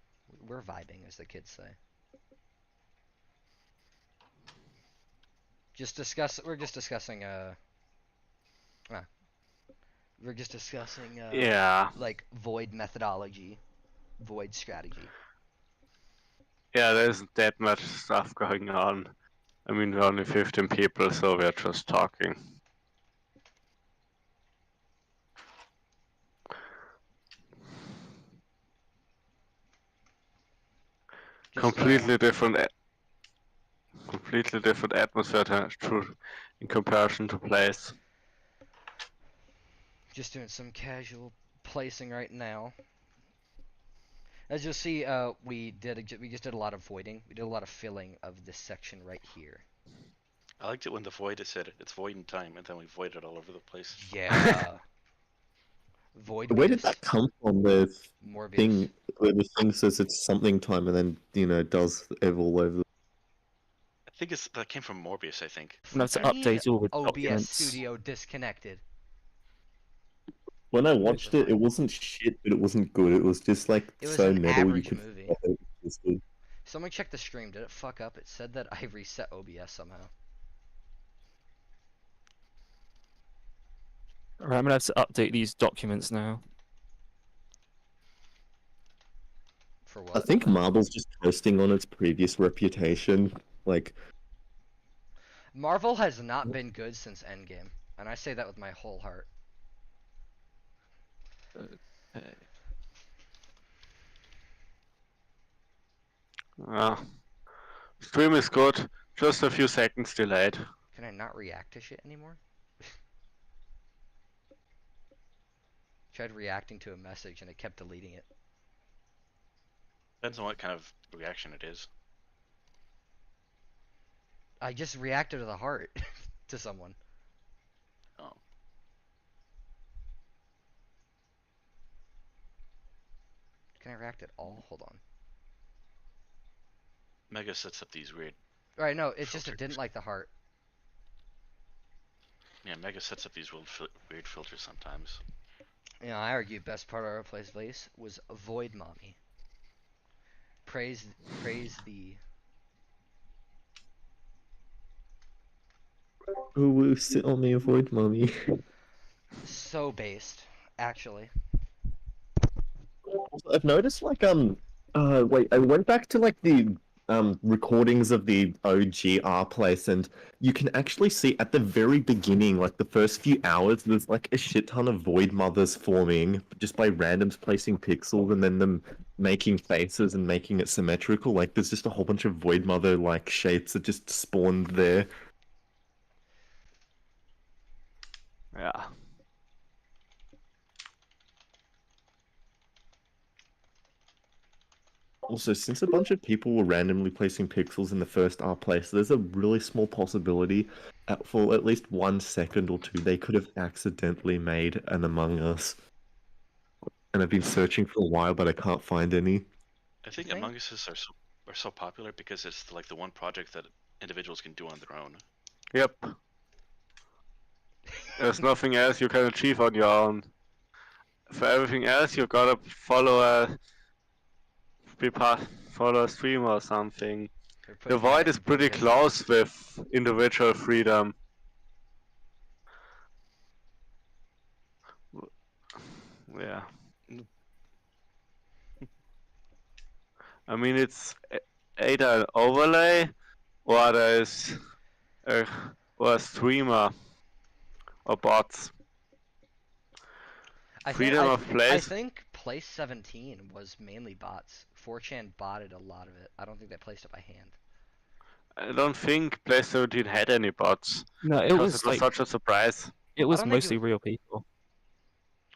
We're vibing, as the kids say. We're just discussing Yeah. like void methodology, void strategy. Yeah, there isn't that much stuff going on. I mean, we're only 15 people, so we're just talking. Completely different atmosphere in comparison to place. Just doing some casual placing right now. As you'll see, we just did a lot of voiding. We did a lot of filling of this section right here. I liked it when the void said it's void in time, and then we voided all over the place. Yeah. Void. Where did that come from? The Morbius. thing where the thing says it's something time and then it does all over. I think that came from Morbius. I think. I'm gonna have to update all the OBS documents. Studio disconnected. When I watched it, it wasn't shit, but it wasn't good. It was just like It was so an metal you average could. movie. It was good. Someone check the stream. Did it fuck up? It said that I reset OBS somehow. Alright, I'm gonna have to update these documents now. For I what? think Marvel's just coasting on its previous reputation. Like, Marvel has not been good since Endgame, and I say that with my whole heart. Stream is good, just a few seconds delayed. Can I not react to shit anymore? Tried reacting to a message and it kept deleting it. Depends on what kind of reaction it is. I just reacted to the heart to someone. Oh. Can I react at all? Hold on. Mega sets up these weird. Alright, no, it's just it didn't like the heart. Yeah, Mega sets up these weird filters sometimes. You know, I argue best part of our place place was Void Mommy. Praise thee. who will sit on me, avoid mommy? So based, actually. I've noticed wait, I went back to like the recordings of the OG R place, and you can actually see at the very beginning, like the first few hours, there's like a shit ton of void mothers forming just by randoms placing pixels and then them making faces and making it symmetrical. Like there's just a whole bunch of void mother like shapes that just spawned there. Yeah. Also, since a bunch of people were randomly placing pixels in the first R place, there's a really small possibility for at least 1 second or two they could have accidentally made an Among Us. And I've been searching for a while, but I can't find any. I think Among Us are so popular because it's like the one project that individuals can do on their own. Yep. There's nothing else you can achieve on your own. For everything else, you gotta follow a streamer or something. The void is pretty close with individual freedom. Yeah. I mean, it's either an overlay or there's or a streamer or bots. Freedom of place. I think place 17 was mainly bots. 4chan botted a lot of it. I don't think they placed it by hand. I don't think place 17 had any bots. No, it because was it was like such a surprise. it was don't think mostly real people.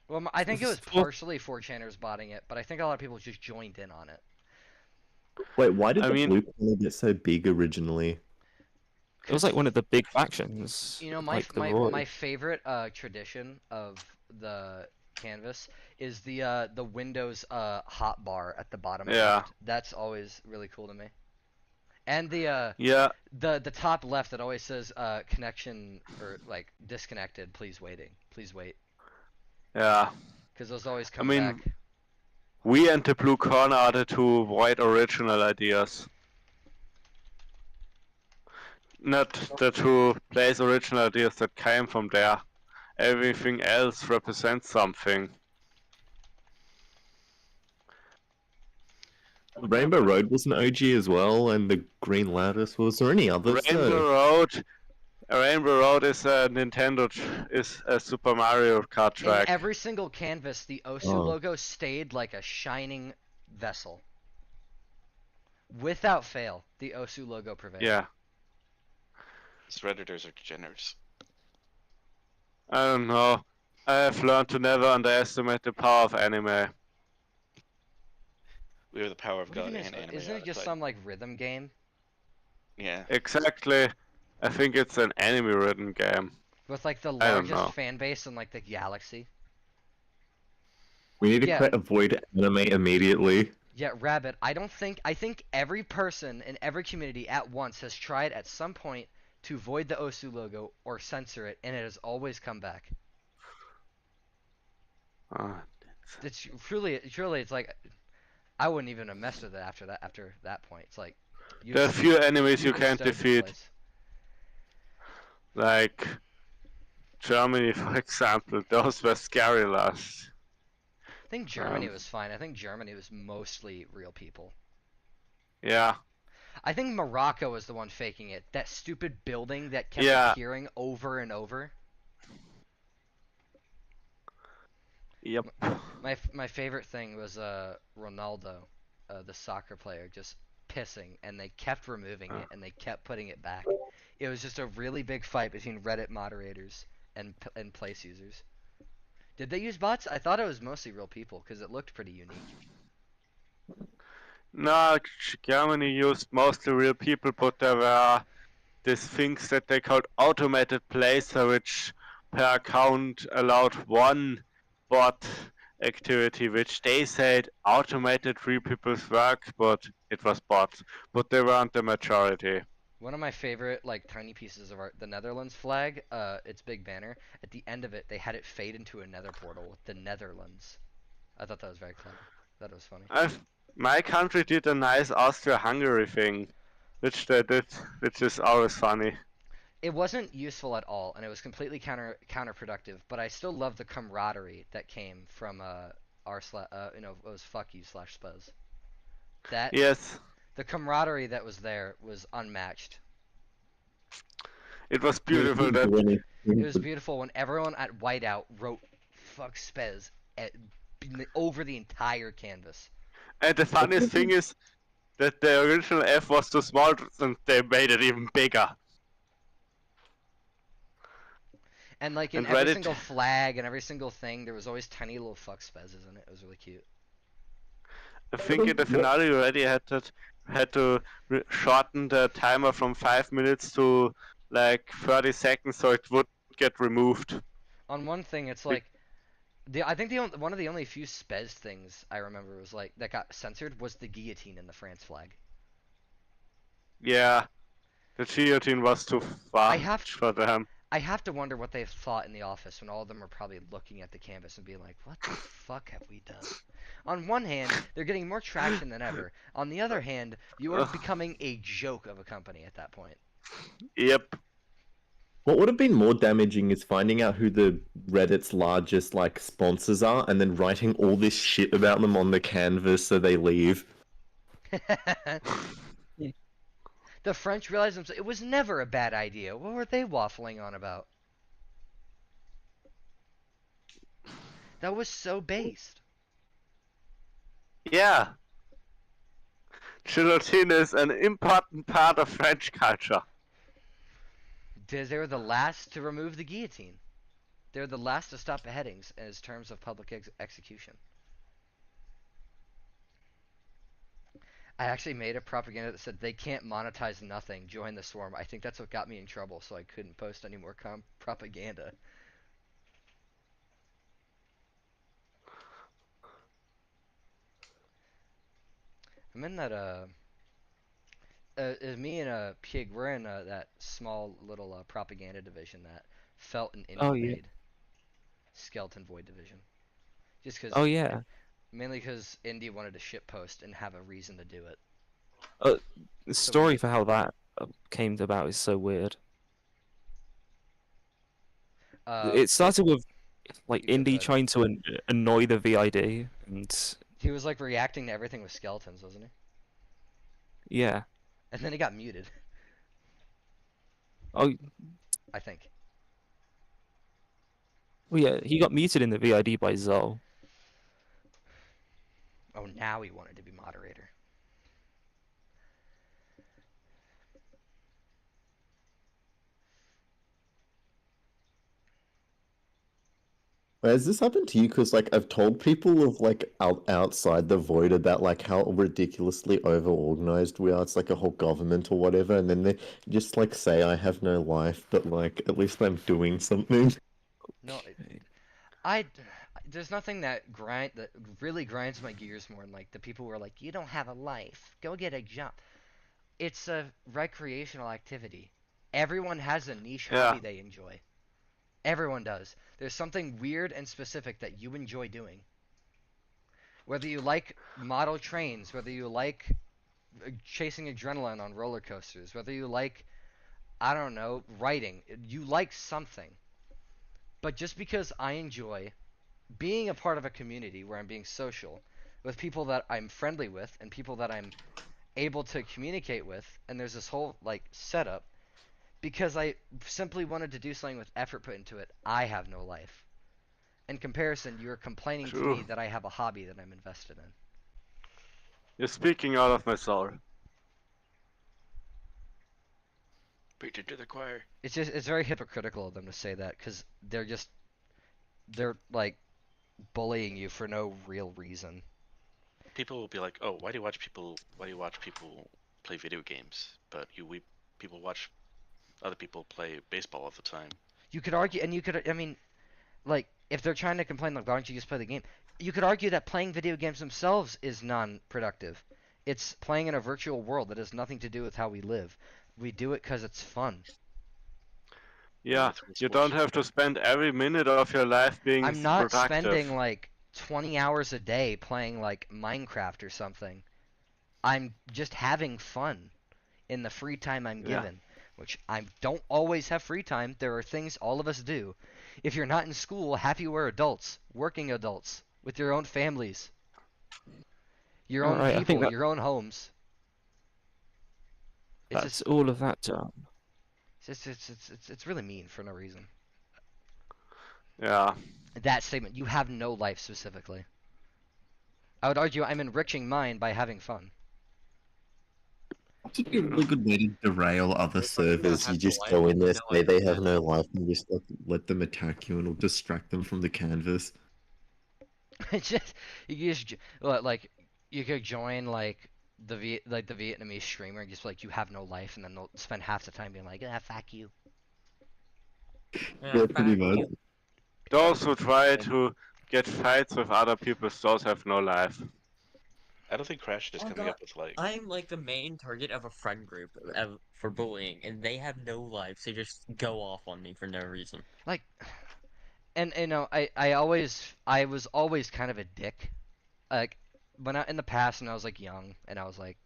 Well, I think it was partially 4chaners botting it, but I think a lot of people just joined in on it. Wait, why did the blue planet get so big originally? It was like one of the big factions. You know, like the my Void. favorite tradition of the canvas is the Windows hotbar at the bottom. Yeah. Left. That's always really cool to me. And the the top left that always says connection or like disconnected. Please wait. Yeah. Because those always come I mean, back. we and the blue corner are the two white original ideas. Not the two place original ideas that came from there. Everything else represents something. Rainbow Road was an OG as well, and the Green Lattice. Was there any others? Rainbow Road is a is a Super Mario Kart In track. every single canvas, the Osu Oh. logo stayed like a shining vessel. Without fail, the Osu logo prevailed. Yeah. These Redditors are degenerates. I don't know. I have learned to never underestimate the power of anime. We are the power of What even God is and it? anime. Isn't it just some like rhythm game Yeah. Exactly. I think it's an anime-ridden game. with like the I don't know. largest fan base in like the galaxy? We need to Yeah. create a void anime immediately. Yeah, Rabbit. I think every person in every community at once has tried at some point to void the Osu logo or censor it, and it has always come back. It's truly, it's like I wouldn't even have messed with it after that point. It's like There are a few enemies you just can't stowed this defeat. place. Like Germany, for example. Those were scary last. I think Germany Um, was fine. I think Germany was mostly real people. Yeah. I think Morocco was the one faking it. That stupid building that kept Yeah. appearing over and over. Yep. My favorite thing was Ronaldo, the soccer player, just pissing, and they kept removing it and they kept putting it back. It was just a really big fight between Reddit moderators and place users. Did they use bots? I thought it was mostly real people because it looked pretty unique. No, Germany used mostly real people, but there were these things that they called automated placer, which per account allowed one bot activity, which they said automated real people's work, but it was bots. But they weren't the majority. One of my favorite like tiny pieces of art, the Netherlands flag, its big banner. At the end of it, they had it fade into a nether portal with the Netherlands. I thought that was very clever. That was funny. My country did a nice Austria-Hungary thing, which they did, which is always funny. It wasn't useful at all, and it was completely counterproductive. But I still love the camaraderie that came from it was fuck you / spuzz. That Yes. The camaraderie that was there was unmatched. It was beautiful that It was beautiful when everyone at Whiteout wrote "fuck Spez" over the entire canvas. And the funniest thing is that the original F was too small and they made it even bigger. And like in And every Reddit- single flag and every single thing, there was always tiny little fuck Spezes in it. It was really cute. I think in the finale you already had to shorten the timer from 5 minutes to like 30 seconds so it would get removed. On one thing, it's like I think one of the only few Spez things I remember was like that got censored was the guillotine in the France flag. Yeah, the guillotine was too fast for them. I have to wonder what they thought in the office when all of them were probably looking at the canvas and being like, "What the fuck have we done?" On one hand, they're getting more traction than ever. On the other hand, you are becoming a joke of a company at that point. Yep. What would have been more damaging is finding out who the Reddit's largest like sponsors are and then writing all this shit about them on the canvas so they leave. The French realized themselves it was never a bad idea. What were they waffling on about? That was so based. Yeah. Guillotine is an important part of French culture. They were the last to remove the guillotine. They're the last to stop beheadings as terms of public execution. I actually made a propaganda that said they can't monetize nothing. Join the swarm. I think that's what got me in trouble, so I couldn't post any more propaganda. I'm in that me and Pig, we're in that small little propaganda division that Felt and Indy Oh, yeah. made. Skeleton Void division. Just because. Oh, yeah. Mainly because Indy wanted to shitpost and have a reason to do it. The story for how that came about is so weird. It started with like Indy trying to annoy the VID, and He was like reacting to everything with skeletons, wasn't he? Yeah. And then he got muted, Oh, I think. well, yeah. He got muted in the VID by Zol. Oh, now he wanted to be moderator. Has this happened to you? Because like I've told people of like outside the void about like how ridiculously over organized we are. It's like a whole government or whatever, and then they just like say I have no life, but like at least I'm doing something. No, there's nothing that really grinds my gears more than like the people who are like, you don't have a life, go get a job. It's a recreational activity. Everyone has a niche hobby they enjoy. Everyone does. There's something weird and specific that you enjoy doing. Whether you like model trains, whether you like chasing adrenaline on roller coasters, whether you like, I don't know, writing, you like something. But just because I enjoy being a part of a community where I'm being social with people that I'm friendly with and people that I'm able to communicate with, and there's this whole like setup, because I simply wanted to do something with effort put into it, I have no life. In comparison, you're complaining to me that I have a hobby that I'm invested in. You're speaking out of my soul. Preaching to the choir. It's very hypocritical of them to say that, because they're like bullying you for no real reason. People will be like, "Oh, why do you watch people play video games?" But people watch other people play baseball all the time. You could argue, and I mean, like, if they're trying to complain, like, why don't you just play the game? You could argue that playing video games themselves is non-productive. It's playing in a virtual world that has nothing to do with how we live. We do it because it's fun. Yeah, you don't have to spend every minute of your life being I'm not productive. spending like 20 hours a day playing like Minecraft or something. I'm just having fun in the free time I'm given, which I don't always have free time. There are things all of us do. If you're not in school, half you are adults, working adults, with your own families, your own Alright, I think people, that- your own homes. It's That's just, all of that, John. it's really mean for no reason. Yeah. That statement, you have no life specifically. I would argue I'm enriching mine by having fun. It's a really good way to derail other servers. You just go in there, say they have no life, and just like, let them attack you, and it'll distract them from the canvas. It's just like you could join like the Vietnamese streamer and just like you have no life, and then they'll spend half the time being like, ah, fuck you. Yeah, pretty much. Those who try to get fights with other people, those have no life. I don't think Crash is Oh coming God, up with like. I'm like the main target of a friend group for bullying, and they have no lives. They just go off on me for no reason. Like, and you know, I was always kind of a dick. Like when in the past, when I was like young and I was like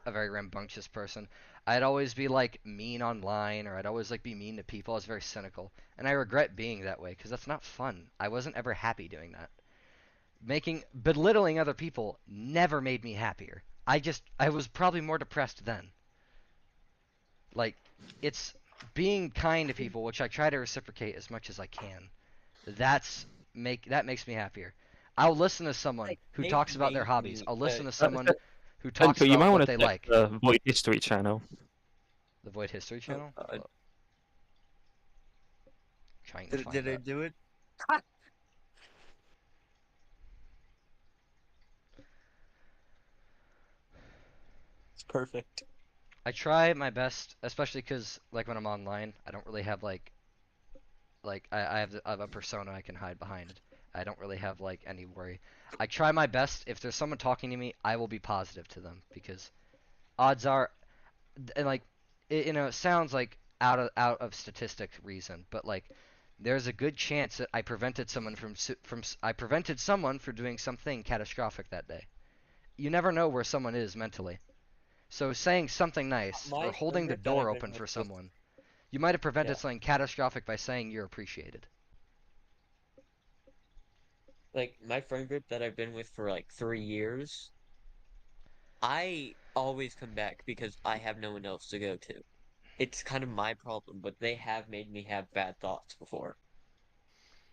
a very rambunctious person, I'd always be like mean online, or I'd always like be mean to people. I was very cynical, and I regret being that way because that's not fun. I wasn't ever happy doing that. Belittling other people never made me happier. I was probably more depressed then. Like, it's being kind to people, which I try to reciprocate as much as I can. That makes me happier. I'll listen to someone who talks about their hobbies. I'll listen to someone who talks But you might about want what to they check like. the Void History channel. The Void History channel? Trying to find Did I that. do it? It's perfect. I try my best, especially because like when I'm online, I don't really have like I have a persona I can hide behind. I don't really have like any worry. I try my best. If there's someone talking to me, I will be positive to them because odds are, and like it sounds like out of statistic reason, but like there's a good chance that I prevented someone from doing something catastrophic that day. You never know where someone is mentally. So saying something nice or holding the door open for someone, you might have prevented something catastrophic by saying you're appreciated. Like my friend group that I've been with for like 3 years, I always come back because I have no one else to go to. It's kind of my problem, but they have made me have bad thoughts before.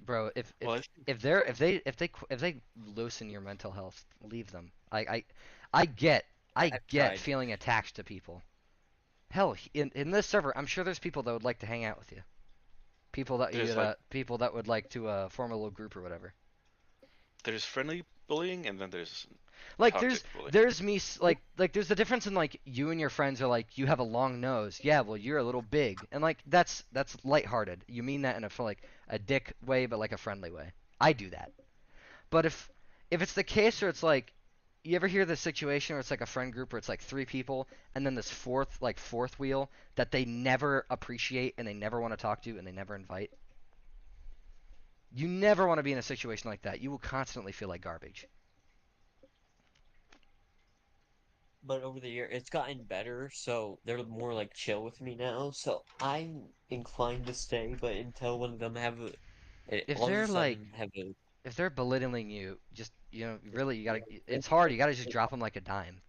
Bro, if they loosen your mental health, leave them. I get tried. feeling attached to people. Hell, in this server, I'm sure there's people that would like to hang out with you. People that There's, people that would like to form a little group or whatever. There's friendly bullying, and then there's Like toxic bullying. there's me like there's the difference in like you and your friends are like you have a long nose. Yeah, well you're a little big, and like that's lighthearted. You mean that in a dick way, but like a friendly way. I do that. But if it's the case where it's like, you ever hear the situation where it's like a friend group where it's like 3 people and then this fourth wheel that they never appreciate and they never want to talk to and they never invite? You never want to be in a situation like that. You will constantly feel like garbage. But over the year, it's gotten better, so they're more like chill with me now. So I'm inclined to stay, but until one of them have If all of a they're like, sudden have a if they're belittling you, just, really, you gotta, it's hard, you gotta just drop them like a dime.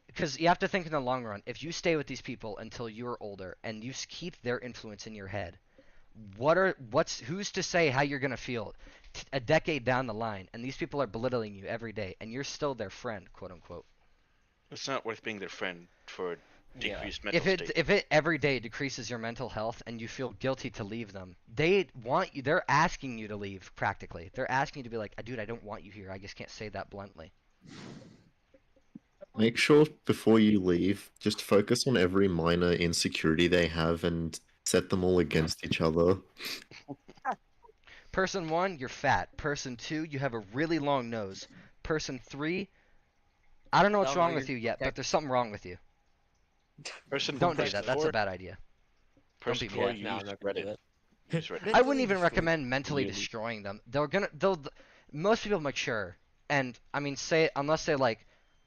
Because you have to think in the long run, if you stay with these people until you're older and you keep their influence in your head, who's to say how you're gonna feel a decade down the line, and these people are belittling you every day, and you're still their friend, quote unquote. It's not worth being their friend for decreased mental state. If it every day decreases your mental health and you feel guilty to leave them, they want you. They're asking you to leave. Practically, they're asking you to be like, dude, I don't want you here. I just can't say that bluntly. Make sure before you leave, just focus on every minor insecurity they have and set them all against each other. Person 1, you're fat. Person 2, you have a really long nose. Person 3, I don't know what's wrong with you yet, but there's something wrong with you. Don't do that. That's a bad idea. Don't be mean. I wouldn't even recommend mentally destroying them. Most people mature, and I mean, unless they like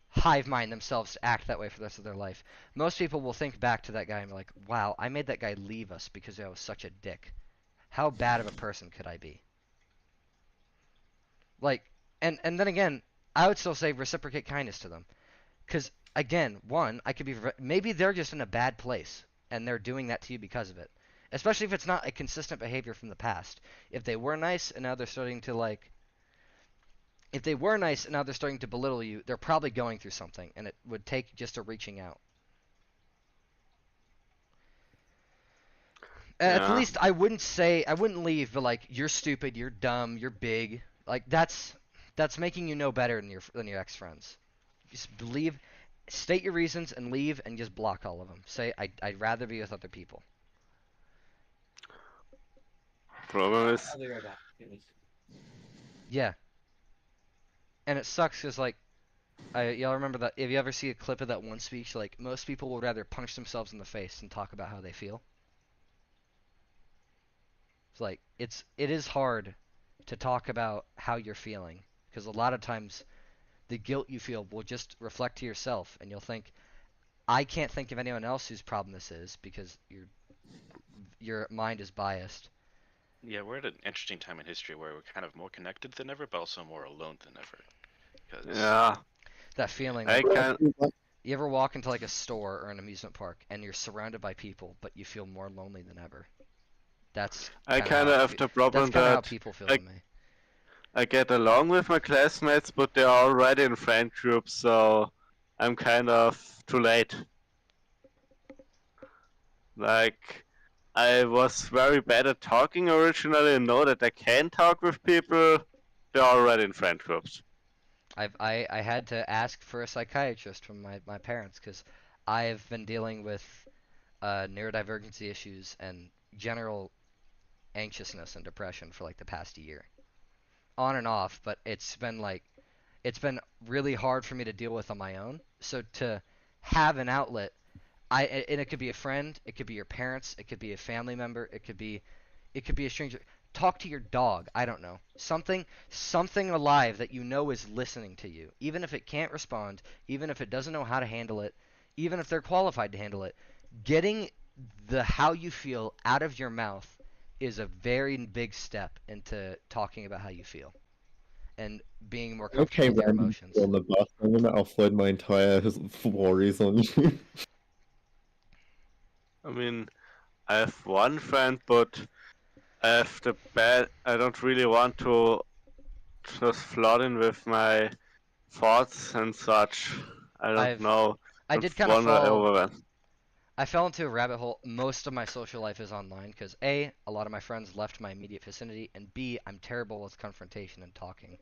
hive mind themselves to act that way for the rest of their life. Most people will think back to that guy and be like, wow, I made that guy leave us because I was such a dick. How bad of a person could I be? Like, and then again, I would still say reciprocate kindness to them. Because, again, one, maybe they're just in a bad place, and they're doing that to you because of it. Especially if it's not a consistent behavior from the past. If they were nice, and now they're starting to, belittle you, they're probably going through something, and it would take just a reaching out. At least I wouldn't leave, but like, you're stupid, you're dumb, you're big. Like, that's making you no better than your ex-friends. Just leave, state your reasons, and leave, and just block all of them. Say, I'd rather be with other people. Problem is... I'll be right back. Yeah. And it sucks because, like, y'all remember that, if you ever see a clip of that one speech, like, most people would rather punch themselves in the face than talk about how they feel. It's like, it is hard to talk about how you're feeling, because a lot of times the guilt you feel will just reflect to yourself, and you'll think, I can't think of anyone else whose problem this is, because your mind is biased. Yeah, we're at an interesting time in history where we're kind of more connected than ever, but also more alone than ever. Yeah. That feeling. You ever walk into like a store or an amusement park, and you're surrounded by people, but you feel more lonely than ever? I kind of have the problem that's how that people feel to me. I get along with my classmates, but they're already in friend groups, so I'm kind of too late. Like, I was very bad at talking originally and know that I can talk with people. They're already in friend groups. I had to ask for a psychiatrist from my parents, because I've been dealing with neurodivergency issues and general anxiousness and depression for like the past year. On and off, but it's been really hard for me to deal with on my own. So to have an outlet, and it could be a friend, it could be your parents, it could be a family member, it could be a stranger. Talk to your dog. I don't know. Something alive that you know is listening to you. Even if it can't respond, even if it doesn't know how to handle it, even if they're qualified to handle it, getting the how you feel out of your mouth is a very big step into talking about how you feel. and being more Okay, comfortable with your random emotions. on the bus. I'm gonna offload my entire worries on you. I mean, I have one friend, but I have the bad. I don't really want to just flood in with my thoughts and such. I don't know. I I'm did kind of overwhelmed. I fell into a rabbit hole. Most of my social life is online because A, a lot of my friends left my immediate vicinity, and B, I'm terrible with confrontation and talking.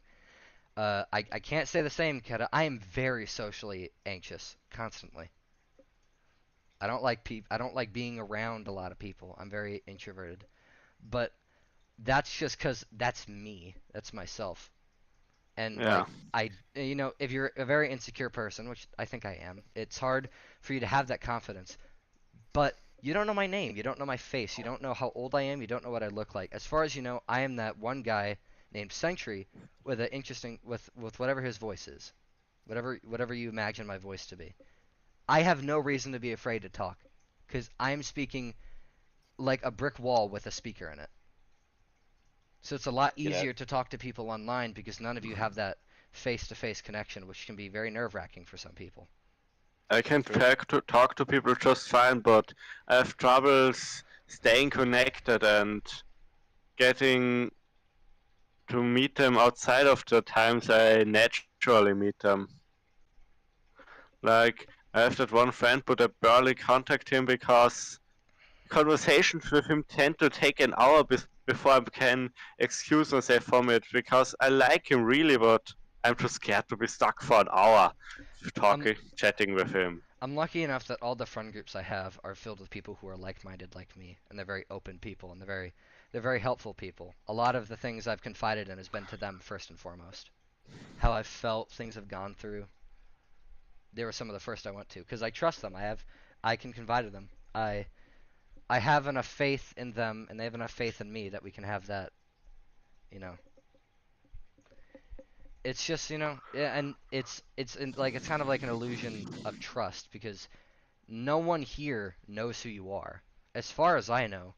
I can't say the same, Keta. I am very socially anxious constantly. I don't like being around a lot of people. I'm very introverted. But that's just because that's me. That's myself. And Yeah. if you're a very insecure person, which I think I am, it's hard for you to have that confidence. But you don't know my name. You don't know my face. You don't know how old I am. You don't know what I look like. As far as you know, I am that one guy named Sentry with a interesting with whatever his voice is, whatever you imagine my voice to be. I have no reason to be afraid to talk, because I'm speaking like a brick wall with a speaker in it. So it's a lot easier to talk to people online because none of you have that face-to-face connection, which can be very nerve-wracking for some people. I can talk to people just fine, but I have troubles staying connected and getting to meet them outside of the times I naturally meet them. Like, I have that one friend, but I barely contact him because conversations with him tend to take an hour before I can excuse myself from it, because I like him really, but I'm too scared to be stuck for an hour chatting with him. I'm lucky enough that all the friend groups I have are filled with people who are like-minded like me, and they're very open people, and they're very helpful people. A lot of the things I've confided in has been to them first and foremost. How I've felt, things I've gone through. They were some of the first I went to, because I trust them. I can confide in them. I have enough faith in them, and they have enough faith in me that we can have that, It's just, and it's kind of like an illusion of trust, because no one here knows who you are. As far as I know,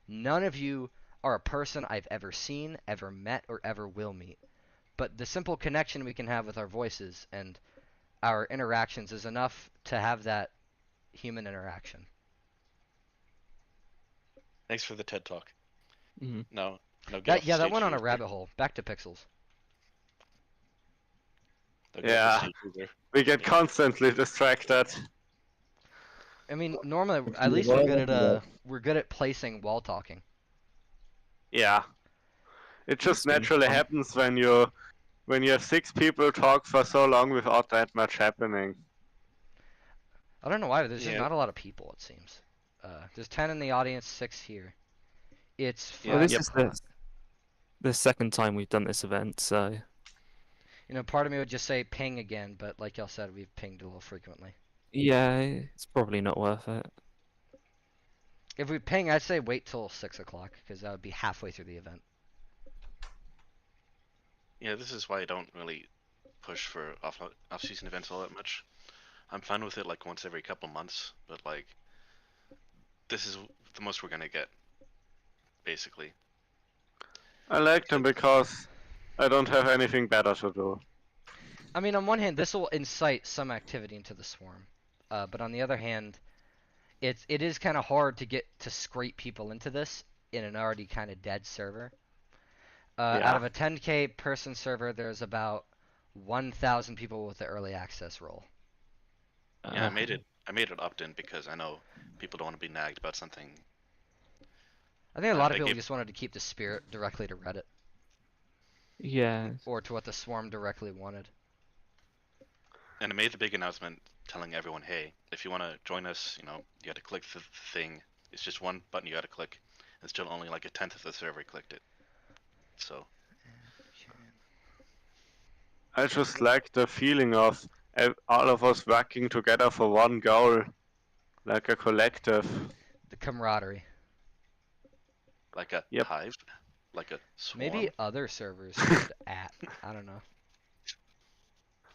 none of you are a person I've ever seen, ever met, or ever will meet. But the simple connection we can have with our voices and our interactions is enough to have that human interaction. Thanks for the TED Talk. Mhm. No, that went on a rabbit hole. Back to Pixels. Yeah, we get constantly distracted. I mean, normally, at least we're good at placing while talking. Yeah, it just naturally happens when you have 6 people talk for so long without that much happening. I don't know why, but there's just not a lot of people, it seems. There's 10 in the audience, 6 here. It's Well, this is the second time we've done this event, so... part of me would just say ping again, but like y'all said, we've pinged a little frequently. Yeah, it's probably not worth it. If we ping, I'd say wait till 6 o'clock, because that would be halfway through the event. Yeah, this is why I don't really push for off-season events all that much. I'm fine with it like once every couple months, but like this is the most we're gonna get, basically. I like them because I don't have anything better to do. I mean, on one hand, this will incite some activity into the swarm, but on the other hand, it is kind of hard to get to scrape people into this in an already kind of dead server. Out of a 10K person server, there's about 1,000 people with the early access role. Yeah, I made it opt-in because I know people don't want to be nagged about something. I think a lot of people just wanted to keep the spirit directly to Reddit. Yeah. Or to what the swarm directly wanted. And I made the big announcement telling everyone, hey, if you want to join us, you got to click the thing. It's just one button you got to click. And still only like a 10th of the server clicked it. So. I just like the feeling of all of us working together for one goal, like a collective. The camaraderie. Like a hive, like a swarm. Maybe other servers should I don't know.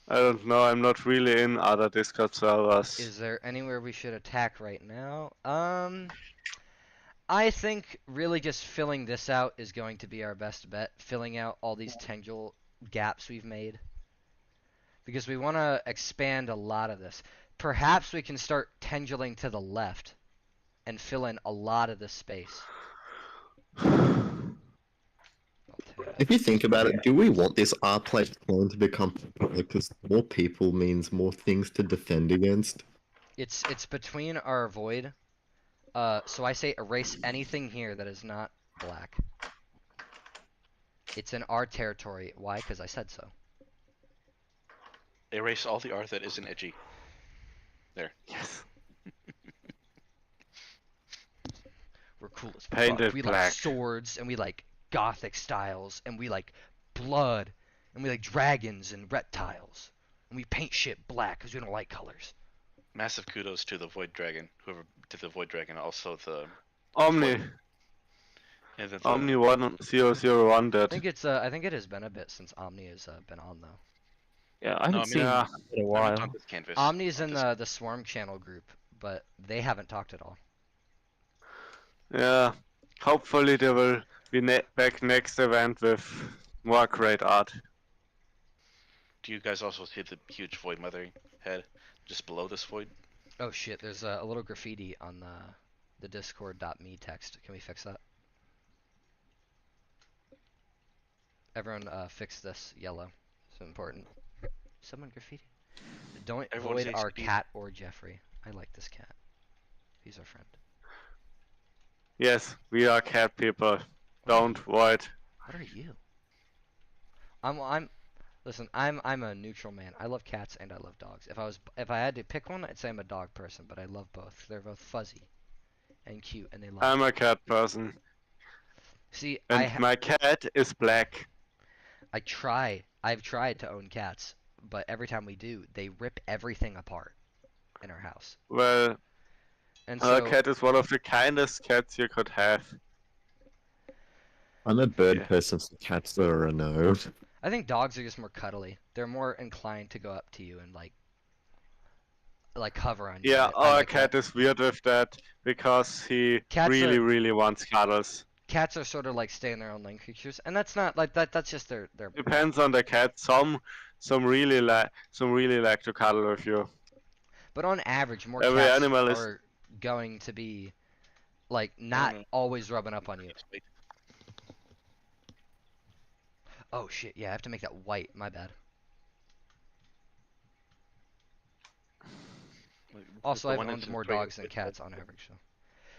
I don't know, I'm not really in other Discord servers. Is there anywhere we should attack right now? I think really just filling this out is going to be our best bet. Filling out all these gaps we've made. Because we want to expand a lot of this. Perhaps we can start tendriling to the left and fill in a lot of this space. If you think about it, do we want this R place clone to become popular? Because more people means more things to defend against. It's between our void. So I say erase anything here that is not black. It's in our territory. Why? Because I said so. Erase all the art that isn't edgy. There. Yes. We're cool as Painted fuck. We like black. swords, and we like gothic styles, and we like blood, and we like dragons and reptiles, and we paint shit black because we don't like colors. Massive kudos to the Void Dragon, whoever did the Void Dragon, also the Omni. and then Omni 1001 I did. think it has been a bit since Omni has been on though. Yeah, I haven't seen yeah. it in a while. Omni's in the Swarm channel group, but they haven't talked at all. Yeah. Hopefully they will be back next event with more great art. Do you guys also see the huge Void Mother head just below this Void? Oh shit, there's a little graffiti on the discord.me text. Can we fix that? Everyone fix this yellow. It's important. Someone graffiti. Don't Everyone void say our speed. cat or Jeffrey. I like this cat. He's our friend. Yes, we are cat people. Don't void. What are you? Listen, I'm a neutral man. I love cats and I love dogs. If I had to pick one, I'd say I'm a dog person, but I love both. They're both fuzzy and cute, and they love. I'm a cat person. See, And my cat is black. I've tried to own cats, but every time we do, they rip everything apart in our house. Well, And our so cat is one of the kindest cats you could have. I'm a bird person, so cats are a no. I think dogs are just more cuddly. They're more inclined to go up to you and like hover on you. Yeah, I our like cat is weird with that because he Cats really, are- really wants cuddles. Cats are sort of like stay in their own lane creatures, and that's not like that. That's just their. Depends on the cat. Some really like to cuddle with you. But on average, more Every cats animal is- are going to be like not always rubbing up on you. Oh shit! Yeah, I have to make that white. My bad. Also, the I've one owned inch more is great. dogs than cats on average. So,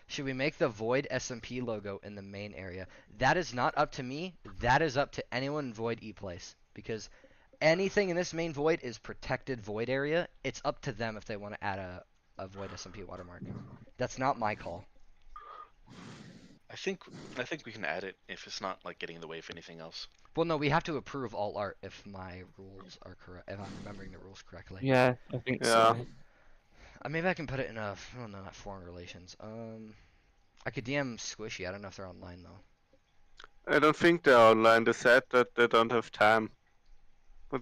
should we make the Void SMP logo in the main area? That is not up to me. That is up to anyone in Void ePlace, because anything in this main Void is protected Void area. It's up to them if they want to add a Void SMP watermark. That's not my call. I think we can add it if it's not like getting in the way of anything else. Well, no, we have to approve all art if my rules are correct. If I'm remembering the rules correctly. Yeah, I think so. Maybe I can put it in a. Oh no, not foreign relations. I could DM Squishy. I don't know if they're online though. I don't think they're online. They said that they don't have time. But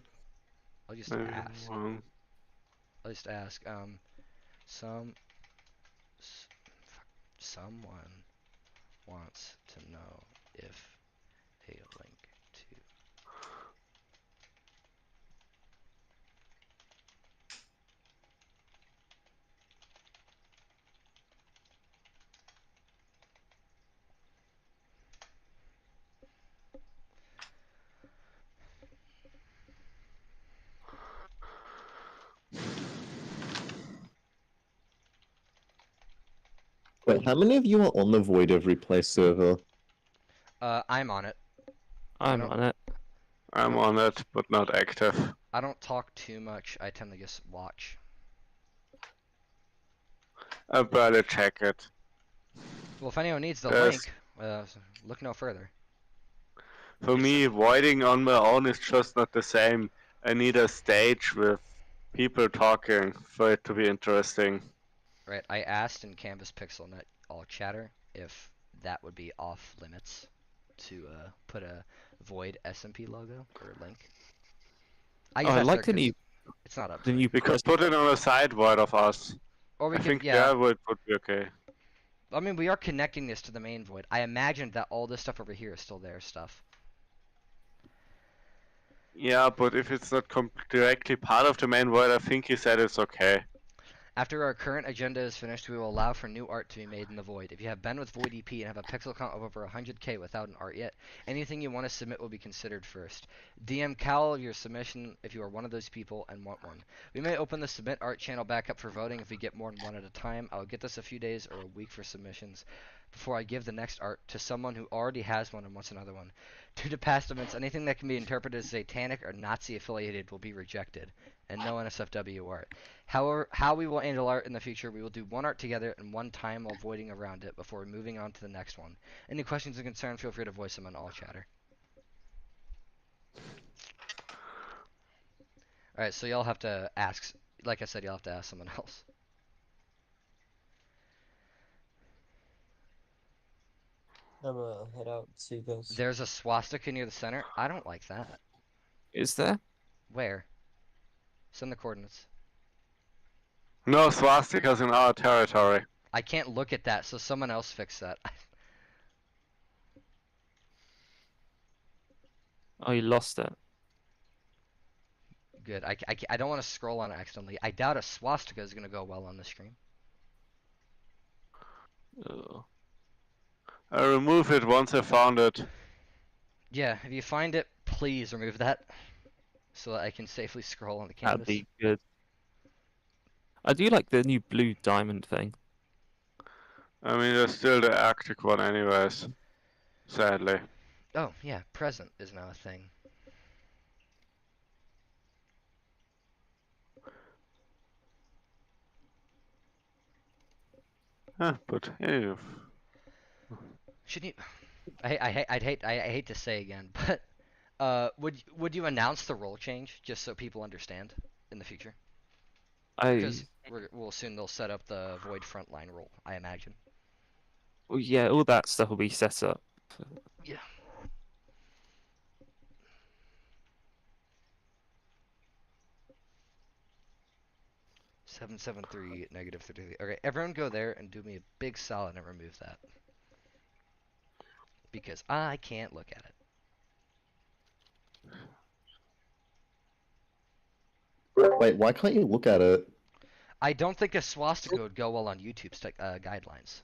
I'll just maybe ask. I'm wrong. I'll just ask. Someone wants to know if a link to. Wait, how many of you are on the Void of Replay server? I'm on it. I'm on it. I'm on it, but not active. I don't talk too much. I tend to just watch. I barely check it. Well, if anyone needs the Yes. link, look no further. For me, voiding on my own is just not the same. I need a stage with people talking for it to be interesting. Right, I asked in Canvas PixelNet all chatter if that would be off limits to put a Void SMP logo or link. I guess like they're the new. good. It's not up The to new. We could put it on a side void of us. Or we I could, think yeah. that would be okay. I mean, we are connecting this to the main Void. I imagined that all this stuff over here is still their stuff. Yeah, but if it's not directly part of the main void, I think he said it's okay. After our current agenda is finished, we will allow for new art to be made in the void. If you have been with Void EP and have a pixel count of over 100k without an art yet, anything you want to submit will be considered first. DM Cal your submission if you are one of those people and want one. We may open the submit art channel back up for voting if we get more than one at a time. I will get this a few days or a week for submissions before I give the next art to someone who already has one and wants another one. Due to past events, anything that can be interpreted as satanic or Nazi affiliated will be rejected, and no NSFW art. However, how we will handle art in the future, we will do one art together and one time while voiding around it before moving on to the next one. Any questions and concerns, feel free to voice them on all chatter. Alright, so y'all have to ask, like I said, y'all have to ask someone else. I'm gonna head out and see you guys. There's a swastika near the center. I don't like that. Is there? Where? Send the coordinates. No swastikas in our territory. I can't look at that, so someone else fix that. Oh, you lost it. Good. I don't want to scroll on it accidentally. I doubt a swastika is going to go well on the screen. Oh. I remove it once I found it. Yeah, if you find it, please remove that so that I can safely scroll on the canvas. That'd be good. I do like the new blue diamond thing. I mean, there's still the Arctic one anyways. Sadly. Oh, yeah, present is now a thing. But hey. Shouldn't you? I hate to say again, but would you announce the role change just so people understand in the future? Because we'll soon they'll set up the Void frontline role, I imagine. Well, yeah, all that stuff will be set up. Yeah. -773 -33. Okay, everyone go there and do me a big solid and remove that. Because I can't look at it. Wait, why can't you look at it? I don't think a swastika would go well on YouTube's guidelines,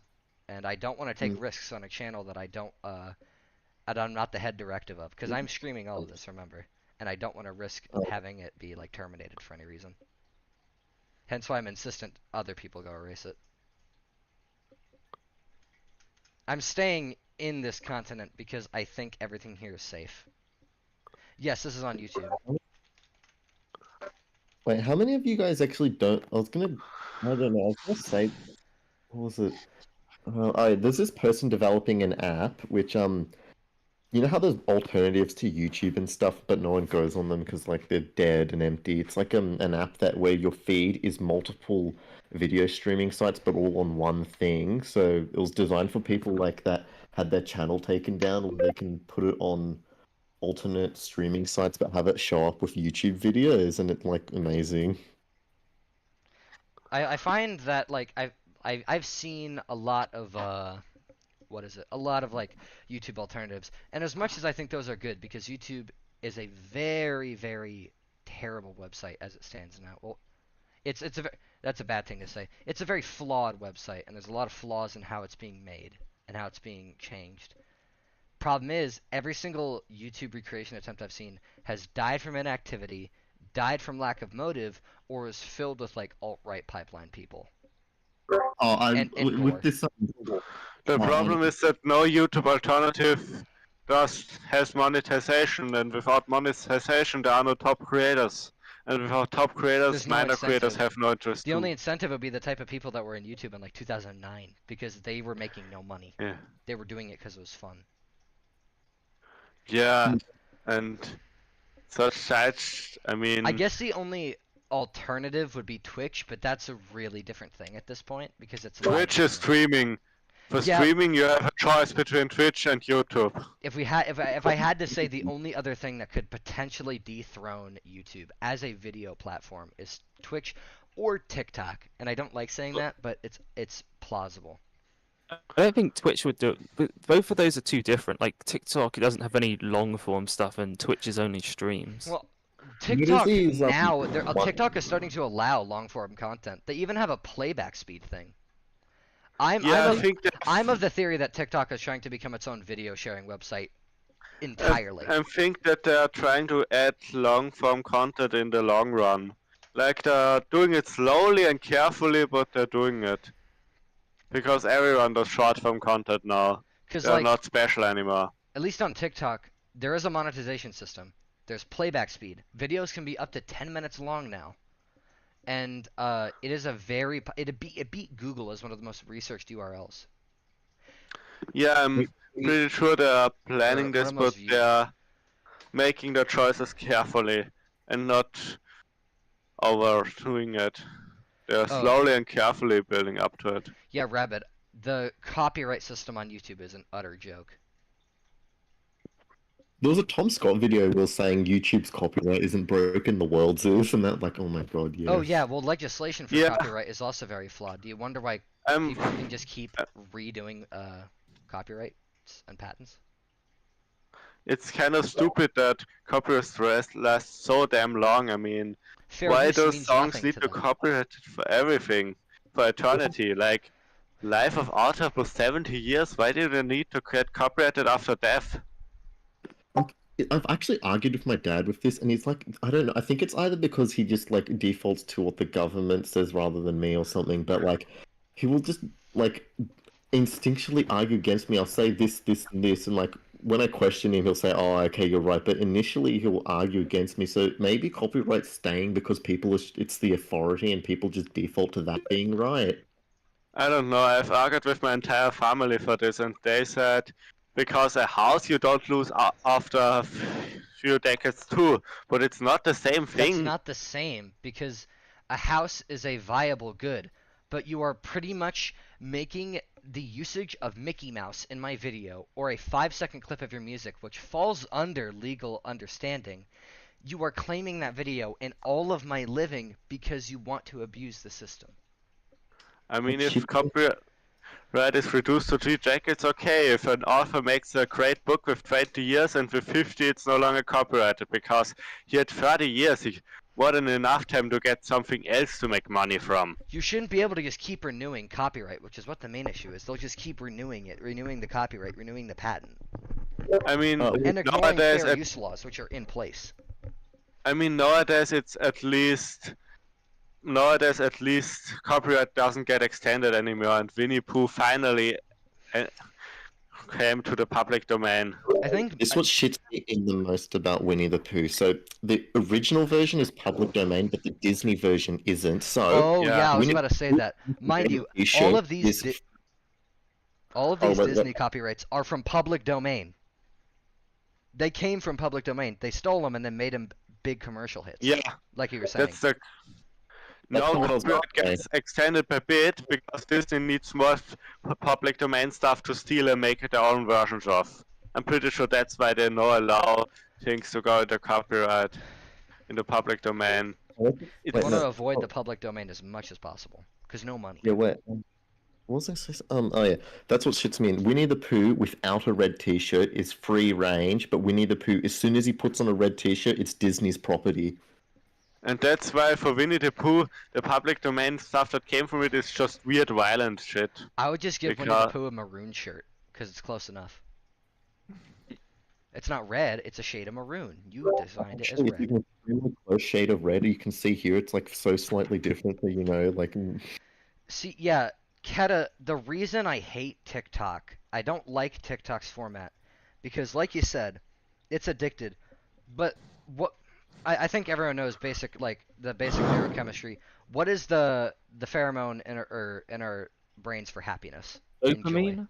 and I don't want to take risks on a channel that I don't that I'm not the head directive of, because I'm streaming all of this, remember, and I don't want to risk having it be like terminated for any reason. Hence why I'm insistent other people go erase it. I'm staying in this continent because I think everything here is safe. Yes, this is on YouTube. Wait, how many of you guys actually don't? I don't know. I was gonna say, what was it? Oh, there's this person developing an app which you know how there's alternatives to YouTube and stuff, but no one goes on them because like they're dead and empty. It's like an app that where your feed is multiple video streaming sites, but all on one thing. So it was designed for people like that had their channel taken down, where they can put it on alternate streaming sites, but have it show up with YouTube videos, and it's like amazing. I find that like I've seen a lot of a lot of like YouTube alternatives, and as much as I think those are good, because YouTube is a very, very terrible website as it stands now. Well, that's a bad thing to say. It's a very flawed website, and there's a lot of flaws in how it's being made and how it's being changed. Problem is, every single YouTube recreation attempt I've seen has died from inactivity, died from lack of motive, or is filled with like alt-right pipeline people. With this. The problem is that no YouTube alternative has monetization, and without monetization there are no top creators. And without top creators, There's no minor creators incentive. have no interest. The only incentive would be the type of people that were in YouTube in like 2009, because they were making no money. Yeah. They were doing it because it was fun. Yeah, and such sites, I mean... I guess the only alternative would be Twitch, but that's a really different thing at this point, because it's live Twitch is streaming. For streaming, you have a choice between Twitch and YouTube. If I had to say, the only other thing that could potentially dethrone YouTube as a video platform is Twitch or TikTok, and I don't like saying that, but it's plausible. I don't think Twitch would do it. But both of those are too different. Like TikTok, it doesn't have any long form stuff, and Twitch is only streams. Well, What is TikTok these, now, what- TikTok is starting to allow long form content. They even have a playback speed thing. I'm of the theory that TikTok is trying to become its own video sharing website entirely. I think that they are trying to add long form content in the long run. Like they're doing it slowly and carefully, but they're doing it. Because everyone does short form content now. 'Cause, They're like, not special anymore. At least on TikTok, there is a monetization system. There's playback speed. Videos can be up to 10 minutes long now. And it is a very it beat Google as one of the most researched URLs. Yeah, I'm pretty sure they are planning this, but almost they are making their choices carefully and not overdoing it. They are Oh. slowly and carefully building up to it. Yeah, Rabbit. The copyright system on YouTube is an utter joke. There was a Tom Scott video where saying YouTube's copyright isn't broken, the world's is, and that, like, oh my god, yeah. Oh yeah, well legislation for Yeah. copyright is also very flawed. Do you wonder why people can just keep redoing copyrights and patents? It's kind of stupid that copyright stress lasts so damn long. I mean, Fair why use those means songs nothing need to to them. copyright it for everything, for eternity? Like, Life of Arthur plus 70 years, why do they need to get copyrighted after death? I've actually argued with my dad with this, and he's like, I don't know, I think it's either because he just, like, defaults to what the government says rather than me or something, but, like, he will just, like, instinctually argue against me. I'll say this, this, and this, and, like, when I question him, he'll say, oh, okay, you're right, but initially he'll argue against me, so maybe copyright's staying because it's the authority and people just default to that being right. I don't know, I've argued with my entire family for this, and they said because a house you don't lose after a few decades too, but it's not the same thing. That's not the same, because a house is a viable good, but you are pretty much making the usage of Mickey Mouse in my video, or a 5-second clip of your music, which falls under legal understanding. You are claiming that video in all of my living because you want to abuse the system. I mean, if copyright is reduced to 3 decades, okay. If an author makes a great book with 20 years and with 50 it's no longer copyrighted because he had 30 years, more than enough time to get something else to make money from. You shouldn't be able to just keep renewing copyright, which is what the main issue is. They'll just keep renewing it, renewing the copyright, renewing the patent. I mean, And ignoring nowadays, fair use laws, which are in place. I mean, nowadays at least copyright doesn't get extended anymore, and Winnie Pooh finally came to the public domain. I think This is what shits me in the most about Winnie the Pooh. So the original version is public domain, but the Disney version isn't. So Oh yeah, I was Winnie about to say the that. Pooh Mind you, show all of these is- wait, Disney copyrights are from public domain. They came from public domain. They stole them and then made them big commercial hits. Yeah, like you were saying. that's the. That's No what I was copyright gonna gets extended per bit because Disney needs more public domain stuff to steal and make their own versions of. I'm pretty sure that's why they now allow things to go into copyright in the public domain. They Wait, want to no. avoid the public domain as much as possible, because no money. Yeah, wait. What was I saying? Oh yeah, that's what shits me in. Winnie the Pooh without a red T-shirt is free range, but Winnie the Pooh, as soon as he puts on a red T-shirt, it's Disney's property. And that's why for Winnie the Pooh, the public domain stuff that came from it is just weird, violent shit. I would just give Winnie the Because- Pooh a maroon shirt, because it's close enough. It's not red, it's a shade of maroon. You designed it as Actually, if you red. can see a close shade of red, you can see here it's like so slightly different that like. See, yeah, Keta, the reason I hate TikTok, I don't like TikTok's format, because like you said, it's addicted. But what I think everyone knows the basic neurochemistry. What is the pheromone in our brains for happiness? and joy? Dopamine?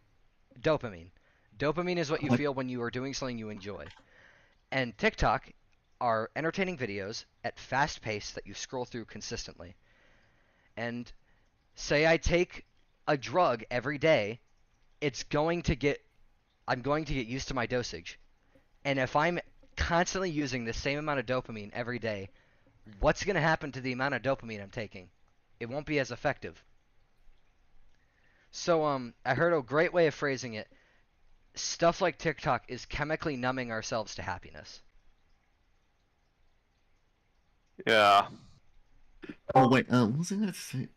Dopamine. Dopamine is what you feel when you are doing something you enjoy. And TikTok are entertaining videos at fast pace that you scroll through consistently. And say I take a drug every day, I'm going to get used to my dosage. And if I'm constantly using the same amount of dopamine every day, what's going to happen to the amount of dopamine I'm taking? It won't be as effective. So I heard a great way of phrasing it. Stuff like TikTok is chemically numbing ourselves to happiness. Yeah. Oh wait, what was I going to say?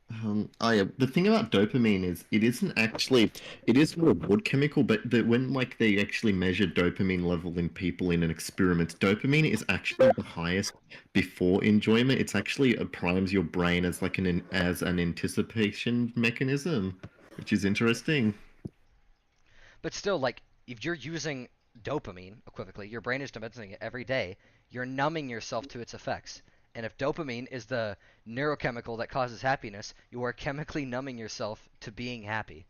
Oh yeah, the thing about dopamine is it isn't actually, it is a reward chemical, but when like they actually measure dopamine level in people in an experiment, dopamine is actually the highest before enjoyment. It's actually primes your brain as like an anticipation mechanism, which is interesting. But still, like, if you're using dopamine, equivocally, your brain is dispensing it every day, you're numbing yourself to its effects. And if dopamine is the neurochemical that causes happiness, you are chemically numbing yourself to being happy.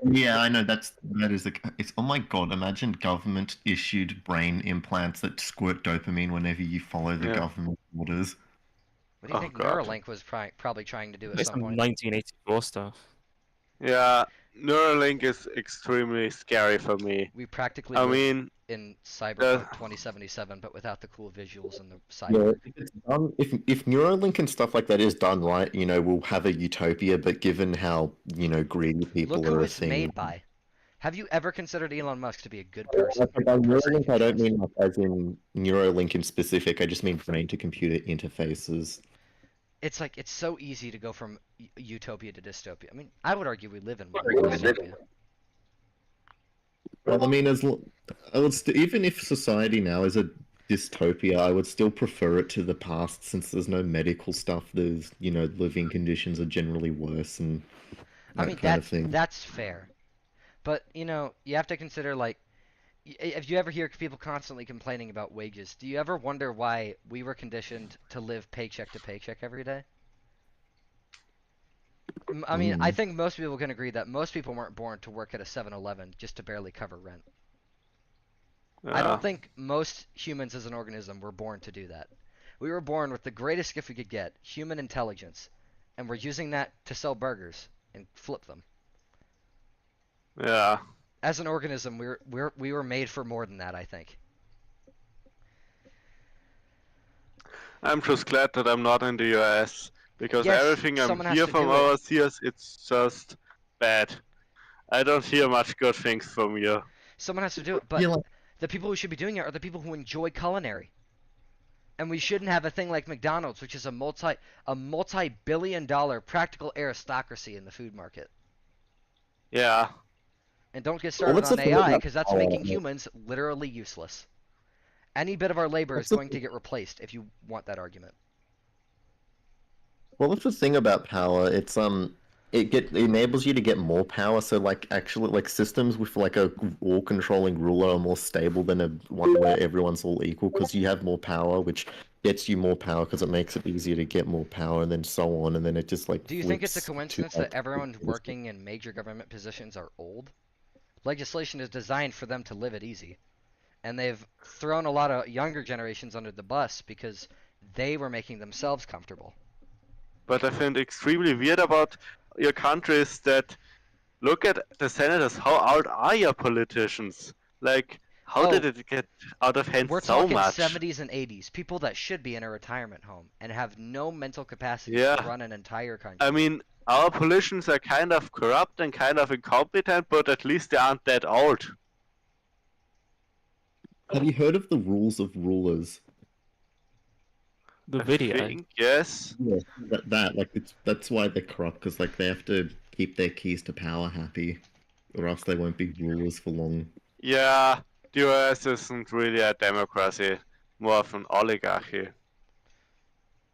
Yeah, I know it's oh my god, imagine government issued brain implants that squirt dopamine whenever you follow the government orders. What do you think Neuralink was probably trying to do at It's some point? 1984 stuff. Yeah, Neuralink is extremely scary for me. We practically I live mean, in Cyberpunk 2077, but without the cool visuals and the Yeah, cyber. if it's done, if Neuralink and stuff like that is done right, we'll have a utopia. But given how greedy people Look are who a it's thing. made by. Have you ever considered Elon Musk to be a good person? By Neuralink, I don't mean like as in Neuralink in specific. I just mean brain-to-computer interfaces. It's like it's so easy to go from utopia to dystopia. I mean, I would argue we live in dystopia. Well, I mean, even if society now is a dystopia, I would still prefer it to the past since there's no medical stuff. There's living conditions are generally worse and that I mean, kind of thing. that's fair. But, you have to consider, like, if you ever hear people constantly complaining about wages, do you ever wonder why we were conditioned to live paycheck to paycheck every day? I mean, I think most people can agree that most people weren't born to work at a 7-Eleven just to barely cover rent. I don't think most humans as an organism were born to do that. We were born with the greatest gift we could get, human intelligence, and we're using that to sell burgers and flip them. Yeah. As an organism, we were made for more than that, I think. I'm just glad that I'm not in the US because Yes, everything I'm someone has hear to from do it. overseas, it's just bad. I don't hear much good things from you. Someone has to do it, but the people who should be doing it are the people who enjoy culinary. And we shouldn't have a thing like McDonald's, which is a multi-billion-dollar practical aristocracy in the food market. Yeah. And don't get started what's on the thing AI, about because that's power? making humans literally useless. Any bit of our labor is going to get replaced if you want that argument. Well, that's the thing about power. It's it enables you to get more power. So actually systems with like a all controlling ruler are more stable than a one where everyone's all equal because you have more power, which gets you more power because it makes it easier to get more power, and then so on, and then it just Do you think it's a flips to, coincidence that everyone working in major government positions are old? Legislation is designed for them to live it easy. And they've thrown a lot of younger generations under the bus because they were making themselves comfortable. But I find extremely weird about your country is that look at the senators. How old are your politicians? Like, how did it get out of hand We're so talking much? 70s and 80s. People that should be in a retirement home and have no mental capacity Yeah. to run an entire country. I mean, our politicians are kind of corrupt and kind of incompetent, but at least they aren't that old. Have you heard of the rules of rulers? The video. Think, yes. Yeah, that's why they're corrupt because they have to keep their keys to power happy, or else they won't be rulers for long. Yeah, the US isn't really a democracy, more of an oligarchy.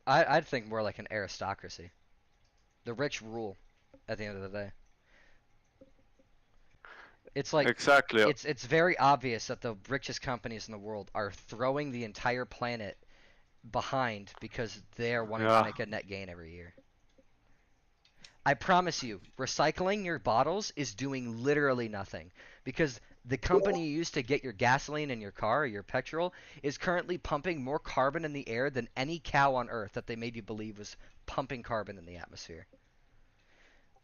I'd think more like an aristocracy. The rich rule at the end of the day. It's like Exactly. It's very obvious that the richest companies in the world are throwing the entire planet behind because they are wanting Yeah. to make a net gain every year. I promise you, recycling your bottles is doing literally nothing because the company you use to get your gasoline in your car or your petrol is currently pumping more carbon in the air than any cow on earth that they made you believe was pumping carbon in the atmosphere.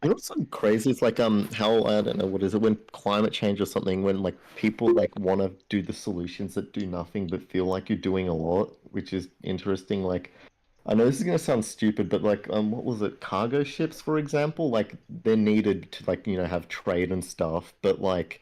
You know what's so crazy? It's how I don't know what is it when climate change or something when people want to do the solutions that do nothing but feel like you're doing a lot, which is interesting. I know this is gonna sound stupid, but like, what was it? Cargo ships, for example, like they're needed to like have trade and stuff, but like,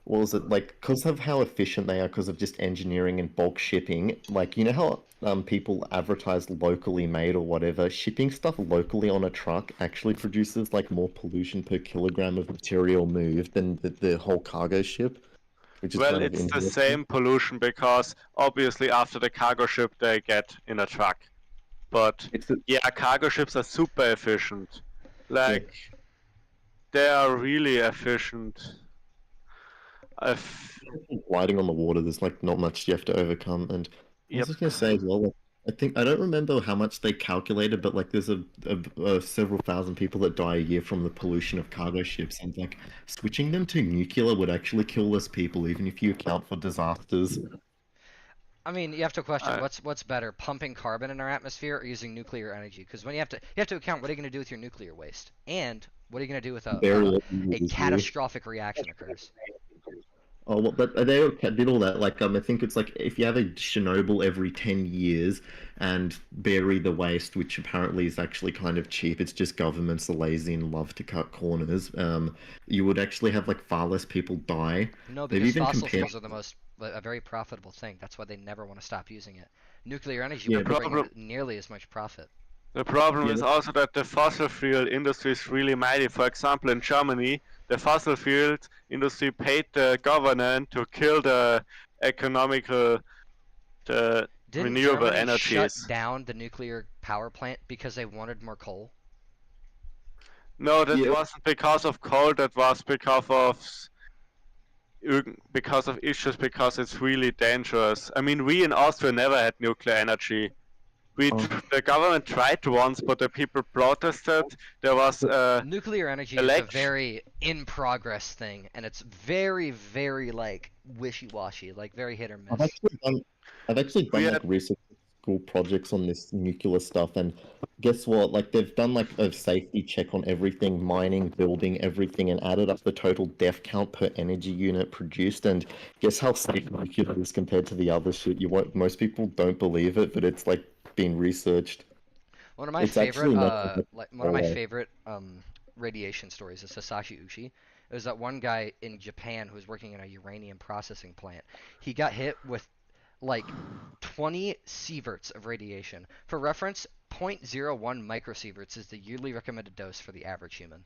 what was it like? Because of how efficient they are, because of just engineering and bulk shipping. Like, you know how people advertise locally made or whatever. Shipping stuff locally on a truck actually produces like more pollution per kilogram of material moved than the whole cargo ship, which is Well, kind of it's the interesting. same pollution because obviously after the cargo ship they get in a truck. But yeah, cargo ships are super efficient. Like they are really efficient. Gliding on the water, there's like not much you have to overcome. And I was just gonna say as well, like, I think I don't remember how much they calculated, but like there's a several thousand people that die a year from the pollution of cargo ships, and like switching them to nuclear would actually kill less people, even if you account for disasters. I mean, you have to question what's better, pumping carbon in our atmosphere or using nuclear energy? Because when you have to account what are you going to do with your nuclear waste, and what are you going to do with a catastrophic reaction occurs. Oh, well, but they did all that. Like, I think it's like if you have a Chernobyl every 10 years and bury the waste, which apparently is actually kind of cheap. It's just governments are lazy and love to cut corners. You would actually have like far less people die. No, They've because even fossil compared. fuels are a very profitable thing. That's why they never want to stop using it. Nuclear energy Yeah, wouldn't bring problem- nearly as much profit. The problem is also that the fossil fuel industry is really mighty. For example, in Germany, the fossil fuel industry paid the government to kill the economical, the Didn't renewable Germany energies. shut down the nuclear power plant because they wanted more coal? No, that wasn't because of coal. That was because of issues. Because it's really dangerous. I mean, we in Austria never had nuclear energy. The government tried once, but the people protested. There was nuclear energy is a very in progress thing, and it's very, very like wishy-washy, like very hit or miss. I've actually done like research school projects on this nuclear stuff, and guess what? Like they've done like a safety check on everything, mining, building, everything, and added up the total death count per energy unit produced. And guess how safe nuclear is compared to the other shit? Most people don't believe it, but it's like being researched. One of my favorite, radiation stories is Sasashi Uchi. It was that one guy in Japan who was working in a uranium processing plant. He got hit with like 20 sieverts of radiation. For reference, 0.01 microsieverts is the yearly recommended dose for the average human.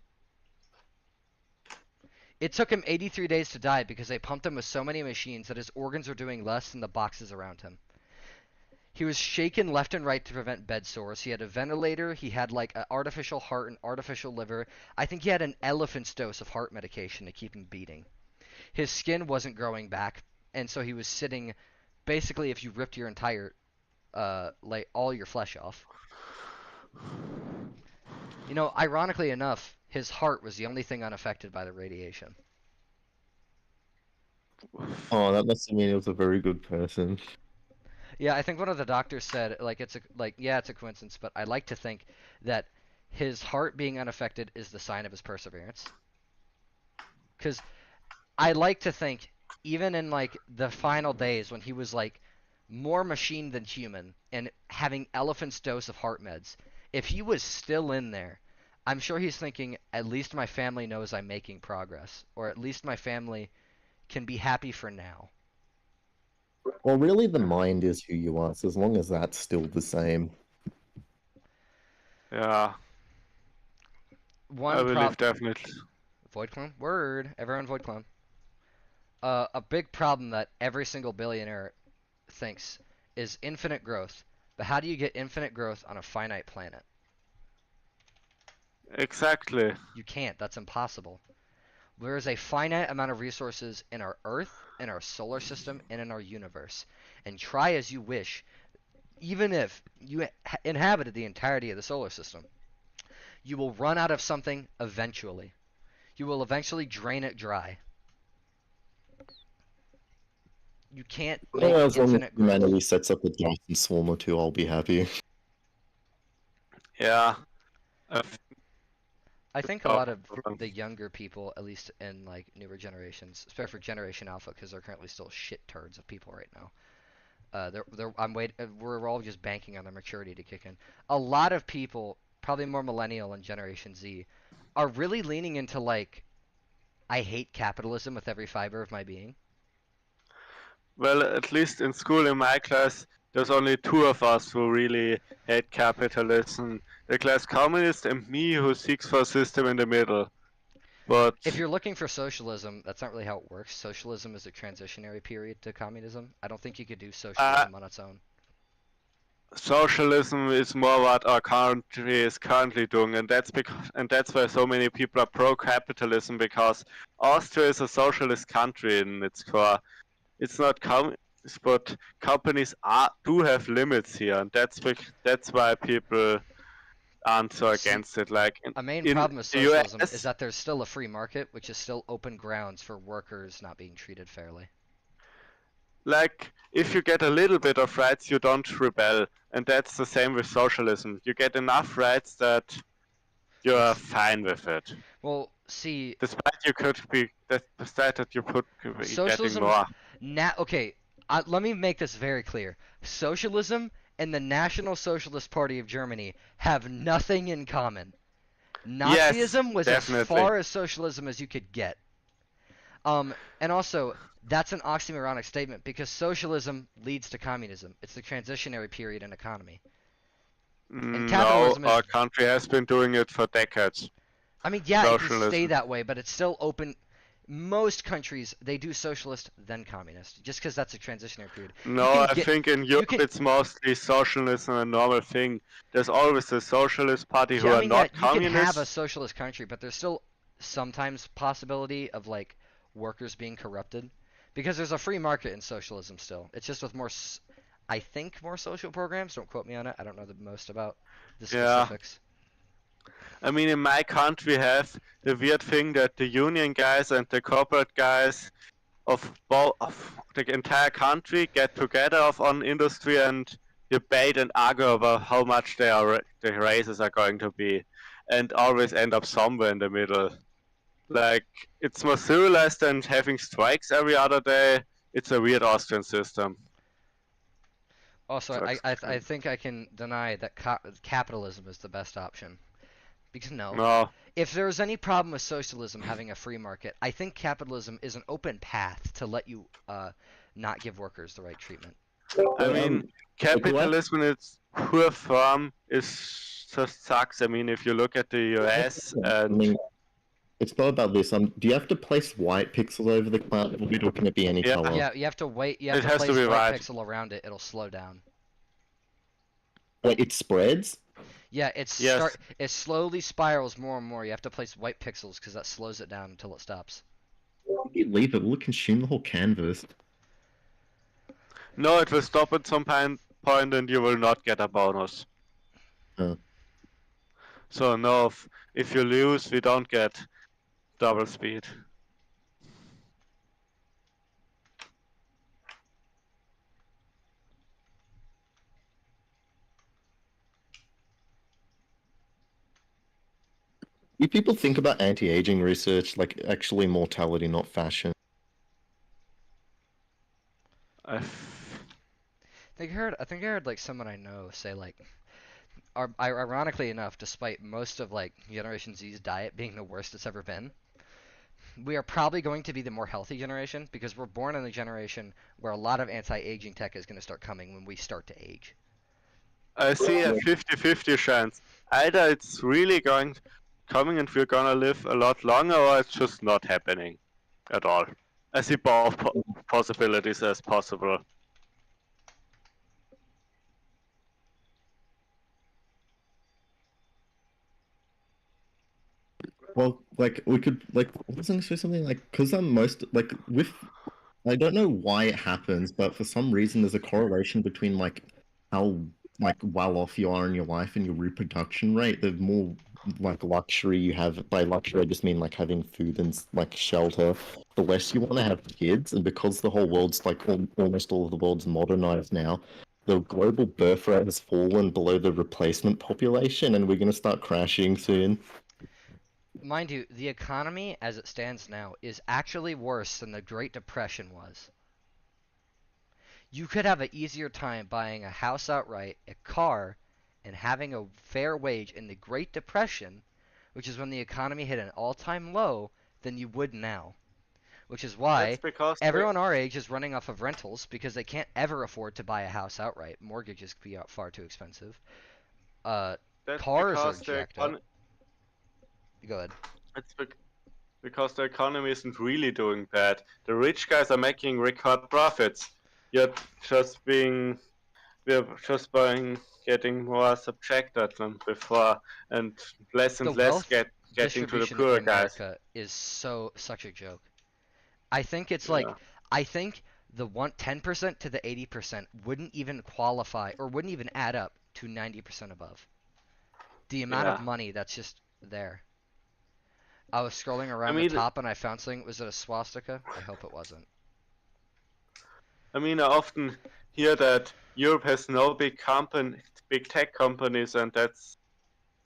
It took him 83 days to die because they pumped him with so many machines that his organs were doing less than the boxes around him. He was shaken left and right to prevent bed sores. He had a ventilator. He had like an artificial heart and artificial liver. I think he had an elephant's dose of heart medication to keep him beating. His skin wasn't growing back, and so he was sitting. Basically, if you ripped your entire, like all your flesh off. You know, ironically enough, his heart was the only thing unaffected by the radiation. Oh, that must mean he was a very good person. Yeah, I think one of the doctors said, like, it's a coincidence, but I like to think that his heart being unaffected is the sign of his perseverance. Because I like to think, even in, like, the final days when he was, like, more machine than human and having elephant's dose of heart meds, if he was still in there, I'm sure he's thinking, at least my family knows I'm making progress, or at least my family can be happy for now. Well, really, the mind is who you are, so as long as that's still the same. Yeah. I believe definitely. Void clone? Word. Everyone void clone. A big problem that every single billionaire thinks is infinite growth. But how do you get infinite growth on a finite planet? Exactly. You can't. That's impossible. There is a finite amount of resources in our Earth, in our solar system, and in our universe. And try as you wish, even if you inhabited the entirety of the solar system, you will run out of something eventually. You will eventually drain it dry. You can't make As long as infinite growth. humanity sets up a Dyson swarm or two, I'll be happy. Yeah. I think a lot of the younger people, at least in like newer generations, especially for Generation Alpha, because they're currently still shit turds of people right now. We're all just banking on their maturity to kick in. A lot of people, probably more millennial and Generation Z, are really leaning into like, I hate capitalism with every fiber of my being. Well, at least in school in my class, there's only two of us who really hate capitalism. The class communist and me who seeks for a system in the middle. But If you're looking for socialism, that's not really how it works. Socialism is a transitionary period to communism. I don't think you could do socialism on its own. socialism is more what our country is currently doing, and that's why so many people are pro-capitalism, because Austria is a socialist country in its core. It's not communist, but companies do have limits here, and that's why people aren't so against it. Like A main in problem with the socialism US, is that there's still a free market, which is still open grounds for workers not being treated fairly. like if you get a little bit of rights, you don't rebel, and that's the same with socialism. You get enough rights that you're fine with it. Well, see, despite you could be despite that you could be getting socialism. more. Okay, let me make this very clear. Socialism and the National Socialist Party of Germany have nothing in common. Nazism was definitely. as far as socialism as you could get. And also, that's an oxymoronic statement because socialism leads to communism. It's the transitionary period in economy. And capitalism No, our country has been doing it for decades. I mean, yeah, it can Socialism. stay that way, but it's still open. Most countries, they do socialist, then communist, just because that's a transitionary period. No, I think in Europe it's mostly socialism a normal thing. There's always a socialist party who Yeah, I are mean, not yeah, you can have a communists. socialist country, but there's still sometimes possibility of like workers being corrupted, because there's a free market in socialism still. It's just with more, I think, more social programs. Don't quote me on it. I don't know the most about the Yeah. specifics. I mean, in my country, we have the weird thing that the union guys and the corporate guys of the entire country get together on industry and debate and argue about how much the raises are going to be, and always end up somewhere in the middle. Like, it's more civilized than having strikes every other day. It's a weird Austrian system. Also, So I think I can deny that capitalism is the best option. Because No. if there's any problem with socialism having a free market, I think capitalism is an open path to let you not give workers the right treatment. I mean, capitalism in its pure form just sucks. I mean, if you look at the US I and mean, it's not about this. Do you have to place white pixels over the cloud, or can it be any color? Yeah, you have to wait. You have It to has place to be white white. pixel around it. It'll slow down. Wait, it spreads? Yeah, Yes. it slowly spirals more and more. You have to place white pixels because that slows it down until it stops. If you leave it, will it consume the whole canvas? no, it will stop at some point and you will not get a bonus. Oh. So no, if you lose, we don't get double speed. Do people think about anti-aging research like actually mortality, not fashion? I think I heard like someone I know say like, ironically enough, despite most of like Generation Z's diet being the worst it's ever been, we are probably going to be the more healthy generation because we're born in a generation where a lot of anti-aging tech is going to start coming when we start to age. I see a 50-50 chance. Either it's really coming and we're gonna live a lot longer, or it's just not happening at all. I see both possibilities as possible. Well, like we could like I was gonna say something like because I'm most like with I don't know why it happens, but for some reason there's a correlation between like how like well off you are in your life and your reproduction rate. The more like luxury you have, by luxury I just mean like having food and like shelter, the less you want to have kids. And because the whole world's like almost all of the world's modernized now, the global birth rate has fallen below the replacement population, and we're gonna start crashing soon. Mind you, the economy as it stands now is actually worse than the Great Depression was. You could have an easier time buying a house outright, a car, and having a fair wage in the Great Depression, which is when the economy hit an all-time low, than you would now. Which is why That's because everyone our age is running off of rentals because they can't ever afford to buy a house outright. Mortgages could be far too expensive. that's Cars are because the jacked up. Go ahead. It's because the economy isn't really doing bad. The rich guys are making record profits. We're just getting more subjected than before, and less The less wealth getting to the distribution poor in guys. America is such a joke. I think it's like Yeah. I think the 10% to the 80% wouldn't even qualify or wouldn't even add up to 90% above. The amount of Yeah. money that's just there. I was scrolling around mean, the top and I found something. Was it a swastika? I hope it wasn't. I mean, I often hear that Europe has no big tech companies, and that's.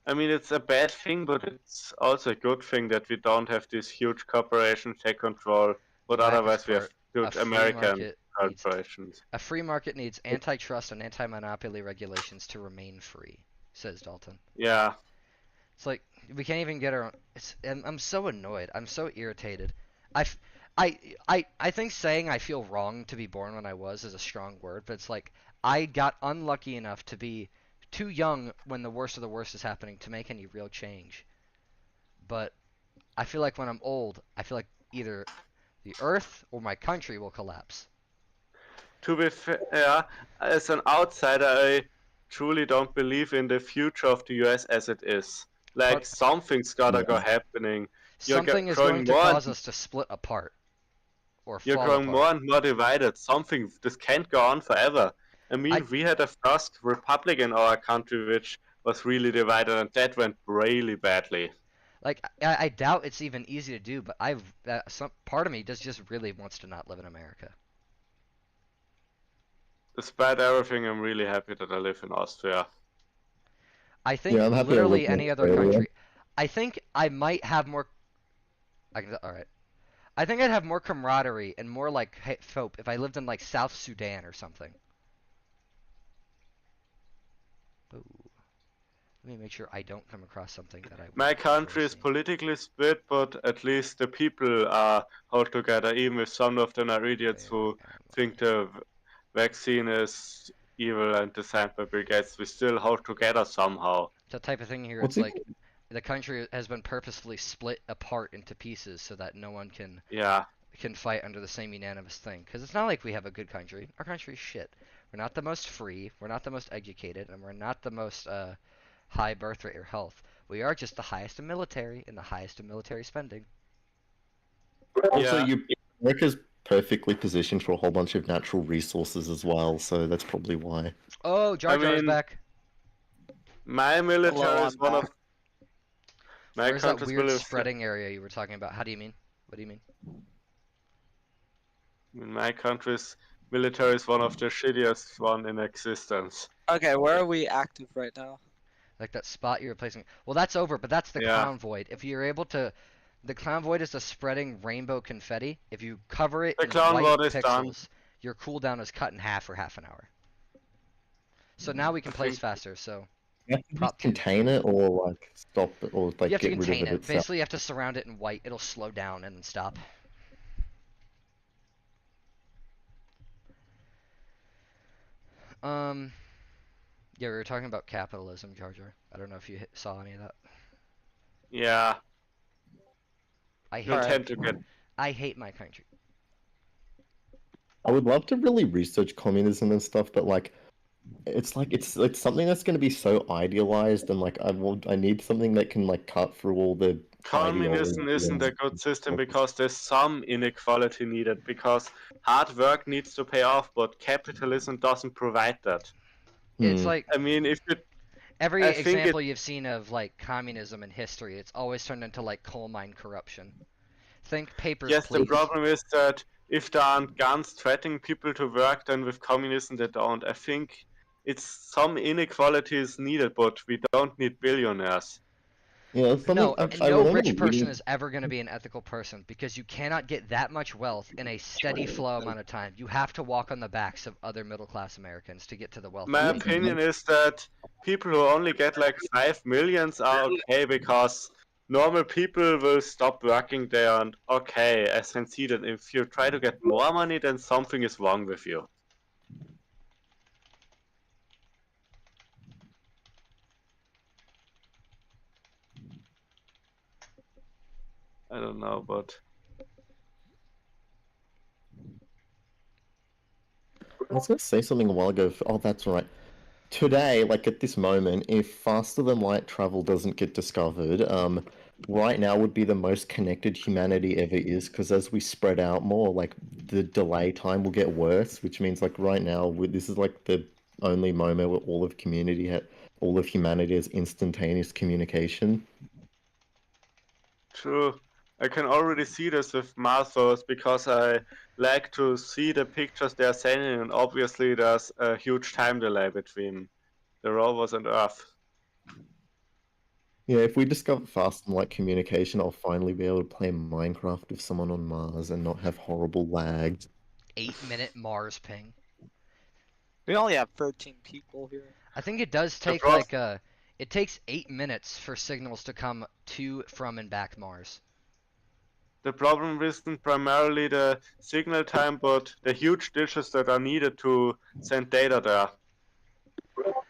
I mean, it's a bad thing, but it's also a good thing that we don't have these huge corporations take control. But Blackest otherwise, we have part, good free American market needs- corporations. A free market needs antitrust and anti-monopoly regulations to remain free, says Dalton. Yeah. It's like we can't even get our own. I'm so annoyed. I'm so irritated. I think saying I feel wrong to be born when I was is a strong word, but it's like I got unlucky enough to be too young when the worst of the worst is happening to make any real change. But I feel like when I'm old, I feel like either the earth or my country will collapse. To be fair, as an outsider, I truly don't believe in the future of the US as it is. Like, something's gotta go happening. Something is going to cause us to split apart. Or You're fall growing apart. more and more divided. This can't go on forever. I mean, we had a first republic in our country which was really divided, and that went really badly. Like I doubt it's even easy to do, but some part of me just really wants to not live in America. Despite everything, I'm really happy that I live in Austria. I think Yeah, I'm happy I literally live in any other Australia. country. I think I might have more. All right. I think I'd have more camaraderie and more like hope if I lived in like South Sudan or something. Ooh. Let me make sure I don't come across something that I. My country is politically split, but at least the people are held together, even if some of them are idiots who think the vaccine is evil and designed by Bill Gates. We still hold together somehow. It's that type of thing here. What's It's it like the country has been purposefully split apart into pieces so that no one can fight under the same unanimous thing. Because it's not like we have a good country. Our country is shit. We're not the most free. We're not the most educated, and we're not the most high birth rate or health. We are just the highest in military and the highest in military spending. Also, America's perfectly positioned for a whole bunch of natural resources as well, so that's probably why. Oh, Jar Jar's back. My military is one of my Where's that country's weird military. spreading area you were talking about? How do you mean? What do you mean? My country's military is one of the shittiest one in existence. Okay, where are we active right now? Like that spot you're replacing. Well, that's over, but that's the Yeah. clown void. If you're able to, the clown void is the spreading rainbow confetti. If you cover it The in clown white void is pixels, done. your cooldown is cut in half for half an hour. So now we can place think- faster. So You have to just contain it or like stop it or like you have to get rid contain of it it. itself. Basically, you have to surround it in white. It'll slow down and then stop. Yeah, we were talking about capitalism, Jar Jar. I don't know if you saw any of that. Yeah. I You'll hate. tend to get. I hate my country. I would love to really research communism and stuff, but like, it's something that's going to be so idealized, and like I need something that can like cut through all the. Communism ideology isn't a and- good system because there's some inequality needed, because hard work needs to pay off, but capitalism doesn't provide that. It's like I mean, if it every I think example you've seen of like communism in history, it's always turned into like coal mine corruption. Think Papers, yes, Please. the problem is that if there aren't guns threatening people to work, then with communism they don't. I think it's some inequality is needed, but we don't need billionaires. Yeah, it's something No, I no remember rich person reading. is ever going to be an ethical person because you cannot get that much wealth in a steady flow amount of time. You have to walk on the backs of other middle class Americans to get to the wealth. My of the country. opinion is that people who only get like 5 millions are okay because normal people will stop working there and okay, I can see that if you try to get more money, then something is wrong with you. I don't know, but I was gonna say something a while ago. Oh, that's right. Today, like at this moment, if faster than light travel doesn't get discovered, right now would be the most connected humanity ever is. Because as we spread out more, like the delay time will get worse. Which means, like right now, this is like the only moment where all of all of humanity has instantaneous communication. true. I can already see this with Mars rovers because I like to see the pictures they are sending, and obviously there's a huge time delay between the rovers and Earth. Yeah, if we discover fast and light communication, I'll finally be able to play Minecraft with someone on Mars and not have horrible lag. 8-minute Mars ping. We only have 13 people here. I think it does take like it takes 8 minutes for signals to come to, from, and back Mars. The problem isn't primarily the signal time, but the huge dishes that are needed to send data there.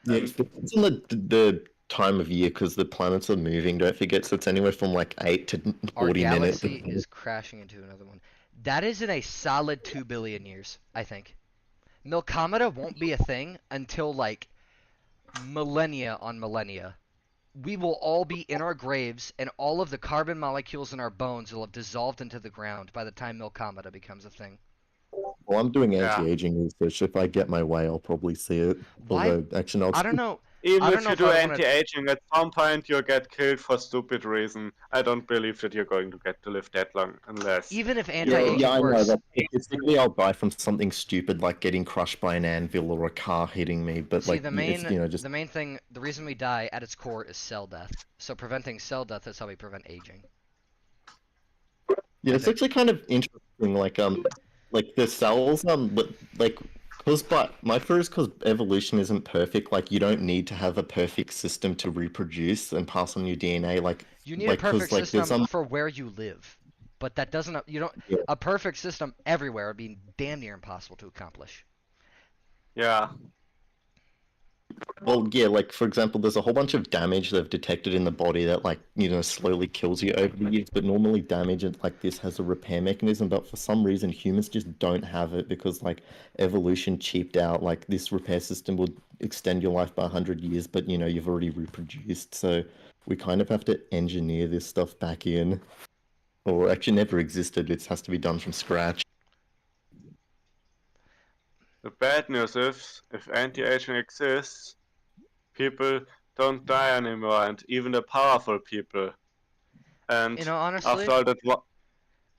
Yeah, it depends on the time of year because the planets are moving. Don't forget, so it's anywhere from like 8 to Our 40 minutes. galaxy is crashing into another one. That is in a solid 2 billion years, I think. Milkomeda won't be a thing until like millennia on millennia. We will all be in our graves, and all of the carbon molecules in our bones will have dissolved into the ground by the time Milkomeda becomes a thing. Well, I'm doing anti-aging research. If I get my way, I'll probably see it. Why? Although, actually, I don't know. Even I don't if know you if do I wanna- anti-aging, at some point you'll get killed for stupid reason. I don't believe that you're going to get to live that long unless... Even if Yeah, anti-aging I know. works, That basically, I'll die from something stupid like getting crushed by an anvil or a car hitting me. But see like, the main it's, you know, just the main thing, the reason we die at its core is cell death. So preventing cell death is how we prevent aging. yeah, it's actually kind of interesting. Like the cells, like. But my theory is because evolution isn't perfect. Like you don't need to have a perfect system to reproduce and pass on your DNA. Like You need like, a perfect 'cause, like, there's system for where you live, but that doesn't. You don't. Yeah. A perfect system everywhere would be damn near impossible to accomplish. Yeah. Well, yeah, like for example, there's a whole bunch of damage they've detected in the body that, like, you know, slowly kills you over the years. But normally, damage like this has a repair mechanism. But for some reason, humans just don't have it because, like, evolution cheaped out. Like this repair system would extend your life by 100 years, but you know you've already reproduced. So we kind of have to engineer this stuff back in, or actually never existed. It has to be done from scratch. The bad news is, if anti-aging exists, people don't die anymore, and even the powerful people. And You know, honestly, after all that,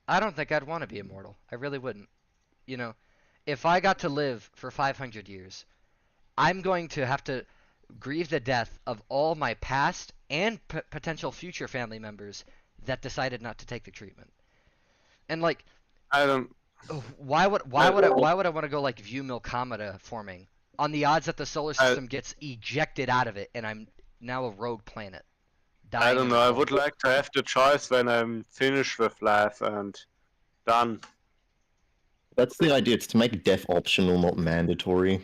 I don't think I'd want to be immortal. I really wouldn't. You know, if I got to live for 500 years, I'm going to have to grieve the death of all my past and potential future family members that decided not to take the treatment. And like, I don't. Why would I want to go like view Milkomeda forming on the odds that the solar system gets ejected out of it and I'm now a rogue planet? I don't know. I would like to have the choice when I'm finished with life and done. That's the idea. It's to make death optional, not mandatory.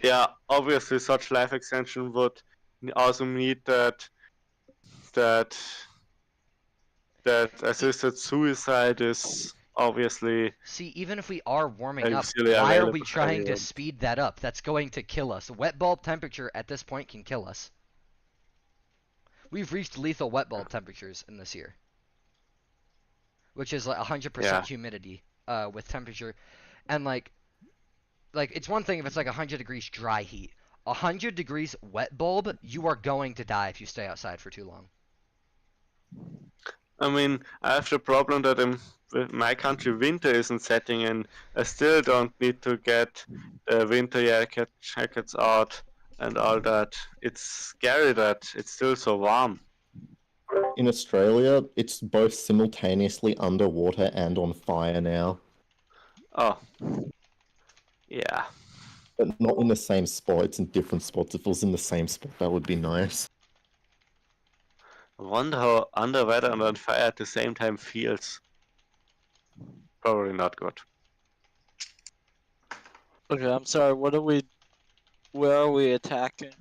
Yeah, obviously, such life extension would also mean that assisted suicide is obviously. See, even if we are warming up, Actually why are available we for trying to everyone. speed that up? That's going to kill us. Wet bulb temperature at this point can kill us. We've reached lethal wet bulb temperatures in this year, which is like 100% Yeah. humidity with temperature, and like it's one thing if it's like 100 degrees dry heat. 100 degrees wet bulb, you are going to die if you stay outside for too long. I mean, I have the problem that in my country winter isn't setting in. I still don't need to get the winter jackets out and all that. It's scary that it's still so warm. In Australia, it's both simultaneously underwater and on fire now. Oh. Yeah. But not in the same spot, it's in different spots. If it was in the same spot, that would be nice. I wonder how underwater and on fire at the same time feels. Probably not good. Okay, I'm sorry. Where are we attacking?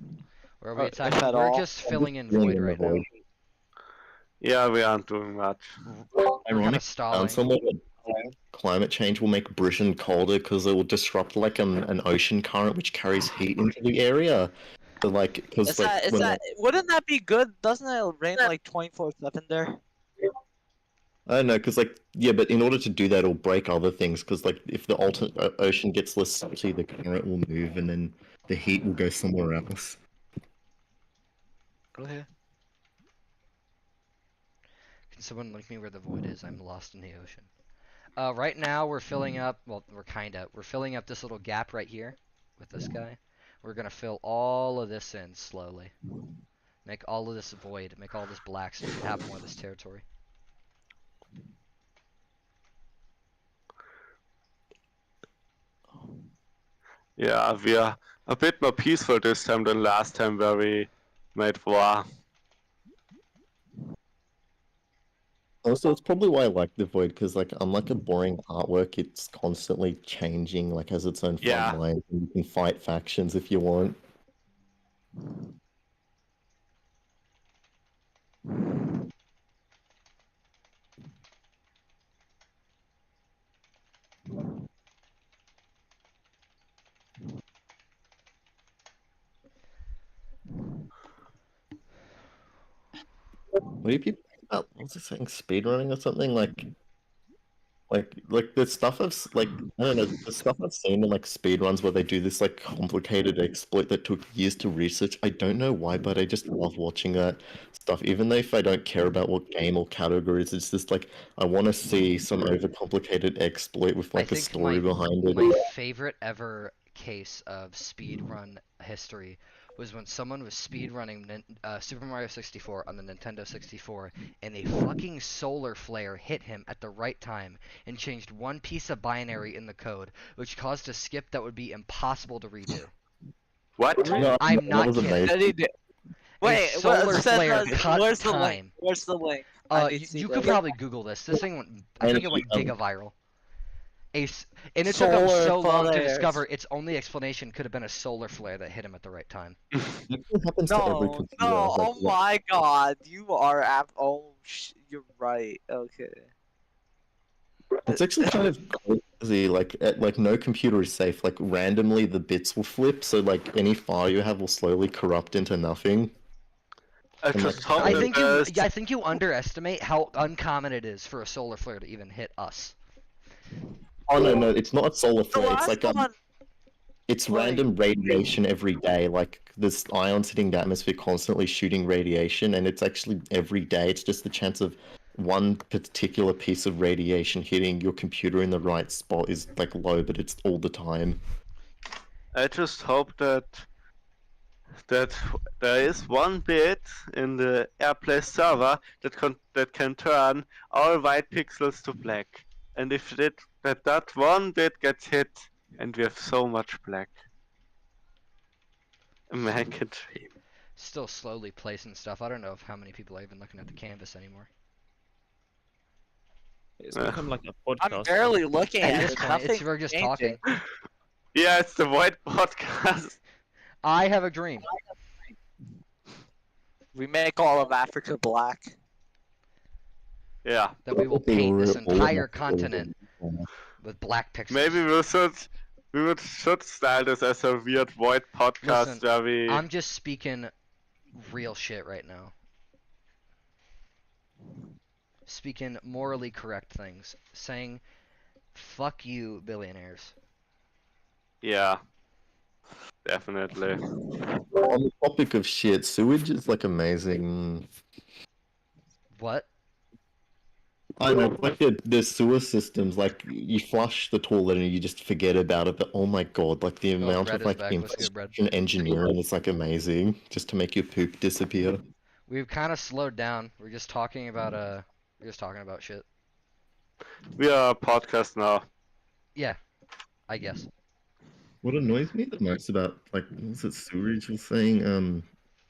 Where are we If attacking? at We're all? just filling in void right now. Yeah, we aren't doing much. We're kind Ironic, of stalling. somewhat climate change will make Britain colder because it will disrupt like an ocean current which carries heat into the area. So, like, because Wouldn't that be good? Doesn't it rain like 24/7 there? I don't know, because like yeah, but in order to do that, it'll break other things. Because like if the ocean gets less salty, the current will move, and then the heat will go somewhere else. Go ahead. Can someone link me where the void is? I'm lost in the ocean. Right now we're filling up. Well, we're filling up this little gap right here with this guy. We're gonna fill all of this in slowly. Make all of this void. Make all this black so we can have more of this territory. Yeah, we are a bit more peaceful this time than last time where we made war. Also, it's probably why I like the void, because like unlike a boring artwork, it's constantly changing, like has its own fun Yeah. lines, and you can fight factions if you want. What do people think about? What's it saying? Speedrunning or something? Like the stuff like I don't know, the stuff I've seen in like speedruns where they do this like complicated exploit that took years to research. I don't know why, but I just love watching that stuff. Even though if I don't care about what game or categories, it's just like I want to see some overcomplicated exploit with like a story behind it. My favorite ever case of speedrun history was when someone was speedrunning Super Mario 64 on the Nintendo 64, and a fucking solar flare hit him at the right time and changed one piece of binary in the code, which caused a skip that would be impossible to redo. What? I'm not kidding. Wait, a solar flare cut where's the link? time. Where's the link? I need to see You the could link. probably Google this. This thing went. I think it went giga viral. And it took him Solar so long to flares. discover its only explanation could have been a solar flare that hit him at the right time. It happens to every No, computer. no, like, oh my god, you are you're right, okay. It's actually kind of crazy. Like no computer is safe. Like randomly the bits will flip, so like any file you have will slowly corrupt into nothing. I And, just like, hope I think that I think you underestimate how uncommon it is for a solar flare to even hit us. Oh no, it's not a solar flare. It's last like one- it's random radiation every day. Like there's ions hitting the atmosphere constantly shooting radiation, and it's actually every day. It's just the chance of one particular piece of radiation hitting your computer in the right spot is like low, but it's all the time. I just hope that there is one bit in the AirPlay server that can turn all white pixels to black. And if that one bit gets hit, and we have so much black. A man can dream. Still slowly placing stuff. I don't know if how many people are even looking at the canvas anymore. It's become like a podcast. I'm barely looking At at this it. point, Nothing we're just changing. talking. Yeah, it's the Void podcast. I have a dream. We make all of Africa black. Yeah. That we will paint this entire continent with black pixels. Maybe we should style this as a weird Void podcast Listen, where we. I'm just speaking real shit right now. Speaking morally correct things. Saying, fuck you, billionaires. Yeah. Definitely. On the topic of shit, sewage is like amazing. What? I know, like the sewer systems, like you flush the toilet and you just forget about it. But oh my god, like the amount Brett of is like back. What's good, Brett? infrastructure engineering is like amazing, just to make your poop disappear. We've kind of slowed down. We're just talking about shit. We are a podcast now. Yeah, I guess. What annoys me the most about like was it sewage was saying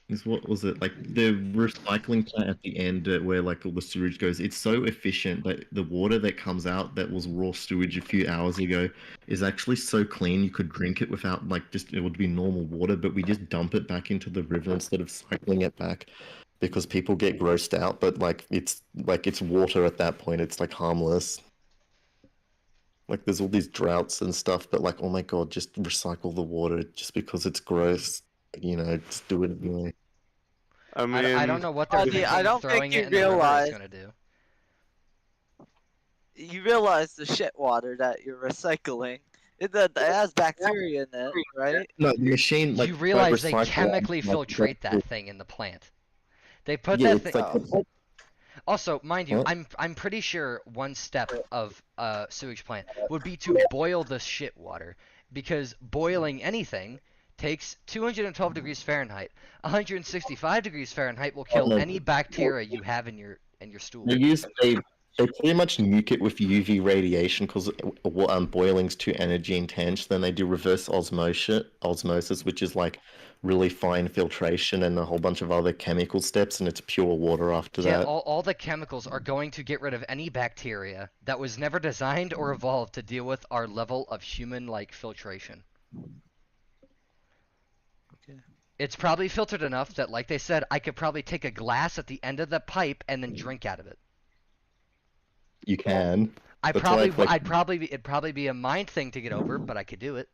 is what was it like the recycling plant at the end where like all the sewage goes, it's so efficient that the water that comes out that was raw sewage a few hours ago is actually so clean you could drink it without like just it would be normal water, but we just dump it back into the river instead of cycling it back because people get grossed out, but like it's water at that point, it's like harmless. Like there's all these droughts and stuff, but like, oh my god, just recycle the water just because it's gross. You know, just do it anyway. I mean, I don't know what they're thinking I don't throwing think you it in the river is realize. gonna do. You realize the shit water that you're recycling. It has bacteria in it, right? No, the machine like You realize they recycle- chemically like, filtrate that thing in the plant. They put yeah, that it's thing. like Also, mind you, Huh? I'm pretty sure one step of a sewage plant would be to boil the shit water, because boiling anything takes 212 degrees Fahrenheit. 165 degrees Fahrenheit will kill no. any bacteria you have in your stool. they pretty much nuke it with UV radiation because boiling's too energy intense. Then they do reverse osmosis, which is like really fine filtration and a whole bunch of other chemical steps, and it's pure water after Yeah, that. all the chemicals are going to get rid of any bacteria that was never designed or evolved to deal with our level of human-like filtration. Okay. It's probably filtered enough that, like they said, I could probably take a glass at the end of the pipe and then drink out of it. You can. I'd That's probably, like- it'd probably be a mind thing to get over, but I could do it.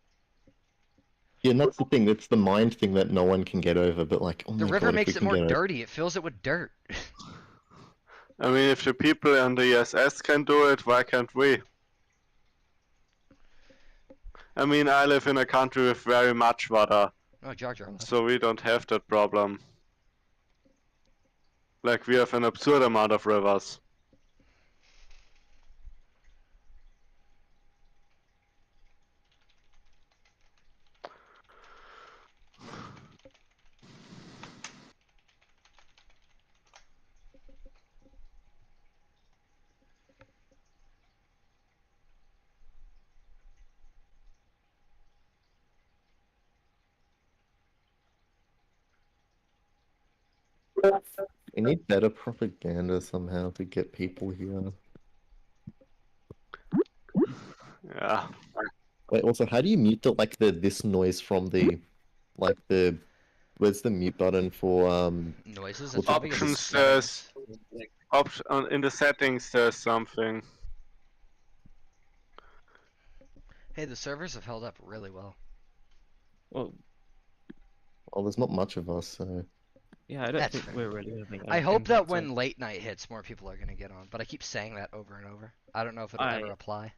Yeah, and that's the thing. That's the mind thing that no one can get over. But like, oh The my river god, if makes we it can more get dirty. It fills it with dirt. I mean, if the people on the SS can do it, why can't we? I mean, I live in a country with very much water, Oh, Jar Jar. left. so we don't have that problem. Like, we have an absurd amount of rivers. We need better propaganda somehow to get people here. Yeah. Wait, also, how do you mute the this noise from the where's the mute button for Noises. what's It's probably in the Options, there's in the settings there's something. Hey, the servers have held up really well. Well, there's not much of us, so yeah, I don't That's think fair. we're really having. I an hope that impact when on- late night hits, more people are gonna get on. But I keep saying that over and over. I don't know if it'll ever I- apply.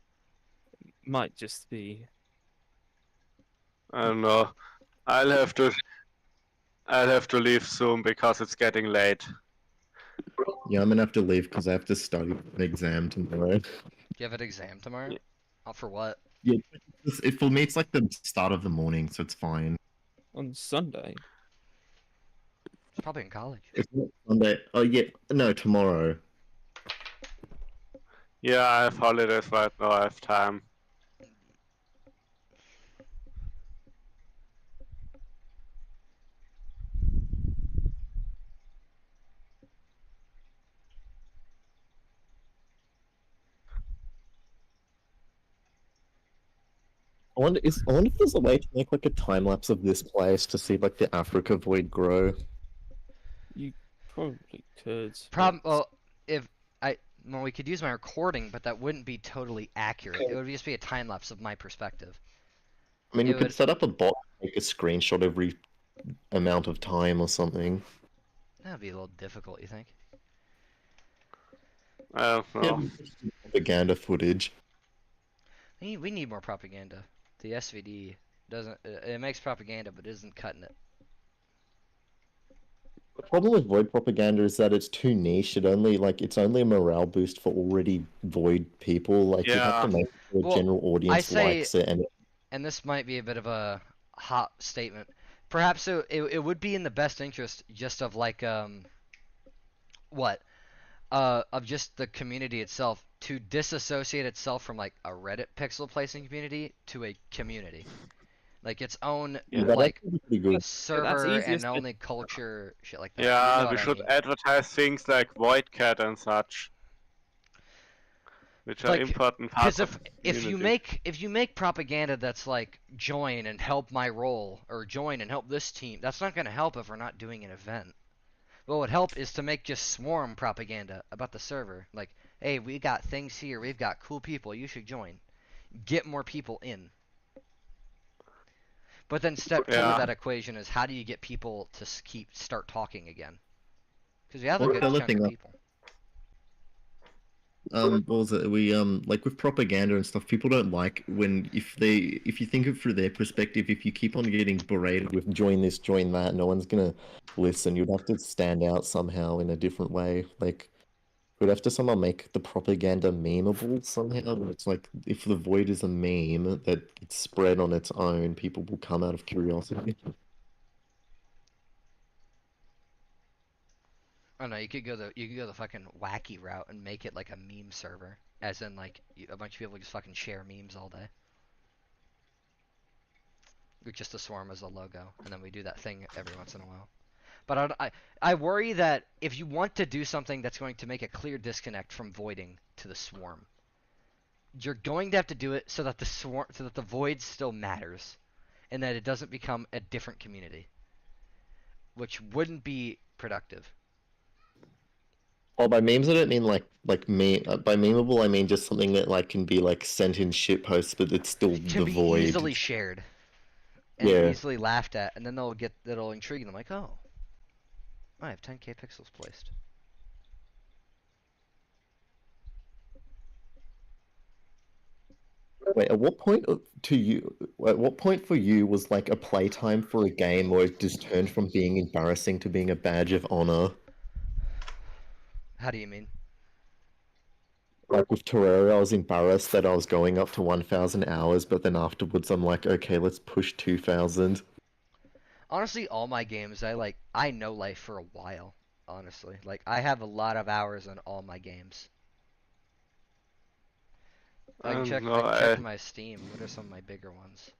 might just be. I don't know. I'll have to leave soon because it's getting late. yeah, I'm gonna have to leave because I have to study for an exam tomorrow. Do you have an exam tomorrow? Oh, for what? Yeah, for me it's like the start of the morning, so it's fine. On Sunday. It's probably in college. It's not Sunday. Oh yeah, no, tomorrow. Yeah, I have holidays right now, I have time. I wonder if there's a way to make like a time lapse of this place to see like the Africa void grow. You probably could. Problem. Well, well, we could use my recording, but that wouldn't be totally accurate. It would just be a time lapse of my perspective. I mean, It you could would- set up a bot, take a screenshot every amount of time or something. That'd be a little difficult, you think? I don't know. Yeah, propaganda footage. We need more propaganda. The SVD doesn't. It makes propaganda, but isn't cutting it. problem with Void propaganda is that it's too niche. It's only a morale boost for already Void people. Like, you have to Yeah. make sure the Well, general I audience say, likes it, and and this might be a bit of a hot statement. Perhaps it would be in the best interest just of like what of just the community itself to disassociate itself from like a Reddit pixel placing community to a community, like its own that'd like actually be pretty good. server and easiest, but- only culture shit like that. Yeah, you know we what I should mean. advertise things like Void Cat and such, which are Like, important because parts of the if you community. make propaganda that's like join and help my role or join and help this team, that's not going to help if we're not doing an event. What would help is to make just swarm propaganda about the server, like, hey, we got things here, we've got cool people, you should join, get more people in. But then step 2 of Yeah. that equation is how do you get people to start talking again? Because we have a Well, good the other chunk thing of I- people. What was it? We like with propaganda and stuff, people don't like when if you think of through their perspective, if you keep on getting berated with join this, join that, no one's gonna listen. You'd have to stand out somehow in a different way. Like we'd have to somehow make the propaganda memeable somehow. It's like if the Void is a meme that gets spread on its own, people will come out of curiosity. Oh no, you could go the fucking wacky route and make it like a meme server, as in like a bunch of people just fucking share memes all day. With just a swarm as a logo, and then we do that thing every once in a while. But I worry that if you want to do something that's going to make a clear disconnect from voiding to the swarm, you're going to have to do it so that the void still matters, and that it doesn't become a different community, which wouldn't be productive. Oh, by memes I don't mean like me. By memeable I mean just something that like can be like sent in shit posts, but it's still Can the be Void. easily shared and Yeah. easily laughed at, and then it'll intrigue them like, oh, I have 10k pixels placed. Wait, at what point at what point for you was like a playtime for a game where it just turned from being embarrassing to being a badge of honor? How do you mean? Like with Terraria, I was embarrassed that I was going up to 1,000 hours, but then afterwards I'm like, okay, let's push 2,000. Honestly, all my games, I know life for a while, honestly. Like, I have a lot of hours on all my games. I can check my Steam. What are some of my bigger ones?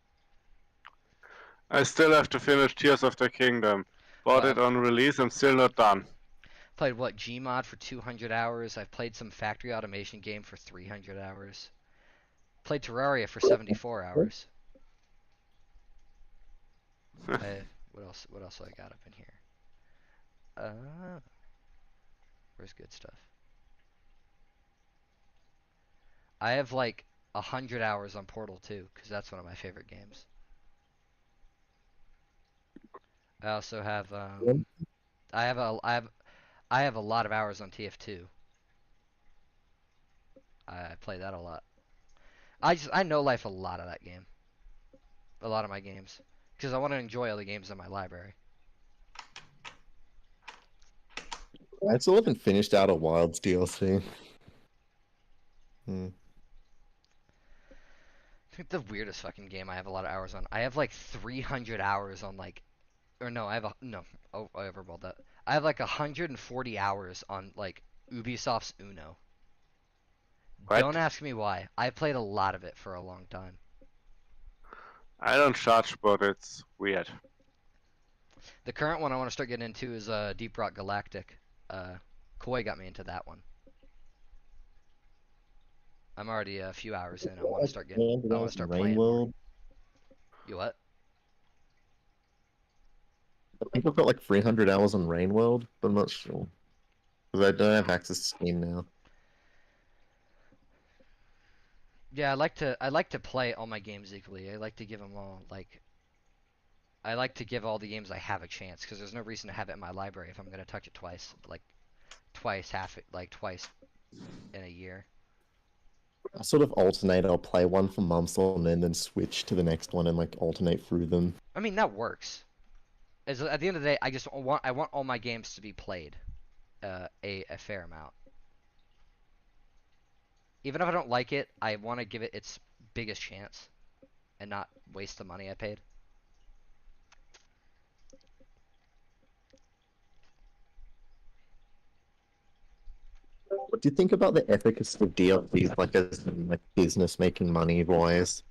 I still have to finish Tears of the Kingdom. Bought it on release, I'm still not done. Played what, Gmod for 200 hours. I've played some factory automation game for 300 hours. Played Terraria for 74 hours. What else? What else do I got up in here? Where's good stuff? I have like 100 hours on Portal 2 because that's one of my favorite games. I also have I have a lot of hours on TF2. I play that a lot. I know life a lot of that game. A lot of my games. Because I want to enjoy all the games in my library. I still haven't finished Outer Wilds DLC. I think the weirdest fucking game I have a lot of hours on. I have like 300 hours on like, or no, I overballed that. I have like 140 hours on like Ubisoft's Uno. What? Don't ask me why. I played a lot of it for a long time. I don't judge, but it's weird. The current one I want to start getting into is Deep Rock Galactic. Koi got me into that one. I'm already a few hours in. I want to start getting. I want to start playing more. You what? I think I've got like 300 hours on Rain World, but I'm not sure. Because I don't have access to Steam now. Yeah, I like to play all my games equally. I like to give them all I like to give all the games I have a chance because there's no reason to have it in my library if I'm gonna touch it twice, twice in a year. I sort of alternate. I'll play one for months on end, then switch to the next one and like alternate through them. I mean that works. at the end of the day, I want all my games to be played, a fair amount. Even if I don't like it, I want to give it its biggest chance, and not waste the money I paid. What do you think about the efficacy of DLCs, like as in, like business making money wise?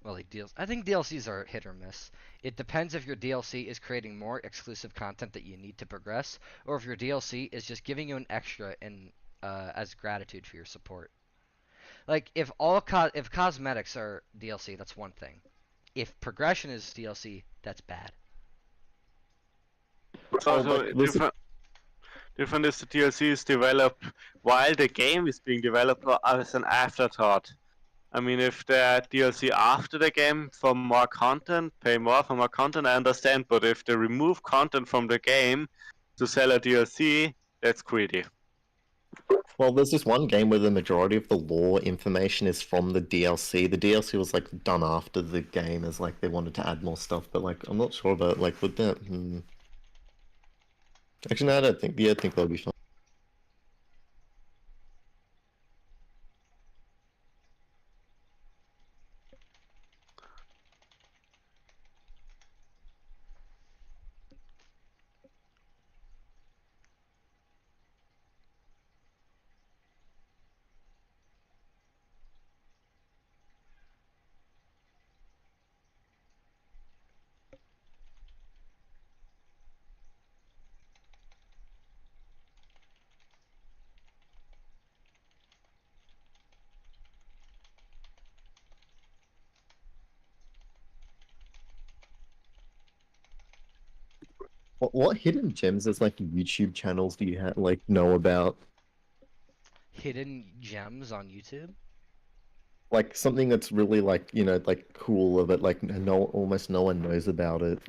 Well, I think DLCs are hit or miss. It depends if your DLC is creating more exclusive content that you need to progress, or if your DLC is just giving you an extra as gratitude for your support. Like if if cosmetics are DLC, that's one thing. If progression is DLC, that's bad. Also, different is the DLC is developed while the game is being developed or as an afterthought. I mean, if the DLC after the game for more content, pay more for more content, I understand. But if they remove content from the game to sell a DLC, that's greedy. Well, there's this one game where the majority of the lore information is from the DLC. The DLC was like done after the game, as like they wanted to add more stuff. But like, I'm not sure about like would that. Actually, no, I don't think. Yeah, I think that'll be fine. What hidden gems as like YouTube channels do you have like know about? Hidden gems on YouTube? Like something that's really like like cool, but like almost no one knows about it.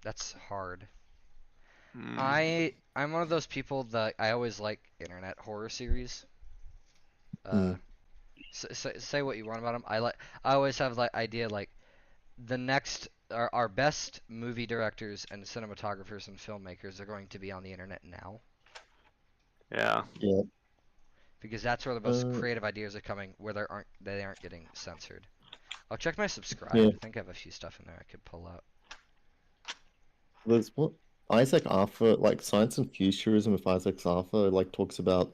That's hard. I'm one of those people that I always like internet horror series. Say what you want about them. I always have the idea like the next our best movie directors and cinematographers and filmmakers are going to be on the internet now. Yeah. Yeah. Because that's where the most creative ideas are coming, where they aren't getting censored. I'll check my subscribe. Yeah. I think I have a few stuff in there I could pull out. There's what Isaac Arthur, like Science and Futurism with Isaac Arthur, like talks about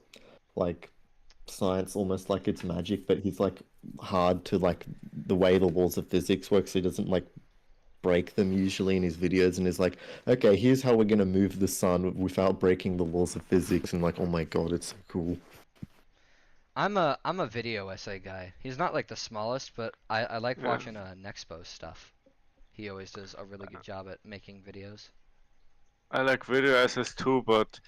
like science almost like it's magic, but he's like hard to like the way the laws of physics work, so he doesn't like break them usually in his videos, and he's like, okay, here's how we're gonna move the sun without breaking the laws of physics, and like, oh my god, it's so cool. I'm a video essay guy. He's not like the smallest, but I like watching Nexpo stuff. He always does a really good job at making videos. I like video essays too, but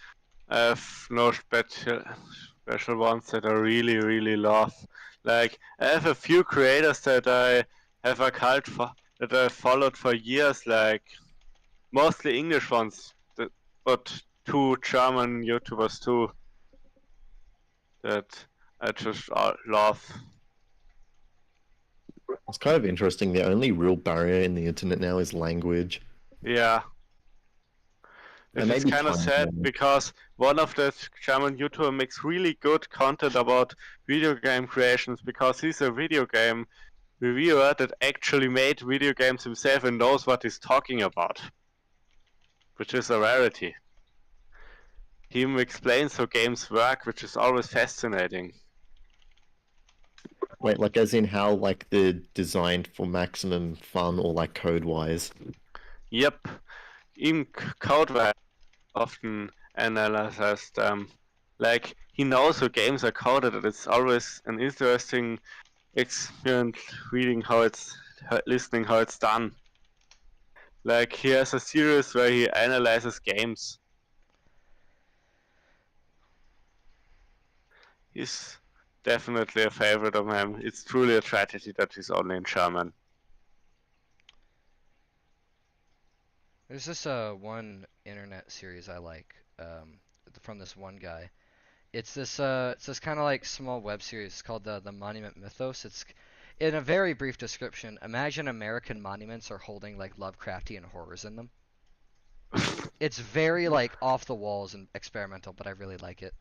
I have no special ones that I really love. Like I have a few creators that I have a cult for, that I followed for years, like mostly English ones, but two German YouTubers too, that I just love. It's kind of interesting. The only real barrier in the internet now is language. Yeah. And It's maybe kind of time, sad yeah. because one of the German YouTuber makes really good content about video game creations because he's a video game reviewer that actually made video games himself and knows what he's talking about, which is a rarity. He even explains how games work, which is always fascinating. Wait, like as in how like they're designed for maximum fun or like code-wise? Yep, even code often analyzed them. Like he knows how games are coded, and it's always an interesting experience reading listening how it's done. Like he has a series where he analyzes games. He's definitely a favorite of mine. It's truly a tragedy that he's only in German. There's this one internet series I like from this one guy. It's this kind of like small web series. It's called the Monument Mythos. In a very brief description, imagine American monuments are holding like Lovecraftian horrors in them. It's very like off the walls and experimental, but I really like it.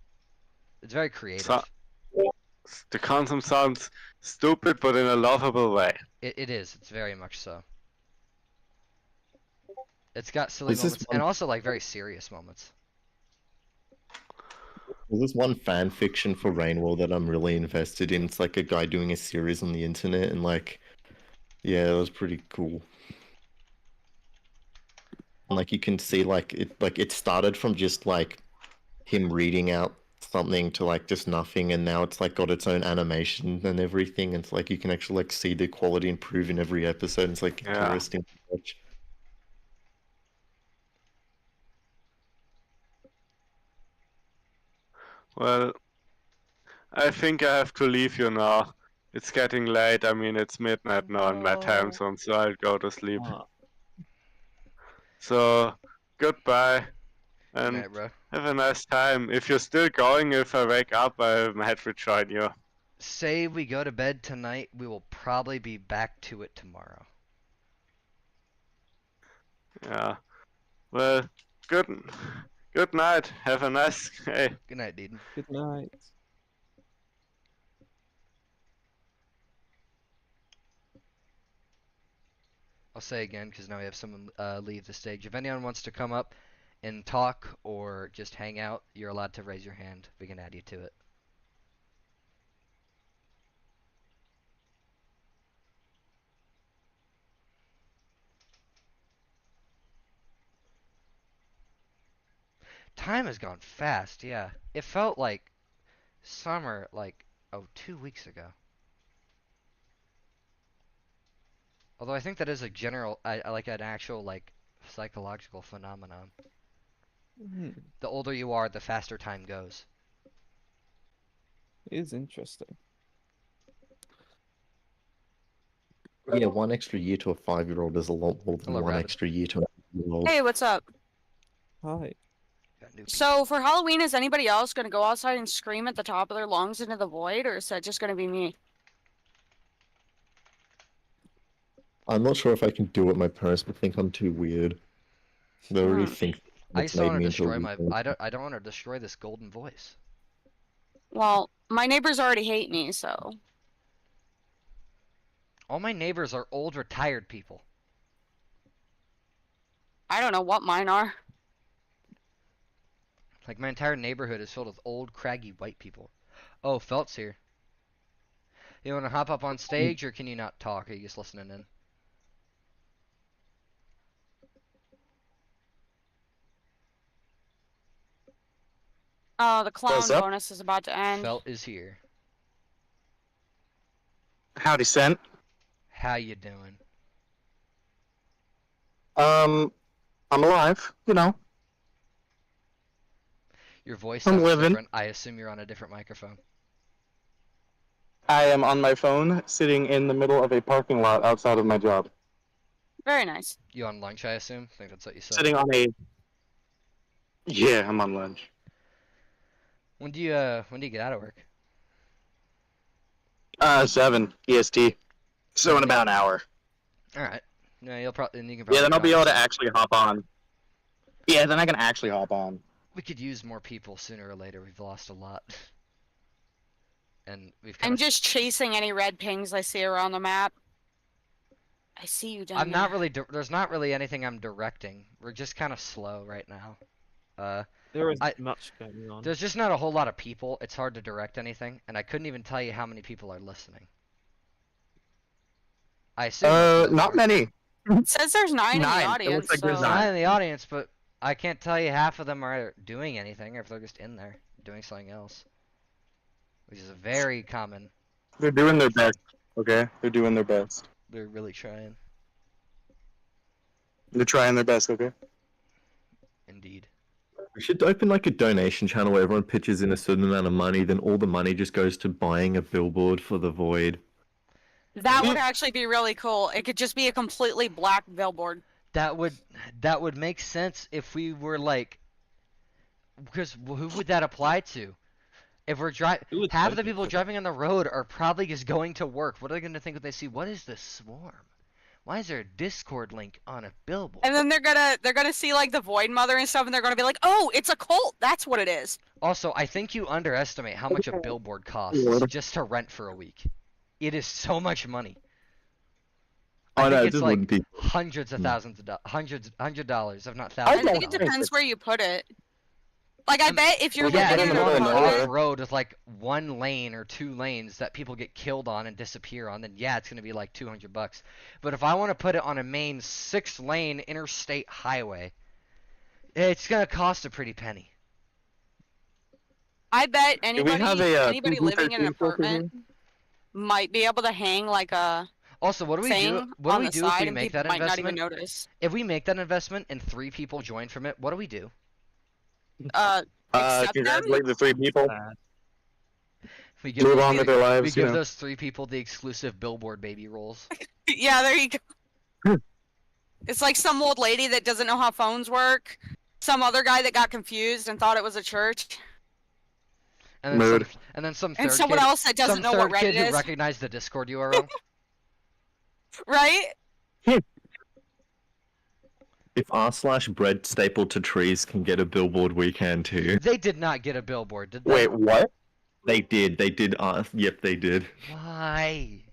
It's very creative. So, the concept sounds stupid, but in a lovable way. It is. It's very much so. It's got silly This is moments one- and also like very serious moments. There's this one fan fiction for Rainwall that I'm really invested in. It's like a guy doing a series on the internet, and like, yeah, it was pretty cool. And, like you can see, like it started from just like him reading out something to like just nothing, and now it's like got its own animation and everything. And it's like you can actually like see the quality improve in every episode. It's like Yeah. interesting to watch. Well, I think I have to leave you now. It's getting late. I mean, it's midnight now in my time zone, so I'll go to sleep. So, goodbye, and Night, bro. have a nice time. If you're still going, if I wake up, I might rejoin you. Say we go to bed tonight, we will probably be back to it tomorrow. Yeah. Well, good night. Have a nice day. Good night, Deedon. Good night. I'll say again because now we have someone leave the stage. If anyone wants to come up and talk or just hang out, you're allowed to raise your hand. We can add you to it. Time has gone fast, yeah. It felt like summer, like, 2 weeks ago. Although I think that is a general, I like an actual, like, psychological phenomenon. The older you are, the faster time goes. It is interesting. Yeah, 1 extra year to a 5-year-old is a lot more than Hello, 1 Rabbit. extra year to a 8-year-old. Hey, what's up? Hi. So for Halloween, is anybody else gonna go outside and scream at the top of their lungs into the void, or is that just gonna be me? I'm not sure if I can do it. My parents would think I'm too weird. They already think I it's just don't made want me to into a destroy my. weirdo. I don't want to destroy this golden voice. Well, my neighbors already hate me, so All my neighbors are old, retired people. I don't know what mine are. Like my entire neighborhood is filled with old, craggy white people. Oh, Felt's here. You want to hop up on stage, or can you not talk? Are you just listening in? Oh, the clown What's up? bonus is about to end. Felt is here. Howdy, Cent. How you doing? I'm alive, you know. Your voice I'm sounds living. different. I assume you're on a different microphone. I am on my phone, sitting in the middle of a parking lot outside of my job. Very nice. You on lunch, I assume? I think that's what you said. Sitting on a... Yeah, I'm on lunch. When do you get out of work? 7 EST. So in about an hour. All right. No, you'll probably. You can Yeah, probably then I'll be come able on. to actually hop on. Yeah, then I can actually hop on. We could use more people sooner or later. We've lost a lot. And we've I'm just chasing any red pings I see around the map. I see you down I'm not there. really. There's not really anything I'm directing. We're just kind of slow right now. There isn't much going on. There's just not a whole lot of people. It's hard to direct anything, and I couldn't even tell you how many people are listening. I assume. Not many. It says there's 9 in the Nine. It audience. looks like there's so... 9 in the audience, but I can't tell you half of them are doing anything, or if they're just in there doing something else, which is very common. They're doing their best, okay? They're doing their best. They're really trying. They're trying their best, okay? Indeed. We should open like a donation channel where everyone pitches in a certain amount of money, then all the money just goes to buying a billboard for the void. That would actually be really cool. It could just be a completely black billboard. That would make sense if we were like, because who would that apply to? If we're half of the people driving on the road are probably just going to work. What are they going to think when they see what is this swarm? Why is there a Discord link on a billboard? And then they're gonna see like the Void Mother and stuff, and they're gonna be like, "Oh, it's a cult. That's what it is." Also, I think you underestimate how much a billboard costs just to rent for a week. It is so much money. I think it's like hundreds of thousands of $100, if not thousands. I think it depends where you put it. Like, I bet if you're yeah, looking if at you're an off road with like 1 lane or 2 lanes that people get killed on and disappear on, then yeah, it's gonna be like $200. But if I want to put it on a main 6-lane interstate highway, it's gonna cost a pretty penny. I bet anybody anybody living in an apartment might be able to hang like a Also, what do we thing do? What on do we the do if side we and make people that might not investment? even notice. If we make that investment and 3 people join from it, what do we do? Accept them? Congratulate the 3 people. We give, Move on with their lives. we give you know. those 3 people the exclusive billboard baby roles. Yeah, there you go. It's like some old lady that doesn't know how phones work. Some other guy that got confused and thought it was a church. And then some And third someone kid, else that doesn't some know what third kid Reddit who is. recognized the Discord URL. Right? If r/bread stapled to trees can get a billboard, we can too. They did not get a billboard, did they? Wait, what? They did. They did. Yep, they did. Why?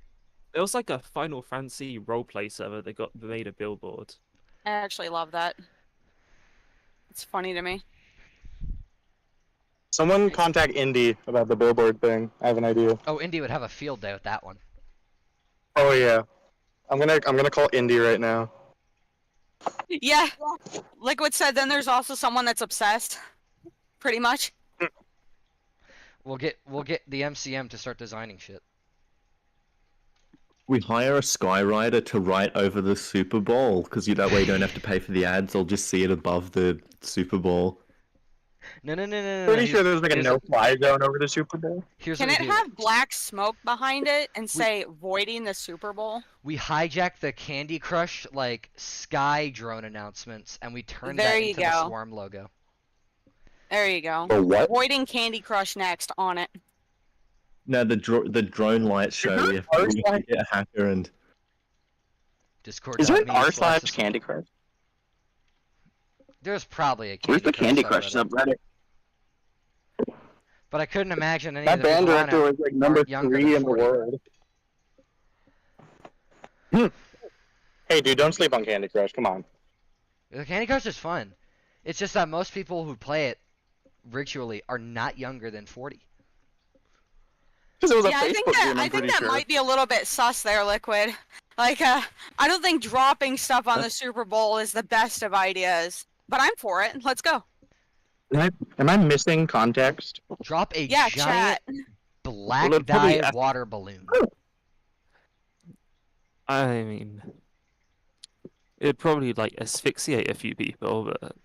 There was like a Final Fantasy roleplay server that made a billboard. I actually love that. It's funny to me. Someone contact Indy about the billboard thing. I have an idea. Oh, Indy would have a field day with that one. Oh yeah, I'm gonna call Indy right now. Yeah. Liquid said then there's also someone that's obsessed. Pretty much. We'll get the MCM to start designing shit. We hire a Skyrider to write over the Super Bowl because that way you don't have to pay for the ads. They'll just see it above the Super Bowl. No. Pretty sure there's like a no-fly zone over the Super Bowl. Can it have black smoke behind it and say voiding the Super Bowl? We hijack the Candy Crush like sky drone announcements and we turn There that you into the go. Swarm logo. There you go. The what? Voiding Candy Crush next on it. No, the drone light show. We have to get a hacker and. Discord. Is there an r/Candy Crush? There's probably a Candy Where's the Crush Candy Crush subreddit? But I couldn't imagine any That of the band people on director it was like number aren't younger 3 than in the 40. world. Hey, dude, don't sleep on Candy Crush. Come on. The Candy Crush is fun. It's just that most people who play it ritually are not younger than 40. Because it was a Yeah, I think Facebook that game, I'm pretty sure. might be a little bit sus there, Liquid. Like, I don't think dropping stuff on the Super Bowl is the best of ideas, but I'm for it. Let's go. Am I missing context? Drop a Yeah, giant chat. black Well, it'd probably dye have- water balloon. I mean, it'd probably like asphyxiate a few people, but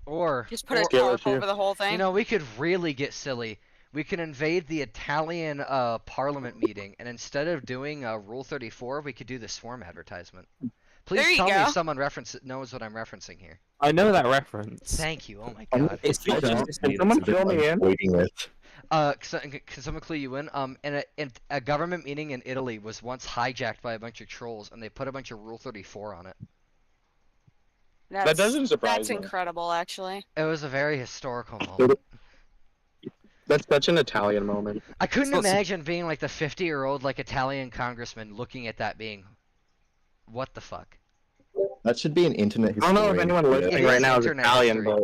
Or Just put a or- tarp over the whole thing. You know, we could really get silly. We could invade the Italian parliament meeting, and instead of doing Rule 34, we could do the Swarm advertisement. Please There you tell me go. if someone knows what I'm referencing here. I know that reference. Thank you. Oh my god. It's not just Can someone fill me in? Can someone clue you in? In a government meeting in Italy was once hijacked by a bunch of trolls, and they put a bunch of Rule 34 on it. That's, doesn't surprise That's me. incredible, actually. It was a very historical moment. That's such an Italian moment. I couldn't It's not- imagine being like the 50-year-old like Italian congressman looking at that being, what the fuck? That should be an internet I history. don't know if anyone listening right now is Italian, but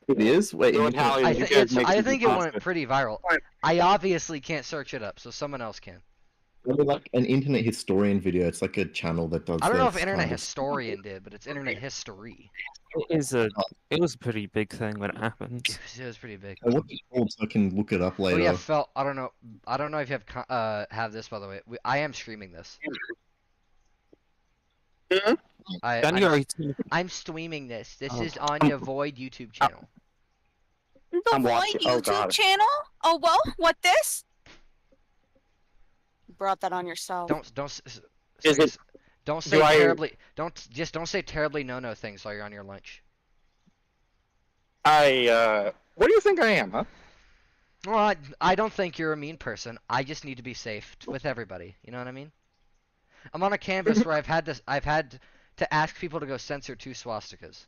It is? Wait, You're in Italian. I, you th- guys it's, make I some think it pasta. went pretty viral. I obviously can't search it up, so someone else can. Like an internet historian video. It's like a channel that does. I don't know if this Internet kind of- Historian did, but it's Internet History. It was a pretty big thing when it happened. It was pretty big. What's it called so I can look it up Oh later? yeah, Fel. I don't know if you have this by the way. I am streaming this. I'm streaming this. This is on your Void YouTube channel. The I'm Void watching- oh, YouTube God. channel? Oh, well, what this? You brought that on yourself. Don't Is it- don't say do I- terribly don't say terribly no things while you're on your lunch. what do you think I am, huh? Well, I don't think you're a mean person. I just need to be safe with everybody. You know what I mean? I'm on a canvas where I've had to ask people to go censor 2 swastikas.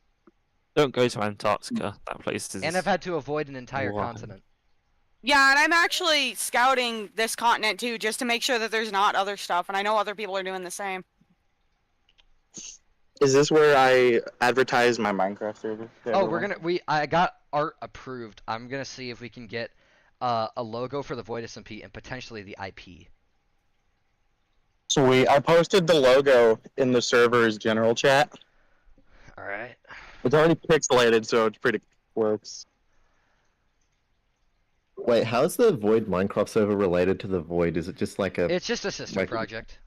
Don't go to Antarctica. That place is. And I've had to avoid an entire Wow. continent. Yeah, and I'm actually scouting this continent too, just to make sure that there's not other stuff, and I know other people are doing the same. Is this where I advertise my Minecraft server? to Oh, everyone? I got art approved. I'm gonna see if we can get a logo for the Void SMP and potentially the IP. Sweet. I posted the logo in the server's general chat. All right. It's already pixelated, so it's pretty works. Wait, how's the Void Minecraft server related to the Void? Is it just like a? It's just a sister like- project.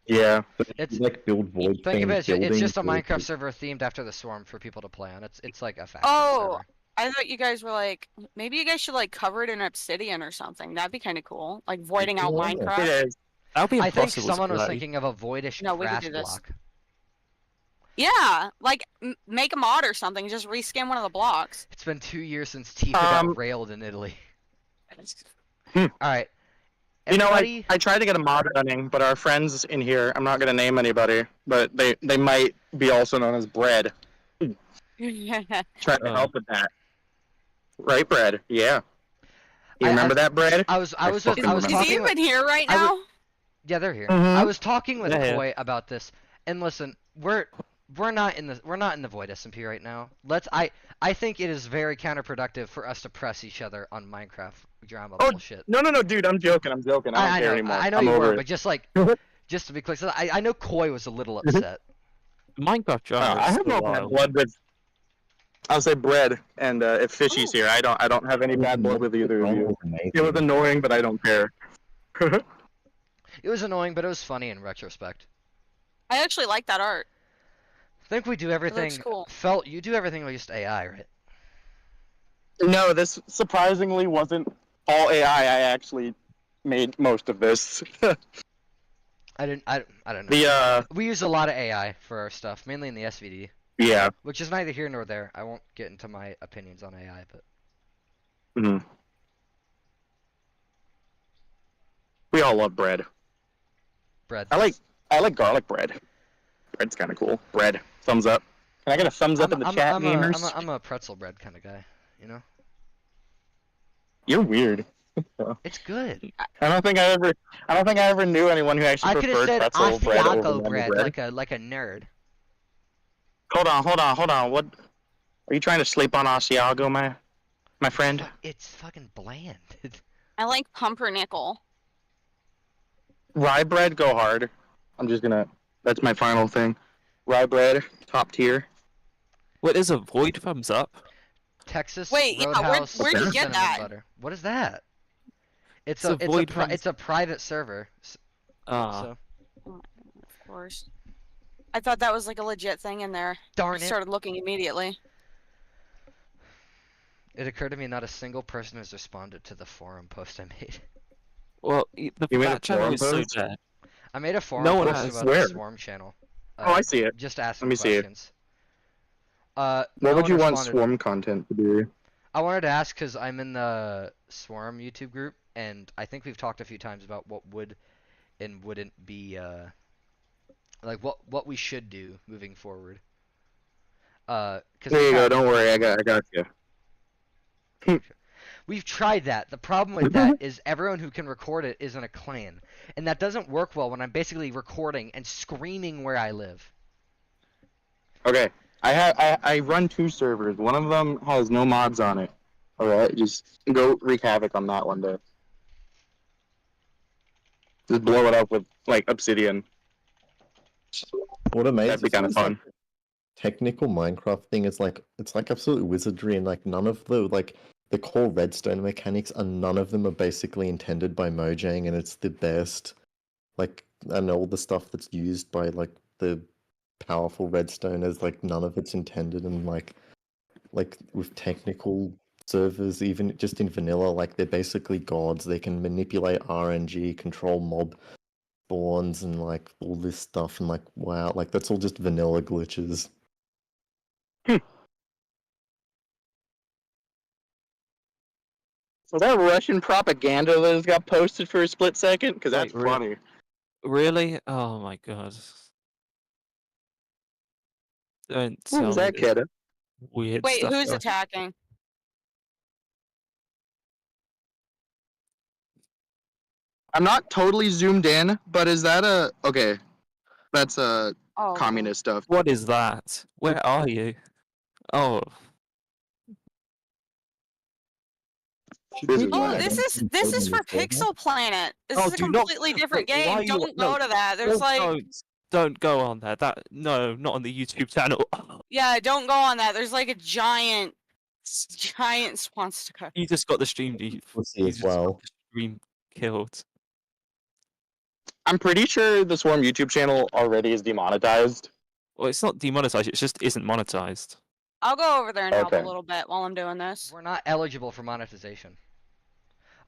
Yeah. It's like build Void Think of it, themed it's just a buildings, or- Minecraft server themed after the Swarm for people to play on. It's like a faction Oh, server. I thought you guys were like, maybe you guys should like cover it in Obsidian or something. That'd be kind of cool, like voiding out Yeah. Minecraft. It is. That'll be I think impossible someone to was play. thinking of a voidish No, we could grass do this. block. Yeah, like make a mod or something. Just reskin one of the blocks. It's been 2 years since Tifa got railed in Italy. All right. You know, Everybody- I tried to get a mod running, but our friends in here, I'm not going to name anybody, but they might be also known as Bread. Trying to help with that. Right, Bread? Yeah. You remember that, Bread? I was fucking I was remember. Is talking he with, even here right I now? was- Yeah, they're here. Mhm. I was talking with Yeah, yeah. Koi about this, and listen, we're not in the Void SMP right now. I think it is very counterproductive for us to press each other on Minecraft drama Oh, bullshit. No, dude, I'm joking. I don't I care know, anymore. I know I'm you over were, it. but just to be clear, so I know Koi was a little upset. Minecraft drama. I is have no still bad wild. blood with. I'll say Bread, and if Fishy's here, I don't have any bad blood with either of you. It was annoying, but I don't care. It was annoying, but it was funny in retrospect. I actually like that art. I think we do everything. cool. Felt you do everything with just AI, right? No, this surprisingly wasn't all AI. I actually made most of this. I don't know. The We use a lot of AI for our stuff, mainly in the SVD. yeah. Which is neither here nor there. I won't get into my opinions on AI, but Mhm. We all love bread. bread. I like garlic bread. Bread's kind of cool. Bread. Thumbs up. Can I get a thumbs up in the chat, gamers? I'm a pretzel bread kind of guy. You know, You're weird. it's good. I don't think I ever knew anyone who actually I could have preferred said pretzel bread over Asiago normal bread, bread. like a nerd. Hold on. What? Are you trying to sleep on Asiago, my friend? It's fucking bland. I like pumpernickel. Rye bread, go hard. I'm just gonna. That's my final thing. Rye bread, top tier. Wait, there's a Void thumbs up. Texas Wait, yeah, Roadhouse where'd you get cinnamon that? butter. What is that? It's It's a Void thumbs- it's a private server. Ah. So Of course. I thought that was like a legit thing in there. Darn I it. started looking immediately. it occurred to me not a single person has responded to the forum post I made. Well, the You made a that channel forum is so post? dead. I made a forum No one post has. about Where? the Swarm channel. Oh, I see it. Just asking Let me see it. questions. What no would one you want responded. swarm content to be? I wanted to ask because I'm in the Swarm YouTube group, and I think we've talked a few times about what would and wouldn't be, like what we should do moving forward. 'Cause There you we've go. had- Don't worry. I got you. We've tried that. The problem with that is everyone who can record it is in a clan, and that doesn't work well when I'm basically recording and screaming where I live. Okay. I run 2 servers. One of them has no mods on it. All right. Just go wreak havoc on that one day. Just blow it up with like Obsidian. What amazes That'd be kind me of is, like, fun. technical Minecraft thing is like it's like absolute wizardry, and like none of the core redstone mechanics, and none of them are basically intended by Mojang, and it's the best. Like, and all the stuff that's used by like the powerful redstone is like none of it's intended, and like with technical servers, even just in vanilla, like they're basically gods. They can manipulate RNG, control mob spawns, and like all this stuff, and like wow, like that's all just vanilla glitches. Was that Russian propaganda that got posted for a split second? Because that's Wait, funny. Really? Oh my god. Don't What tell was me that, this kid? weird Wait, stuff. who's going- attacking? I'm not totally zoomed in, but is that a okay? That's a Oh. communist stuff. What is that? Where are you? Oh, Oh, this is for Pixel Planet. This Oh, is a do not- completely different why are game. you- Don't no, go to that. There's don't go on there. No, not on the YouTube channel. yeah, don't go on that. There's like a giant swastika. You just got the stream Pussy as well. stream killed. I'm pretty sure the Swarm YouTube channel already is demonetized. Well, it's not demonetized. It just isn't monetized. I'll go over there and help a Okay. little bit while I'm doing this. We're not eligible for monetization.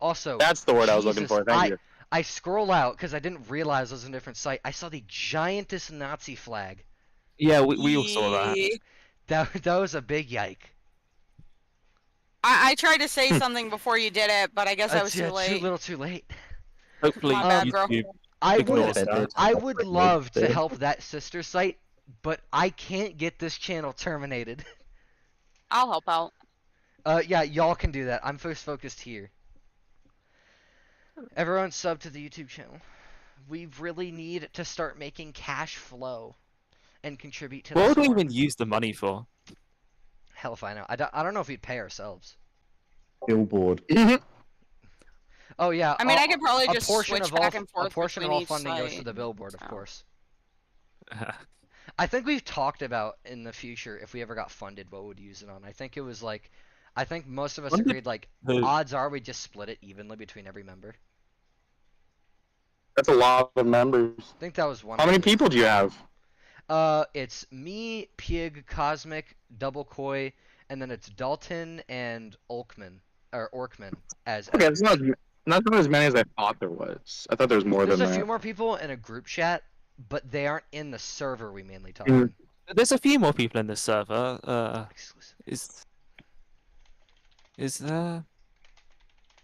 Also, That's the word I was looking Jesus, for. Thank you. I scroll out because I didn't realize it was a different site. I saw the giantest Nazi flag. Yeah, we all saw that. Yee. That was a big yike. I tried to say something before you did it, but I guess I was too late. Too late. Hopefully, My bad, girl. YouTube I ignores would, that. I would love to help that sister site, but I can't get this channel terminated. I'll help out. Yeah, y'all can do that. I'm first focused here. Everyone sub to the YouTube channel. We really need to start making cash flow and contribute to the What would we Swarm. even use the money for? Hell if I know. I don't know if we'd pay ourselves. Billboard. Oh yeah. I mean, I could probably a just portion switch of all, back and forth A portion of between all each funding goes to site. the billboard, of Oh. course. I think we've talked about in the future if we ever got funded what would use it on. I think it was like, I think most of us When did agreed like the- odds are we just split it evenly between every member. That's a lot of members. I think that was one. How of many the- people do you have? It's me, Pig, Cosmic, Double Koi, and then it's Dalton and Orkman as. Okay, it's not as many as I thought there was. I thought there was more There's than a that. few more people in a group chat, but they aren't in the server we mainly talk. in. There's a few more people in the server. Is there?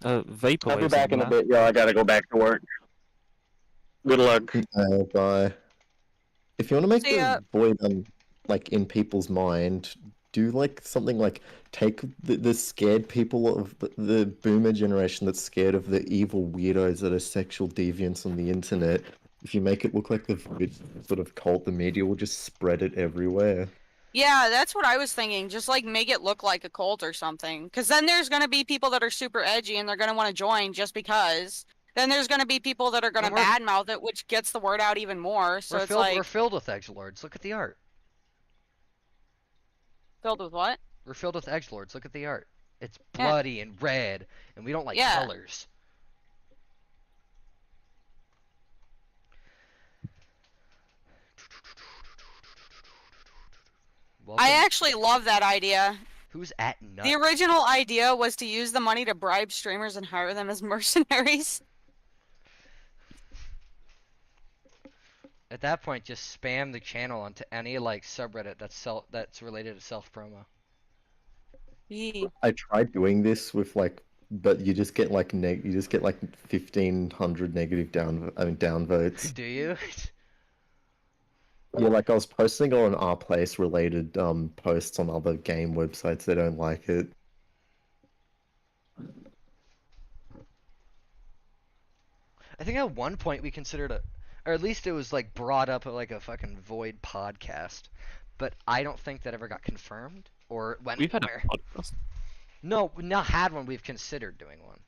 Vapor. I'll be back in a bit, yo. I gotta go back to work. Good luck. Bye. If you want to make See ya. the void like in people's mind, do like something like take the scared people of the boomer generation that's scared of the evil weirdos that are sexual deviants on the internet. If you make it look like the void sort of cult, the media will just spread it everywhere. Yeah, that's what I was thinking. Just like make it look like a cult or something. Because then there's gonna be people that are super edgy and they're gonna want to join just because. Then there's gonna be people that are gonna And we're- badmouth it, which gets the word out even more. So we're it's filled. like We're filled with edgelords. Look at the art. filled with what? We're filled with edgelords. Look at the art. It's Yeah. bloody and red, and we don't like Yeah. colors. Welcome. I actually love that idea. Who's at nut? The original idea was to use the money to bribe streamers and hire them as mercenaries. At that point, just spam the channel onto any like subreddit that's related to self promo. I tried doing this with like, but you just get like 1,500 negative down votes. Do you? Yeah, like I was posting on our place related posts on other game websites. They don't like it. I think at one point we considered or at least it was like brought up at like a fucking Void podcast, but I don't think that ever got confirmed or went We've had anywhere. a podcast. No, we've not had one. We've considered doing one.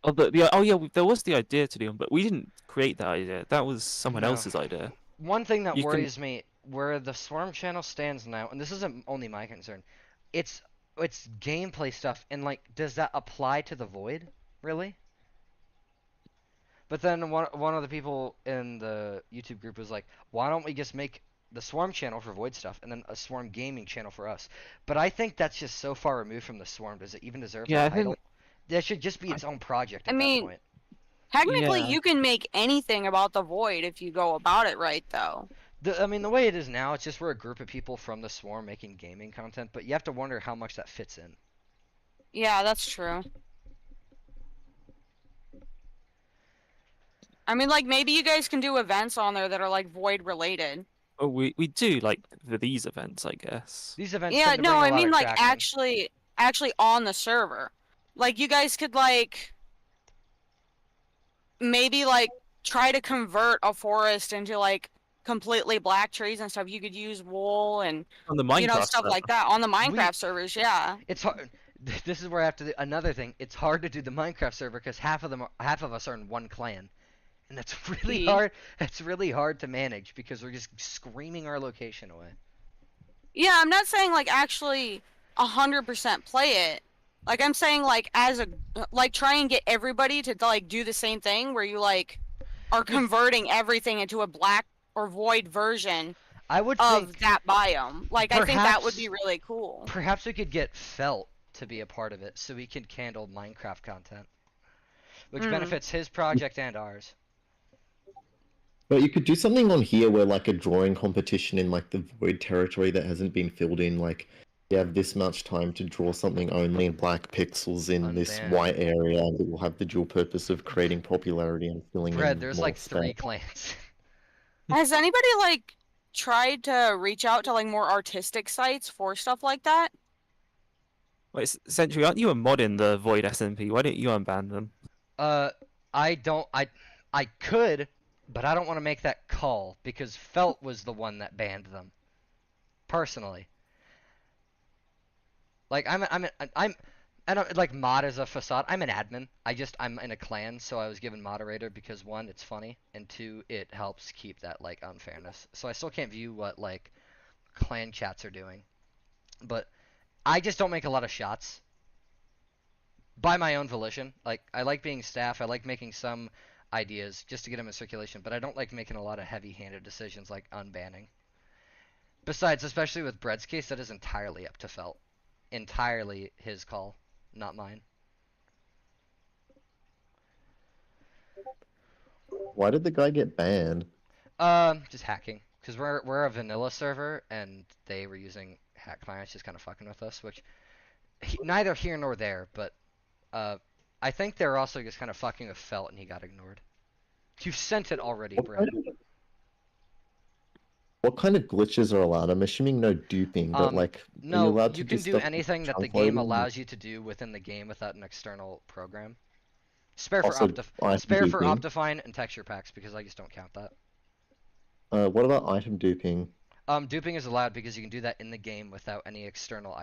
Oh yeah, there was the idea to do them, but we didn't create that idea. That was someone No. else's idea. One thing that You can- worries me, where the Swarm channel stands now, and this isn't only my concern, it's gameplay stuff, and like, does that apply to the Void, really? But then one of the people in the YouTube group was like, why don't we just make the Swarm channel for Void stuff, and then a Swarm gaming channel for us? But I think that's just so far removed from the Swarm. Does it even deserve Yeah, the I think- title? That should just be its own project at I mean, that point. Technically, Yeah. you can make anything about the Void if you go about it right, though. I mean, the way it is now, it's just we're a group of people from the Swarm making gaming content, but you have to wonder how much that fits in. Yeah, that's true. I mean, like maybe you guys can do events on there that are like void related. Oh, we do like for these events, I guess. These events. Yeah, tend to no, bring a I lot mean of like traction. actually on the server. Like you guys could like maybe like try to convert a forest into like completely black trees and stuff. You could use wool and On the you know Minecraft stuff server. like that on the Minecraft servers. Yeah. It's hard. This is where I have to. Another thing. It's hard to do the Minecraft server because half of us are in one clan, and that's really See? hard. That's really hard to manage because we're just screaming our location away. Yeah, I'm not saying like actually 100% play it. Like I'm saying like as a like try and get everybody to like do the same thing where you like are converting everything into a black or void version I would of think that biome. Like I think that would be perhaps- really cool. Perhaps we could get Felt to be a part of it so we can handle Minecraft content, which Mm. benefits his project and ours. But you could do something on here where like a drawing competition in like the void territory that hasn't been filled in, like you have this much time to draw something only in black pixels in this Unbanned. white area that will have the dual purpose of creating popularity and filling Fred, in there's more like 3 space. clans. Has anybody like tried to reach out to like more artistic sites for stuff like that? Wait, Sentry, aren't you a mod in the Void SMP? Why don't you unban them? I don't. I could, but I don't want to make that call because Felt was the one that banned them. Personally. Like I don't like mod as a facade. I'm an admin. I'm in a clan, so I was given moderator because 1, it's funny, and 2, it helps keep that like unfairness. So I still can't view what like clan chats are doing. But I just don't make a lot of shots by my own volition. Like I like being staff. I like making some ideas just to get them in circulation, but I don't like making a lot of heavy-handed decisions like unbanning. Besides, especially with Bread's case, that is entirely up to Felt. Entirely his call, not mine. Why did the guy get banned? Just hacking. Because we're a vanilla server, and they were using hack clients, just kind of fucking with us, which neither here nor there. But I think they're also just kind of fucking with Felt, and he got ignored. You've sent it already, Brett. What kind of glitches are allowed? I'm assuming no duping, but like, are you No, allowed to you can do stuff like anything that the chunk game loading? allows you to do within the game without an external program. Spare for Also, item duping. Optifine and texture packs because I just don't count that. What about item duping? Duping is allowed because you can do that in the game without any external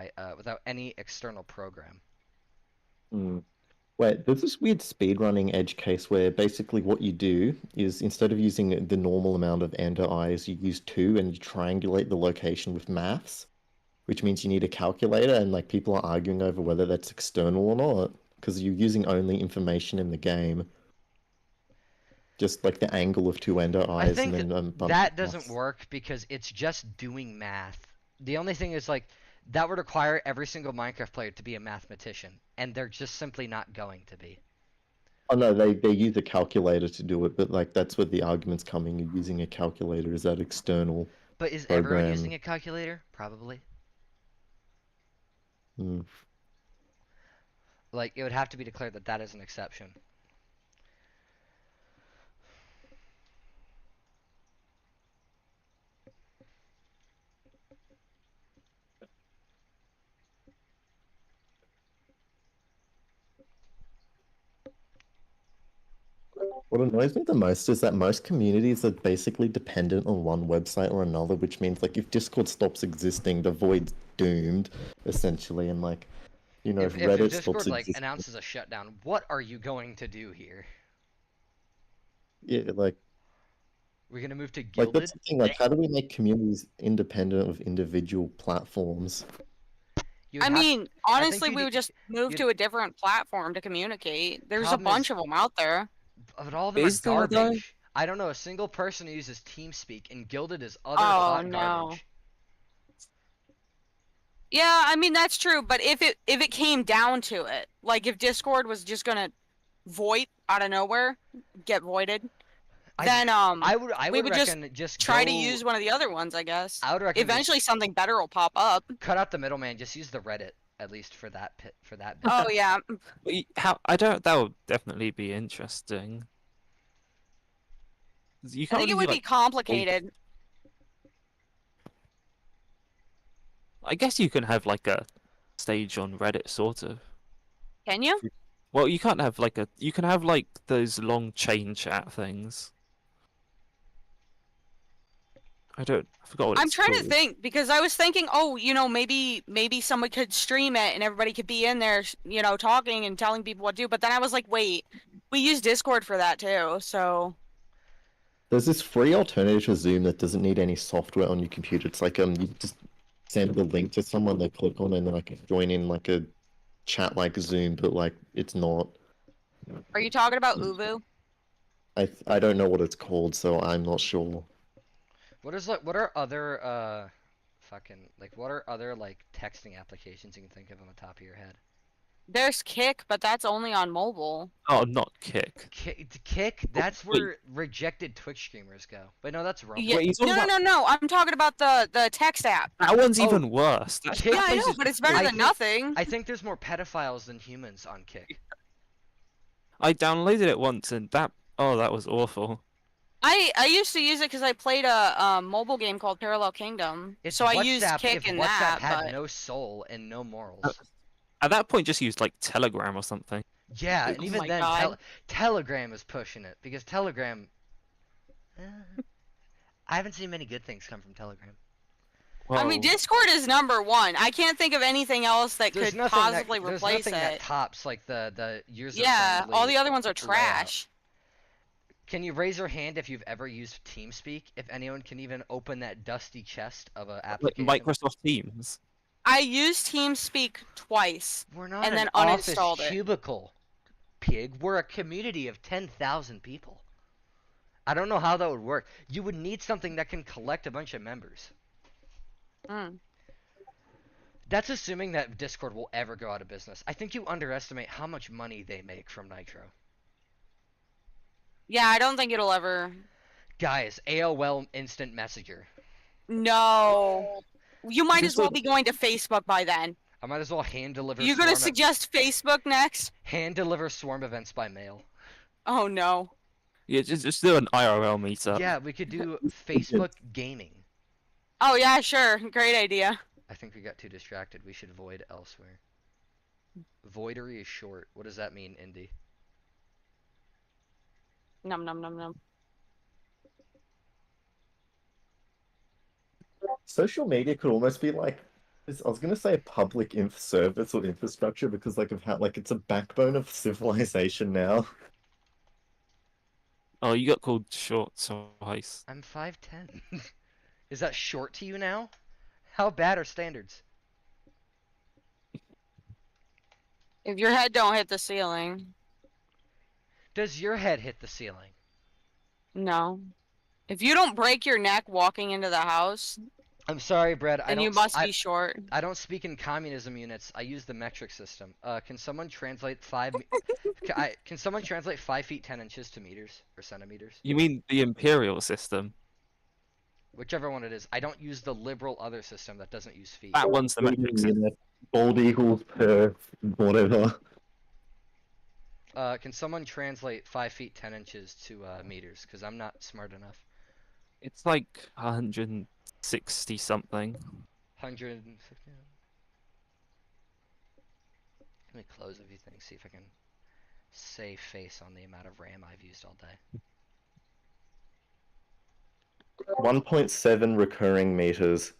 program. Hmm. Wait, there's this weird speedrunning edge case where basically what you do is instead of using the normal amount of ender eyes, you use 2 and you triangulate the location with maths, which means you need a calculator, and like people are arguing over whether that's external or not because you're using only information in the game. Just like the angle of 2 ender I eyes think and then a bunch that of doesn't maths. work because it's just doing math. The only thing is like that would require every single Minecraft player to be a mathematician, and they're just simply not going to be. Oh no, they use a calculator to do it, but like that's where the argument's coming. You're using a calculator. Is that external? But is everyone program? using a calculator? Probably. Hmm. Like it would have to be declared that that is an exception. What annoys me the most is that most communities are basically dependent on one website or another, which means like if Discord stops existing, the void's doomed, essentially, and like, you know, if If Reddit Discord stops like existing, announces a shutdown, what are you going to do here? yeah, like We're gonna move to like Gilded? that's the thing. Like, how do we make communities independent of individual platforms? You'd I have- mean, I think honestly, you'd- we would just move you'd- to a different platform to communicate. There's a Problem bunch is- of them out there. But all of them are Is there, though? garbage. I don't know a single person who uses TeamSpeak, and Gilded is other Oh, hot no. garbage. Yeah, I mean that's true, but if it came down to it, like if Discord was just gonna void out of nowhere, get voided, then I we would would just reckon just try to go- use one of the other ones, I guess. I would reckon just- Eventually something better will pop up. Cut out the middleman. Just use the Reddit at least for that bit. Oh yeah. How I don't. That would definitely be interesting. You I can't think it really would do, be complicated. I guess you can have like a stage on Reddit, sort of. Can you? Well, you can't have like a. You can have like those long chain chat things. I forgot what I'm it's trying to called. think because I was thinking, oh, maybe someone could stream it and everybody could be in there, talking and telling people what to do. But then I was like, wait, we use Discord for that too, so. There's this free alternative to Zoom that doesn't need any software on your computer. It's like you just send the link to someone, they click on it, and then like join in like a chat like Zoom, but like it's not. Are you talking about Uvu? I don't know what it's called, so I'm not sure. What are other what are other like texting applications you can think of on the top of your head? There's Kick, but that's only on mobile. Oh, not Kick. Kick? That's where rejected Twitch streamers go. But no, that's Rumble. Yeah. No. I'm talking about the text app. That one's even worse. Yeah, I know, but it's better than nothing. I think there's more pedophiles than humans on Kick. I downloaded it once and that was awful. I used to use it because I played a mobile game called Parallel Kingdom. So I used Kick in WhatsApp that. had But... no soul and no morals. At that point, just use like Telegram or something. Yeah, and Oh even my then, God. Telegram is pushing it because Telegram. I haven't seen many good things come from Telegram. I mean, Discord is number one. I can't think of anything else that There's could nothing possibly there's replace nothing it. that tops like the user. Yeah, all the other ones are trash. Can you raise your hand if you've ever used TeamSpeak? If anyone can even open that dusty chest of an application. Microsoft Teams. I used TeamSpeak twice. We're not and an then office uninstalled it. cubicle, pig. We're a community of 10,000 people. I don't know how that would work. You would need something that can collect a bunch of members. That's assuming that Discord will ever go out of business. I think you underestimate how much money they make from Nitro. Yeah, I don't think it'll ever. Guys, AOL Instant Messenger. No. You might as well be going to Facebook by then. I might as well hand deliver. You're gonna suggest Facebook next? Hand deliver swarm events by mail. Oh no. Yeah, just do an IRL meetup. Yeah, we could do Facebook gaming. Oh yeah, sure. Great idea. I think we got too distracted. We should void elsewhere. Voidery is short. What does that mean, Indy? Num num num num. Social media could almost be like, I was gonna say a public service or infrastructure because like of how like it's a backbone of civilization now. Oh, you got called short twice. I'm 5'10". Is that short to you now? How bad are standards? If your head don't hit the ceiling. Does your head hit the ceiling? No. If you don't break your neck walking into the house, I'm sorry, Brett. then you must be short. I don't speak in communism units. I use the metric system. Can someone translate can someone translate 5 feet 10 inches to meters or centimeters? You mean the imperial system? Whichever one it is. I don't use the liberal other system that doesn't use feet. That one's the metric system. Bald eagles per whatever. Can someone translate 5 feet 10 inches to meters? Because I'm not smart enough. It's like 160 something. 150. Let me close a few things, see if I can save face on the amount of RAM I've used all day. 1.7 recurring meters.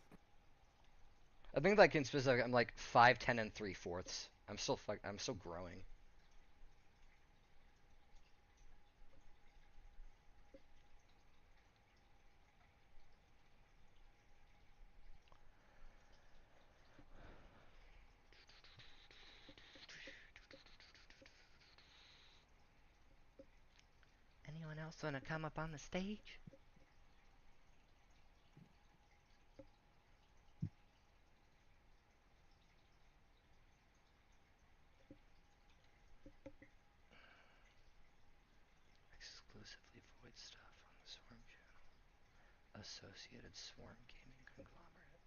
I think like in specific, I'm like 5'10" and 3/4. I'm still growing. Anyone else want to come up on the stage? Exclusively void stuff on the Swarm channel. Associated Swarm Gaming Conglomerate.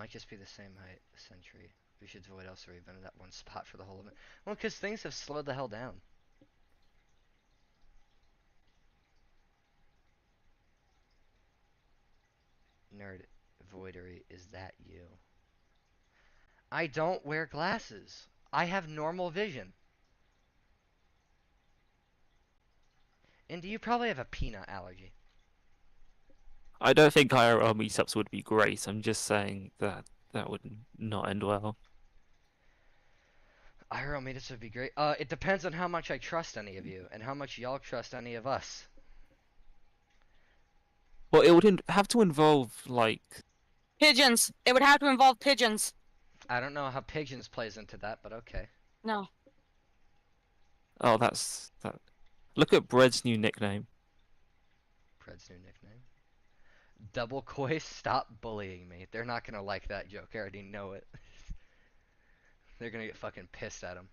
might just be the same height. Century. We should void elsewhere. We've been in that one spot for the whole event. Well, because things have slowed the hell down. Nerd voidery, is that you? I don't wear glasses. I have normal vision. And you probably have a peanut allergy. I don't think IRL meetups would be great. I'm just saying that that would not end well. IRL meetups would be great. It depends on how much I trust any of you, and how much y'all trust any of us. Well, it would have to involve, like... Pigeons. It would have to involve pigeons. I don't know how pigeons plays into that, but okay. No. Oh, that's... that. Look at Bread's new nickname. Bread's new nickname? Double Koi, stop bullying me. They're not gonna like that joke. I already know it. They're gonna get fucking pissed at him.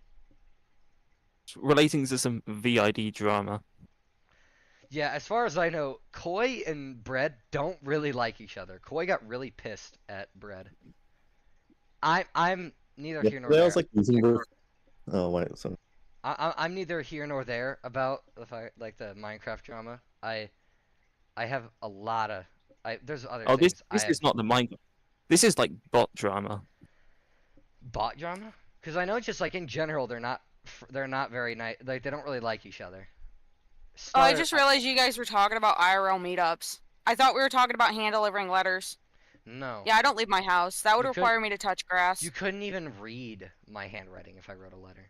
Relating to some VID drama. Yeah, as far as I know, Koi and Bread don't really like each other. Koi got really pissed at Bread. I'm neither here nor I there. was like using the. Oh wait, sorry. I'm neither here nor there about the Minecraft drama. I have a lot of there's other Oh, things. this is not the Minecraft. This is like bot drama. Bot drama? Because I know just like in general they're not very nice. Like they don't really like each other. Oh, I just realized you guys were talking about IRL meetups. I thought we were talking about hand delivering letters. No. Yeah, I don't leave my house. That would You require me to touch grass. You couldn't even read my handwriting if I wrote a letter.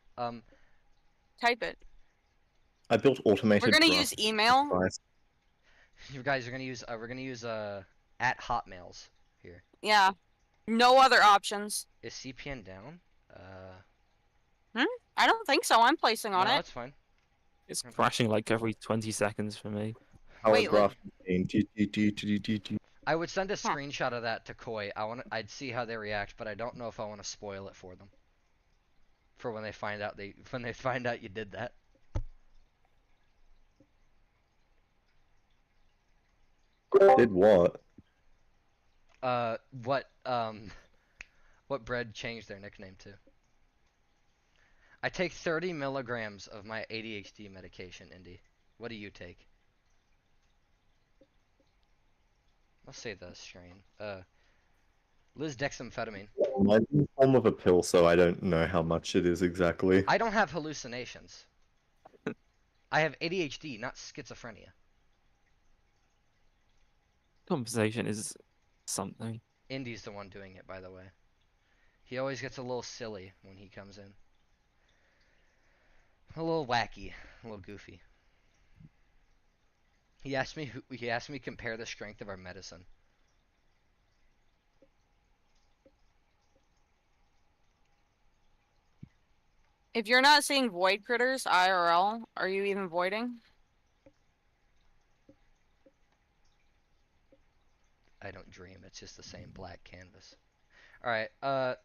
Type it. I built automated. We're gonna use email. You guys are gonna use we're gonna use at Hotmails here. Yeah. No other options. Is CPN down? I don't think so. I'm placing on no, it. that's fine. It's crashing like every 20 seconds for me. Wait, Paragraph. I would send a screenshot of that to Koi. I'd see how they react, but I don't know if I want to spoil it for them. For when they find out you did that. Did what? What Bread changed their nickname to. I take 30 milligrams of my ADHD medication, Indy. What do you take? Let's say the strain. Lisdexamphetamine. Mine's in the form of a pill, so I don't know how much it is exactly. I don't have hallucinations. I have ADHD, not schizophrenia. Conversation is something. Indy's the one doing it, by the way. He always gets a little silly when he comes in. A little wacky, a little goofy. He asked me to compare the strength of our medicine. If you're not seeing void critters IRL, are you even voiding? I don't dream. It's just the same black canvas. All right.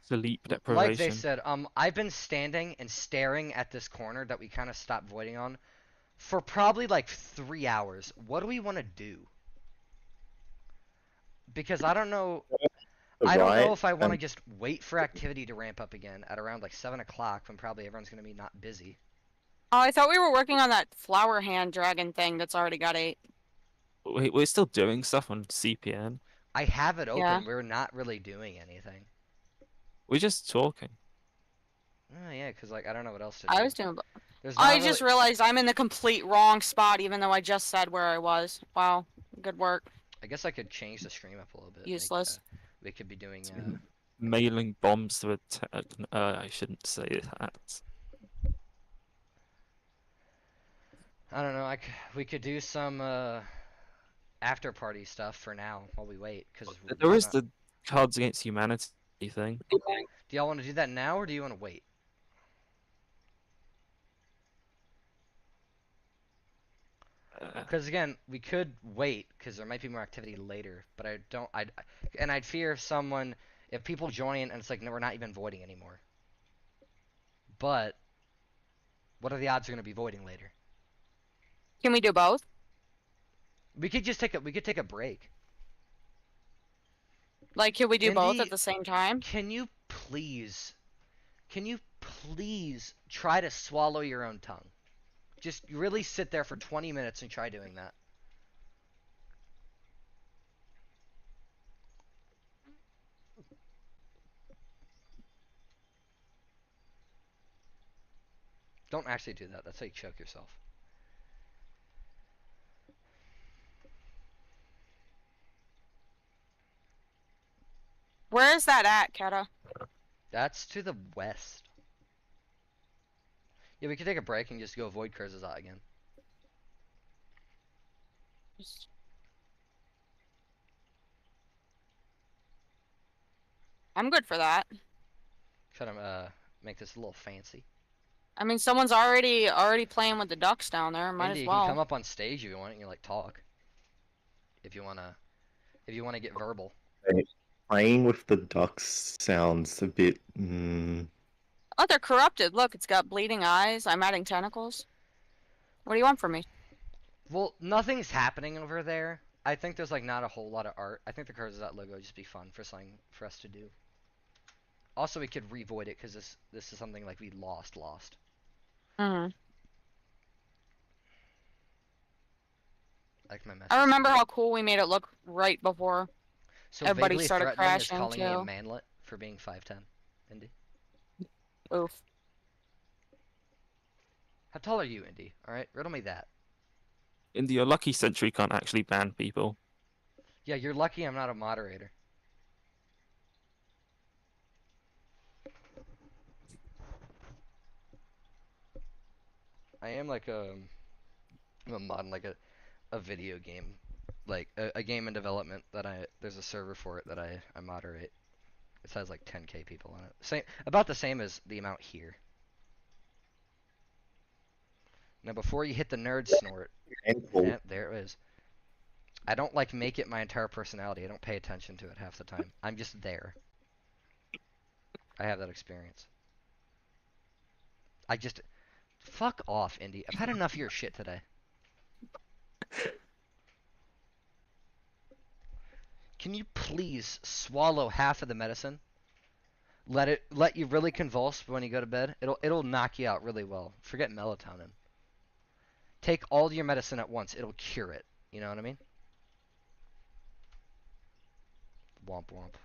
Sleep deprivation. Like they said, I've been standing and staring at this corner that we kind of stopped voiding on for probably like 3 hours. What do we want to do? Because I don't know. I don't know if I want to just wait for activity to ramp up again at around like 7 o'clock when probably everyone's going to be not busy. Oh, I thought we were working on that flower hand dragon thing that's already got 8. Wait, we're still doing stuff on CPN. I have it open. Yeah. We're not really doing anything. We're just talking. Oh, yeah, because like I don't know what else to do. I was doing. There's I not just really- realized I'm in the complete wrong spot, even though I just said where I was. Wow, good work. I guess I could change the stream up a little bit. Useless. We could be doing. Mailing bombs to a I shouldn't say that. I don't know. We could do some after party stuff for now while we wait. Because There is the Cards Against Humanity thing. Do y'all want to do that now or do you want to wait? Because again, we could wait because there might be more activity later. But I don't. I'd fear if people join and it's like no, we're not even voiding anymore. But what are the odds we're going to be voiding later? Can we do both? We could just take a break. Like, can we do both Indy, at the same time? Can you please try to swallow your own tongue? Just really sit there for 20 minutes and try doing that. Don't actually do that. That's how you choke yourself. Where is that at, Kata? That's to the west. Yeah, we could take a break and just go avoid Kurzazat again. I'm good for that. Try to make this a little fancy. I mean, someone's already playing with the ducks down there. Might Andy, as you well. can come up on stage if you want and you like talk. If you wanna get verbal. Playing with the ducks sounds a bit. Oh, they're corrupted. Look, it's got bleeding eyes. I'm adding tentacles. What do you want from me? Well, nothing's happening over there. I think there's like not a whole lot of art. I think the Kurzazat logo would just be fun for something for us to do. Also, we could revoid it because this is something like we lost. Mm-hmm. Like my message. I remember how cool we made it look right before So everybody vaguely started threatening is crashing calling too. me a manlet for being 5'10", Indy. Oof. How tall are you, Indy? Alright, riddle me that. Indy, you're lucky Sentry can't actually ban people. Yeah, you're lucky I'm not a moderator. I am like I'm a mod in like a video game, like a game in development that there's a server for it that I moderate. It has like 10k people on it. About the same as the amount here. Now before you hit the nerd snort, yeah, there it is. I don't like make it my entire personality. I don't pay attention to it half the time. I'm just there. I have that experience. Fuck off, Indy. I've had enough of your shit today. Can you please swallow half of the medicine? Let you really convulse when you go to bed. It'll knock you out really well. Forget melatonin. Take all your medicine at once. It'll cure it. You know what I mean? Womp womp.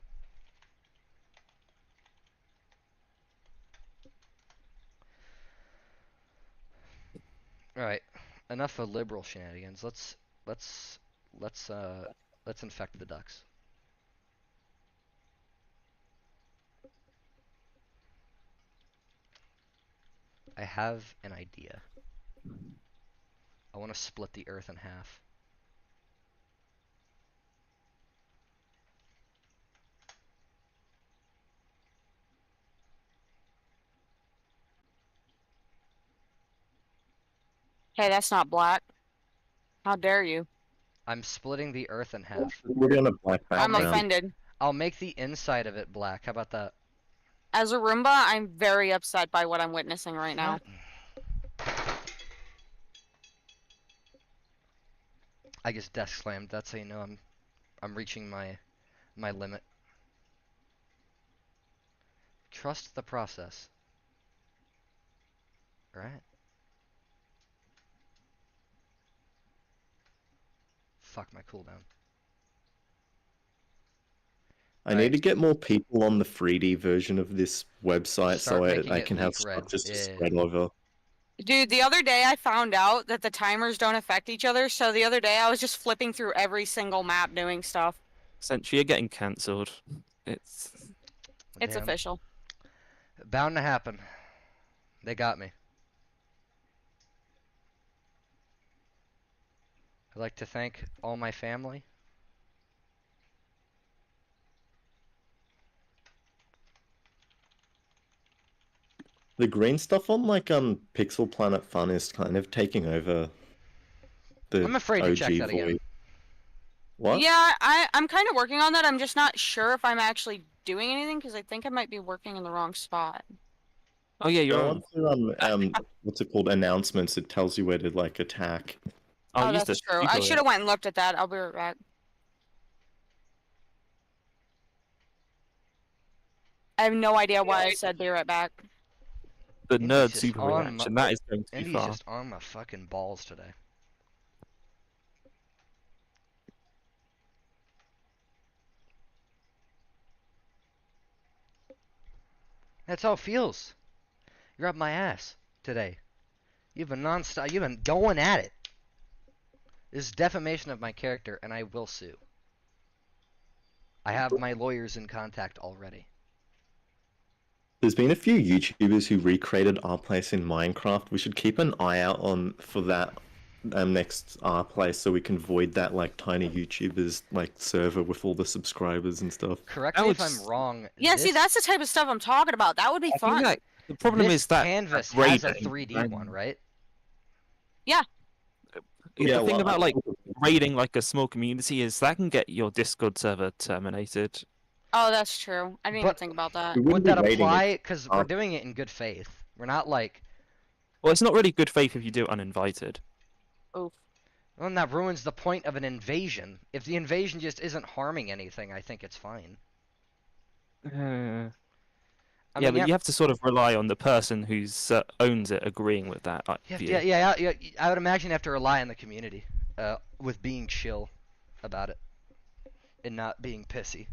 All right, enough of liberal shenanigans. Let's infect the ducks. I have an idea. I want to split the earth in half. Hey, that's not black. How dare you? I'm splitting the earth in half. We're gonna black I'm background. offended. I'll make the inside of it black. How about that? As a Roomba, I'm very upset by what I'm witnessing right now. I just desk slammed. That's how you know I'm reaching my limit. Trust the process. Right? Fuck my cooldown. I need to get more people on the 3D version of this website Start so making I it can have leak red. stuff just to Yeah. spread over. Dude, the other day I found out that the timers don't affect each other, so the other day I was just flipping through every single map doing stuff. Sentry, you're getting cancelled. It's It's Damn. official. Bound to happen. They got me. I'd like to thank all my family. The green stuff on like Pixel Planet Fun is kind of taking over the I'm afraid to OG check that again. Void. What? Yeah, I'm kind of working on that. I'm just not sure if I'm actually doing anything because I think I might be working in the wrong spot. Oh yeah, you're Go on to, what's it called? Announcements. It tells you where to like attack. Oh, that's true. I should have went and looked at that. I'll be right back. I have no idea why I said be right back. The Indy's nerd just super on reaction, my- that is going too Indy's far. just on my fucking balls today. That's how it feels. You're up my ass today. You've been non-stop. You've been going at it. This is defamation of my character, and I will sue. I have my lawyers in contact already. There's been a few YouTubers who recreated our place in Minecraft. We should keep an eye out on for that next our place, so we can void that like tiny YouTubers like server with all the subscribers and stuff. Correct me if I'm wrong. Yeah, see, that's the type of stuff I'm talking about. That would be fun. The problem this is that canvas raiding, has a 3D one, right? Yeah. The thing about like raiding like a small community is that can get your Discord server terminated. Oh, that's true. I didn't even think about that. Would that apply? Because we're doing it in good faith. We're not like. Well, it's not really good faith if you do it uninvited. Oof. Well, and that ruins the point of an invasion. If the invasion just isn't harming anything, I think it's fine. Yeah, but you have to sort of rely on the person who owns it agreeing with that. View. Yeah. I would imagine you have to rely on the community, with being chill about it, and not being pissy.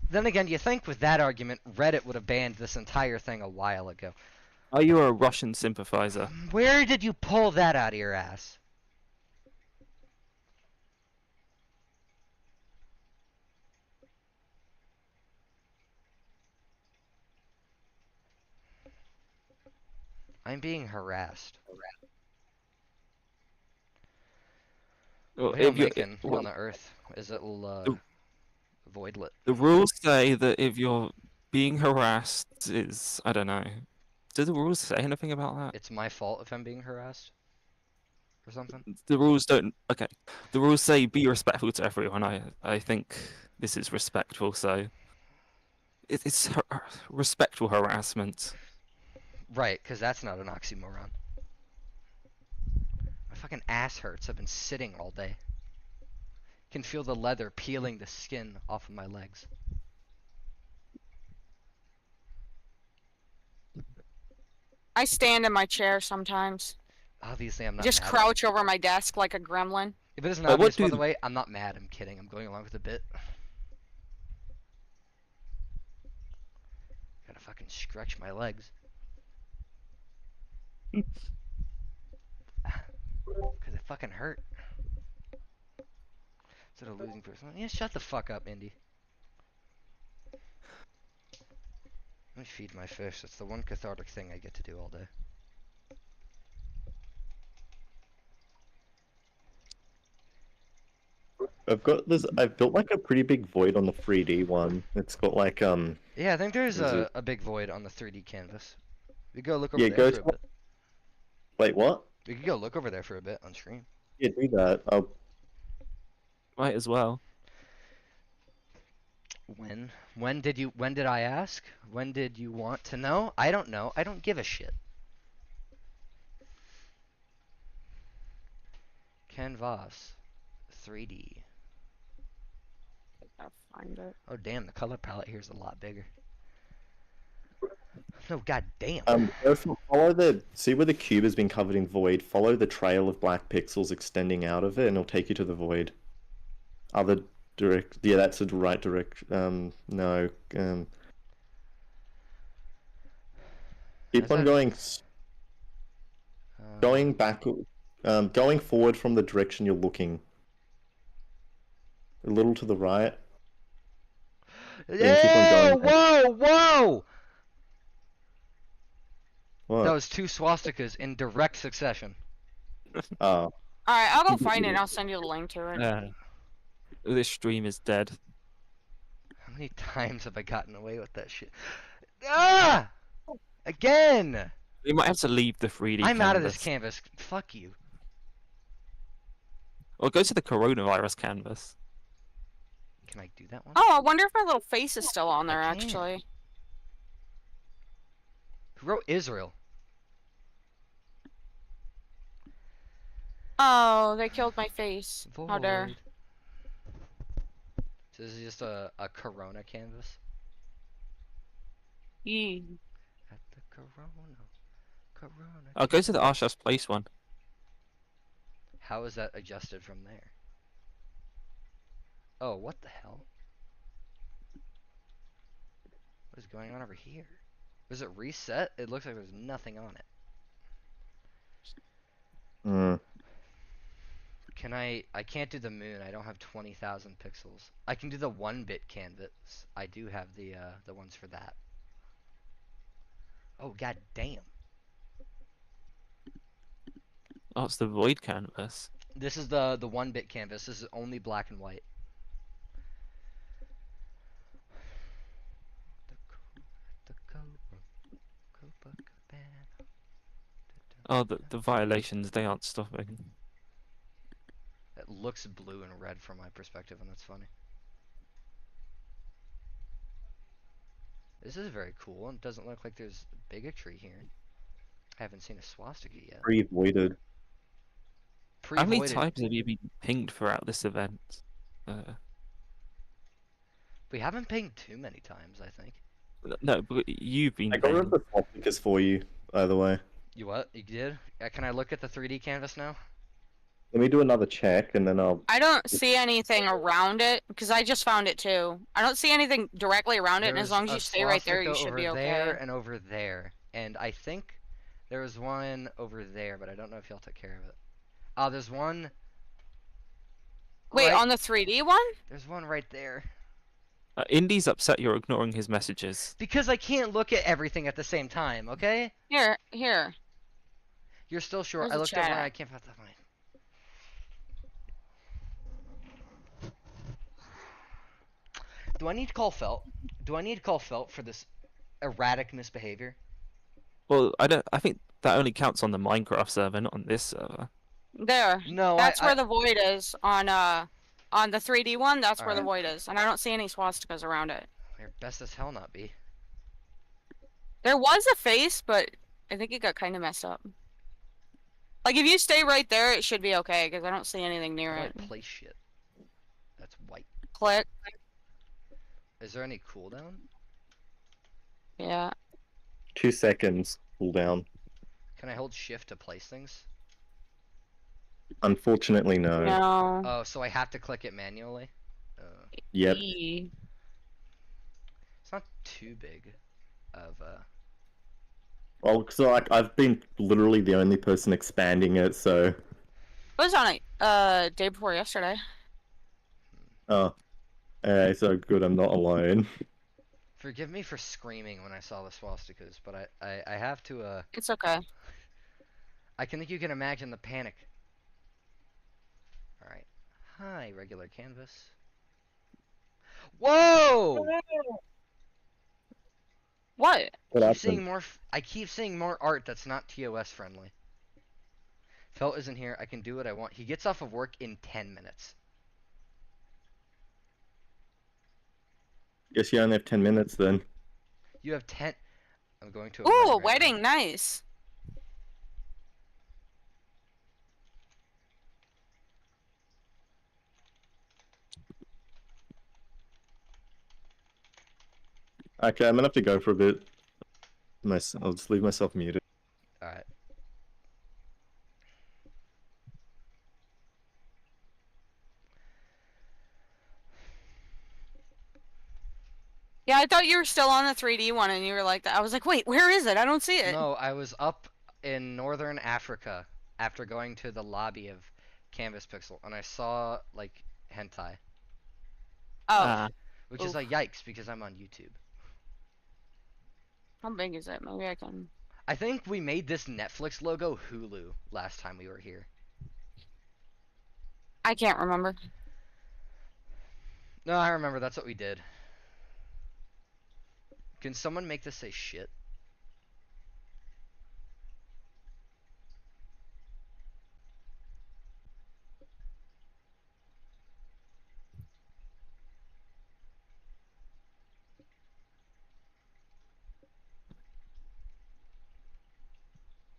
Then again, you think with that argument, Reddit would have banned this entire thing a while ago. Are you a Russian sympathizer? Where did you pull that out of your ass? I'm being harassed. Well, Hail if you- Macon on the Earth. Is it voidlet? The rules say that if you're being harassed is, I don't know. Do the rules say anything about that? It's my fault if I'm being harassed? Or something? The rules don't. Okay. The rules say be respectful to everyone. I think this is respectful, so. It's respectful harassment. Right, because that's not an oxymoron. My fucking ass hurts. I've been sitting all day. Can feel the leather peeling the skin off of my legs. I stand in my chair sometimes. Obviously, I'm not Just mad. crouch over my desk like a gremlin. If it isn't What obvious, by do- the way, I'm not mad. I'm kidding. I'm going along with the bit. Gotta fucking stretch my legs. Because it fucking hurt. Instead of losing person. Yeah, shut the fuck up, Indy. Let me feed my fish. That's the one cathartic thing I get to do all day. I've built like a pretty big void on the 3D one. It's got like Yeah, I think there's Is it- a big void on the 3D canvas. We go look over Yeah, there go for a to- bit. Wait, what? We could go look over there for a bit on stream. Yeah, do that. Might as well. When? When did I ask? When did you want to know? I don't know. I don't give a shit. Canvas 3D. I'll find it. Oh damn, the color palette here is a lot bigger. No, god damn. Follow see where the cube has been covered in void. Follow the trail of black pixels extending out of it, and it'll take you to the void. Other direct. Yeah, that's the right direction. No. Keep on going. Going back. Going forward from the direction you're looking. A little to the right. Then keep on Yeah! going. Whoa! Whoa! What? That was 2 swastikas in direct succession. Oh. Alright, I'll go find it and I'll send you the link to it. This stream is dead. How many times have I gotten away with that shit? Ah! Again! We might have to leave the 3D I'm out of this canvas. canvas. Fuck you. Or go to the coronavirus canvas. Can I do that one? Oh, I wonder if my little face is still on there, I can't. actually. Who wrote Israel? Oh, they killed my face. How dare. Void. So this is just a Corona canvas. Yee. At the Corona. I'll go to the Arshas Place one. How is that adjusted from there? Oh, what the hell? What is going on over here? Was it reset? It looks like there's nothing on it. Can I can't do the moon. I don't have 20,000 pixels. I can do the 1-bit canvas. I do have the ones for that. Oh, god damn. Oh, it's the Void canvas. This is the 1-bit canvas. This is only black and white. Oh, the violations, they aren't stopping. It looks blue and red from my perspective, and that's funny. This is very cool, and it doesn't look like there's bigotry here. I haven't seen a swastika yet. Pre-voided. How many Pre-voided. times have you been pinged throughout this event? We haven't pinged too many times, I think. No, but you've been I got rid of pinged. the swastikas for you, by the way. You what? You did? Can I look at the 3D canvas now? Let me do another check, and then I'll... I don't see anything around it because I just found it too. I don't see anything directly around it, and as There's long as a you stay right there, you swastika should be over okay. there and over there. And I think there was one over there, but I don't know if y'all took care of it. There's one... Wait, right- on the 3D one? There's one right there. Indy's upset you're ignoring his messages. Because I can't look at everything at the same time, okay? Here. You're still short. Where's I the looked at mine. chat? I can't find mine. Do I need to call Felt? Do I need to call Felt for this erratic misbehavior? Well, I think that only counts on the Minecraft server, not on this server. There. No, That's where the void is on the 3D one. That's where the Alright. void is, and I don't see any swastikas around it. There best as hell not be. There was a face, but I think it got kind of messed up. Like if you stay right there, it should be okay because I don't see anything near How do it. I place shit? That's white. Click. Is there any cooldown? Yeah. 2 seconds cooldown. Can I hold shift to place things? Unfortunately, no. No. Oh, so I have to click it manually? Yep. E. It's not too big of a... Well, because like, I've been literally the only person expanding it, so... It was on it day before yesterday. Oh. So good I'm not alone. Forgive me for screaming when I saw the swastikas, but I have to, It's okay. I think you can imagine the panic. Alright. Hi, regular canvas. Whoa! What? I keep seeing more art that's not TOS friendly. Felt isn't here. I can do what I want. He gets off of work in 10 minutes. Guess you only have 10 minutes then. You have 10... I'm going to Ooh, a wedding right wedding. Nice. Okay, I'm gonna have to go for a bit. I'll just leave myself muted. Alright. Yeah, I thought you were still on the 3D one, and you were like that. I was like, wait, where is it? I don't see it. No, I was up in northern Africa after going to the lobby of Canvas Pixel, and I saw, like, hentai. Oh. Which is like, yikes, because I'm on YouTube. How big is it? Maybe I can. I think we made this Netflix logo Hulu last time we were here. I can't remember. No, I remember. That's what we did. Can someone make this say shit?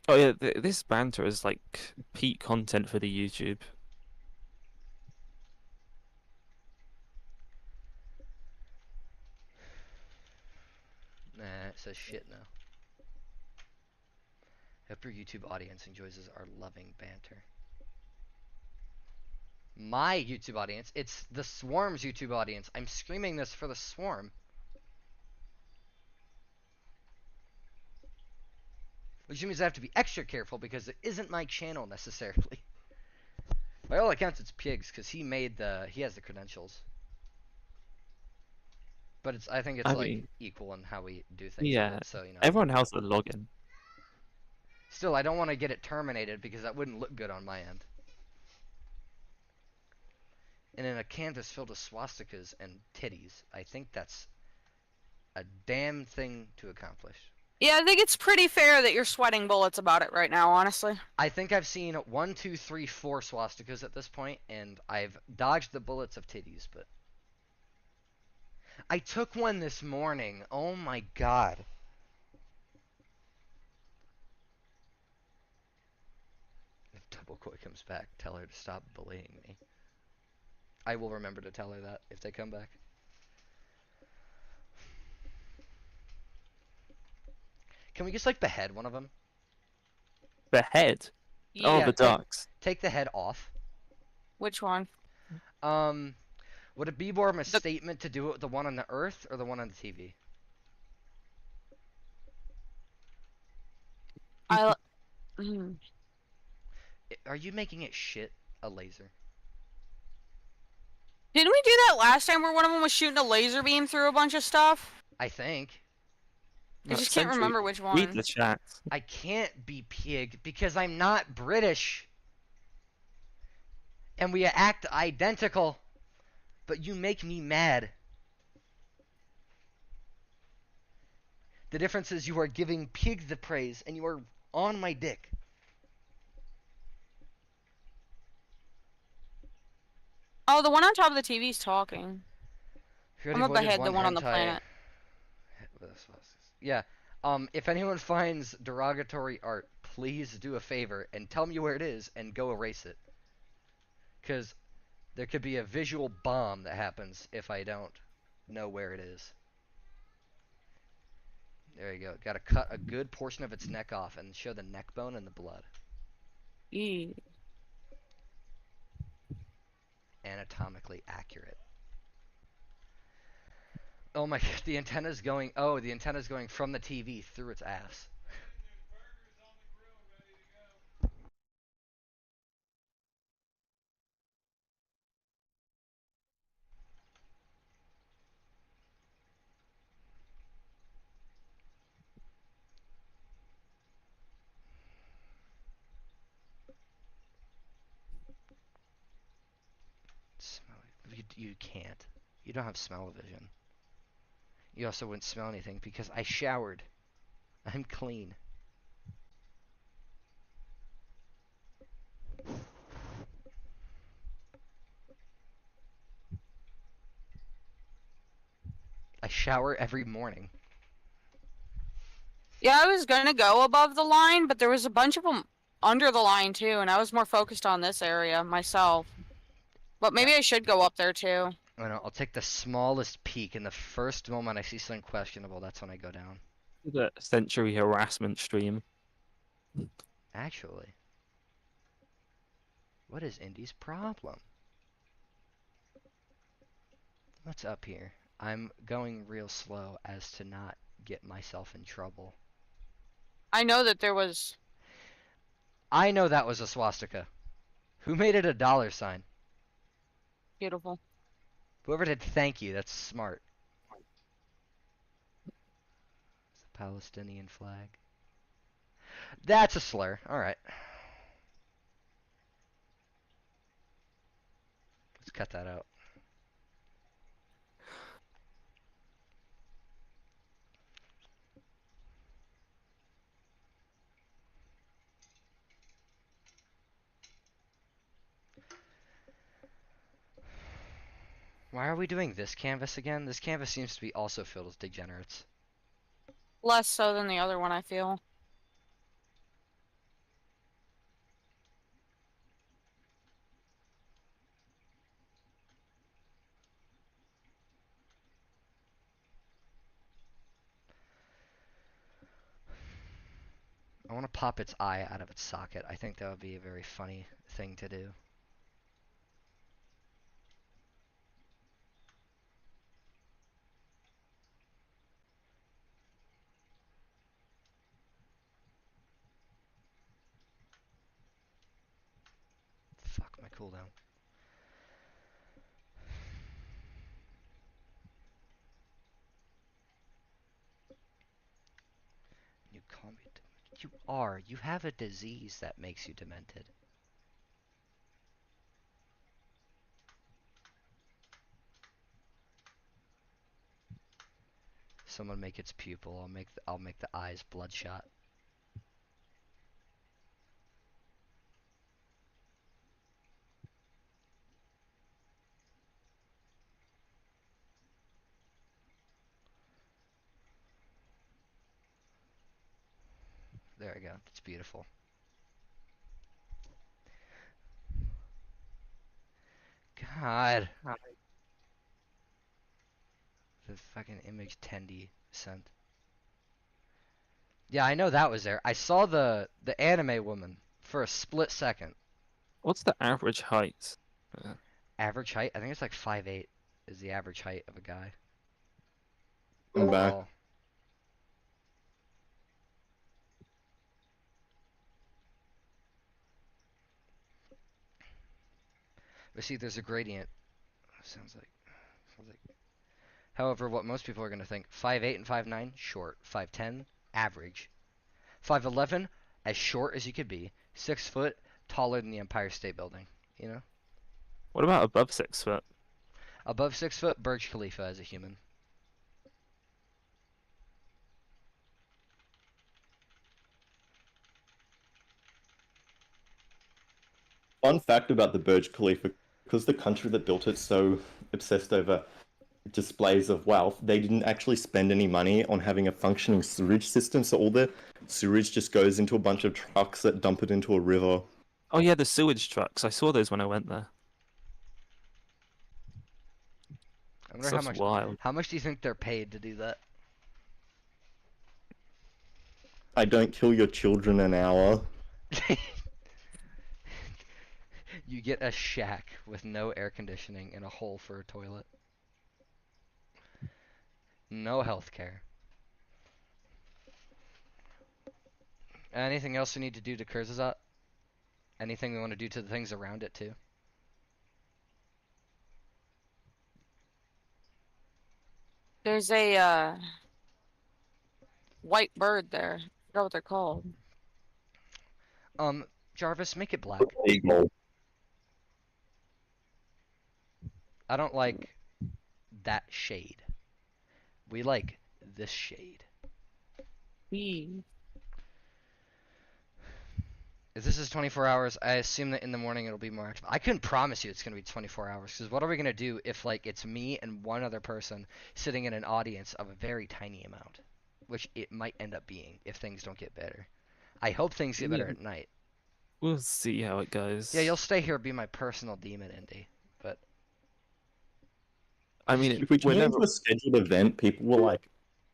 Oh yeah, this banter is like peak content for the YouTube. Nah, it says shit now. Hope your YouTube audience enjoys our loving banter. My YouTube audience? It's the Swarm's YouTube audience. I'm screaming this for the Swarm. Which means I have to be extra careful because it isn't my channel necessarily. By all accounts, it's Pigs because he has the credentials. But I think it's I like mean, equal in how we do things. yeah, With it, so you know. everyone has the login. Still, I don't want to get it terminated because that wouldn't look good on my end. And in a canvas filled with swastikas and titties, I think that's a damn thing to accomplish. Yeah, I think it's pretty fair that you're sweating bullets about it right now, honestly. I think I've seen 1, 2, 3, 4 swastikas at this point, and I've dodged the bullets of titties, but... I took one this morning. Oh my god. If Double Koi comes back, tell her to stop bullying me. I will remember to tell her that if they come back. Can we just, like, behead one of them? Behead? Oh, the ducks. Take the head off. Which one? Would it be more of a statement to do it with the one on the Earth or the one on the TV? Are you making it shit a laser? Didn't we do that last time where one of them was shooting a laser beam through a bunch of stuff? I think. I just can't remember which one. Read the chat. I can't be Pig because I'm not British. And we act identical. But you make me mad. The difference is you are giving Pig the praise and you are on my dick. Oh, the one on top of the TV is talking. I'm gonna behead the one on the planet. Yeah. If anyone finds derogatory art, please do a favor and tell me where it is and go erase it. Because there could be a visual bomb that happens if I don't know where it is. There you go. Gotta cut a good portion of its neck off and show the neck bone and the blood. Eee. Anatomically accurate. Oh my god, the antenna's going... Oh, the antenna's going from the TV through its ass. You can't. You don't have smell-o-vision. You also wouldn't smell anything because I showered. I'm clean. I shower every morning. Yeah, I was gonna go above the line, but there was a bunch of them under the line too, and I was more focused on this area myself. But maybe I should go up there too. I know, I'll take the smallest peek, and the first moment I see something questionable, that's when I go down. The century harassment stream. Actually, what is Indy's problem? What's up here? I'm going real slow as to not get myself in trouble. I know that there was... I know that was a swastika. Who made it a $sign? Beautiful. Whoever did thank you, that's smart. It's a Palestinian flag. That's a slur. Alright. Let's cut that out. Why are we doing this canvas again? This canvas seems to be also filled with degenerates. Less so than the other one, I feel. I want to pop its eye out of its socket. I think that would be a very funny thing to do. Fuck my cooldown. You call me you have a disease that makes you demented. Someone make its pupil. I'll make the eyes bloodshot. There we go. It's beautiful. God. The fucking image Tendi sent. Yeah, I know that was there. I saw the anime woman for a split second. What's the average height? Average height? I think it's like 5'8" is the average height of a guy. I'm back. Oh. But see, there's a gradient. Sounds like. However, what most people are going to think, 5'8" and 5'9", short. 5'10", average. 5'11", as short as you could be. 6 foot, taller than the Empire State Building. You know? What about above 6 foot? Above 6 foot, Burj Khalifa as a human. Fun fact about the Burj Khalifa, because the country that built it's so obsessed over displays of wealth, they didn't actually spend any money on having a functioning sewage system, so all the sewage just goes into a bunch of trucks that dump it into a river. Oh yeah, the sewage trucks. I saw those when I went there. I wonder how much do you think they're paid to do that? I don't kill your children an hour. You get a shack with no air conditioning and a hole for a toilet. No health care. Anything else we need to do to Kurzazat? Anything we want to do to the things around it too? There's a white bird there. I forgot what they're called. Jarvis, make it black. Eagle. I don't like that shade. We like this shade. If this is 24 hours, I assume that in the morning it'll be more active. I couldn't promise you it's going to be 24 hours, because what are we going to do if, like, it's me and one other person sitting in an audience of a very tiny amount? Which it might end up being if things don't get better. I hope things get better at night. We'll see how it goes. Yeah, you'll stay here, be my personal demon, Indy. But I mean, if we turn it into a scheduled event, people will, like,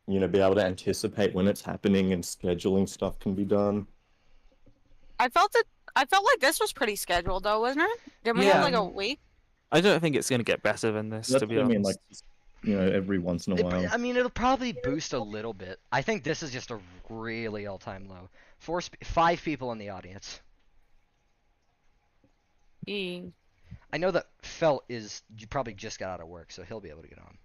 you know, be able to anticipate when it's happening, and scheduling stuff can be done. I felt like this was pretty scheduled though, wasn't it? Didn't we have like a week? I don't think it's going to get better than this, That's to be what I honest. mean, like, you know, every once in a while. I mean, it'll probably boost a little bit. I think this is just a really all-time low. 5 people in the audience. I know that Felt you probably just got out of work, so he'll be able to get on.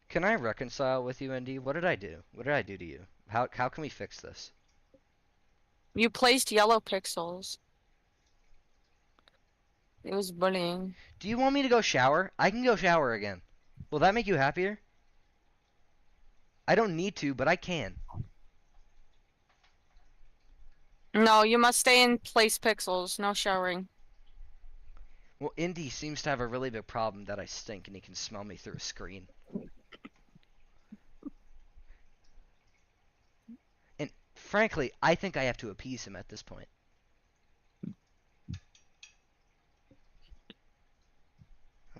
Can I reconcile with you, Indy? What did I do? What did I do to you? How can we fix this? You placed yellow pixels. It was bullying. Do you want me to go shower? I can go shower again. Will that make you happier? I don't need to, but I can. No, you must stay in place pixels. No showering. Well, Indy seems to have a really big problem that I stink and he can smell me through a screen. And frankly, I think I have to appease him at this point.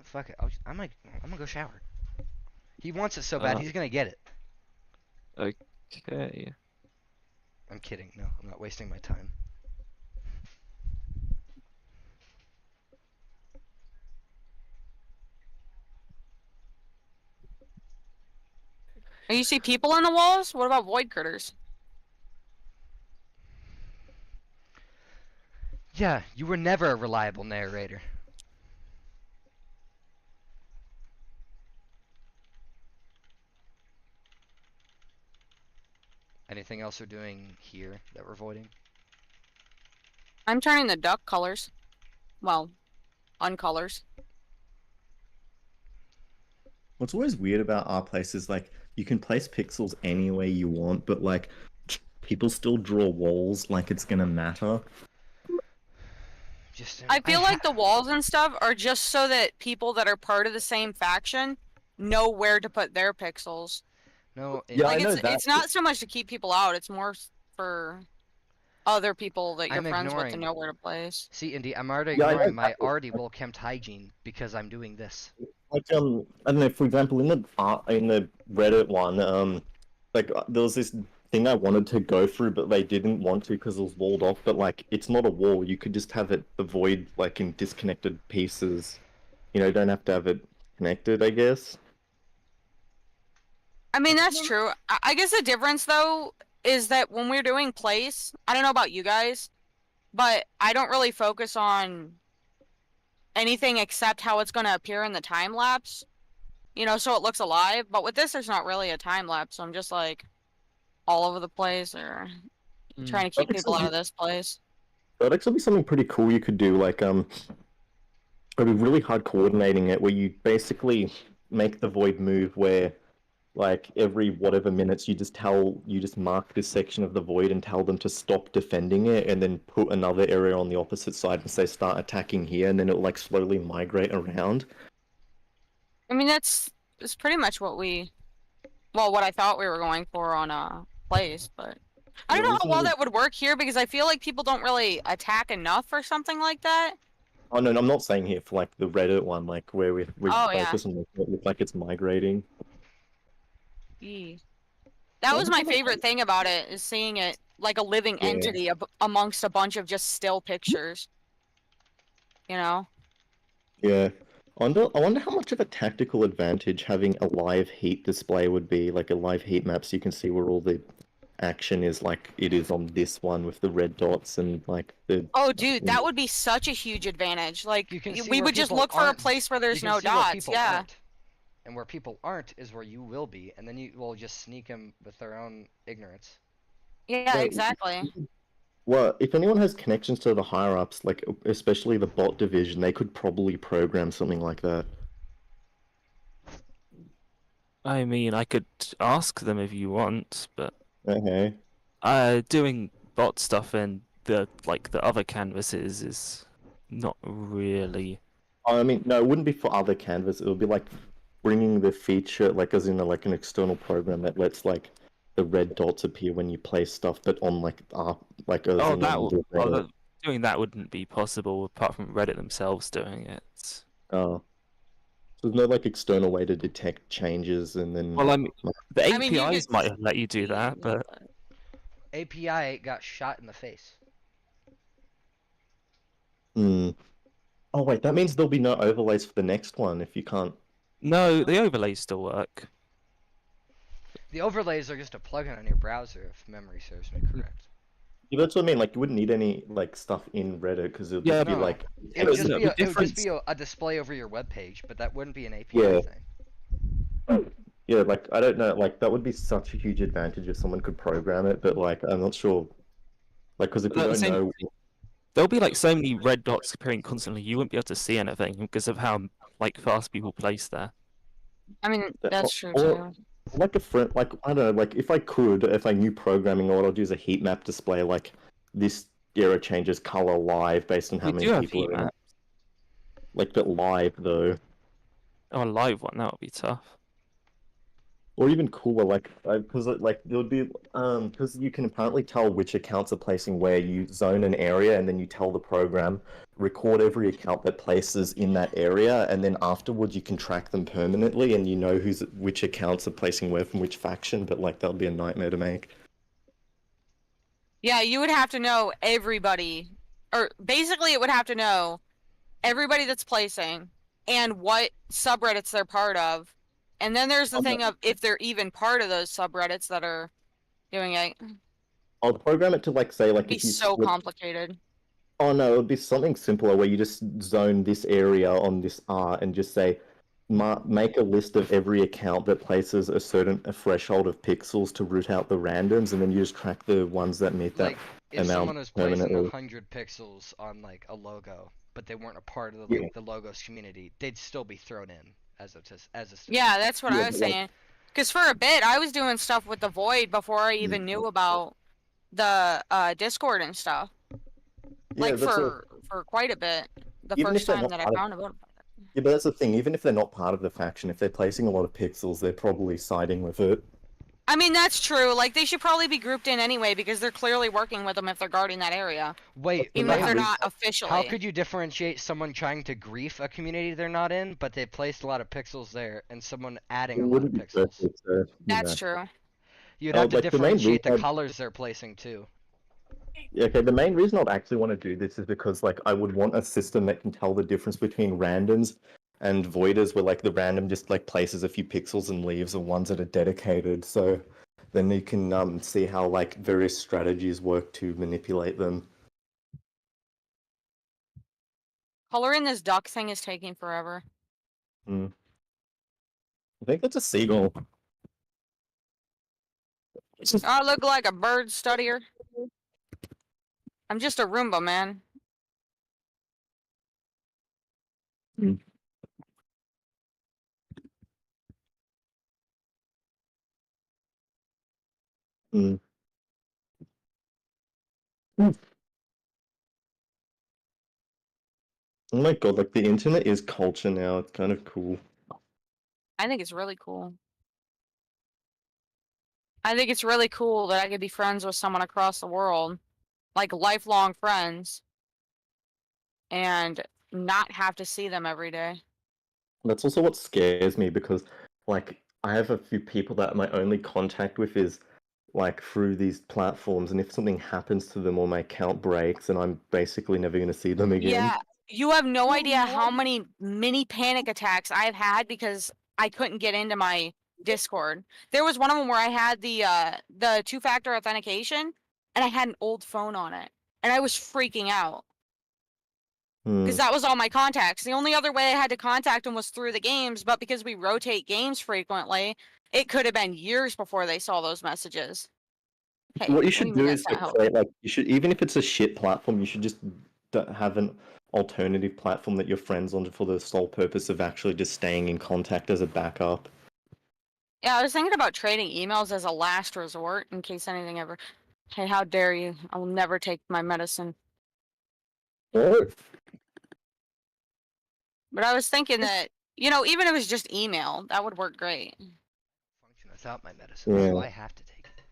Fuck it. I'm gonna go shower. He wants it so bad, Uh, he's gonna get it. Okay. I'm kidding. No, I'm not wasting my time. Oh, you see people on the walls? What about void critters? Yeah, you were never a reliable narrator. Anything else we're doing here that we're voiding? I'm turning the duck colors. Well, uncolors. What's always weird about our place is like you can place pixels any way you want, but like people still draw walls like it's gonna matter. I feel like the walls and stuff are just so that people that are part of the same faction know where to put their pixels. No, Yeah, like I know it's that. it's not so much to keep people out, it's more for other people that you're I'm friends with to ignoring. know where to place. See, Indy, I'm already Yeah, I know ignoring my that. already well-kept hygiene because I'm doing this. Like I don't know. For example, in the Reddit one, there was this thing I wanted to go through, but they didn't want to because it was walled off. But like, it's not a wall. You could just have it the void like in disconnected pieces. You know, you don't have to have it connected, I guess. I mean, that's true. I guess the difference, though, is that when we're doing place, I don't know about you guys, but I don't really focus on anything except how it's going to appear in the time lapse. You know, so it looks alive. But with this, there's not really a time lapse, so I'm just like all over the place or trying to keep people out of this place. That'd actually be something pretty cool you could do. Like, it'd be really hard coordinating it, where you basically make the void move where, like, every whatever minutes you just mark this section of the void and tell them to stop defending it, and then put another area on the opposite side and say start attacking here, and then it'll like slowly migrate around. I mean, that's pretty much what I thought we were going for on place, but I don't know how well that would work here because I feel like people don't really attack enough or something like that. Oh no, I'm not saying here for like the Reddit one, like where we Oh, yeah. focus on making it look like it's migrating. Yee. That was my favorite thing about it, is seeing it like a living Yeah. entity amongst a bunch of just still pictures. You know? Yeah. I wonder how much of a tactical advantage having a live heat display would be, like a live heat map, so you can see where all the action is, like it is on this one with the red dots and like the. Oh, dude, that would be such a huge advantage. Like, You can see we where would just people look for a aren't. place where there's You can no see where dots. people Yeah. aren't. And where people aren't is where you will be, and then you will just sneak them with their own ignorance. Yeah, Well, exactly. Well, if anyone has connections to the higher ups, like especially the bot division, they could probably program something like that. I mean, I could ask them if you want, but Okay. doing bot stuff in the other canvases is not really. I mean, no, it wouldn't be for other canvas. It would be like bringing the feature, like as in like an external program that lets like the red dots appear when you place stuff, but on like as Oh, in, doing that wouldn't be possible apart from Reddit themselves doing it. Oh. So there's no like external way to detect changes and then. Well, I mean, the I mean, you APIs could- might have let you do that, but API got shot in the face. Hmm. Oh wait, that means there'll be no overlays for the next one if you can't. no, the overlays still work. The overlays are just a plugin on your browser, if memory serves me correct. Yeah, that's what I mean. Like, you wouldn't need any like stuff in Reddit because it'll just be No. like. It would just no, be, the it would just difference- be a display over your web page, but that wouldn't be an API Yeah. thing. Yeah, like I don't know, like that would be such a huge advantage if someone could program it, but like I'm not sure, like because if you Well, don't same- know, There'll be like so many red dots appearing constantly, you wouldn't be able to see anything because of how like fast people place there. I mean, that's true or- too. like a friend, like I don't know, like if I knew programming, or what I'd do is a heat map display, like this era changes color live based on how We many do have people heat are in it. maps. Like, but live though. Oh, a live one, that would be tough. Or even cooler, like, because like there would be, because you can apparently tell which accounts are placing where. You zone an area and then you tell the program, record every account that places in that area, and then afterwards you can track them permanently, and you know which accounts are placing where from which faction. But like that would be a nightmare to make. Yeah, you would have to know everybody, or basically it would have to know everybody that's placing and what subreddits they're part of. And then there's the thing of if they're even part of those subreddits that are doing it. I'll program it to like say like It'd be if you so split- complicated. Oh no, it would be something simpler where you just zone this area on this art and just say, make a list of every account that places a threshold of pixels to root out the randoms, and then you just track the ones that meet that Like, if amount someone was placing permanently. 100 pixels on like a logo, but they weren't a part of the, like, the logos community, they'd still be thrown in as a Yeah, that's what I was like- saying. Because for a bit, I was doing stuff with the Void before I even knew about the Discord and stuff. Like that's for quite a bit. The Even first if they're time not that I part of- found about it. Yeah, but that's the thing. Even if they're not part of the faction, if they're placing a lot of pixels, they're probably siding with it. I mean, that's true. Like, they should probably be grouped in anyway because they're clearly working with them if they're guarding that area. Wait, Even if they're not officially. How could you differentiate someone trying to grief a community they're not in, but they placed a lot of pixels there, and someone adding It a lot of wouldn't be pixels? perfect, so, That's yeah. true. You'd have to like, the main differentiate the reason- colors they're placing too. Yeah, okay, the main reason I'd actually want to do this is because like I would want a system that can tell the difference between randoms and voiders, where like the random just like places a few pixels and leaves, and ones that are dedicated. So then you can see how like various strategies work to manipulate them. Coloring this duck thing is taking forever. I think that's a seagull. I look like a bird studier. I'm just a Roomba, man. Mm. Oh my god, like the internet is culture now. It's kind of cool. I think it's really cool. I think it's really cool that I could be friends with someone across the world, like lifelong friends, and not have to see them every day. That's also what scares me because, like, I have a few people that my only contact with is like through these platforms, and if something happens to them or my account breaks, then I'm basically never going to see them again. Yeah, you have no idea how many mini panic attacks I've had because I couldn't get into my Discord. There was one of them where I had the two-factor authentication, and I had an old phone on it, and I was freaking out. Because that was all my contacts. The only other way I had to contact them was through the games, but because we rotate games frequently, it could have been years before they saw those messages. Hey, What you what should do do mean is that's not create, like, you should, even if it's a shit platform, you should just have an alternative platform that you're friends on for the sole purpose of actually just staying in contact as a backup. Yeah, I was thinking about trading emails as a last resort in case anything ever. Hey, how dare you? I will never take my medicine. What? But I was thinking that, you know, even if it was just email, that would work great. Function without my medicine, so Yeah. I have to take it.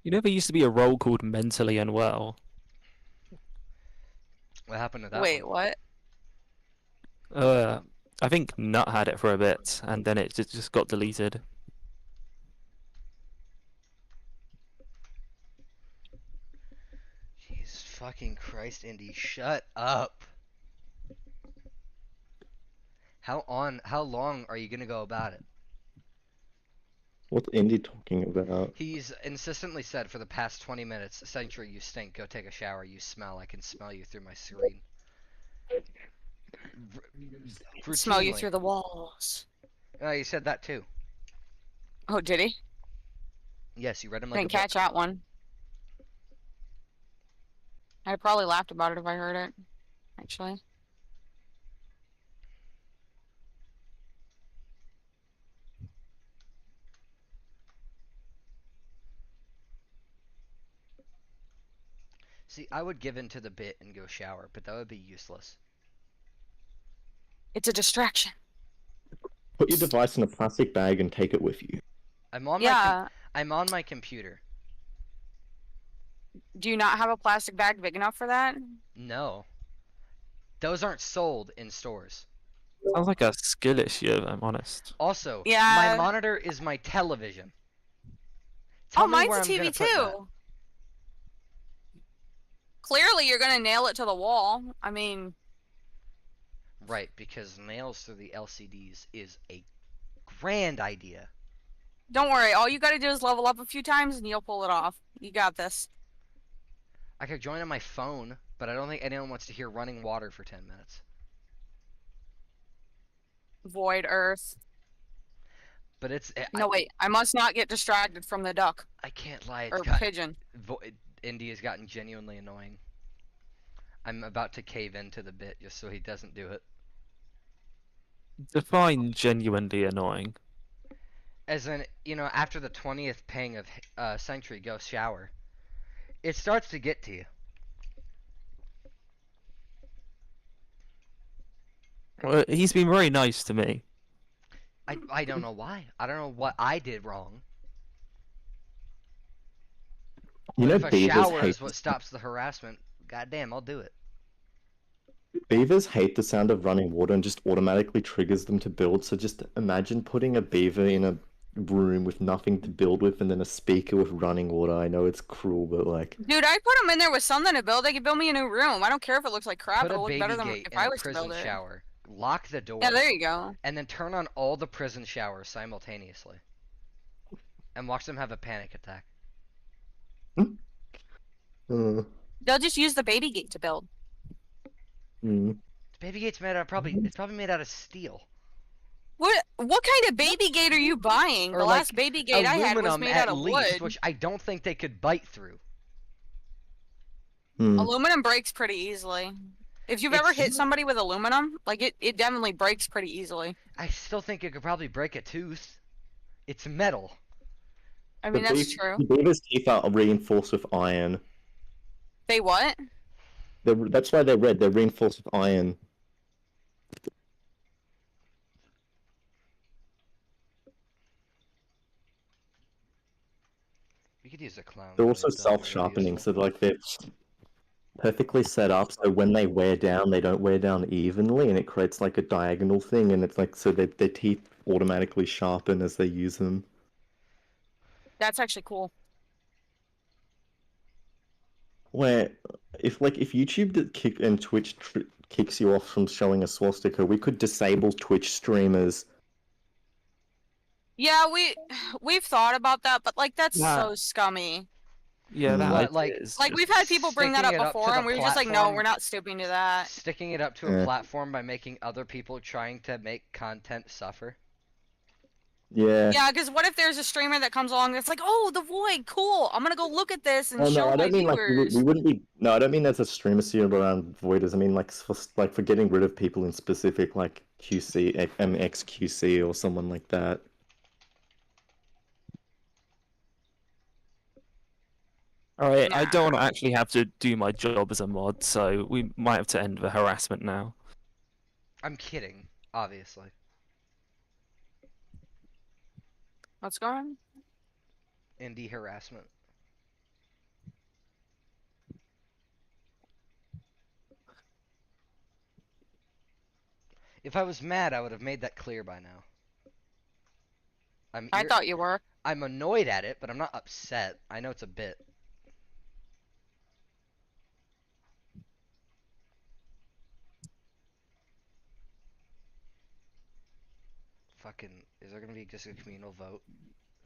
You know, there used to be a role called Mentally Unwell. What happened to that? Wait, what? I think Nut had it for a bit, and then it just got deleted. Jesus fucking Christ, Indy, shut up. How long are you gonna go about it? What's Indy talking about? He's insistently said for the past 20 minutes, Sanctuary, you stink, go take a shower, you smell, I can smell you through my screen. Smell you Routinely. through the walls. He said that too. Oh, did he? Yes, you read him I like didn't a book. catch that one. I'd probably laughed about it if I heard it, actually. See, I would give in to the bit and go shower, but that would be useless. It's a distraction. Put your device in a plastic bag and take it with you. I'm on Yeah. I'm on my computer. Do you not have a plastic bag big enough for that? No. Those aren't sold in stores. Sounds like a skill issue, if I'm honest. Also, Yeah. my monitor is my television. Oh, Tell me mine's where a I'm gonna TV put that. too. Clearly, you're gonna nail it to the wall. I mean, Right, because nails through the LCDs is a grand idea. don't worry. All you gotta do is level up a few times, and you'll pull it off. You got this. I could join on my phone, but I don't think anyone wants to hear running water for 10 minutes. Void Earth. But it's No, wait. I must not get distracted from the duck I can't lie. or It's got, pigeon. Indy's gotten genuinely annoying. I'm about to cave into the bit just so he doesn't do it. Define genuinely annoying. As in, you know, after the 20th ping of Sentry Go Shower, it starts to get to you. Well, he's been very nice to me. I don't know why. I don't know what I did wrong. You But know, if a beavers shower hate is what stops the harassment, goddamn, I'll do it. beavers hate the sound of running water and just automatically triggers them to build. So just imagine putting a beaver in a room with nothing to build with, and then a speaker with running water. I know it's cruel, but like, Dude, I put them in there with something to build. They can build me a new room. I don't care if it looks like crap. Put a It'll look baby better than gate if in I a was to prison build it. shower. Lock the door. Yeah, there you go. And then turn on all the prison showers simultaneously. And watch them have a panic attack. They'll just use the baby gate to build. The baby gate's made out of it's probably made out of steel. What kind of baby gate are you buying? Or The like last baby gate I had was aluminum made at out of least, wood. which I don't think they could bite through. Aluminum breaks pretty easily. If you've ever hit somebody with aluminum, like it definitely breaks pretty easily. I still think it could probably break a tooth. It's metal. I mean, that's true. The beaver's teeth are reinforced with iron. They what? That's why they're red. They're reinforced with iron. We could use a clown. They're also self-sharpening, so like they're perfectly set up so when they wear down, they don't wear down evenly, and it creates like a diagonal thing, and it's like so their teeth automatically sharpen as they use them. That's actually cool. Where if YouTube kick and Twitch kicks you off from showing a swastika, we could disable Twitch streamers. Yeah, we've thought about that, but like that's Yeah. so scummy. Yeah, that What, like- is. Like we've had people bring that Sticking up it up to before, the and we were just like, no, platform. we're not stooping to that. Sticking it up to a platform by making other people trying to make content suffer. Yeah. Yeah, because what if there's a streamer that comes along that's like, oh, the void, cool. I'm gonna go look at this and Oh show no, I my don't mean like viewers. we wouldn't be. No, I don't mean there's a streamer serial around voiders. I mean like for getting rid of people in specific, like QC, MXQC, or someone like that. Alright, I don't want to actually have to do my job as a mod, so we might have to end the harassment now. I'm kidding, obviously. What's going on? Indie harassment. If I was mad, I would have made that clear by now. I thought you were. I'm annoyed at it, but I'm not upset. I know it's a bit. Fucking, is there gonna be just a communal vote?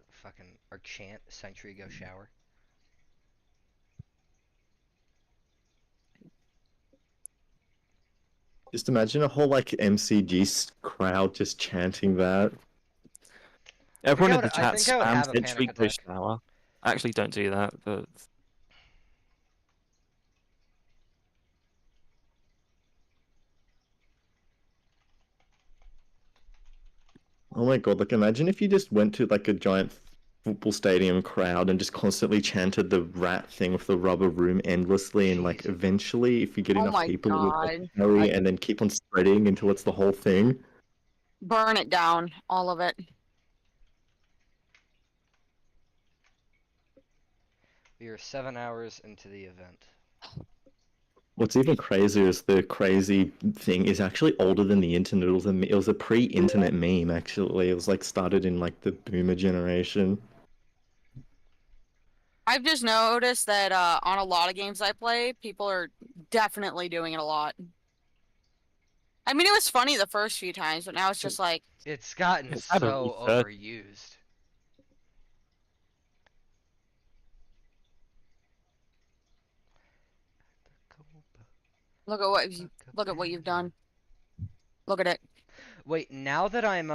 Fucking, or chant, Sentry Go Shower? Just imagine a whole like MCG crowd just chanting that. Everyone in would- the chat I think I would have spams a Sentry panic Go attack. Shower. Actually, don't do that, but Oh my god! Like imagine if you just went to like a giant football stadium crowd and just constantly chanted the rat thing with the rubber room endlessly, and like eventually, if you get Oh enough my people, it will God. carry and then keep on spreading until it's the whole thing. Burn it down, all of it. We are 7 hours into the event. What's even crazier is the crazy thing is actually older than the internet. It was a pre-internet meme, actually. It was like started in like the boomer generation. I've just noticed that on a lot of games I play, people are definitely doing it a lot. I mean, it was funny the first few times, but now it's just like... It's gotten It's had a so resurgence. overused. Look at what you've done. Look at it. Wait, now that I'm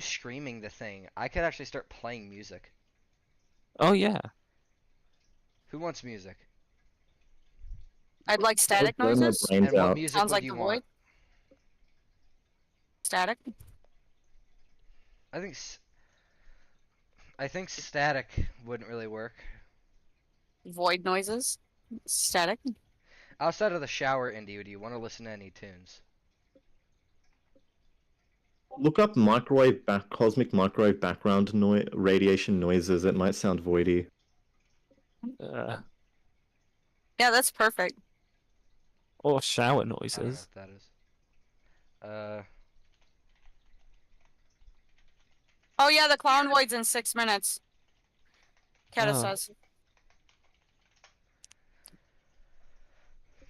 streaming the thing. I could actually start playing music. Oh yeah. Who wants music? I'd like static blow my noises. brains And what out. music Sounds would like you the want? void. Static. I think static wouldn't really work. Void noises. Static. Outside of the shower, Indy, do you want to listen to any tunes? Look up cosmic microwave background radiation noises. It might sound voidy. Yeah, that's perfect. Or shower I don't know noises. what that is. Oh yeah, the clown void's in 6 minutes. Keta Oh. says.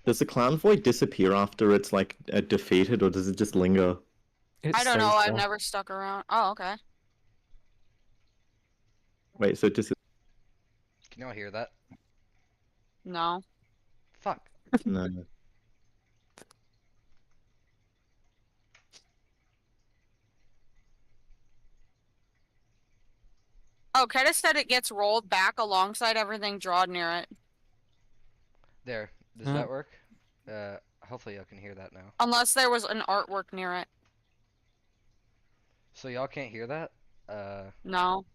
Does the clown void disappear after it's like defeated, or does it just linger? I don't know. I've never stuck around. Oh, okay. Wait, so just Can y'all hear that? No. Fuck. no. Oh, Keta said it gets rolled back alongside everything drawn near it. There. Does Huh. that work? Hopefully y'all can hear that now. Unless there was an artwork near it. So y'all can't hear that? No.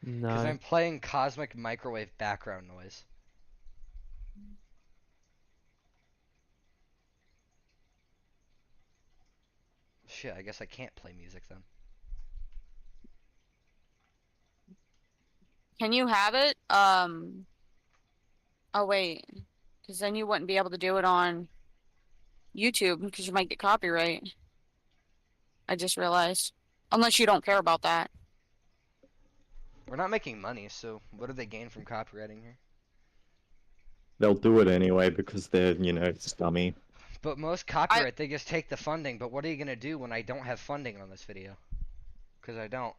No. Because I'm playing cosmic microwave background noise. Shit, I guess I can't play music then. Can you have it? Oh wait, because then you wouldn't be able to do it on YouTube because you might get copyright. I just realized. Unless you don't care about that. We're not making money, so what do they gain from copywriting here? They'll do it anyway because they're, scummy. But most copyright, they just take the funding, but what are you gonna do when I don't have funding on this video? Because I don't.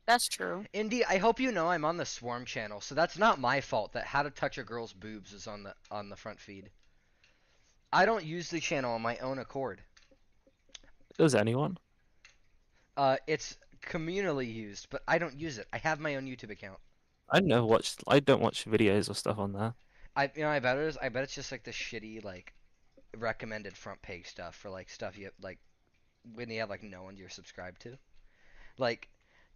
That's true. Indy, I hope you know I'm on the Swarm channel, so that's not my fault that How to Touch a Girl's Boobs is on the front feed. I don't use the channel on my own accord. Does anyone? It's communally used, but I don't use it. I have my own YouTube account. I don't watch videos or stuff on there. I bet it's just like the shitty like recommended front page stuff for like stuff you like when you have like no one you're subscribed to. Like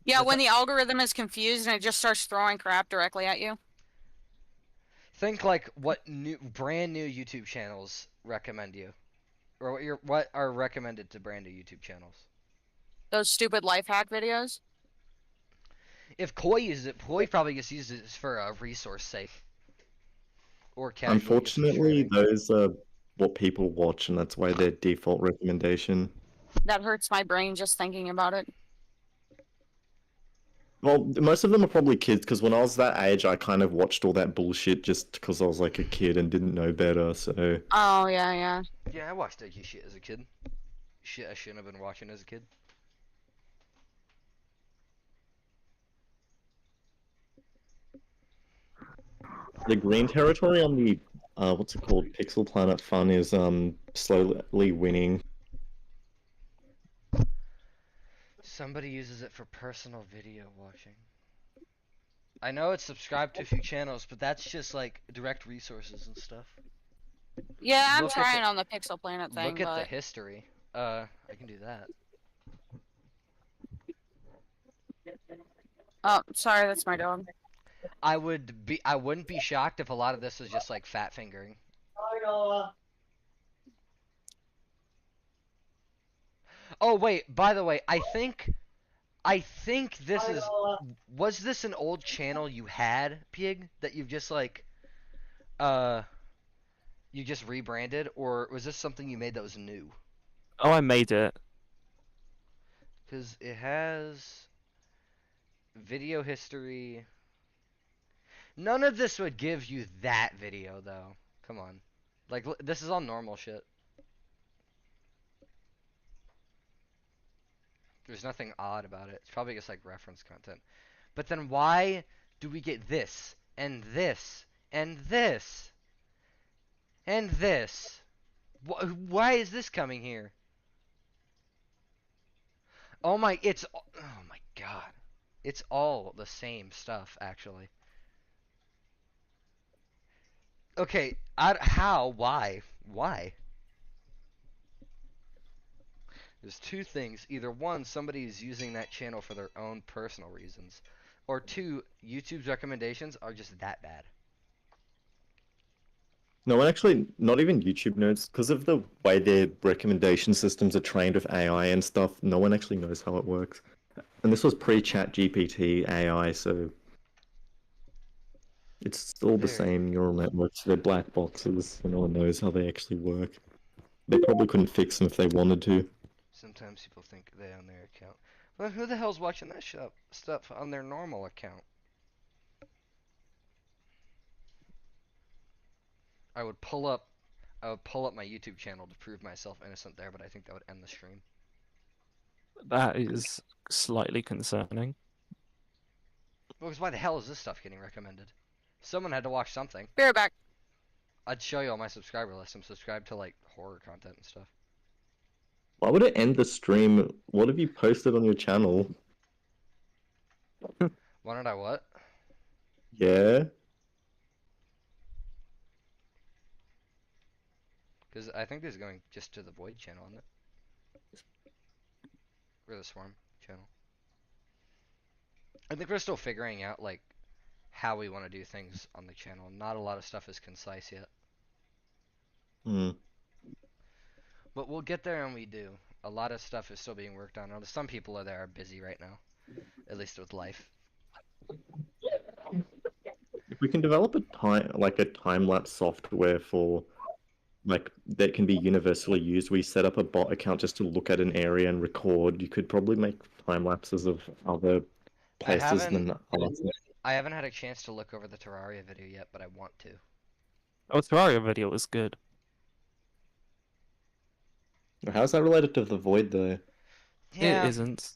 Yeah, when the algorithm is confused and it just starts throwing crap directly at you. think like what brand new YouTube channels recommend you, or what are recommended to brand new YouTube channels. Those stupid life hack videos. If Koi uses it, Koi probably just uses it for a resource sake. Or casual. Unfortunately, those are what people watch, and that's why they're default recommendation. That hurts my brain just thinking about it. Well, most of them are probably kids, because when I was that age, I kind of watched all that bullshit just because I was like a kid and didn't know better, so... Oh, yeah, yeah. Yeah, I watched that shit as a kid. Shit I shouldn't have been watching as a kid. The green territory on the, what's it called, Pixel Planet Fun is, slowly winning. Somebody uses it for personal video watching. I know it's subscribed to a few channels, but that's just like direct resources and stuff. Yeah, I'm Look at trying the- on the Pixel Planet thing, Look at but... the history. I can do that. Oh, sorry, that's my dog. I wouldn't be shocked if a lot of this was just like fat fingering. Oh wait, by the way, I think this is was this an old channel you had, Pig, that you've just like you just rebranded, or was this something you made that was new? Oh, I made it. Cuz it has video history. None of this would give you that video though. Come on. Like this is all normal shit. There's nothing odd about it. It's probably just like reference content. But then why do we get this and this and this and this? Why is this coming here? Oh my god. It's all the same stuff actually. Okay, how? Why? Why? There's two things. Either one, somebody is using that channel for their own personal reasons. Or two, YouTube's recommendations are just that bad. No one actually, not even YouTube knows, because of the way their recommendation systems are trained with AI and stuff, no one actually knows how it works. And this was pre-chat GPT AI, so it's still the same neural networks. They're black boxes, and no one knows how they actually work. They probably couldn't fix them if they wanted to. Sometimes people think they own their account. Well, who the hell's watching that stuff on their normal account? I would pull up my YouTube channel to prove myself innocent there, but I think that would end the stream. That is slightly concerning. Because why the hell is this stuff getting recommended? Someone had to watch something. Be right back. I'd show you on my subscriber list. I'm subscribed to like horror content and stuff. Why would it end the stream? What have you posted on your channel? Why did I what? Yeah? Because I think this is going just to the Void channel, isn't it? Or the Swarm channel. I think we're still figuring out like how we want to do things on the channel. Not a lot of stuff is concise yet. Hmm. But we'll get there, and we do. A lot of stuff is still being worked on. Some people are there are busy right now, at least with life. If we can develop a time-lapse software for like that can be universally used, we set up a bot account just to look at an area and record. You could probably make time lapses of other places than ours. I haven't had a chance to look over the Terraria video yet, but I want to. Oh, Terraria video was good. How's that related to the Void though? Yeah, It isn't.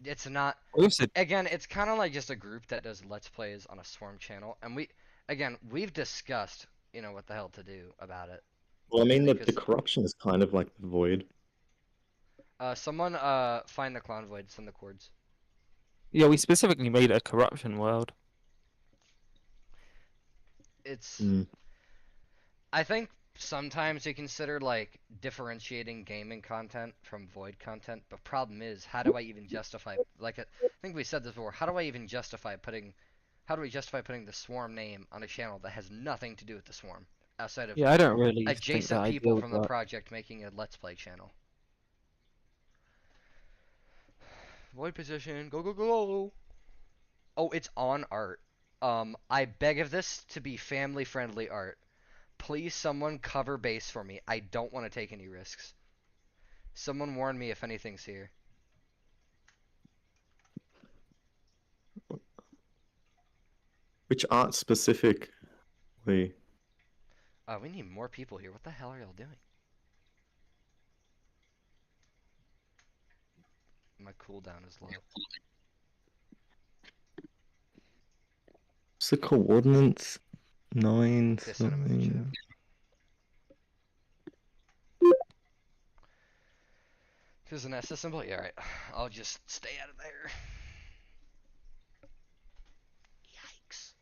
It's not. Also, Again, it's kind of like just a group that does Let's Plays on a Swarm channel, and we've discussed, what the hell to do about it. Well, I mean, the corruption is kind of like the Void. Someone find the Clown Void, send the chords. yeah, we specifically made a corruption world. It's. I think sometimes you consider like differentiating gaming content from Void content, but problem is, how do I even justify? Like, I think we said this before. How do we justify putting the Swarm name on a channel that has nothing to do with the Swarm, outside of I don't really think adjacent that people ideal, from the but- project making a Let's Play channel? Void position, go go go! Oh, it's on art. I beg of this to be family-friendly art. Please, someone cover base for me. I don't want to take any risks. Someone warn me if anything's here. Which art specifically? We need more people here. What the hell are y'all doing? My cooldown is low. What's the coordinates? 9 Okay, send 'em in the something. There's an SS symbol? Yeah, right. I'll just stay out of there. Yikes.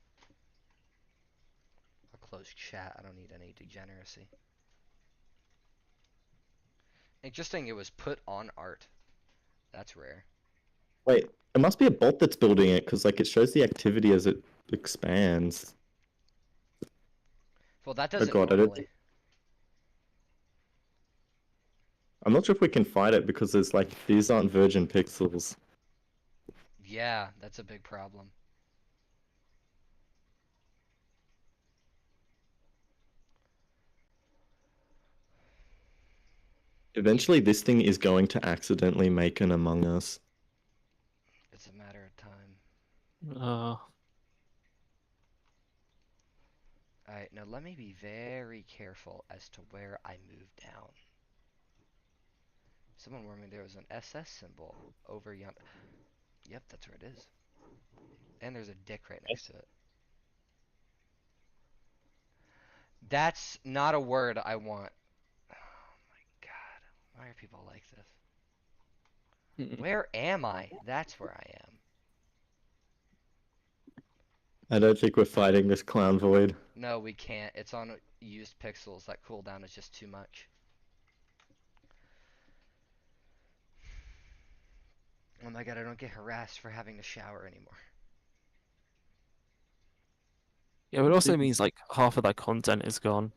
I'll close chat. I don't need any degeneracy. Interesting, it was put on art. That's rare. Wait, it must be a bot that's building it because like it shows the activity as it expands. Well, that Oh doesn't god, I don't. normally. I'm not sure if we can fight it because there's like these aren't virgin pixels. Yeah, that's a big problem. Eventually, this thing is going to accidentally make an Among Us. It's a matter of time. Alright, now let me be very careful as to where I move down. Someone warned me there was an SS symbol over yonder. Yep, that's where it is. And there's a dick right next to it. That's not a word I want. Oh my god. Why are people like this? Where am I? That's where I am. I don't think we're fighting this clown void. No, we can't. It's on used pixels. That cooldown is just too much. Oh my god, I don't get harassed for having to shower anymore. Yeah, but it also means like half of that content is gone.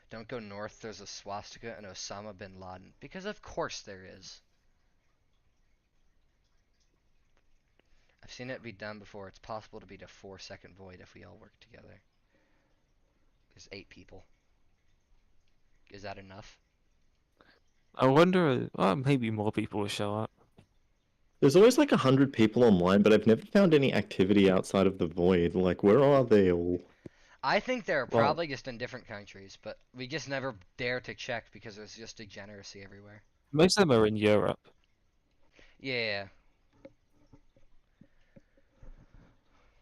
Don't go north, there's a swastika and Osama bin Laden. Because of course there is. I've seen it be done before. It's possible to beat a 4-second void if we all work together. There's 8 people. Is that enough? I wonder, maybe more people will show up. There's always like 100 people online, but I've never found any activity outside of the void. Like, where are they all? I think they're Well- probably just in different countries, but we just never dare to check because there's just degeneracy everywhere. Most of them are in Europe. Yeah.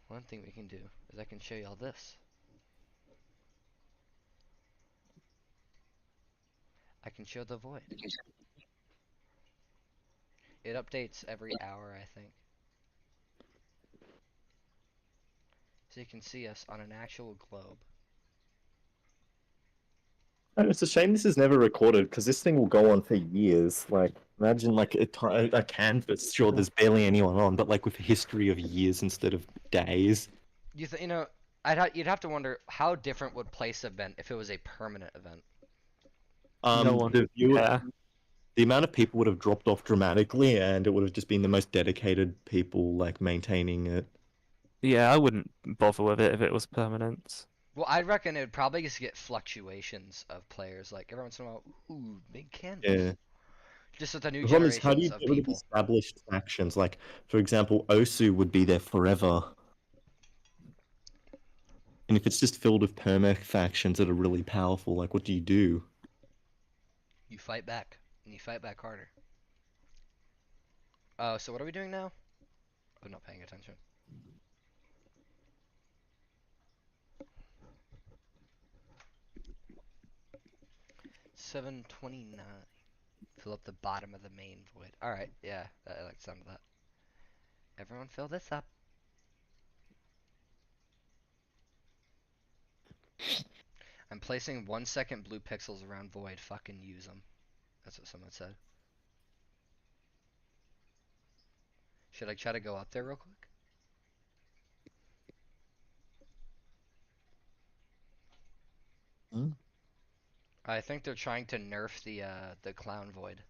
One thing we can do is I can show you all this. I can show the void. It updates every hour, I think. So you can see us on an actual globe. And it's a shame this is never recorded because this thing will go on for years. Like, imagine like a canvas. Sure, there's barely anyone on, but like with a history of years instead of days. You know, you'd have to wonder how different would place have been if it was a permanent event. No one The view, care. the amount of people would have dropped off dramatically, and it would have just been the most dedicated people like maintaining it. Yeah, I wouldn't bother with it if it was permanent. Well, I reckon it would probably just get fluctuations of players. Like every once in a while, ooh, big canvas. Yeah. Just with the new The problem is, how do you generations of get rid of people. established factions? Like, for example, Osu would be there forever. And if it's just filled with perma factions that are really powerful, like, what do you do? You fight back, and you fight back harder. Oh, so what are we doing now? I'm not paying attention. $7.29. Fill up the bottom of the main void. Alright, yeah, I like the sound of that. Everyone fill this up. I'm placing 1 second blue pixels around void. Fucking use them. That's what someone said. Should I try to go up there real quick? Hmm? I think they're trying to nerf the clown void.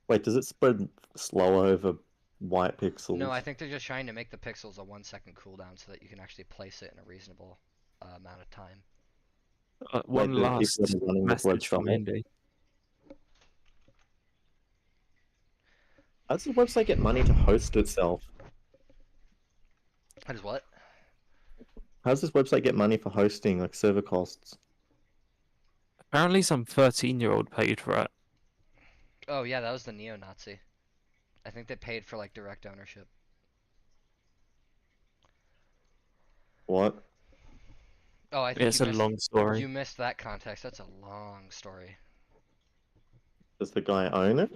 Wait, does it spread slower over white pixels? No, I think they're just trying to make the pixels a 1 second cooldown so that you can actually place it in a reasonable amount of time. One the people last that are running the message from website. Indy. How does the website get money to host itself? That is what? How does this website get money for hosting, like server costs? Apparently some 13-year-old paid for it. Oh yeah, that was the neo-Nazi. I think they paid for like direct ownership. What? Oh, I think It's you a missed, long story. You missed that context. That's a long story. Does the guy own it?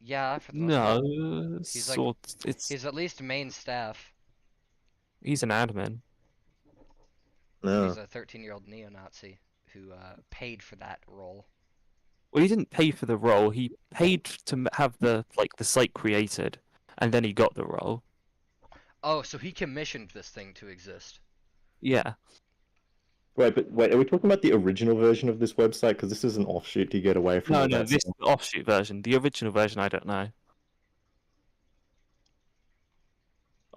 Yeah, for the most part. No, He's like, sort. It's he's at least main staff. he's an admin. No. He's a 13-year-old neo-Nazi who paid for that role. Well, he didn't pay for the role. He paid to have the site created, and then he got the role. Oh, so he commissioned this thing to exist. Yeah. Wait, are we talking about the original version of this website? Because this is an offshoot to get away from No, all no, that this stuff. is the offshoot version. The original version, I don't know.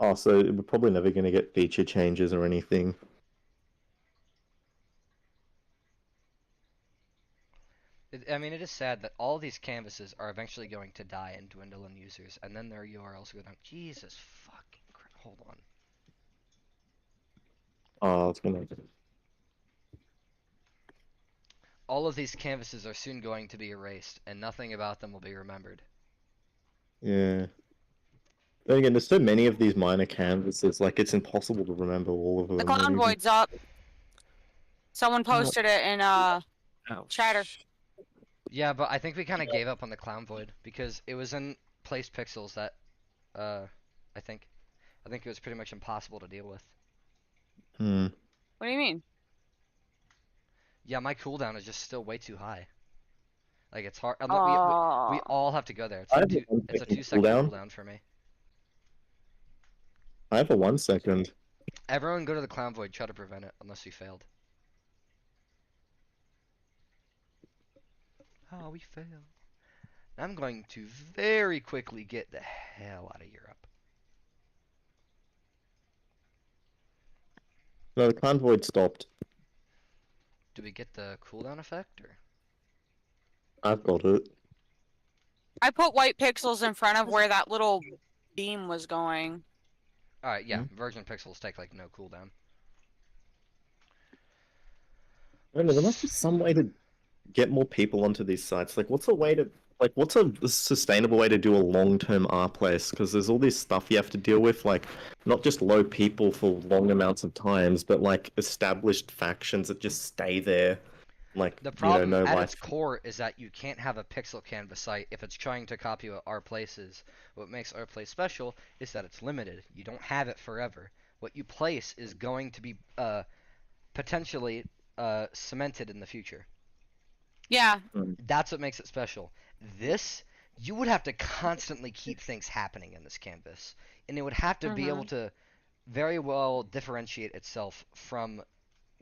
Oh, so we're probably never going to get feature changes or anything. I mean, it is sad that all these canvases are eventually going to die and dwindle in users, and then their URLs go down. Jesus fucking Christ. Hold on. Oh, it's going to... All of these canvases are soon going to be erased, and nothing about them will be remembered. Yeah. Then again, there's so many of these minor canvases, like it's impossible to remember all of them. The Clown Void's up. Someone posted it in Chatter. Yeah, but I think we kind of gave up on the Clown Void because it was in Place Pixels that, I think it was pretty much impossible to deal with. What do you mean? Yeah, my cooldown is just still way too high. Like it's hard. We all have to go there. It's a 2-second cooldown for me. I have a 1 second. Everyone go to the Clown Void. Try to prevent it unless you failed. Oh, we failed. I'm going to very quickly get the hell out of Europe. No, the Clown Void stopped. Do we get the cooldown effect or? I've got it. I put white pixels in front of where that little beam was going. Alright, yeah, Virgin Pixels take like no cooldown. I don't know, there must be some way to get more people onto these sites. Like, what's a sustainable way to do a long-term R place? Because there's all this stuff you have to deal with, like, not just low people for long amounts of times, but like established factions that just stay there. Like, the problem no at life. its core is that you can't have a pixel canvas site if it's trying to copy what our place is. What makes our place special is that it's limited. You don't have it forever. What you place is going to be potentially cemented in the future. Yeah. That's what makes it special. This, you would have to constantly keep things happening in this canvas, and it would have to be able to very well differentiate itself from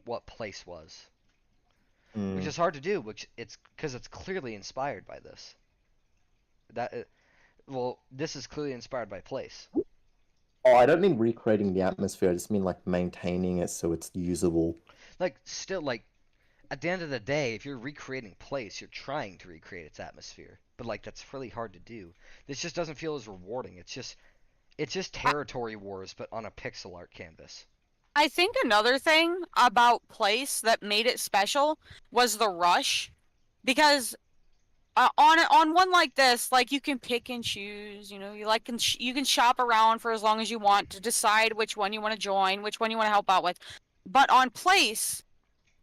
what place was. Which is hard to do, because it's clearly inspired by this. This is clearly inspired by place. Oh, I don't mean recreating the atmosphere. I just mean like maintaining it so it's usable. Like, still, like, at the end of the day, if you're recreating place, you're trying to recreate its atmosphere. But like, that's really hard to do. This just doesn't feel as rewarding. It's just territory wars, but on a pixel art canvas. I think another thing about place that made it special was the rush, because on one like this, like, you can pick and choose. You know, you can shop around for as long as you want to decide which one you want to join, which one you want to help out with. But on place,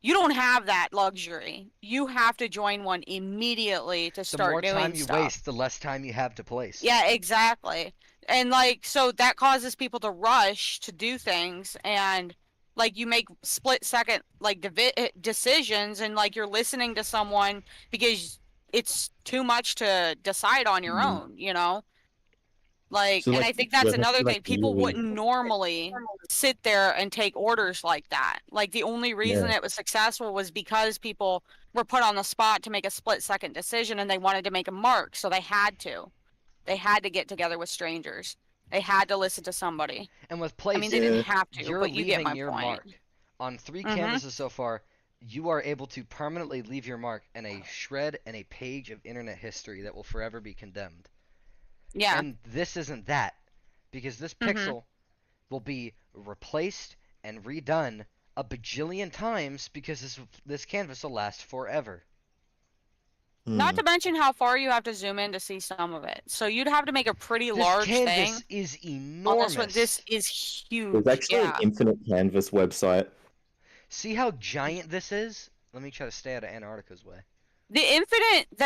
you don't have that luxury. You have to join one immediately to start doing stuff. The more time you waste, the less time you have to place. Yeah, exactly. And like, so that causes people to rush to do things, and like, you make split-second like decisions, and like, you're listening to someone because it's too much to decide on your own, you know? Like, So, and like, I think that's yeah, another like, thing. People really- wouldn't normally sit there and take orders like that. Like, the only reason it was successful was because people were put on the spot to make a split-second decision, and they wanted to make a mark, so they had to. They had to get together with strangers. They had to listen to somebody. And with place, I mean, they didn't have to, you're but you get leaving my your point. mark. On 3 canvases so far, you are able to permanently leave your mark in a shred and a page of internet history that will forever be condemned. Yeah. And this isn't that, because this pixel will be replaced and redone a bajillion times, because this canvas will last forever. Not to mention how far you have to zoom in to see some of it. So you'd have to make a pretty This large canvas thing. is on enormous. this one. This is huge. There's actually yeah. an Infinite Canvas website. See how giant this is? Let me try to stay out of Antarctica's way. The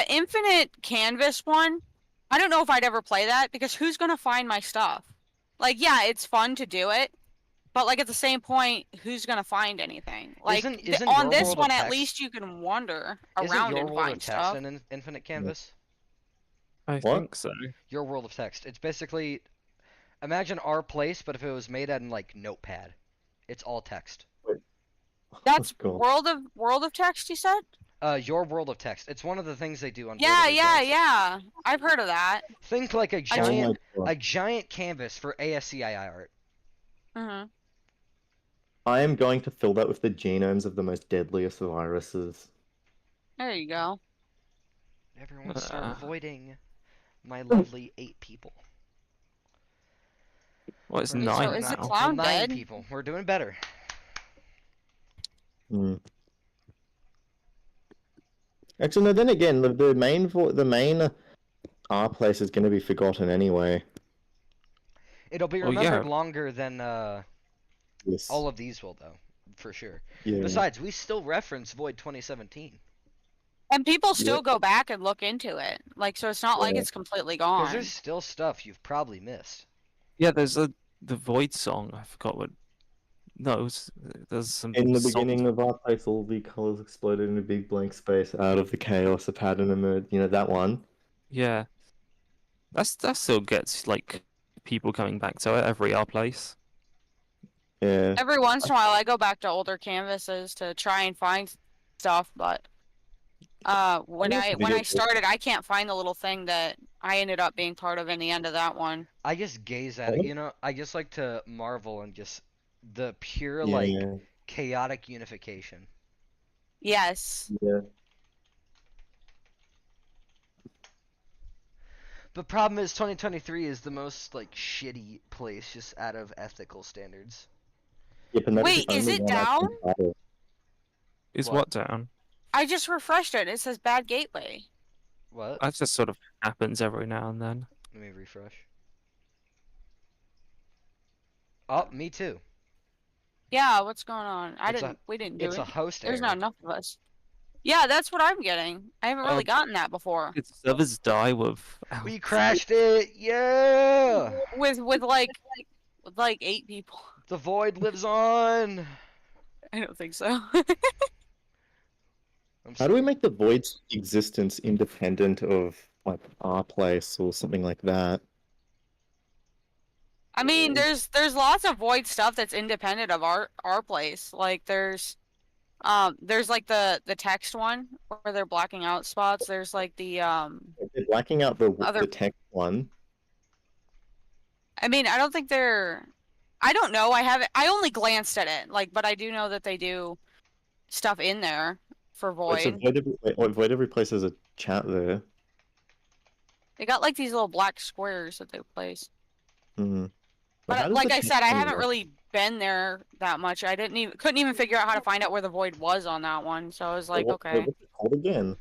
infinite canvas one, I don't know if I'd ever play that, because who's gonna find my stuff? Like, yeah, it's fun to do it, But like at the same point, who's gonna find anything? Like Isn't on your this world one, of at text- least you can wander Isn't around your and world find of text stuff. an infinite canvas? I think so. Your world of text. It's basically, imagine our place, but if it was made out in like Notepad. It's all text. That's cool. world of text. You said? Your world of text. It's one of the things they do on. Yeah, World of yeah, Events. yeah. I've heard of that. Think like a I giant, Oh my a giant canvas for ASCII art. Mhm. I am going to fill that with the genomes of the most deadliest viruses. There you go. Everyone start avoiding my lovely 8 people. Well, it's We're- nine So is the now. clown 9 dead? people. We're doing better. Actually, no. Then again, the main R place is going to be forgotten anyway. It'll be Well, remembered yeah. longer than Yes. all of these will, though, for sure. Yeah. Besides, we still reference Void 2017. And people still Yep. go back and look into it. Like, so it's not like Yeah. it's completely Because gone. there's still stuff you've probably missed. Yeah, there's the Void song. I forgot what. No, there's some. In the songs- beginning of our place, all the colors exploded in a big blank space. Out of the chaos, a pattern emerged. You know that one. Yeah, that still gets like people coming back to it every our place. Yeah. Every once in a while, I go back to older canvases to try and find stuff, but when That's I pretty when I good. started, I can't find the little thing that I ended up being part of in the end of that one. I just gaze at it, you know. I just like to marvel and just the pure Yeah, like yeah. chaotic unification. Yes. Yeah. The problem is 2023 is the most like shitty place just out of ethical standards. Yep, and that Wait, the is only it one I down? can battle. Is What? what down? I just refreshed it. It says bad gateway. What? That just sort of happens every now and then. Let me refresh. Oh, me too. Yeah, what's going on? It's a- We didn't do it's it. a host There's error. not enough of us. Yeah, that's what I'm getting. I haven't really Oh. gotten that before. Did servers die with? We crashed it. Yeah. With like 8 people. The void lives on. I don't think so. How do we make the void's existence independent of like our place or something like that? I mean, there's lots of void stuff that's independent of our place. Like there's like the text one where they're blacking out spots. There's like the They're blacking out the Other- text one. I mean, I don't think they're. I don't know. I only glanced at it. Like, but I do know that they do stuff in there for Wait, so void. void every place has a chat there. They got like these little black squares that they place. Hmm. But like I said, I haven't really been there that much. I couldn't even figure out how to find out where the void was on that one. So I was like, okay. What's it called again?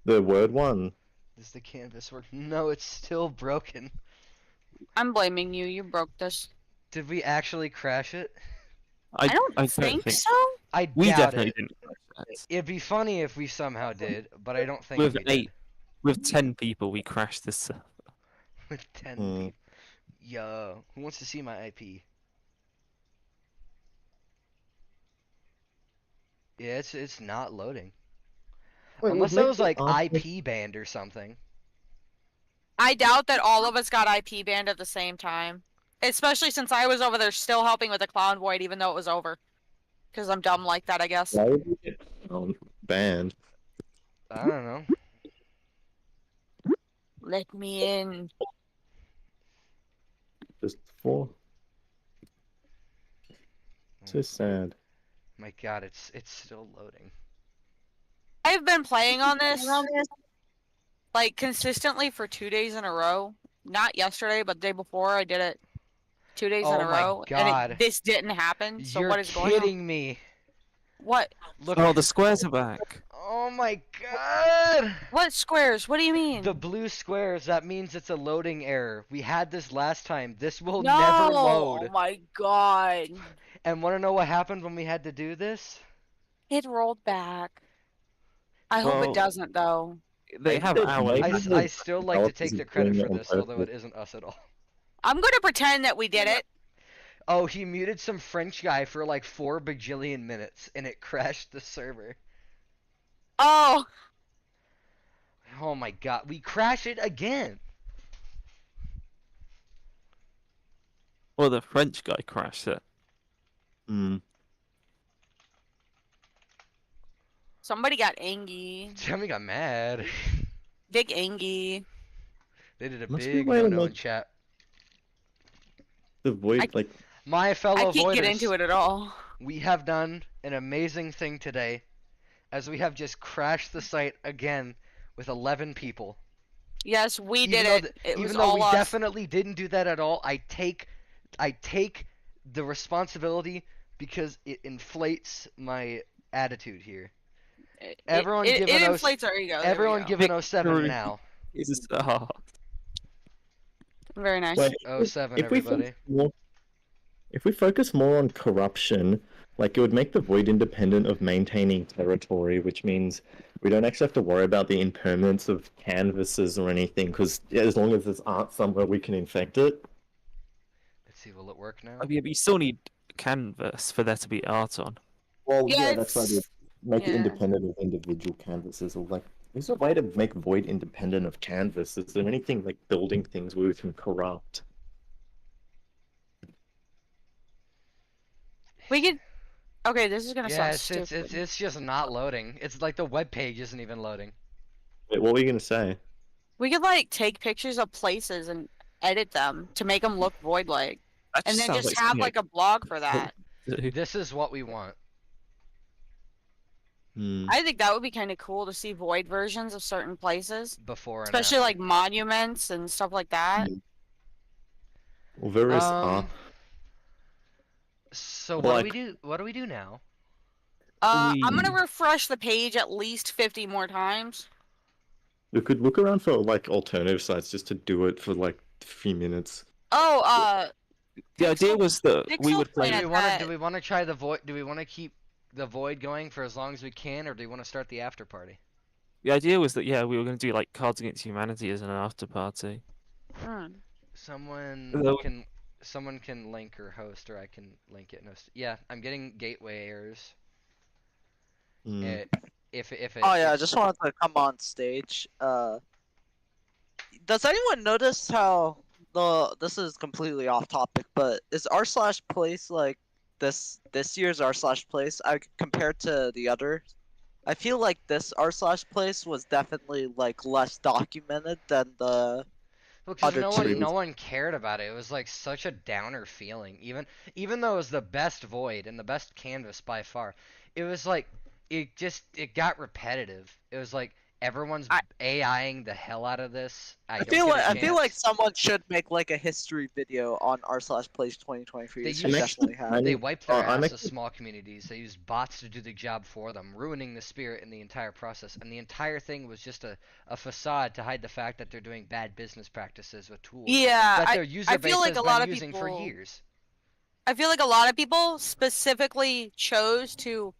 The word one. Does the canvas work? No, it's still broken. I'm blaming you. You broke this. Did we actually crash it? I don't think so. I We doubt definitely it. didn't crash that. It'd be funny if we somehow did, but I don't think With we 8, with 10 people, we crashed this server. did. With 10 Hmm. people. Yo, who wants to see my IP? Yeah, it's not loading. Wait, Unless make it was the like R- IP banned or something. I doubt that all of us got IP banned at the same time. Especially since I was over there still helping with the clown void, even though it was over. Because I'm dumb like that, I guess. Why would we get banned? I don't know. Let me in. Just 4. So sad. My God, it's still loading. I've been playing on this like consistently for 2 days in a row. Not yesterday, but the day before. I did it 2 days in Oh a my row, God. and this didn't happen. So You're what is going kidding me. What? Look. Oh, the squares are back. Oh my God. What squares? What do you mean? The blue squares. That means it's a loading error. We had this last time. This will No! never load. Oh my God! And want to know what happened when we had to do this? It rolled back. I hope Well, it doesn't though. They have They- hours. they- I still like to take the credit for this, although it purpose. isn't us at all. I'm gonna pretend that we did it. Oh, he muted some French guy for like 4 bajillion minutes, and it crashed the server. Oh. Oh my god, we crashed it again. Well, the French guy crashed it. Hmm. Somebody got angry. Somebody got mad. Big angry. They did a Must be a big way to no-no in make- chat. The void, like, My fellow I can't get voiders, into it at all. we have done an amazing thing today, as we have just crashed the site again with 11 people. Yes, we Even did though it. th- It even was though all we us. definitely didn't do that at all, I take the responsibility because it inflates my attitude here. Everyone it give an O- inflates our ego. There we Everyone go. give an 07 now. Very nice. Like, 07, if we everybody. focus more- if we focus more on corruption, like it would make the void independent of maintaining territory, which means we don't actually have to worry about the impermanence of canvases or anything, because as long as there's art somewhere, we can infect it. Let's see, will it work now? Yeah, but you still need canvas for there to be art on. Well, Yeah, yeah, that's why they make it yeah. independent of individual canvases. Or like, is there a way to make void independent of canvas? Is there anything like building things where we can corrupt? We could. Okay, this is gonna Yeah, sound it's stupid. it's just not loading. It's like the web page isn't even loading. Wait, what were you gonna say? We could like take pictures of places and edit them to make them look void-like, That and just then sounds just like have something like a blog for that. This is what we want. I think that would be kind of cool to see void versions of certain places, Before and especially after. like monuments and stuff like that. Well, there is So Well, what do like- we do? What do we do now? I'm gonna refresh the page at least 50 more times. we could look around for like alternative sites just to do it for like a few minutes. Oh, The idea was that we Pixel would play. Do we Planet want to? that- Do we want to try the void? Do we want to keep the void going for as long as we can, or do we want to start the after party? The idea was that we were going to do like Cards Against Humanity as an after party. Someone Hello. can link or host, or I can link it and host. Yeah, I'm getting gateway errors. If it. Oh yeah, I just wanted to come on stage. Does anyone notice how this is completely off topic, but is r/place like this year's r/place compared to the others? I feel like this r/place was definitely like less documented than the Because other no two. one cared about it. It was like such a downer feeling. Even though it was the best void and the best canvas by far, it was like it got repetitive. It was like everyone's AIing the hell out of this. I feel chance. like someone should make like a history video on r/place 2023. They It should definitely have. They wiped their I'm ass actually- small communities. They used bots to do the job for them, ruining the spirit in the entire process. And the entire thing was just a facade to hide the fact that they're doing bad business practices with tools Yeah, that I- their user I base feel like has a been lot of using for people- years. I feel like a lot of people specifically chose to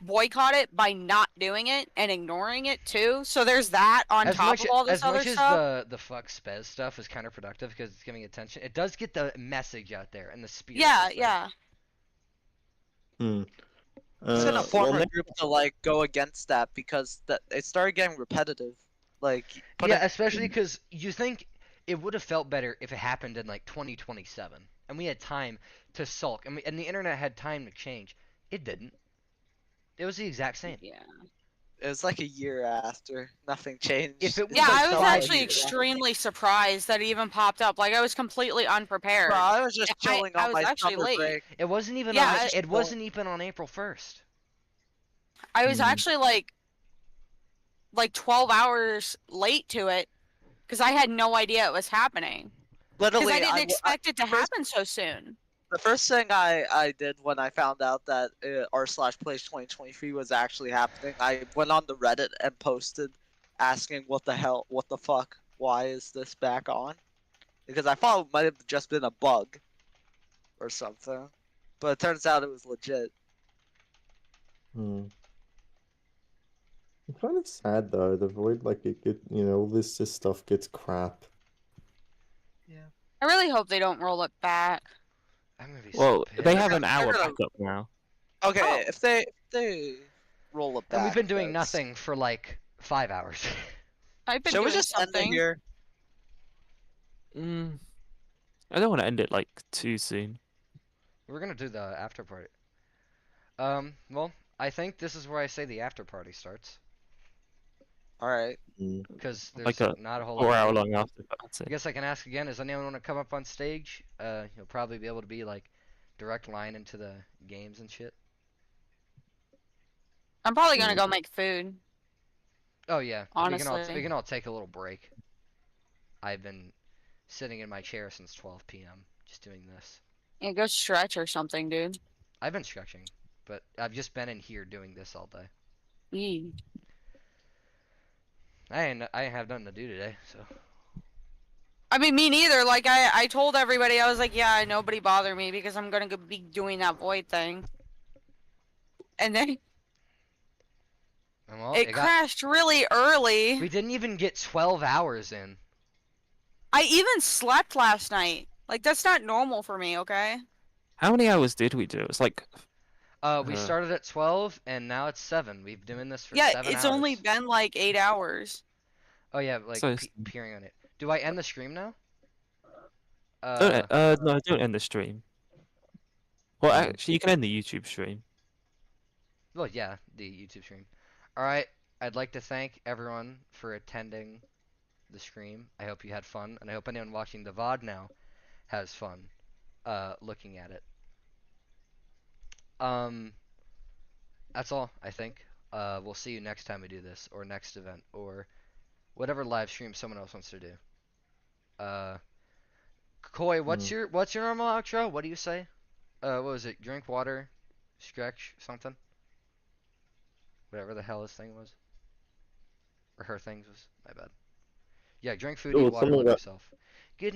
boycott it by not doing it and ignoring it too. So there's that on As top much, of all this as other much as stuff. the fuck spez stuff is counterproductive because it's giving attention, it does get the message out there and the spirit. Yeah, is there. yeah. It's gonna form well, a group to like go against that because it started getting repetitive. Like Yeah, especially because you think it would have felt better if it happened in like 2027, and we had time to sulk, and the internet had time to change. It didn't. It was the exact same. Yeah. It was like a year after. Nothing changed. If it was Yeah, like I was 5 actually years. extremely surprised that it even popped up. Like I was completely unprepared. Bro, I was just chilling I on was my actually summer late. break. It wasn't even. Yeah, on, I- it wasn't even on April 1st. I was actually like 12 hours late to it because I had no idea it was happening. Because Literally, I didn't I- expect it to happen so soon. The first thing I did when I found out that r/place 2023 was actually happening, I went on the Reddit and posted asking what the fuck, why is this back on? Because I thought it might have just been a bug or something, but it turns out it was legit. It's kind of sad though. The void, like all this stuff gets crap. I really hope they don't roll it back. I'm gonna be Well, so they pissed. have an They're hour gonna- backup now. Okay, if they roll it back, And we've been doing that's- nothing for like 5 hours. I've been Shall we doing just end it something. here? I don't want to end it like too soon. We're gonna do the after party. Well, I think this is where I say the after party starts. All right. Because there's Like a not a whole lot. 4 to hour do. long after I party. guess I can ask again. Does anyone want to come up on stage? You'll probably be able to be like direct line into the games and shit. I'm probably gonna go make food. Oh yeah. Honestly. We can all take a little break. I've been sitting in my chair since 12 p.m. just doing this. Yeah, go stretch or something, dude. I've been stretching, but I've just been in here doing this all day. Yee. I ain't have nothing to do today, so. I mean, me neither. Like, I told everybody, I was like, yeah, nobody bother me because I'm gonna be doing that void thing. And then Well, it crashed really early. We didn't even get 12 hours in. I even slept last night. Like, that's not normal for me, okay? How many hours did we do? It was like. We started at 12 and now it's 7. We've been doing this for Yeah, 7 hours. it's only been like 8 hours. Oh yeah, like So peering on it. Do I end the stream now? No, don't end the stream. Well, actually, you can end the YouTube stream. Well, yeah, the YouTube stream. All right, I'd like to thank everyone for attending the stream. I hope you had fun, and I hope anyone watching the VOD now has fun looking at it. That's all, I think. We'll see you next time we do this, or next event, or whatever live stream someone else wants to do. Koi, what's your normal outro? What do you say? What was it? Drink water, stretch, something? Whatever the hell his thing was. Or her things was. My bad. Yeah, drink food, Oh, eat water, something love like yourself.